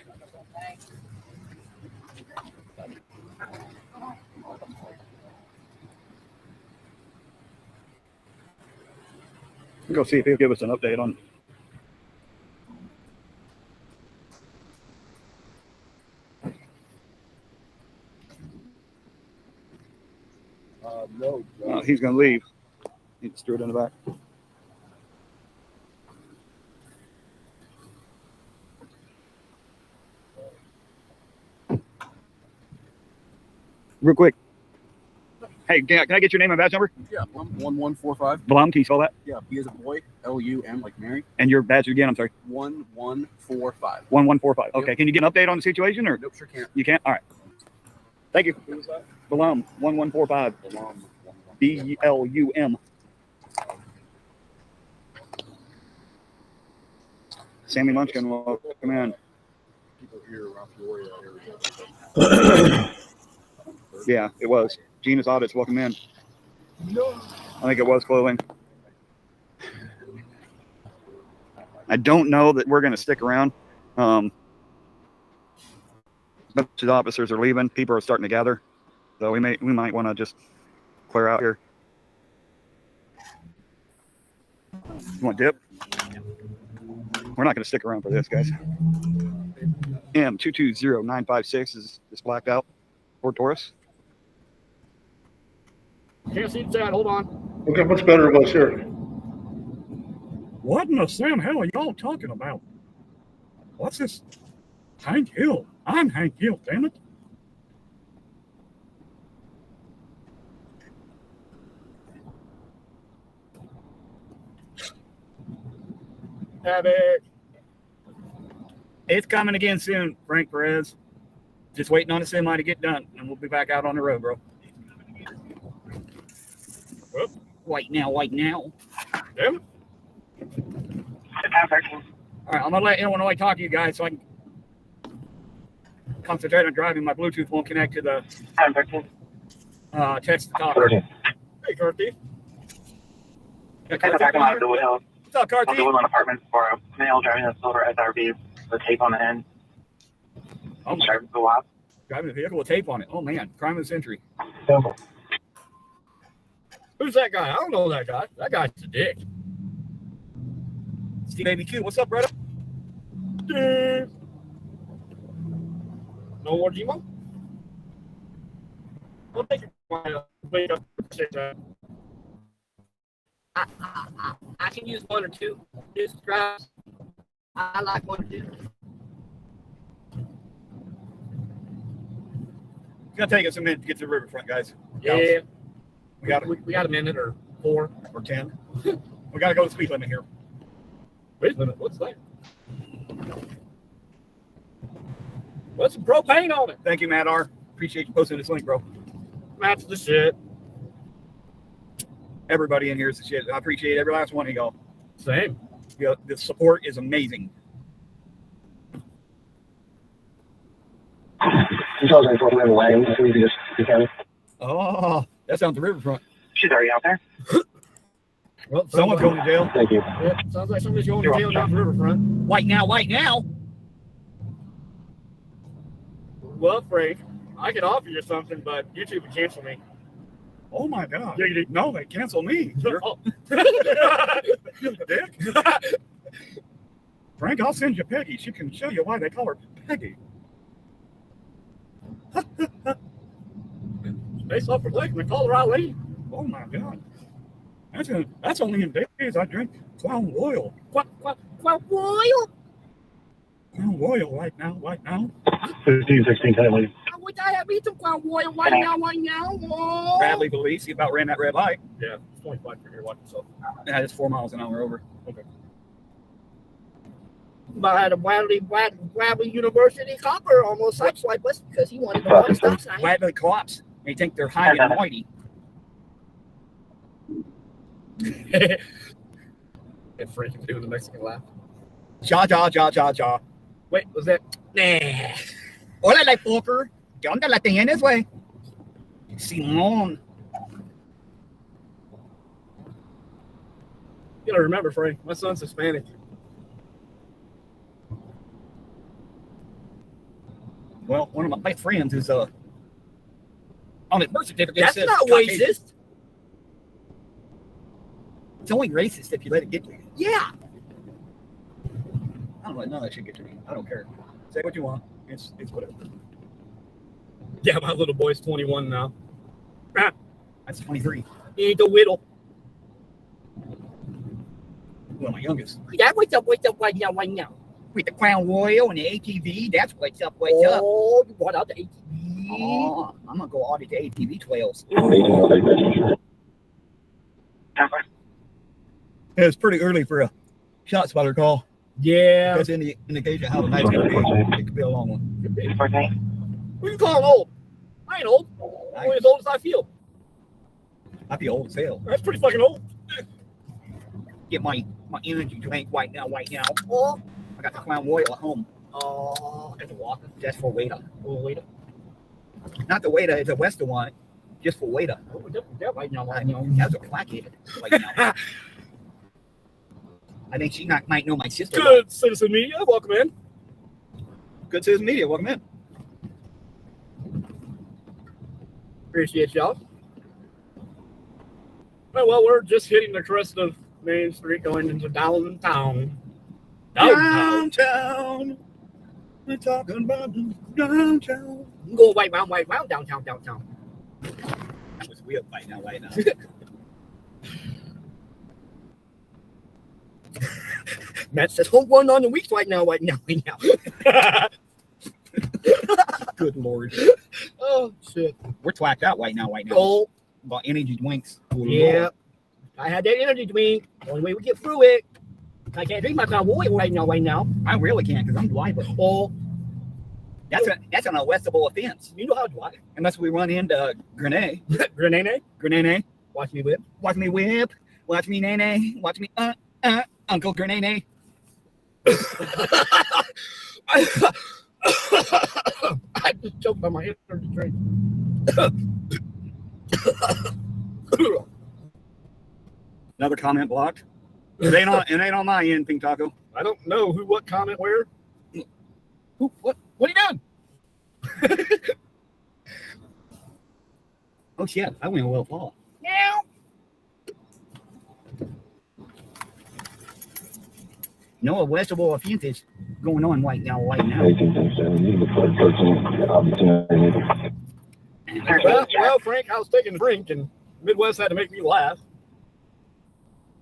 Speaker 6: Go see if he'll give us an update on.
Speaker 21: No.
Speaker 6: He's going to leave. He just threw it in the back. Real quick. Hey, can I get your name and badge number?
Speaker 15: Yeah, Blum 1145.
Speaker 6: Blum, can you spell that?
Speaker 15: Yeah, B as a boy, L-U-M like Mary.
Speaker 6: And your badge again, I'm sorry.
Speaker 15: 1145.
Speaker 6: 1145. Okay, Can you get an update on the situation or?
Speaker 15: Nope, sure can't.
Speaker 6: You can't? All right. Thank you.
Speaker 15: Who was that?
Speaker 6: Blum 1145.
Speaker 15: Blum.
Speaker 6: B-L-U-M. Sammy Munchkin, welcome in.
Speaker 15: People here around Peoria area.
Speaker 6: Yeah, it was. Gina's Audits, welcome in.
Speaker 15: No.
Speaker 6: I think it was clothing. I don't know that we're going to stick around. But the officers are leaving. People are starting to gather. So we might want to just clear out here. You want dip? We're not going to stick around for this, guys. M220956 is blacked out. Ford Taurus.
Speaker 21: Can't see the side. Hold on.
Speaker 8: Okay, much better of us here.
Speaker 21: What in the Sam hell are y'all talking about? What's this? Hank Hill. I'm Hank Hill, damn it. Havoc. It's coming again soon, Frank Perez. Just waiting on the semi to get done, and we'll be back out on the road, bro. Whoop. White now. Damn. All right, I'm gonna let Illinois talk to you guys so I can concentrate on driving. My Bluetooth won't connect to the text to talk. Hey, Carthy. What's up, Carthy?
Speaker 16: One apartment for a male driving a silver SRV with tape on the end.
Speaker 21: Oh,
Speaker 16: driving the lot.
Speaker 21: Driving a vehicle with tape on it. Oh man, crime of the century. Who's that guy? I don't know that guy. That guy's a dick. Steve Baby Q, what's up, brother? Dude. No more Gmo? We'll take it.
Speaker 17: I can use one or two. Just drive. I like one or two.
Speaker 21: It's gonna take us a minute to get to the riverfront, guys. Yeah. We got a minute or 4 or 10. We gotta go to the speed limit here. Speed limit? What's that? Put some propane on it. Thank you, Matt R. Appreciate you posting this link, bro. Matt's the shit. Everybody in here is the shit. I appreciate every last one of y'all. Same. The support is amazing. Oh, that sounds the riverfront.
Speaker 16: She's already out there.
Speaker 21: Well, someone's going to jail.
Speaker 16: Thank you.
Speaker 21: Yeah, sounds like somebody's going to jail down the riverfront. White now. Well, Frank, I can offer you something, but YouTube would cancel me. Oh my God. No, they cancel me. Dick. Frank, I'll send you Peggy. She can show you why they call her Peggy. Space off for leg, they call her Ali. Oh my God. That's only in days I drink Crown Royal. Crown Royal? Crown Royal right now.
Speaker 16: 1516 Henley.
Speaker 17: Would I have eaten Crown Royal right now? Oh.
Speaker 21: Bradley Belize, he about ran that red light. Yeah, it's 25 for here, watch yourself. Yeah, it's 4 miles an hour over. Okay.
Speaker 17: But I had a Bradley University copper almost sideswipe us because he wanted to go on the stop sign.
Speaker 21: Bradley cops, they think they're high and mighty. And Frank is doing the Mexican laugh. Ja. Wait, was that? Nah. Hola, like poker. ¿Qué onda la tienes, güey? Simón. You gotta remember, Frank, my son's Hispanic. Well, one of my best friends is on his birth certificate.
Speaker 17: That's
Speaker 21: says
Speaker 17: not
Speaker 21: Caucasian.
Speaker 17: racist.
Speaker 21: It's only racist if you let it get to you. Yeah. I don't let none of that shit get to me. I don't care. Say what you want. It's whatever.
Speaker 17: Yeah, my little boy's 21 now.
Speaker 21: That's 23.
Speaker 17: He ain't the whittle.
Speaker 21: Well, my youngest.
Speaker 17: Yeah, what's up right now?
Speaker 21: With the Crown Royal and the ATV, that's what's up,
Speaker 17: Oh, you brought out the ATV.
Speaker 21: Oh, I'm gonna go audit the ATV trails. It's pretty early for a shot spotter call.
Speaker 17: Yeah.
Speaker 21: That's the indication of how the night's gonna be. It could be a long one.
Speaker 17: What you calling old? I ain't old. I'm only as old as I feel.
Speaker 21: I feel old as hell.
Speaker 17: That's pretty fucking old.
Speaker 21: Get my energy drink right now. Oh, I got the Crown Royal at home.
Speaker 17: Oh, that's a walker.
Speaker 21: That's for waiter.
Speaker 17: Oh, waiter.
Speaker 21: Not the waiter, it's a Western one. Just for waiter.
Speaker 17: Oh, they're right now.
Speaker 21: I know. That's a placated right now. I think she might know my sister.
Speaker 17: Good citizen media, welcome in.
Speaker 21: Good citizen media, welcome in.
Speaker 17: Appreciate y'all. Well, we're just hitting the crest of Main Street going into downtown.
Speaker 21: Downtown. We're talking about downtown.
Speaker 17: Go right round, downtown.
Speaker 21: That was weird right now.
Speaker 17: Matt says home run on the weeks right now.
Speaker 21: Good Lord.
Speaker 17: Oh, shit.
Speaker 21: We're twacked out right now.
Speaker 17: Oh.
Speaker 21: About energy drinks.
Speaker 17: Yeah. I had that energy drink. Only way we get through it. I can't drink my Crown Royal right now.
Speaker 21: I really can't because I'm driving.
Speaker 17: Oh.
Speaker 21: That's an arrestable offense.
Speaker 17: You know how to drive.
Speaker 21: Unless we run into Grenade.
Speaker 17: Grenade. Watch me whip.
Speaker 21: Watch me whip. Watch me nay. Watch me Uncle Grenade.
Speaker 17: I just choked on my energy drink.
Speaker 21: Another comment blocked. It ain't on my end, Pink Taco.
Speaker 17: I don't know what comment where.
Speaker 21: What are you doing? Oh shit, I went a little far.
Speaker 17: Now.
Speaker 21: No arrestable offenses going on right now.
Speaker 17: Well, Frank, I was taking a drink and Midwest had to make me laugh.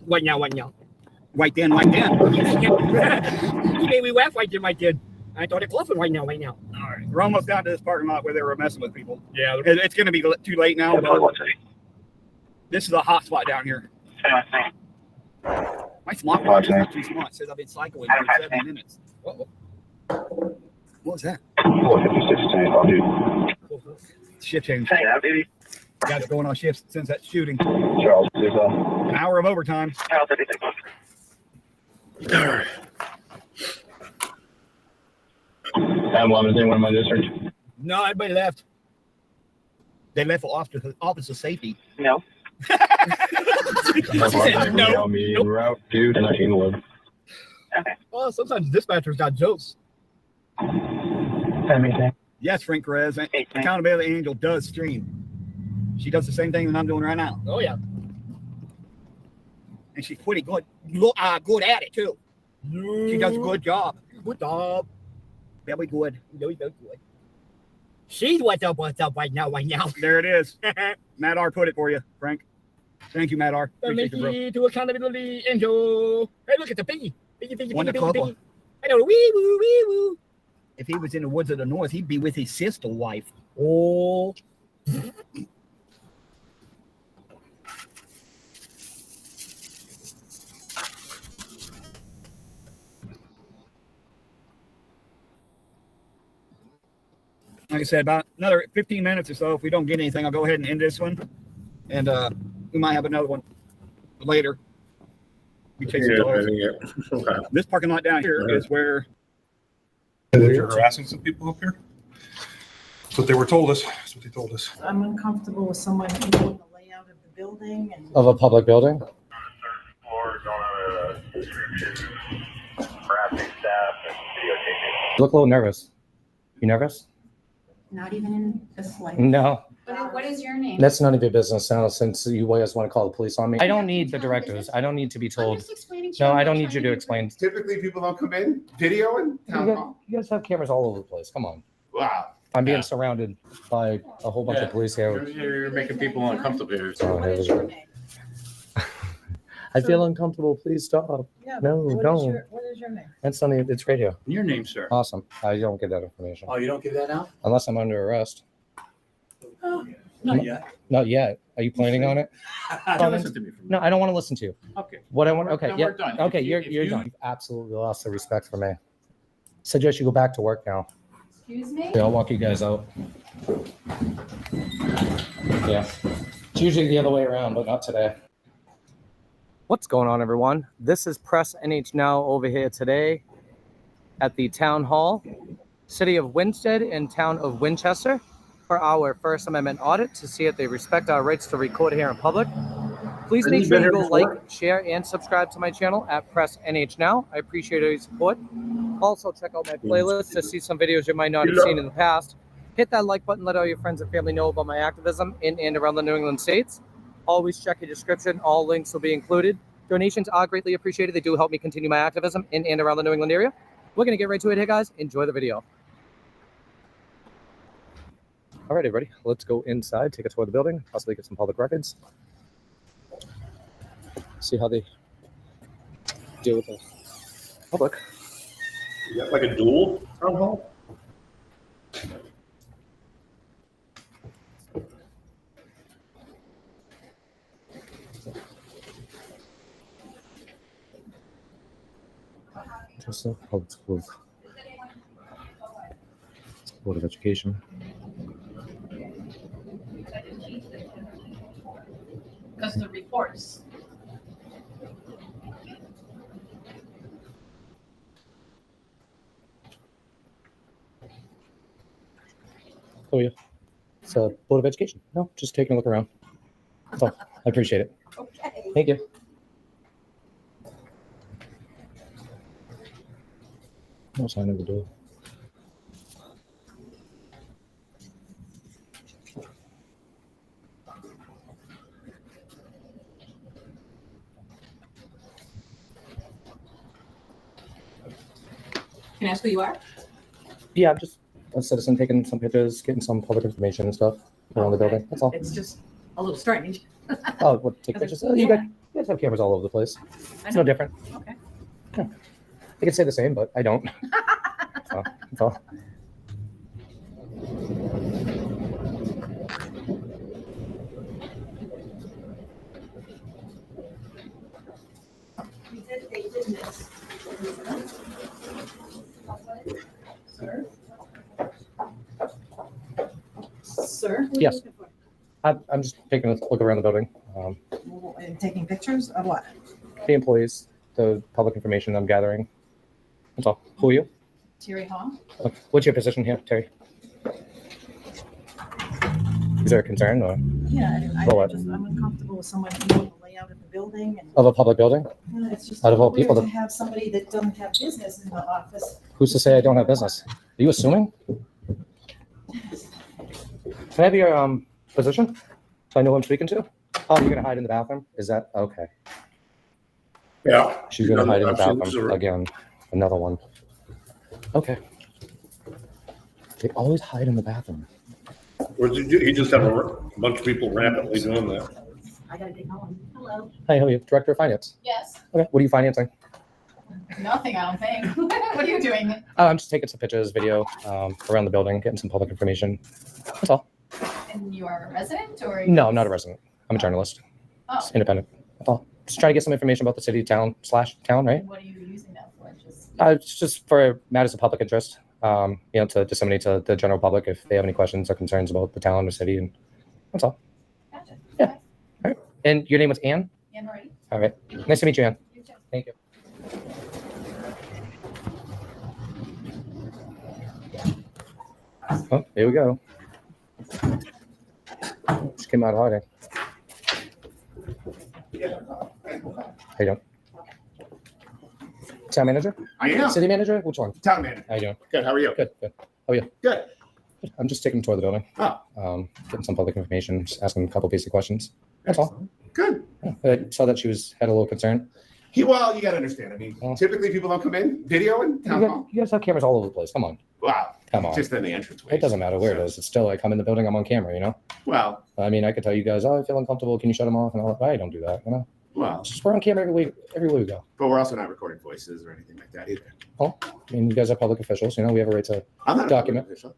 Speaker 17: Right now.
Speaker 21: Right then.
Speaker 17: You made me laugh right then. I thought it bluffing right now.
Speaker 21: All right. We're almost down to this parking lot where they were messing with people.
Speaker 17: Yeah.
Speaker 21: It's going to be too late now. But this is a hot spot down here. My smartwatch is not too smart. It says I've been cycling for 7 minutes. Uh-oh. What was that? Shift change. Got it going on shifts since that shooting. An hour of overtime.
Speaker 11: I'm one in my district.
Speaker 17: No, everybody left.
Speaker 21: They left for officer safety.
Speaker 16: No.
Speaker 17: No.
Speaker 11: Route 2 to 1911.
Speaker 16: Okay.
Speaker 17: Well, sometimes dispatchers got jokes.
Speaker 21: Yes, Frank Perez. Accountability Angel does stream. She does the same thing that I'm doing right now.
Speaker 17: Oh, yeah.
Speaker 21: And she's pretty good. Good at it, too. She does a good job.
Speaker 17: Good job.
Speaker 21: Very good.
Speaker 17: Very good. She's what's up right now.
Speaker 21: There it is. Matt R. put it for you, Frank. Thank you, Matt R.
Speaker 17: Thank you to Accountability Angel. Hey, look at the piggy. Piggy.
Speaker 21: Wonderful.
Speaker 17: I know, wee woo.
Speaker 21: If he was in the woods of the north, he'd be with his sister wife.
Speaker 17: Oh.
Speaker 21: Like I said, about another 15 minutes or so. If we don't get anything, I'll go ahead and end this one. And we might have another one later. This parking lot down here is where
Speaker 15: You're harassing some people up here? That's what they were told us. That's what they told us.
Speaker 2: I'm uncomfortable with someone knowing the layout of the building and.
Speaker 3: Of a public building? You look a little nervous. You nervous?
Speaker 2: Not even in the slightest.
Speaker 3: No. What is your name?
Speaker 4: That's none of your business now, since you guys want to call the police on me. I don't need the directors. I don't need to be told. No, I don't need you to explain.
Speaker 8: Typically, people don't come in videoing town hall.
Speaker 4: You guys have cameras all over the place. Come on.
Speaker 8: Wow.
Speaker 4: I'm being surrounded by a whole bunch of police here.
Speaker 14: You're making people uncomfortable here.
Speaker 4: I feel uncomfortable. Please stop.
Speaker 2: Yeah,
Speaker 4: No,
Speaker 2: what
Speaker 4: don't.
Speaker 2: is your- what is your name?
Speaker 4: That's not even, it's right here.
Speaker 14: Your name, sir?
Speaker 4: Awesome. I don't get that information.
Speaker 14: Oh, you don't give that out?
Speaker 4: Unless I'm under arrest.
Speaker 14: Not yet.
Speaker 4: Not yet. Are you planning on it?
Speaker 14: Listen to me.
Speaker 4: No, I don't want to listen to you.
Speaker 14: Okay.
Speaker 4: What I want, okay,
Speaker 14: Then
Speaker 4: yeah,
Speaker 14: we're done.
Speaker 4: okay,
Speaker 14: If
Speaker 4: you're
Speaker 14: you-
Speaker 4: done. You've absolutely lost the respect for me. Suggest you go back to work now.
Speaker 3: Excuse me?
Speaker 4: Yeah, I'll walk you guys out. Yeah, it's usually the other way around, but not today. What's going on, everyone? This is Press NH Now over here today at the Town Hall, City of Winstead and Town of Winchester, for our First Amendment audit to see if they respect our rights to record here in public. Please make sure you go like, share, and subscribe to my channel at Press NH Now. I appreciate your support. Also, check out my playlist to see some videos you might not have seen in the past. Hit that like button, let all your friends and family know about my activism in and around the New England states. Always check your description. All links will be included. Donations are greatly appreciated. They do help me continue my activism in and around the New England area. We're going to get right to it here, guys. Enjoy the video. All right, everybody, let's go inside, take a tour of the building, possibly get some public records. See how they deal with the public.
Speaker 8: You got like a dual town hall?
Speaker 4: Just public schools. Board of Education.
Speaker 3: Because the reports.
Speaker 4: Oh, yeah. It's a Board of Education. No, just taking a look around. That's all. I appreciate it.
Speaker 3: Okay.
Speaker 4: Thank you. No sign of the door.
Speaker 3: Can I ask who you are?
Speaker 4: Yeah, I'm just a citizen taking some pictures, getting some public information and stuff around the building. That's all.
Speaker 3: It's just a little strange.
Speaker 4: Oh, what, take pictures? Oh, you guys have cameras all over the place. It's no different.
Speaker 3: Okay.
Speaker 4: Yeah. I could say the same, but I don't. That's all.
Speaker 2: They did miss. Sir? Sir? What are you
Speaker 4: Yes.
Speaker 2: looking for?
Speaker 4: I'm just taking a look around the building.
Speaker 2: And taking pictures of what?
Speaker 4: The employees, the public information I'm gathering. That's all. Who are you?
Speaker 3: Terry Hall?
Speaker 4: What's your position here, Terry? Is there a concern or
Speaker 2: Yeah,
Speaker 4: For what?
Speaker 2: I'm uncomfortable with someone knowing the layout of the building and.
Speaker 4: of a public building?
Speaker 2: It's just
Speaker 4: Out of all
Speaker 2: weird
Speaker 4: people,
Speaker 2: to have somebody that doesn't have business in the office.
Speaker 4: Who's to say I don't have business? Are you assuming? Can I have your position so I know who I'm speaking to? Oh, you're gonna hide in the bathroom? Is that okay?
Speaker 8: Yeah.
Speaker 4: She's gonna hide in the
Speaker 8: Absolutely.
Speaker 4: bathroom again. Another one. Okay. They always hide in the bathroom.
Speaker 8: Or did you just have a bunch of people rampantly doing that?
Speaker 3: I gotta get going. Hello.
Speaker 4: Hi, how are you? Director of Finance.
Speaker 3: Yes.
Speaker 4: Okay, what are you financing?
Speaker 3: Nothing, I don't think. What are you doing?
Speaker 4: I'm just taking some pictures, video around the building, getting some public information. That's all.
Speaker 3: And you are a resident or?
Speaker 4: No, I'm not a resident. I'm a journalist.
Speaker 3: Oh.
Speaker 4: Just independent. That's all. Just trying to get some information about the city, town, right?
Speaker 3: What are you using that for? Just.
Speaker 4: It's just for matters of public interest, to disseminate to the general public if they have any questions or concerns about the town or city, and that's all.
Speaker 3: Gotcha.
Speaker 4: Yeah. All right. And your name was Ann?
Speaker 3: Anne Marie?
Speaker 4: All right. Nice to meet you, Ann.
Speaker 3: You too.
Speaker 4: Thank you. Oh, here we go. Just came out hiding. How you doing? Town manager?
Speaker 8: I am.
Speaker 4: City manager? Which one?
Speaker 8: Town manager.
Speaker 4: How you doing?
Speaker 8: Good. How are you?
Speaker 4: Good. Good. How are you?
Speaker 8: Good.
Speaker 4: I'm just taking a tour of the building. Getting some public information, just asking a couple basic questions. That's all.
Speaker 1: Good.
Speaker 4: Yeah, I saw that had a little concern.
Speaker 1: Well, you got to understand. I mean, typically people don't come in videoing town hall.
Speaker 4: You guys have cameras all over the place. Come on.
Speaker 1: Wow.
Speaker 4: Come on.
Speaker 1: Just in the entranceway.
Speaker 4: It doesn't matter where it is. It's still like I'm in the building, I'm on camera, you know?
Speaker 1: Well.
Speaker 4: I mean, I could tell you guys, oh, I feel uncomfortable. Can you shut them off? And all that. I don't do that, you know?
Speaker 1: Well.
Speaker 4: Just we're on camera everywhere we go.
Speaker 1: But we're also not recording voices or anything like that either.
Speaker 4: Well, I mean, you guys are public officials, you know, we have a right to
Speaker 1: I'm not
Speaker 4: document.
Speaker 1: a public official.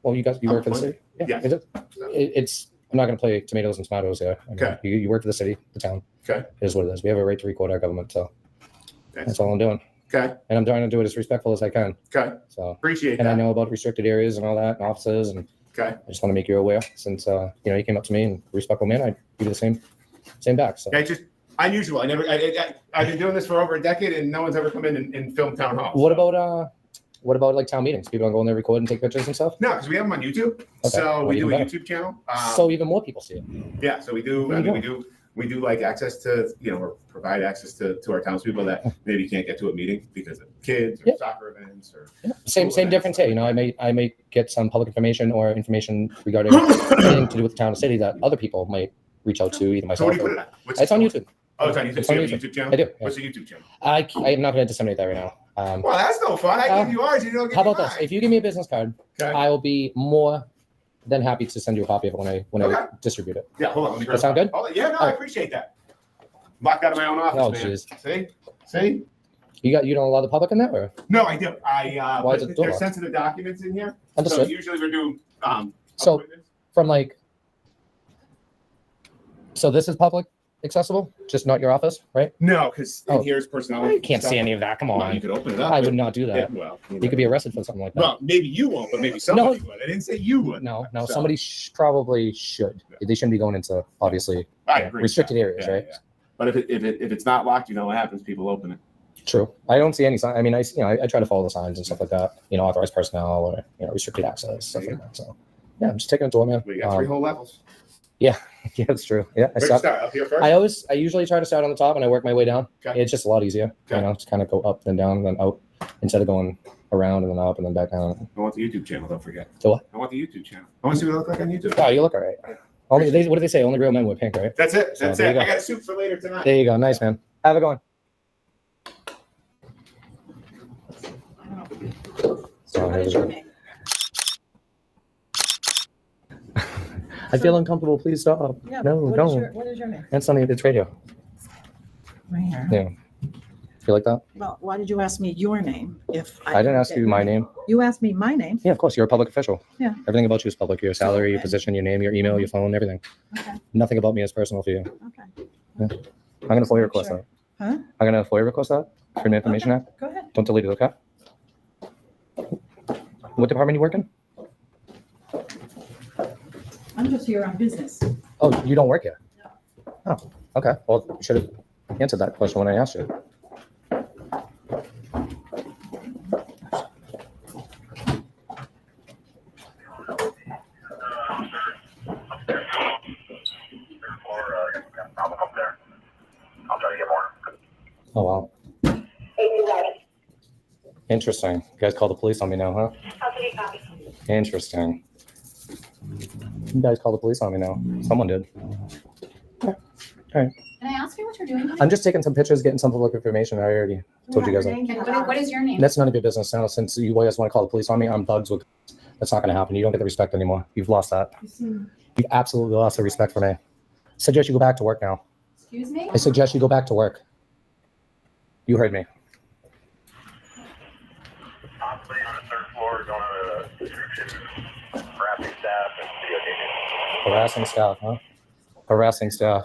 Speaker 4: Well, you work for the city?
Speaker 1: Yeah.
Speaker 4: Is it? It's, I'm not going to play tomatoes and tomatoes here. I mean,
Speaker 1: Okay.
Speaker 4: You work for the city, the town.
Speaker 1: Okay.
Speaker 4: It is what it is. We have a right to record our government, so that's all I'm doing.
Speaker 1: Okay.
Speaker 4: And I'm trying to do it as respectful as I can.
Speaker 1: Okay.
Speaker 4: So
Speaker 1: Appreciate
Speaker 4: and
Speaker 1: that.
Speaker 4: I know about restricted areas and all that, and offices, and
Speaker 1: Okay.
Speaker 4: I just want to make you aware since you know you came up to me in a respectful manner, I'd give you the same back. So
Speaker 1: Okay, just unusual. I've been doing this for over a decade, and no one's ever come in and filmed town hall.
Speaker 4: what about like town meetings? People don't go in there, record, and take pictures and stuff.
Speaker 1: No, because we have them on YouTube. So
Speaker 4: well,
Speaker 1: we do a
Speaker 4: even better.
Speaker 1: YouTube channel.
Speaker 4: So even more people see it.
Speaker 1: Yeah, so we do. I mean, we do like access to, you know, or provide access to our townspeople that maybe can't get to a meeting because of kids or soccer events or
Speaker 4: Same difference here. You know, I may get some public information or information regarding anything to do with the town or city that other people might reach out to, either
Speaker 1: So
Speaker 4: myself
Speaker 1: what do you
Speaker 4: or
Speaker 1: put it on?
Speaker 4: it's on YouTube.
Speaker 1: Oh, it's on YouTube.
Speaker 4: It's
Speaker 1: So
Speaker 4: on
Speaker 1: you have a
Speaker 4: YouTube.
Speaker 1: YouTube channel?
Speaker 4: I do. Yeah.
Speaker 1: What's the YouTube channel?
Speaker 4: I am not going to disseminate that right now.
Speaker 1: Well, that's no fun. I give you ours. You don't give
Speaker 4: How
Speaker 1: me
Speaker 4: about this?
Speaker 1: mine.
Speaker 4: If you give me a business card, I will be more than happy to send you a copy of it when I distribute it.
Speaker 1: Yeah, hold on. Let me
Speaker 4: Does that sound good?
Speaker 1: Hold on. Yeah, no,
Speaker 4: All
Speaker 1: I
Speaker 4: right.
Speaker 1: appreciate that. Locked out of my own office,
Speaker 4: Oh,
Speaker 1: man.
Speaker 4: jeez.
Speaker 1: See?
Speaker 4: You don't allow the public in there, or?
Speaker 1: No, I do.
Speaker 4: Why is
Speaker 1: but
Speaker 4: it
Speaker 1: there's
Speaker 4: door?
Speaker 1: sensitive documents in here.
Speaker 4: Understood.
Speaker 1: So usually we're doing
Speaker 4: So from like, so this is public accessible, just not your office, right?
Speaker 1: No, because in
Speaker 4: Oh.
Speaker 1: here is personnel.
Speaker 4: You can't see any of that. Come on.
Speaker 1: Well, you could open it up.
Speaker 4: I
Speaker 1: but-
Speaker 4: would not do that.
Speaker 1: Yeah, well,
Speaker 4: you could be arrested for something like that.
Speaker 1: well, maybe you won't, but maybe somebody would. I didn't say you would.
Speaker 4: No,
Speaker 1: So-
Speaker 4: somebody probably should. They shouldn't be going into obviously
Speaker 1: I agree.
Speaker 4: restricted areas,
Speaker 1: Yeah,
Speaker 4: right?
Speaker 1: yeah. But if it's not locked, you know what happens. People open it.
Speaker 4: True. I don't see any sign. I mean, I try to follow the signs and stuff like that. You know, authorized personnel or restricted access, stuff like that. So yeah, I'm just taking a tour, man.
Speaker 1: We got three whole levels.
Speaker 4: Yeah, yeah, that's true. Yeah,
Speaker 1: Where'd you start? Up here first?
Speaker 4: I usually try to start on the top and I work my way down.
Speaker 1: Okay.
Speaker 4: It's just a lot easier.
Speaker 1: Okay.
Speaker 4: You know, just kind of go up then down then out instead of going around and then up and then back down.
Speaker 1: I want the YouTube channel. Don't forget.
Speaker 4: The what?
Speaker 1: I want the YouTube channel. I want to see what I look like on YouTube.
Speaker 4: Oh, you look all right. What do they say? Only real men wear pink, right?
Speaker 1: That's it.
Speaker 4: So
Speaker 1: That's
Speaker 4: there
Speaker 1: it.
Speaker 4: you
Speaker 1: I
Speaker 4: go.
Speaker 1: got a soup for later tonight.
Speaker 4: There you go. Nice, man. Have a good one. So,
Speaker 2: What is your name?
Speaker 4: I feel uncomfortable. Please stop.
Speaker 2: Yeah,
Speaker 4: No,
Speaker 2: what
Speaker 4: don't.
Speaker 2: is your- what is your name?
Speaker 4: That's It's radio.
Speaker 2: Right here.
Speaker 4: Yeah. You like that?
Speaker 2: Well, why did you ask me your name if
Speaker 4: I didn't ask you my name.
Speaker 2: You asked me my name.
Speaker 4: Yeah, of course. You're a public official.
Speaker 2: Yeah.
Speaker 4: Everything about you is public. Your salary, your position, your name, your email, your phone, everything.
Speaker 2: Okay.
Speaker 4: Nothing about me is personal for you.
Speaker 2: Okay.
Speaker 4: Yeah. I'm going to FOIA request
Speaker 2: Sure.
Speaker 4: that.
Speaker 2: Huh?
Speaker 4: I'm going to FOIA request that. Freedom of Information Act.
Speaker 2: Go ahead.
Speaker 4: Don't delete it, okay? What department you work in?
Speaker 2: I'm just here on business.
Speaker 4: Oh, you don't work here? Oh, okay. Well, you should have answered that question when I asked you. Oh, wow. Interesting. You guys call the police on me now, huh? Interesting. You guys call the police on me now. Someone did. All right.
Speaker 3: Can I ask you what you're doing?
Speaker 4: I'm just taking some pictures, getting some public information. I already told you guys that.
Speaker 3: What is your name?
Speaker 4: That's none of your business now. Since you guys want to call the police on me, I'm bugs with. That's not going to happen. You don't get the respect anymore. You've lost that. You've absolutely lost the respect for me. I suggest you go back to work now.
Speaker 3: Excuse me?
Speaker 4: I suggest you go back to work. You heard me. Harassing staff, huh? Harassing staff.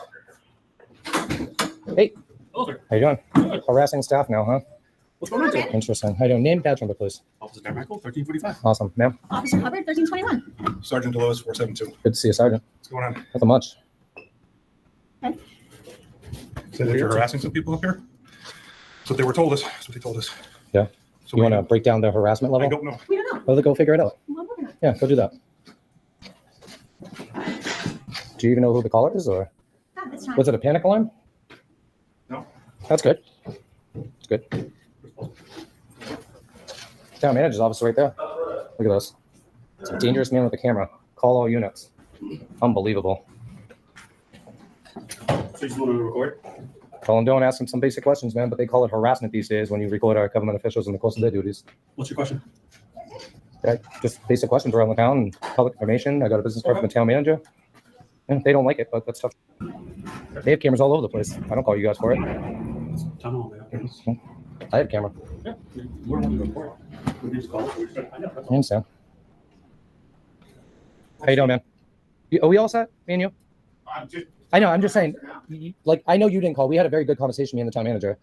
Speaker 4: Hey, how you doing? Harassing staff now, huh?
Speaker 10: What's going on, Jay?
Speaker 4: Interesting. How you doing? Name, badge number, please.
Speaker 10: Officer Dan Michael, 1345.
Speaker 4: Awesome, ma'am.
Speaker 3: Officer Hubbard, 1321.
Speaker 10: Sergeant Delois, 472.
Speaker 4: Good to see you, Sergeant.
Speaker 10: What's going on?
Speaker 4: Nothing much.
Speaker 10: Say that you're harassing some people up here? That's what they were told us. That's what they told us.
Speaker 4: Yeah.
Speaker 10: So
Speaker 4: You want to break down the harassment level?
Speaker 10: I don't know.
Speaker 3: We don't know.
Speaker 4: Well, then go figure it out.
Speaker 3: Well, we're gonna-
Speaker 4: Yeah, go do that. Do you even know who the caller is, or
Speaker 3: That's fine.
Speaker 4: was it a panic alarm?
Speaker 10: No.
Speaker 4: That's good. It's good. Town manager's office right there. Look at this. It's a dangerous man with a camera. Call all units. Unbelievable.
Speaker 5: So you just want to record?
Speaker 4: Tell them don't ask them some basic questions, man, but they call it harassment these days when you record our government officials in the course of their duties.
Speaker 5: What's your question?
Speaker 4: Yeah, just basic questions around the town and public information. I got a business card from the town manager. And they don't like it, but that's tough. They have cameras all over the place. I don't call you guys for it.
Speaker 5: Town hall, man.
Speaker 4: I have a camera.
Speaker 5: Yeah, we're on the report. We just call it. We're just trying to find out.
Speaker 4: I understand. How you doing, man? Are we all set, me and you? I know, I'm just saying, like, I know you didn't call. We had a very good conversation, me and the town manager.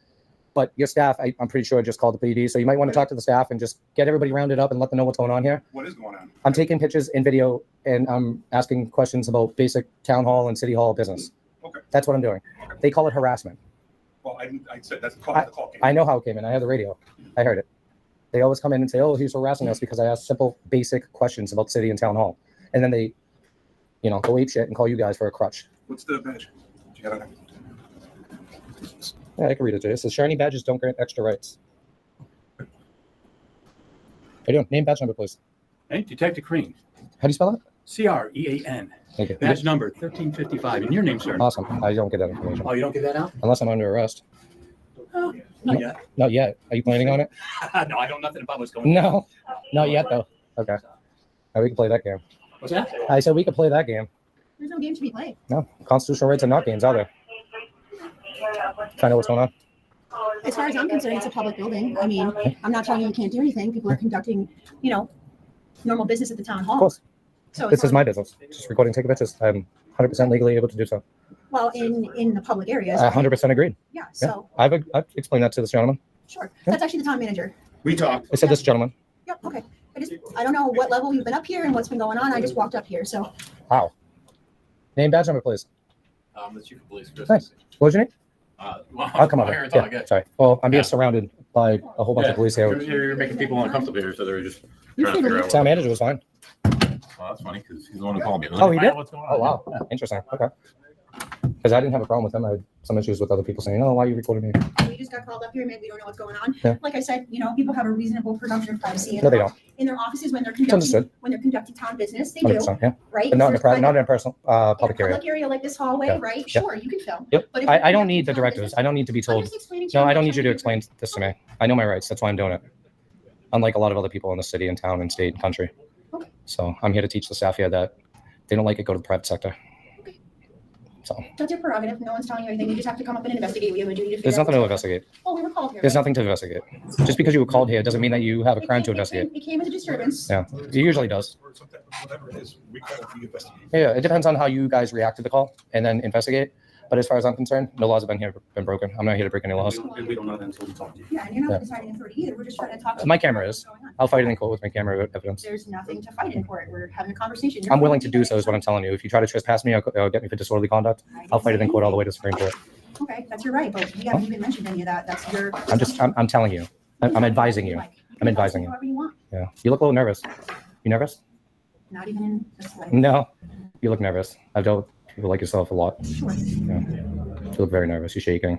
Speaker 4: But your staff, I'm pretty sure, just called the PD. So you might want to talk to the staff and just get everybody rounded up and let them know what's going on here.
Speaker 15: What is going on?
Speaker 4: I'm taking pictures and video, and I'm asking questions about basic town hall and city hall business.
Speaker 15: Okay.
Speaker 4: That's what I'm doing. They call it harassment.
Speaker 15: Well, I said that's the call. The call came.
Speaker 4: I know how it came in. I have the radio. I heard it. They always come in and say, oh, he's harassing us because I asked simple, basic questions about city and town hall. And then they, go ape shit and call you guys for a crutch.
Speaker 15: What's the badge? You got it.
Speaker 4: Yeah, I can read it to you. It says, shiny badges don't grant extra rights. How you doing? Name, badge number, please.
Speaker 5: Hey, Detective Crean.
Speaker 4: How do you spell that?
Speaker 5: CREAN.
Speaker 4: Thank you.
Speaker 5: Badge number 1355. And your name, sir?
Speaker 4: Awesome. I don't get that information.
Speaker 5: Oh, you don't get that out?
Speaker 4: Unless I'm under arrest.
Speaker 5: Oh, not yet.
Speaker 4: Not yet. Are you planning on it?
Speaker 5: No, I know nothing about what's going on.
Speaker 4: No, not yet, though. Okay. We can play that game.
Speaker 5: What's that?
Speaker 4: I said we could play that game.
Speaker 3: There's no game to be played.
Speaker 4: No, constitutional rights are not games, are there? Find out what's going on.
Speaker 3: As far as I'm concerned, it's a public building. I mean, I'm not telling you can't do anything. People are conducting, normal business at the town hall.
Speaker 4: Of course.
Speaker 3: So
Speaker 4: This is my business. Just recording, taking pictures. I'm 100% legally able to do so.
Speaker 3: well, in the public areas.
Speaker 4: 100% agreed.
Speaker 3: Yeah. So
Speaker 4: I've explained that to this gentleman.
Speaker 3: sure, that's actually the town manager.
Speaker 1: We talked.
Speaker 4: I said this gentleman.
Speaker 3: Yep. Okay. I don't know what level you've been up here and what's been going on. I just walked up here, so.
Speaker 4: Wow. Name, badge number, please.
Speaker 13: The chief of police, Chris.
Speaker 4: Nice. What was your name?
Speaker 13: Well,
Speaker 4: I'll come over.
Speaker 13: here, it's all
Speaker 4: Yeah,
Speaker 13: good.
Speaker 4: sorry. Well, I'm being surrounded by a whole bunch of police here.
Speaker 13: You're making people uncomfortable here, so they're just trying to figure out.
Speaker 4: Town manager was fine.
Speaker 13: Well, that's funny because he's the one who called me.
Speaker 4: Oh, he
Speaker 13: Find
Speaker 4: did?
Speaker 13: out what's going on.
Speaker 4: Oh, wow. Interesting. Okay. Because I didn't have a problem with him. I had some issues with other people saying, oh, why are you recording me?
Speaker 3: We just got called up here. Maybe we don't know what's going on.
Speaker 4: Yeah.
Speaker 3: Like I said, people have a reasonable presumption of privacy
Speaker 4: No, they don't.
Speaker 3: in their offices when they're
Speaker 4: It's understood.
Speaker 3: conducting town business. They do,
Speaker 4: 100%, yeah.
Speaker 3: right?
Speaker 4: But not in a,
Speaker 3: First,
Speaker 4: not in a personal, public area.
Speaker 3: public area like this hallway,
Speaker 4: Yeah.
Speaker 3: right?
Speaker 4: Yeah.
Speaker 3: Sure, you can film.
Speaker 4: Yep.
Speaker 3: But if
Speaker 4: I
Speaker 3: you're
Speaker 4: don't need the
Speaker 3: conducting town
Speaker 4: directives.
Speaker 3: business-
Speaker 4: I don't need to be told.
Speaker 3: just explaining to
Speaker 4: No,
Speaker 3: you
Speaker 4: I don't
Speaker 3: what
Speaker 4: need you to
Speaker 3: you're
Speaker 4: explain this to me. I know my rights. That's why I'm doing it. Unlike a lot of other people in the city and town and state and country.
Speaker 3: Okay.
Speaker 4: So I'm here to teach the staff here that they don't like it, go to the private sector. So
Speaker 3: That's your prerogative. No one's telling you anything. You just have to come up and investigate. We have a duty to figure
Speaker 4: there's
Speaker 3: out
Speaker 4: nothing to
Speaker 3: what's going on.
Speaker 4: investigate.
Speaker 3: Oh, we were called here.
Speaker 4: There's
Speaker 3: right?
Speaker 4: nothing to investigate. Just because you were called here doesn't mean that you have a crime to investigate.
Speaker 3: It came as a disturbance.
Speaker 4: Yeah, it usually does.
Speaker 15: Whatever it is, we call it the investigation.
Speaker 4: Yeah, it depends on how you guys react to the call and then investigate. But as far as I'm concerned, no laws have been broken. I'm not here to break any laws.
Speaker 5: And we don't know that until we talk to you.
Speaker 3: Yeah, and you're not
Speaker 4: Yeah.
Speaker 3: deciding authority either. We're just trying to talk.
Speaker 4: My
Speaker 3: about
Speaker 4: camera
Speaker 3: what's
Speaker 4: is.
Speaker 3: going on.
Speaker 4: I'll fight it in court with my camera evidence.
Speaker 3: There's nothing to fight in court. We're having a conversation.
Speaker 4: I'm willing to do so, is what I'm telling you. If you try to trespass me or get me for disorderly conduct, I'll fight it in court all the way to Supreme Court.
Speaker 3: Okay, that's your right, but you haven't even mentioned any of that. That's your.
Speaker 4: I'm telling you. I'm advising you. I'm advising you.
Speaker 3: However you want.
Speaker 4: Yeah. You look a little nervous. You nervous?
Speaker 3: Not even in this way.
Speaker 4: No. You look nervous. I've dealt with people like yourself a lot.
Speaker 3: Sure.
Speaker 4: Yeah. You look very nervous. You're shaking.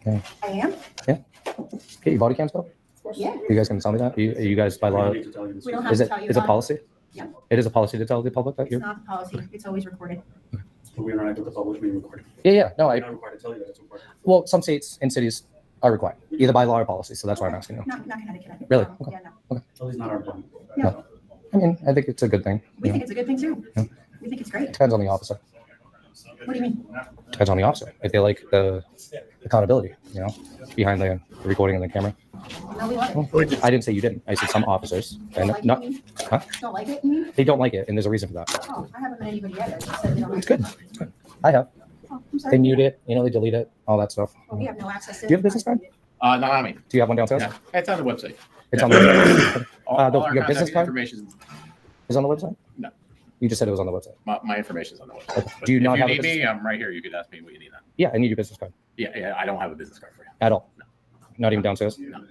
Speaker 4: Okay.
Speaker 3: I am.
Speaker 4: Yeah. Okay, your body cams go?
Speaker 3: Yeah.
Speaker 4: You guys can tell me that? Are you guys by law?
Speaker 3: We don't have
Speaker 4: Is
Speaker 3: to
Speaker 4: it
Speaker 3: tell you
Speaker 4: is it
Speaker 3: about
Speaker 4: policy?
Speaker 3: Yeah.
Speaker 4: It is a policy to tell the public that
Speaker 3: It's
Speaker 4: you're.
Speaker 3: not the policy. It's always recorded.
Speaker 5: So we interact with the public, we record.
Speaker 4: Yeah. No,
Speaker 5: We're not required to tell you that it's recorded.
Speaker 4: Well, some states and cities are required, either by law or policy. So that's why I'm asking you.
Speaker 3: Not Connecticut.
Speaker 4: Really?
Speaker 3: Yeah, no.
Speaker 4: Okay.
Speaker 5: At least not our problem.
Speaker 4: No. I mean, I think it's a good thing.
Speaker 3: We
Speaker 4: you
Speaker 3: think
Speaker 4: know.
Speaker 3: it's a good thing too.
Speaker 4: Yeah.
Speaker 3: We think it's great.
Speaker 4: Depends on the officer.
Speaker 3: What do you mean?
Speaker 4: Depends on the officer. If they like the accountability, behind the recording and the camera.
Speaker 3: No, we want it.
Speaker 4: Well, I didn't say you didn't. I said some officers. And
Speaker 3: Don't like
Speaker 4: not,
Speaker 3: it, you mean?
Speaker 4: huh?
Speaker 3: Don't like it, you mean?
Speaker 4: They don't like it, and there's a reason for that.
Speaker 3: Oh, I haven't met anybody yet that said they don't like
Speaker 4: It's good. It's good. I have.
Speaker 3: Oh, I'm sorry.
Speaker 4: They mute it, they delete it, all that stuff.
Speaker 3: Well, we have no access to.
Speaker 4: Do you have a business card?
Speaker 1: Not on me.
Speaker 4: Do you have one downstairs?
Speaker 1: Yeah, it's on the website.
Speaker 4: It's
Speaker 1: Yeah.
Speaker 4: on the website.
Speaker 1: All our
Speaker 4: Your business
Speaker 1: contact
Speaker 4: card
Speaker 1: information
Speaker 4: is on the website?
Speaker 1: No.
Speaker 4: You just said it was on the website.
Speaker 1: My information's on the website.
Speaker 4: Okay.
Speaker 1: But
Speaker 4: Do you not
Speaker 1: if
Speaker 4: have a
Speaker 1: you need
Speaker 4: business
Speaker 1: me, I'm right here. You could ask me what you need.
Speaker 4: Yeah, I need your business card.
Speaker 1: Yeah, I don't have a business card for you.
Speaker 4: At all? Not even downstairs?
Speaker 1: No.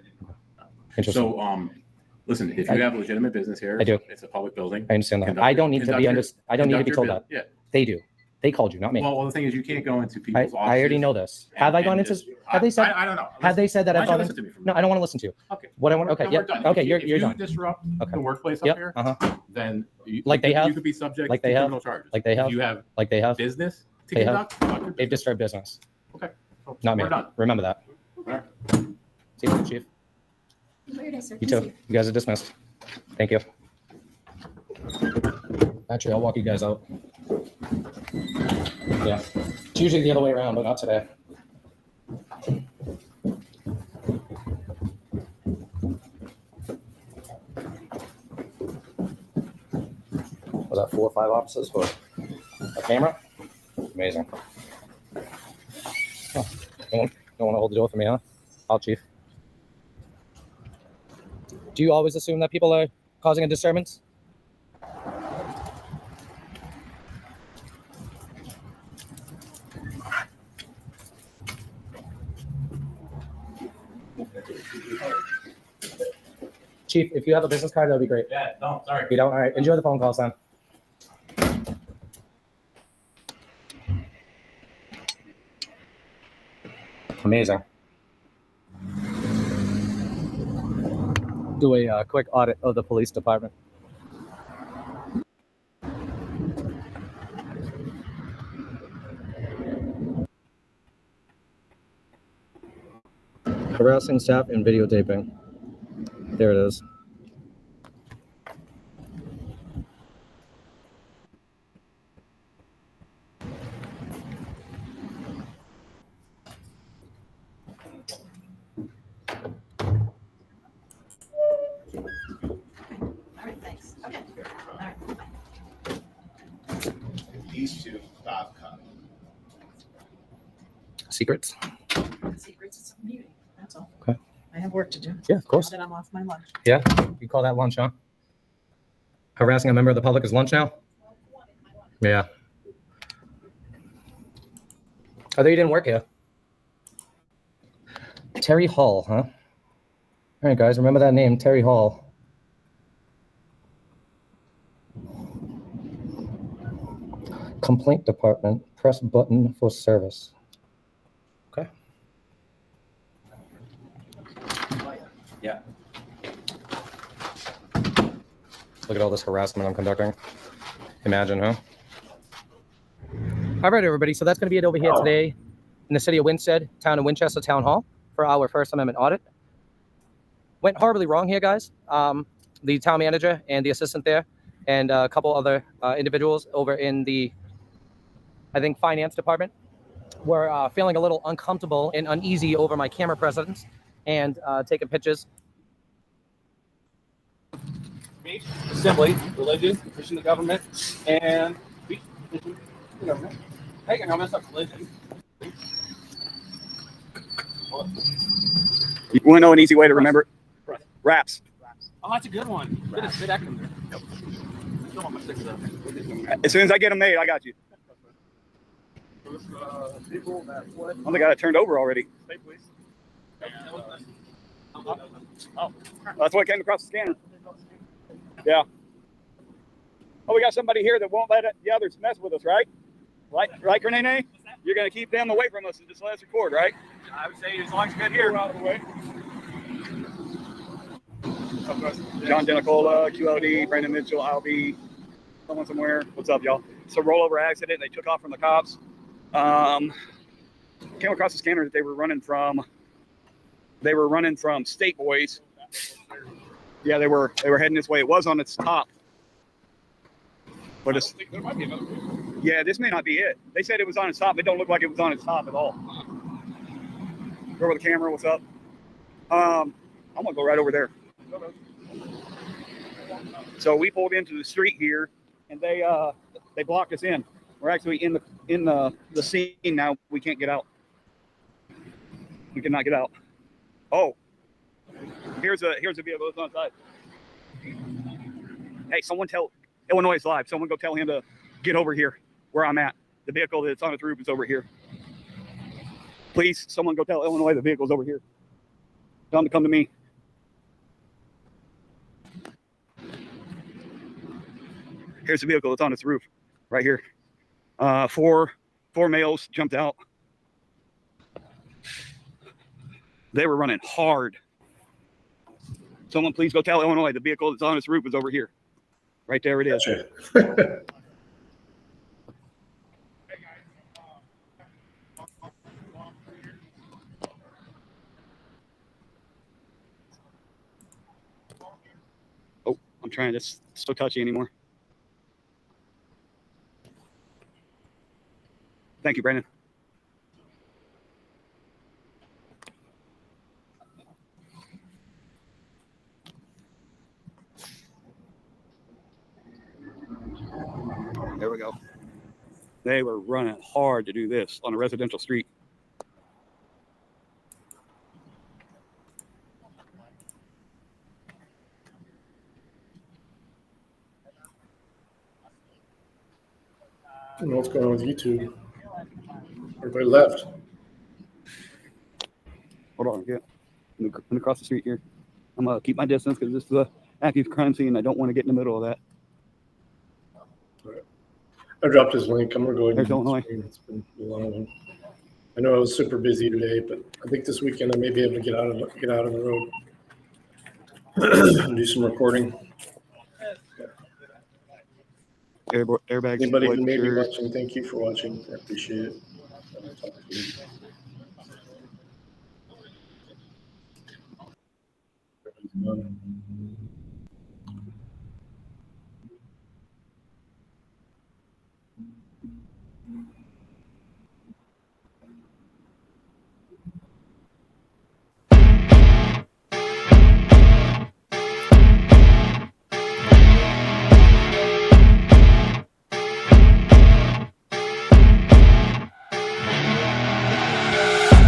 Speaker 4: Interesting.
Speaker 1: So, listen, if you have legitimate business here,
Speaker 4: I do.
Speaker 1: It's a public building.
Speaker 4: I understand that.
Speaker 1: Conduct
Speaker 4: I
Speaker 1: your-
Speaker 4: don't need to
Speaker 1: conduct
Speaker 4: be
Speaker 1: your-
Speaker 4: I don't need to be
Speaker 1: conduct
Speaker 4: told
Speaker 1: your
Speaker 4: that.
Speaker 1: bus- Yeah.
Speaker 4: They do. They called you, not me.
Speaker 1: Well, the thing is, you can't go into people's offices.
Speaker 4: I already know this. Have I gone into? Have they said?
Speaker 1: I don't know.
Speaker 4: Have they said that
Speaker 1: Why
Speaker 4: I've
Speaker 1: don't you
Speaker 4: gone?
Speaker 1: listen to me for a
Speaker 4: No, I don't want to listen to you.
Speaker 1: Okay.
Speaker 4: What I want? Okay,
Speaker 1: Then
Speaker 4: yeah.
Speaker 1: we're done.
Speaker 4: Okay,
Speaker 1: If
Speaker 4: you're
Speaker 1: you
Speaker 4: done.
Speaker 1: disrupt
Speaker 4: Okay.
Speaker 1: the workplace
Speaker 4: Yep,
Speaker 1: up here,
Speaker 4: uh-huh.
Speaker 1: then
Speaker 4: Like they have?
Speaker 1: you could be subject
Speaker 4: Like
Speaker 1: to
Speaker 4: they have?
Speaker 1: criminal charges.
Speaker 4: Like they have?
Speaker 1: If you have
Speaker 4: Like they have?
Speaker 1: business to
Speaker 4: They have?
Speaker 1: conduct,
Speaker 4: They've disturbed business.
Speaker 1: okay. So
Speaker 4: Not me.
Speaker 1: we're done.
Speaker 4: Remember that.
Speaker 1: All right.
Speaker 4: See you, Chief. You too. You guys are dismissed. Thank you. Actually, I'll walk you guys out. Yeah. It's usually the other way around, but not today. Was that 4 or 5 officers for a camera? Amazing. Oh, don't want to hold the door for me, huh? I'll, Chief. Do you always assume that people are causing a disturbance? Chief, if you have a business card, that'd be great.
Speaker 13: Yeah, no, sorry.
Speaker 4: If you don't, all right. Enjoy the phone call, son. Amazing. Do a quick audit of the police department. Harassing staff and videotaping. There it is.
Speaker 2: All right, thanks. Okay. All right.
Speaker 1: These two, Bob cut.
Speaker 4: Secrets?
Speaker 2: Secrets, it's a meeting, that's all.
Speaker 4: Okay.
Speaker 2: I have work to do.
Speaker 4: Yeah, of course.
Speaker 2: Now that I'm off my lunch.
Speaker 4: Yeah? You call that lunch, huh? Harassing a member of the public is lunch now? Yeah. Oh, they didn't work here. Terry Hall, huh? All right, guys, remember that name, Terry Hall. Complaint department, press button for service. Okay.
Speaker 13: Yeah.
Speaker 4: Look at all this harassment I'm conducting. Imagine, huh? All right, everybody. So that's going to be it over here today in the city of Winstead, town of Winchester Town Hall for our First Amendment audit. Went horribly wrong here, guys. The town manager and the assistant there and a couple other individuals over in the, I think, finance department were feeling a little uncomfortable and uneasy over my camera presence and taking pictures.
Speaker 17: Assembly, religion, Christian the government, and speech the government. Hey, I'm mess up religion.
Speaker 21: You want to know an easy way to remember it? Raps.
Speaker 17: Oh, that's a good one. Good acronym there. Still on my six though.
Speaker 21: As soon as I get them made, I got you. I think I got it turned over already. Oh, that's what came across the scanner. Yeah. Oh, we got somebody here that won't let the others mess with us, right? Right, Renee? You're going to keep them away from us and just let us record, right?
Speaker 17: I would say as long as you get here.
Speaker 21: Out of the way. John Denicola, QLD, Brandon Mitchell, Albie, someone somewhere. What's up, y'all? It's a rollover accident. They took off from the cops. Came across the scanner that they were running from. They were running from State Boys. Yeah, they were heading this way. It was on its top. But it's,
Speaker 17: There might be another one.
Speaker 21: yeah, this may not be it. They said it was on its top. It don't look like it was on its top at all. Go over the camera. What's up? I'm gonna go right over there. So we pulled into the street here, and they blocked us in. We're actually in the scene now. We can't get out. We cannot get out. Oh, here's a vehicle that's on side. Hey, someone tell Illinois is live. Someone go tell him to get over here where I'm at. The vehicle that's on its roof is over here. Please, someone go tell Illinois the vehicle's over here. Tell them to come to me. Here's the vehicle that's on its roof, right here. Four males jumped out. They were running hard. Someone please go tell Illinois the vehicle that's on its roof is over here. Right there it is.
Speaker 12: Gotcha.
Speaker 21: Oh, I'm trying. It's so touchy anymore. Thank you, Brandon. There we go. They were running hard to do this on a residential street.
Speaker 12: I don't know what's going on with YouTube. Everybody left.
Speaker 21: Hold on, yeah. I'm gonna cross the street here. I'm gonna keep my distance because this is a active crime scene. I don't want to get in the middle of that.
Speaker 12: I dropped his link. I'm gonna go ahead
Speaker 21: There's
Speaker 12: and
Speaker 21: Illinois.
Speaker 12: It's been a long one. I know I was super busy today, but I think this weekend I may be able to get out on the road and do some recording.
Speaker 21: Airbags.
Speaker 12: Anybody who may be watching, thank you for watching. I appreciate it. Talk to you.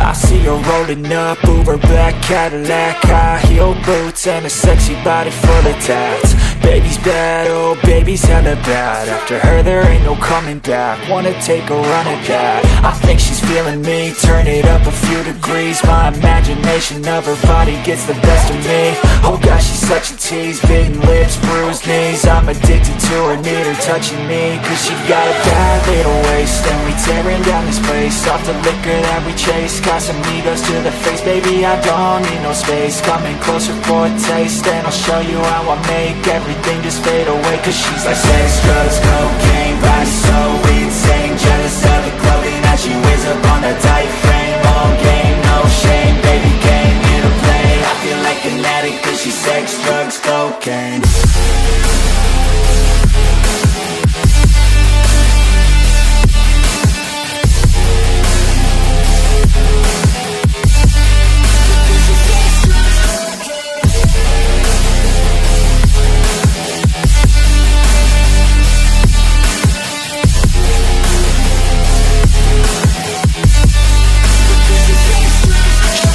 Speaker 18: I see her rolling up, Uber black Cadillac, high heel boots and a sexy body full of tats. Baby's bad, oh baby's hella bad. After her there ain't no coming back. Wanna take a run at that. I think she's feeling me, turn it up a few degrees. My imagination of her body gets the best of me. Oh gosh, she's such a tease, bitten lips, bruised knees. I'm addicted to her, need her touching me. Cause she got a bad little waist, and we tearing down this place. Off the liquor that we chase, Casamigos to the face. Baby, I don't need no space. Coming closer for a taste, and I'll show you how I make everything just fade away. Cause she's like sex, drugs, cocaine, body so insane. Jealous of the clothing that she wears up on that tight frame. All game, no shame, baby came here to play. I feel like an addict cause she's sex, drugs, cocaine.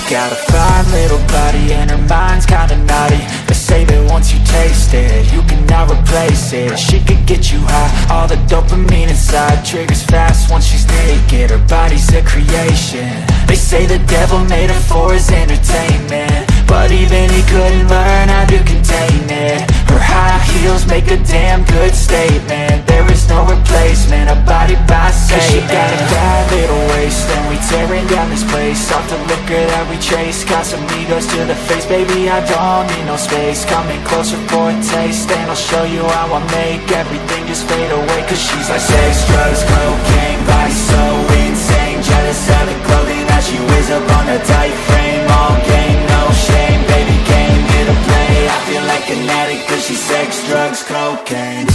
Speaker 18: Got a fine little body and her mind's kinda naughty. They say that once you taste it, you cannot replace it. She could get you high, all the dopamine inside triggers fast once she's naked. Her body's a creation. They say the devil made her for his entertainment, but even he couldn't learn how to contain it. Her high heels make a damn good statement. There is no replacement, a body by Satan. Cause she got a bad little waist, and we tearing down this place. Off the liquor that we chase, Casamigos to the face. Baby, I don't need no space. Coming closer for a taste, and I'll show you how I make everything just fade away. Cause she's like sex, drugs, cocaine, body so insane. Jealous of the clothing that she wears up on a tight frame. All game, no shame, baby came here to play. I feel like an addict cause she's sex, drugs, cocaine.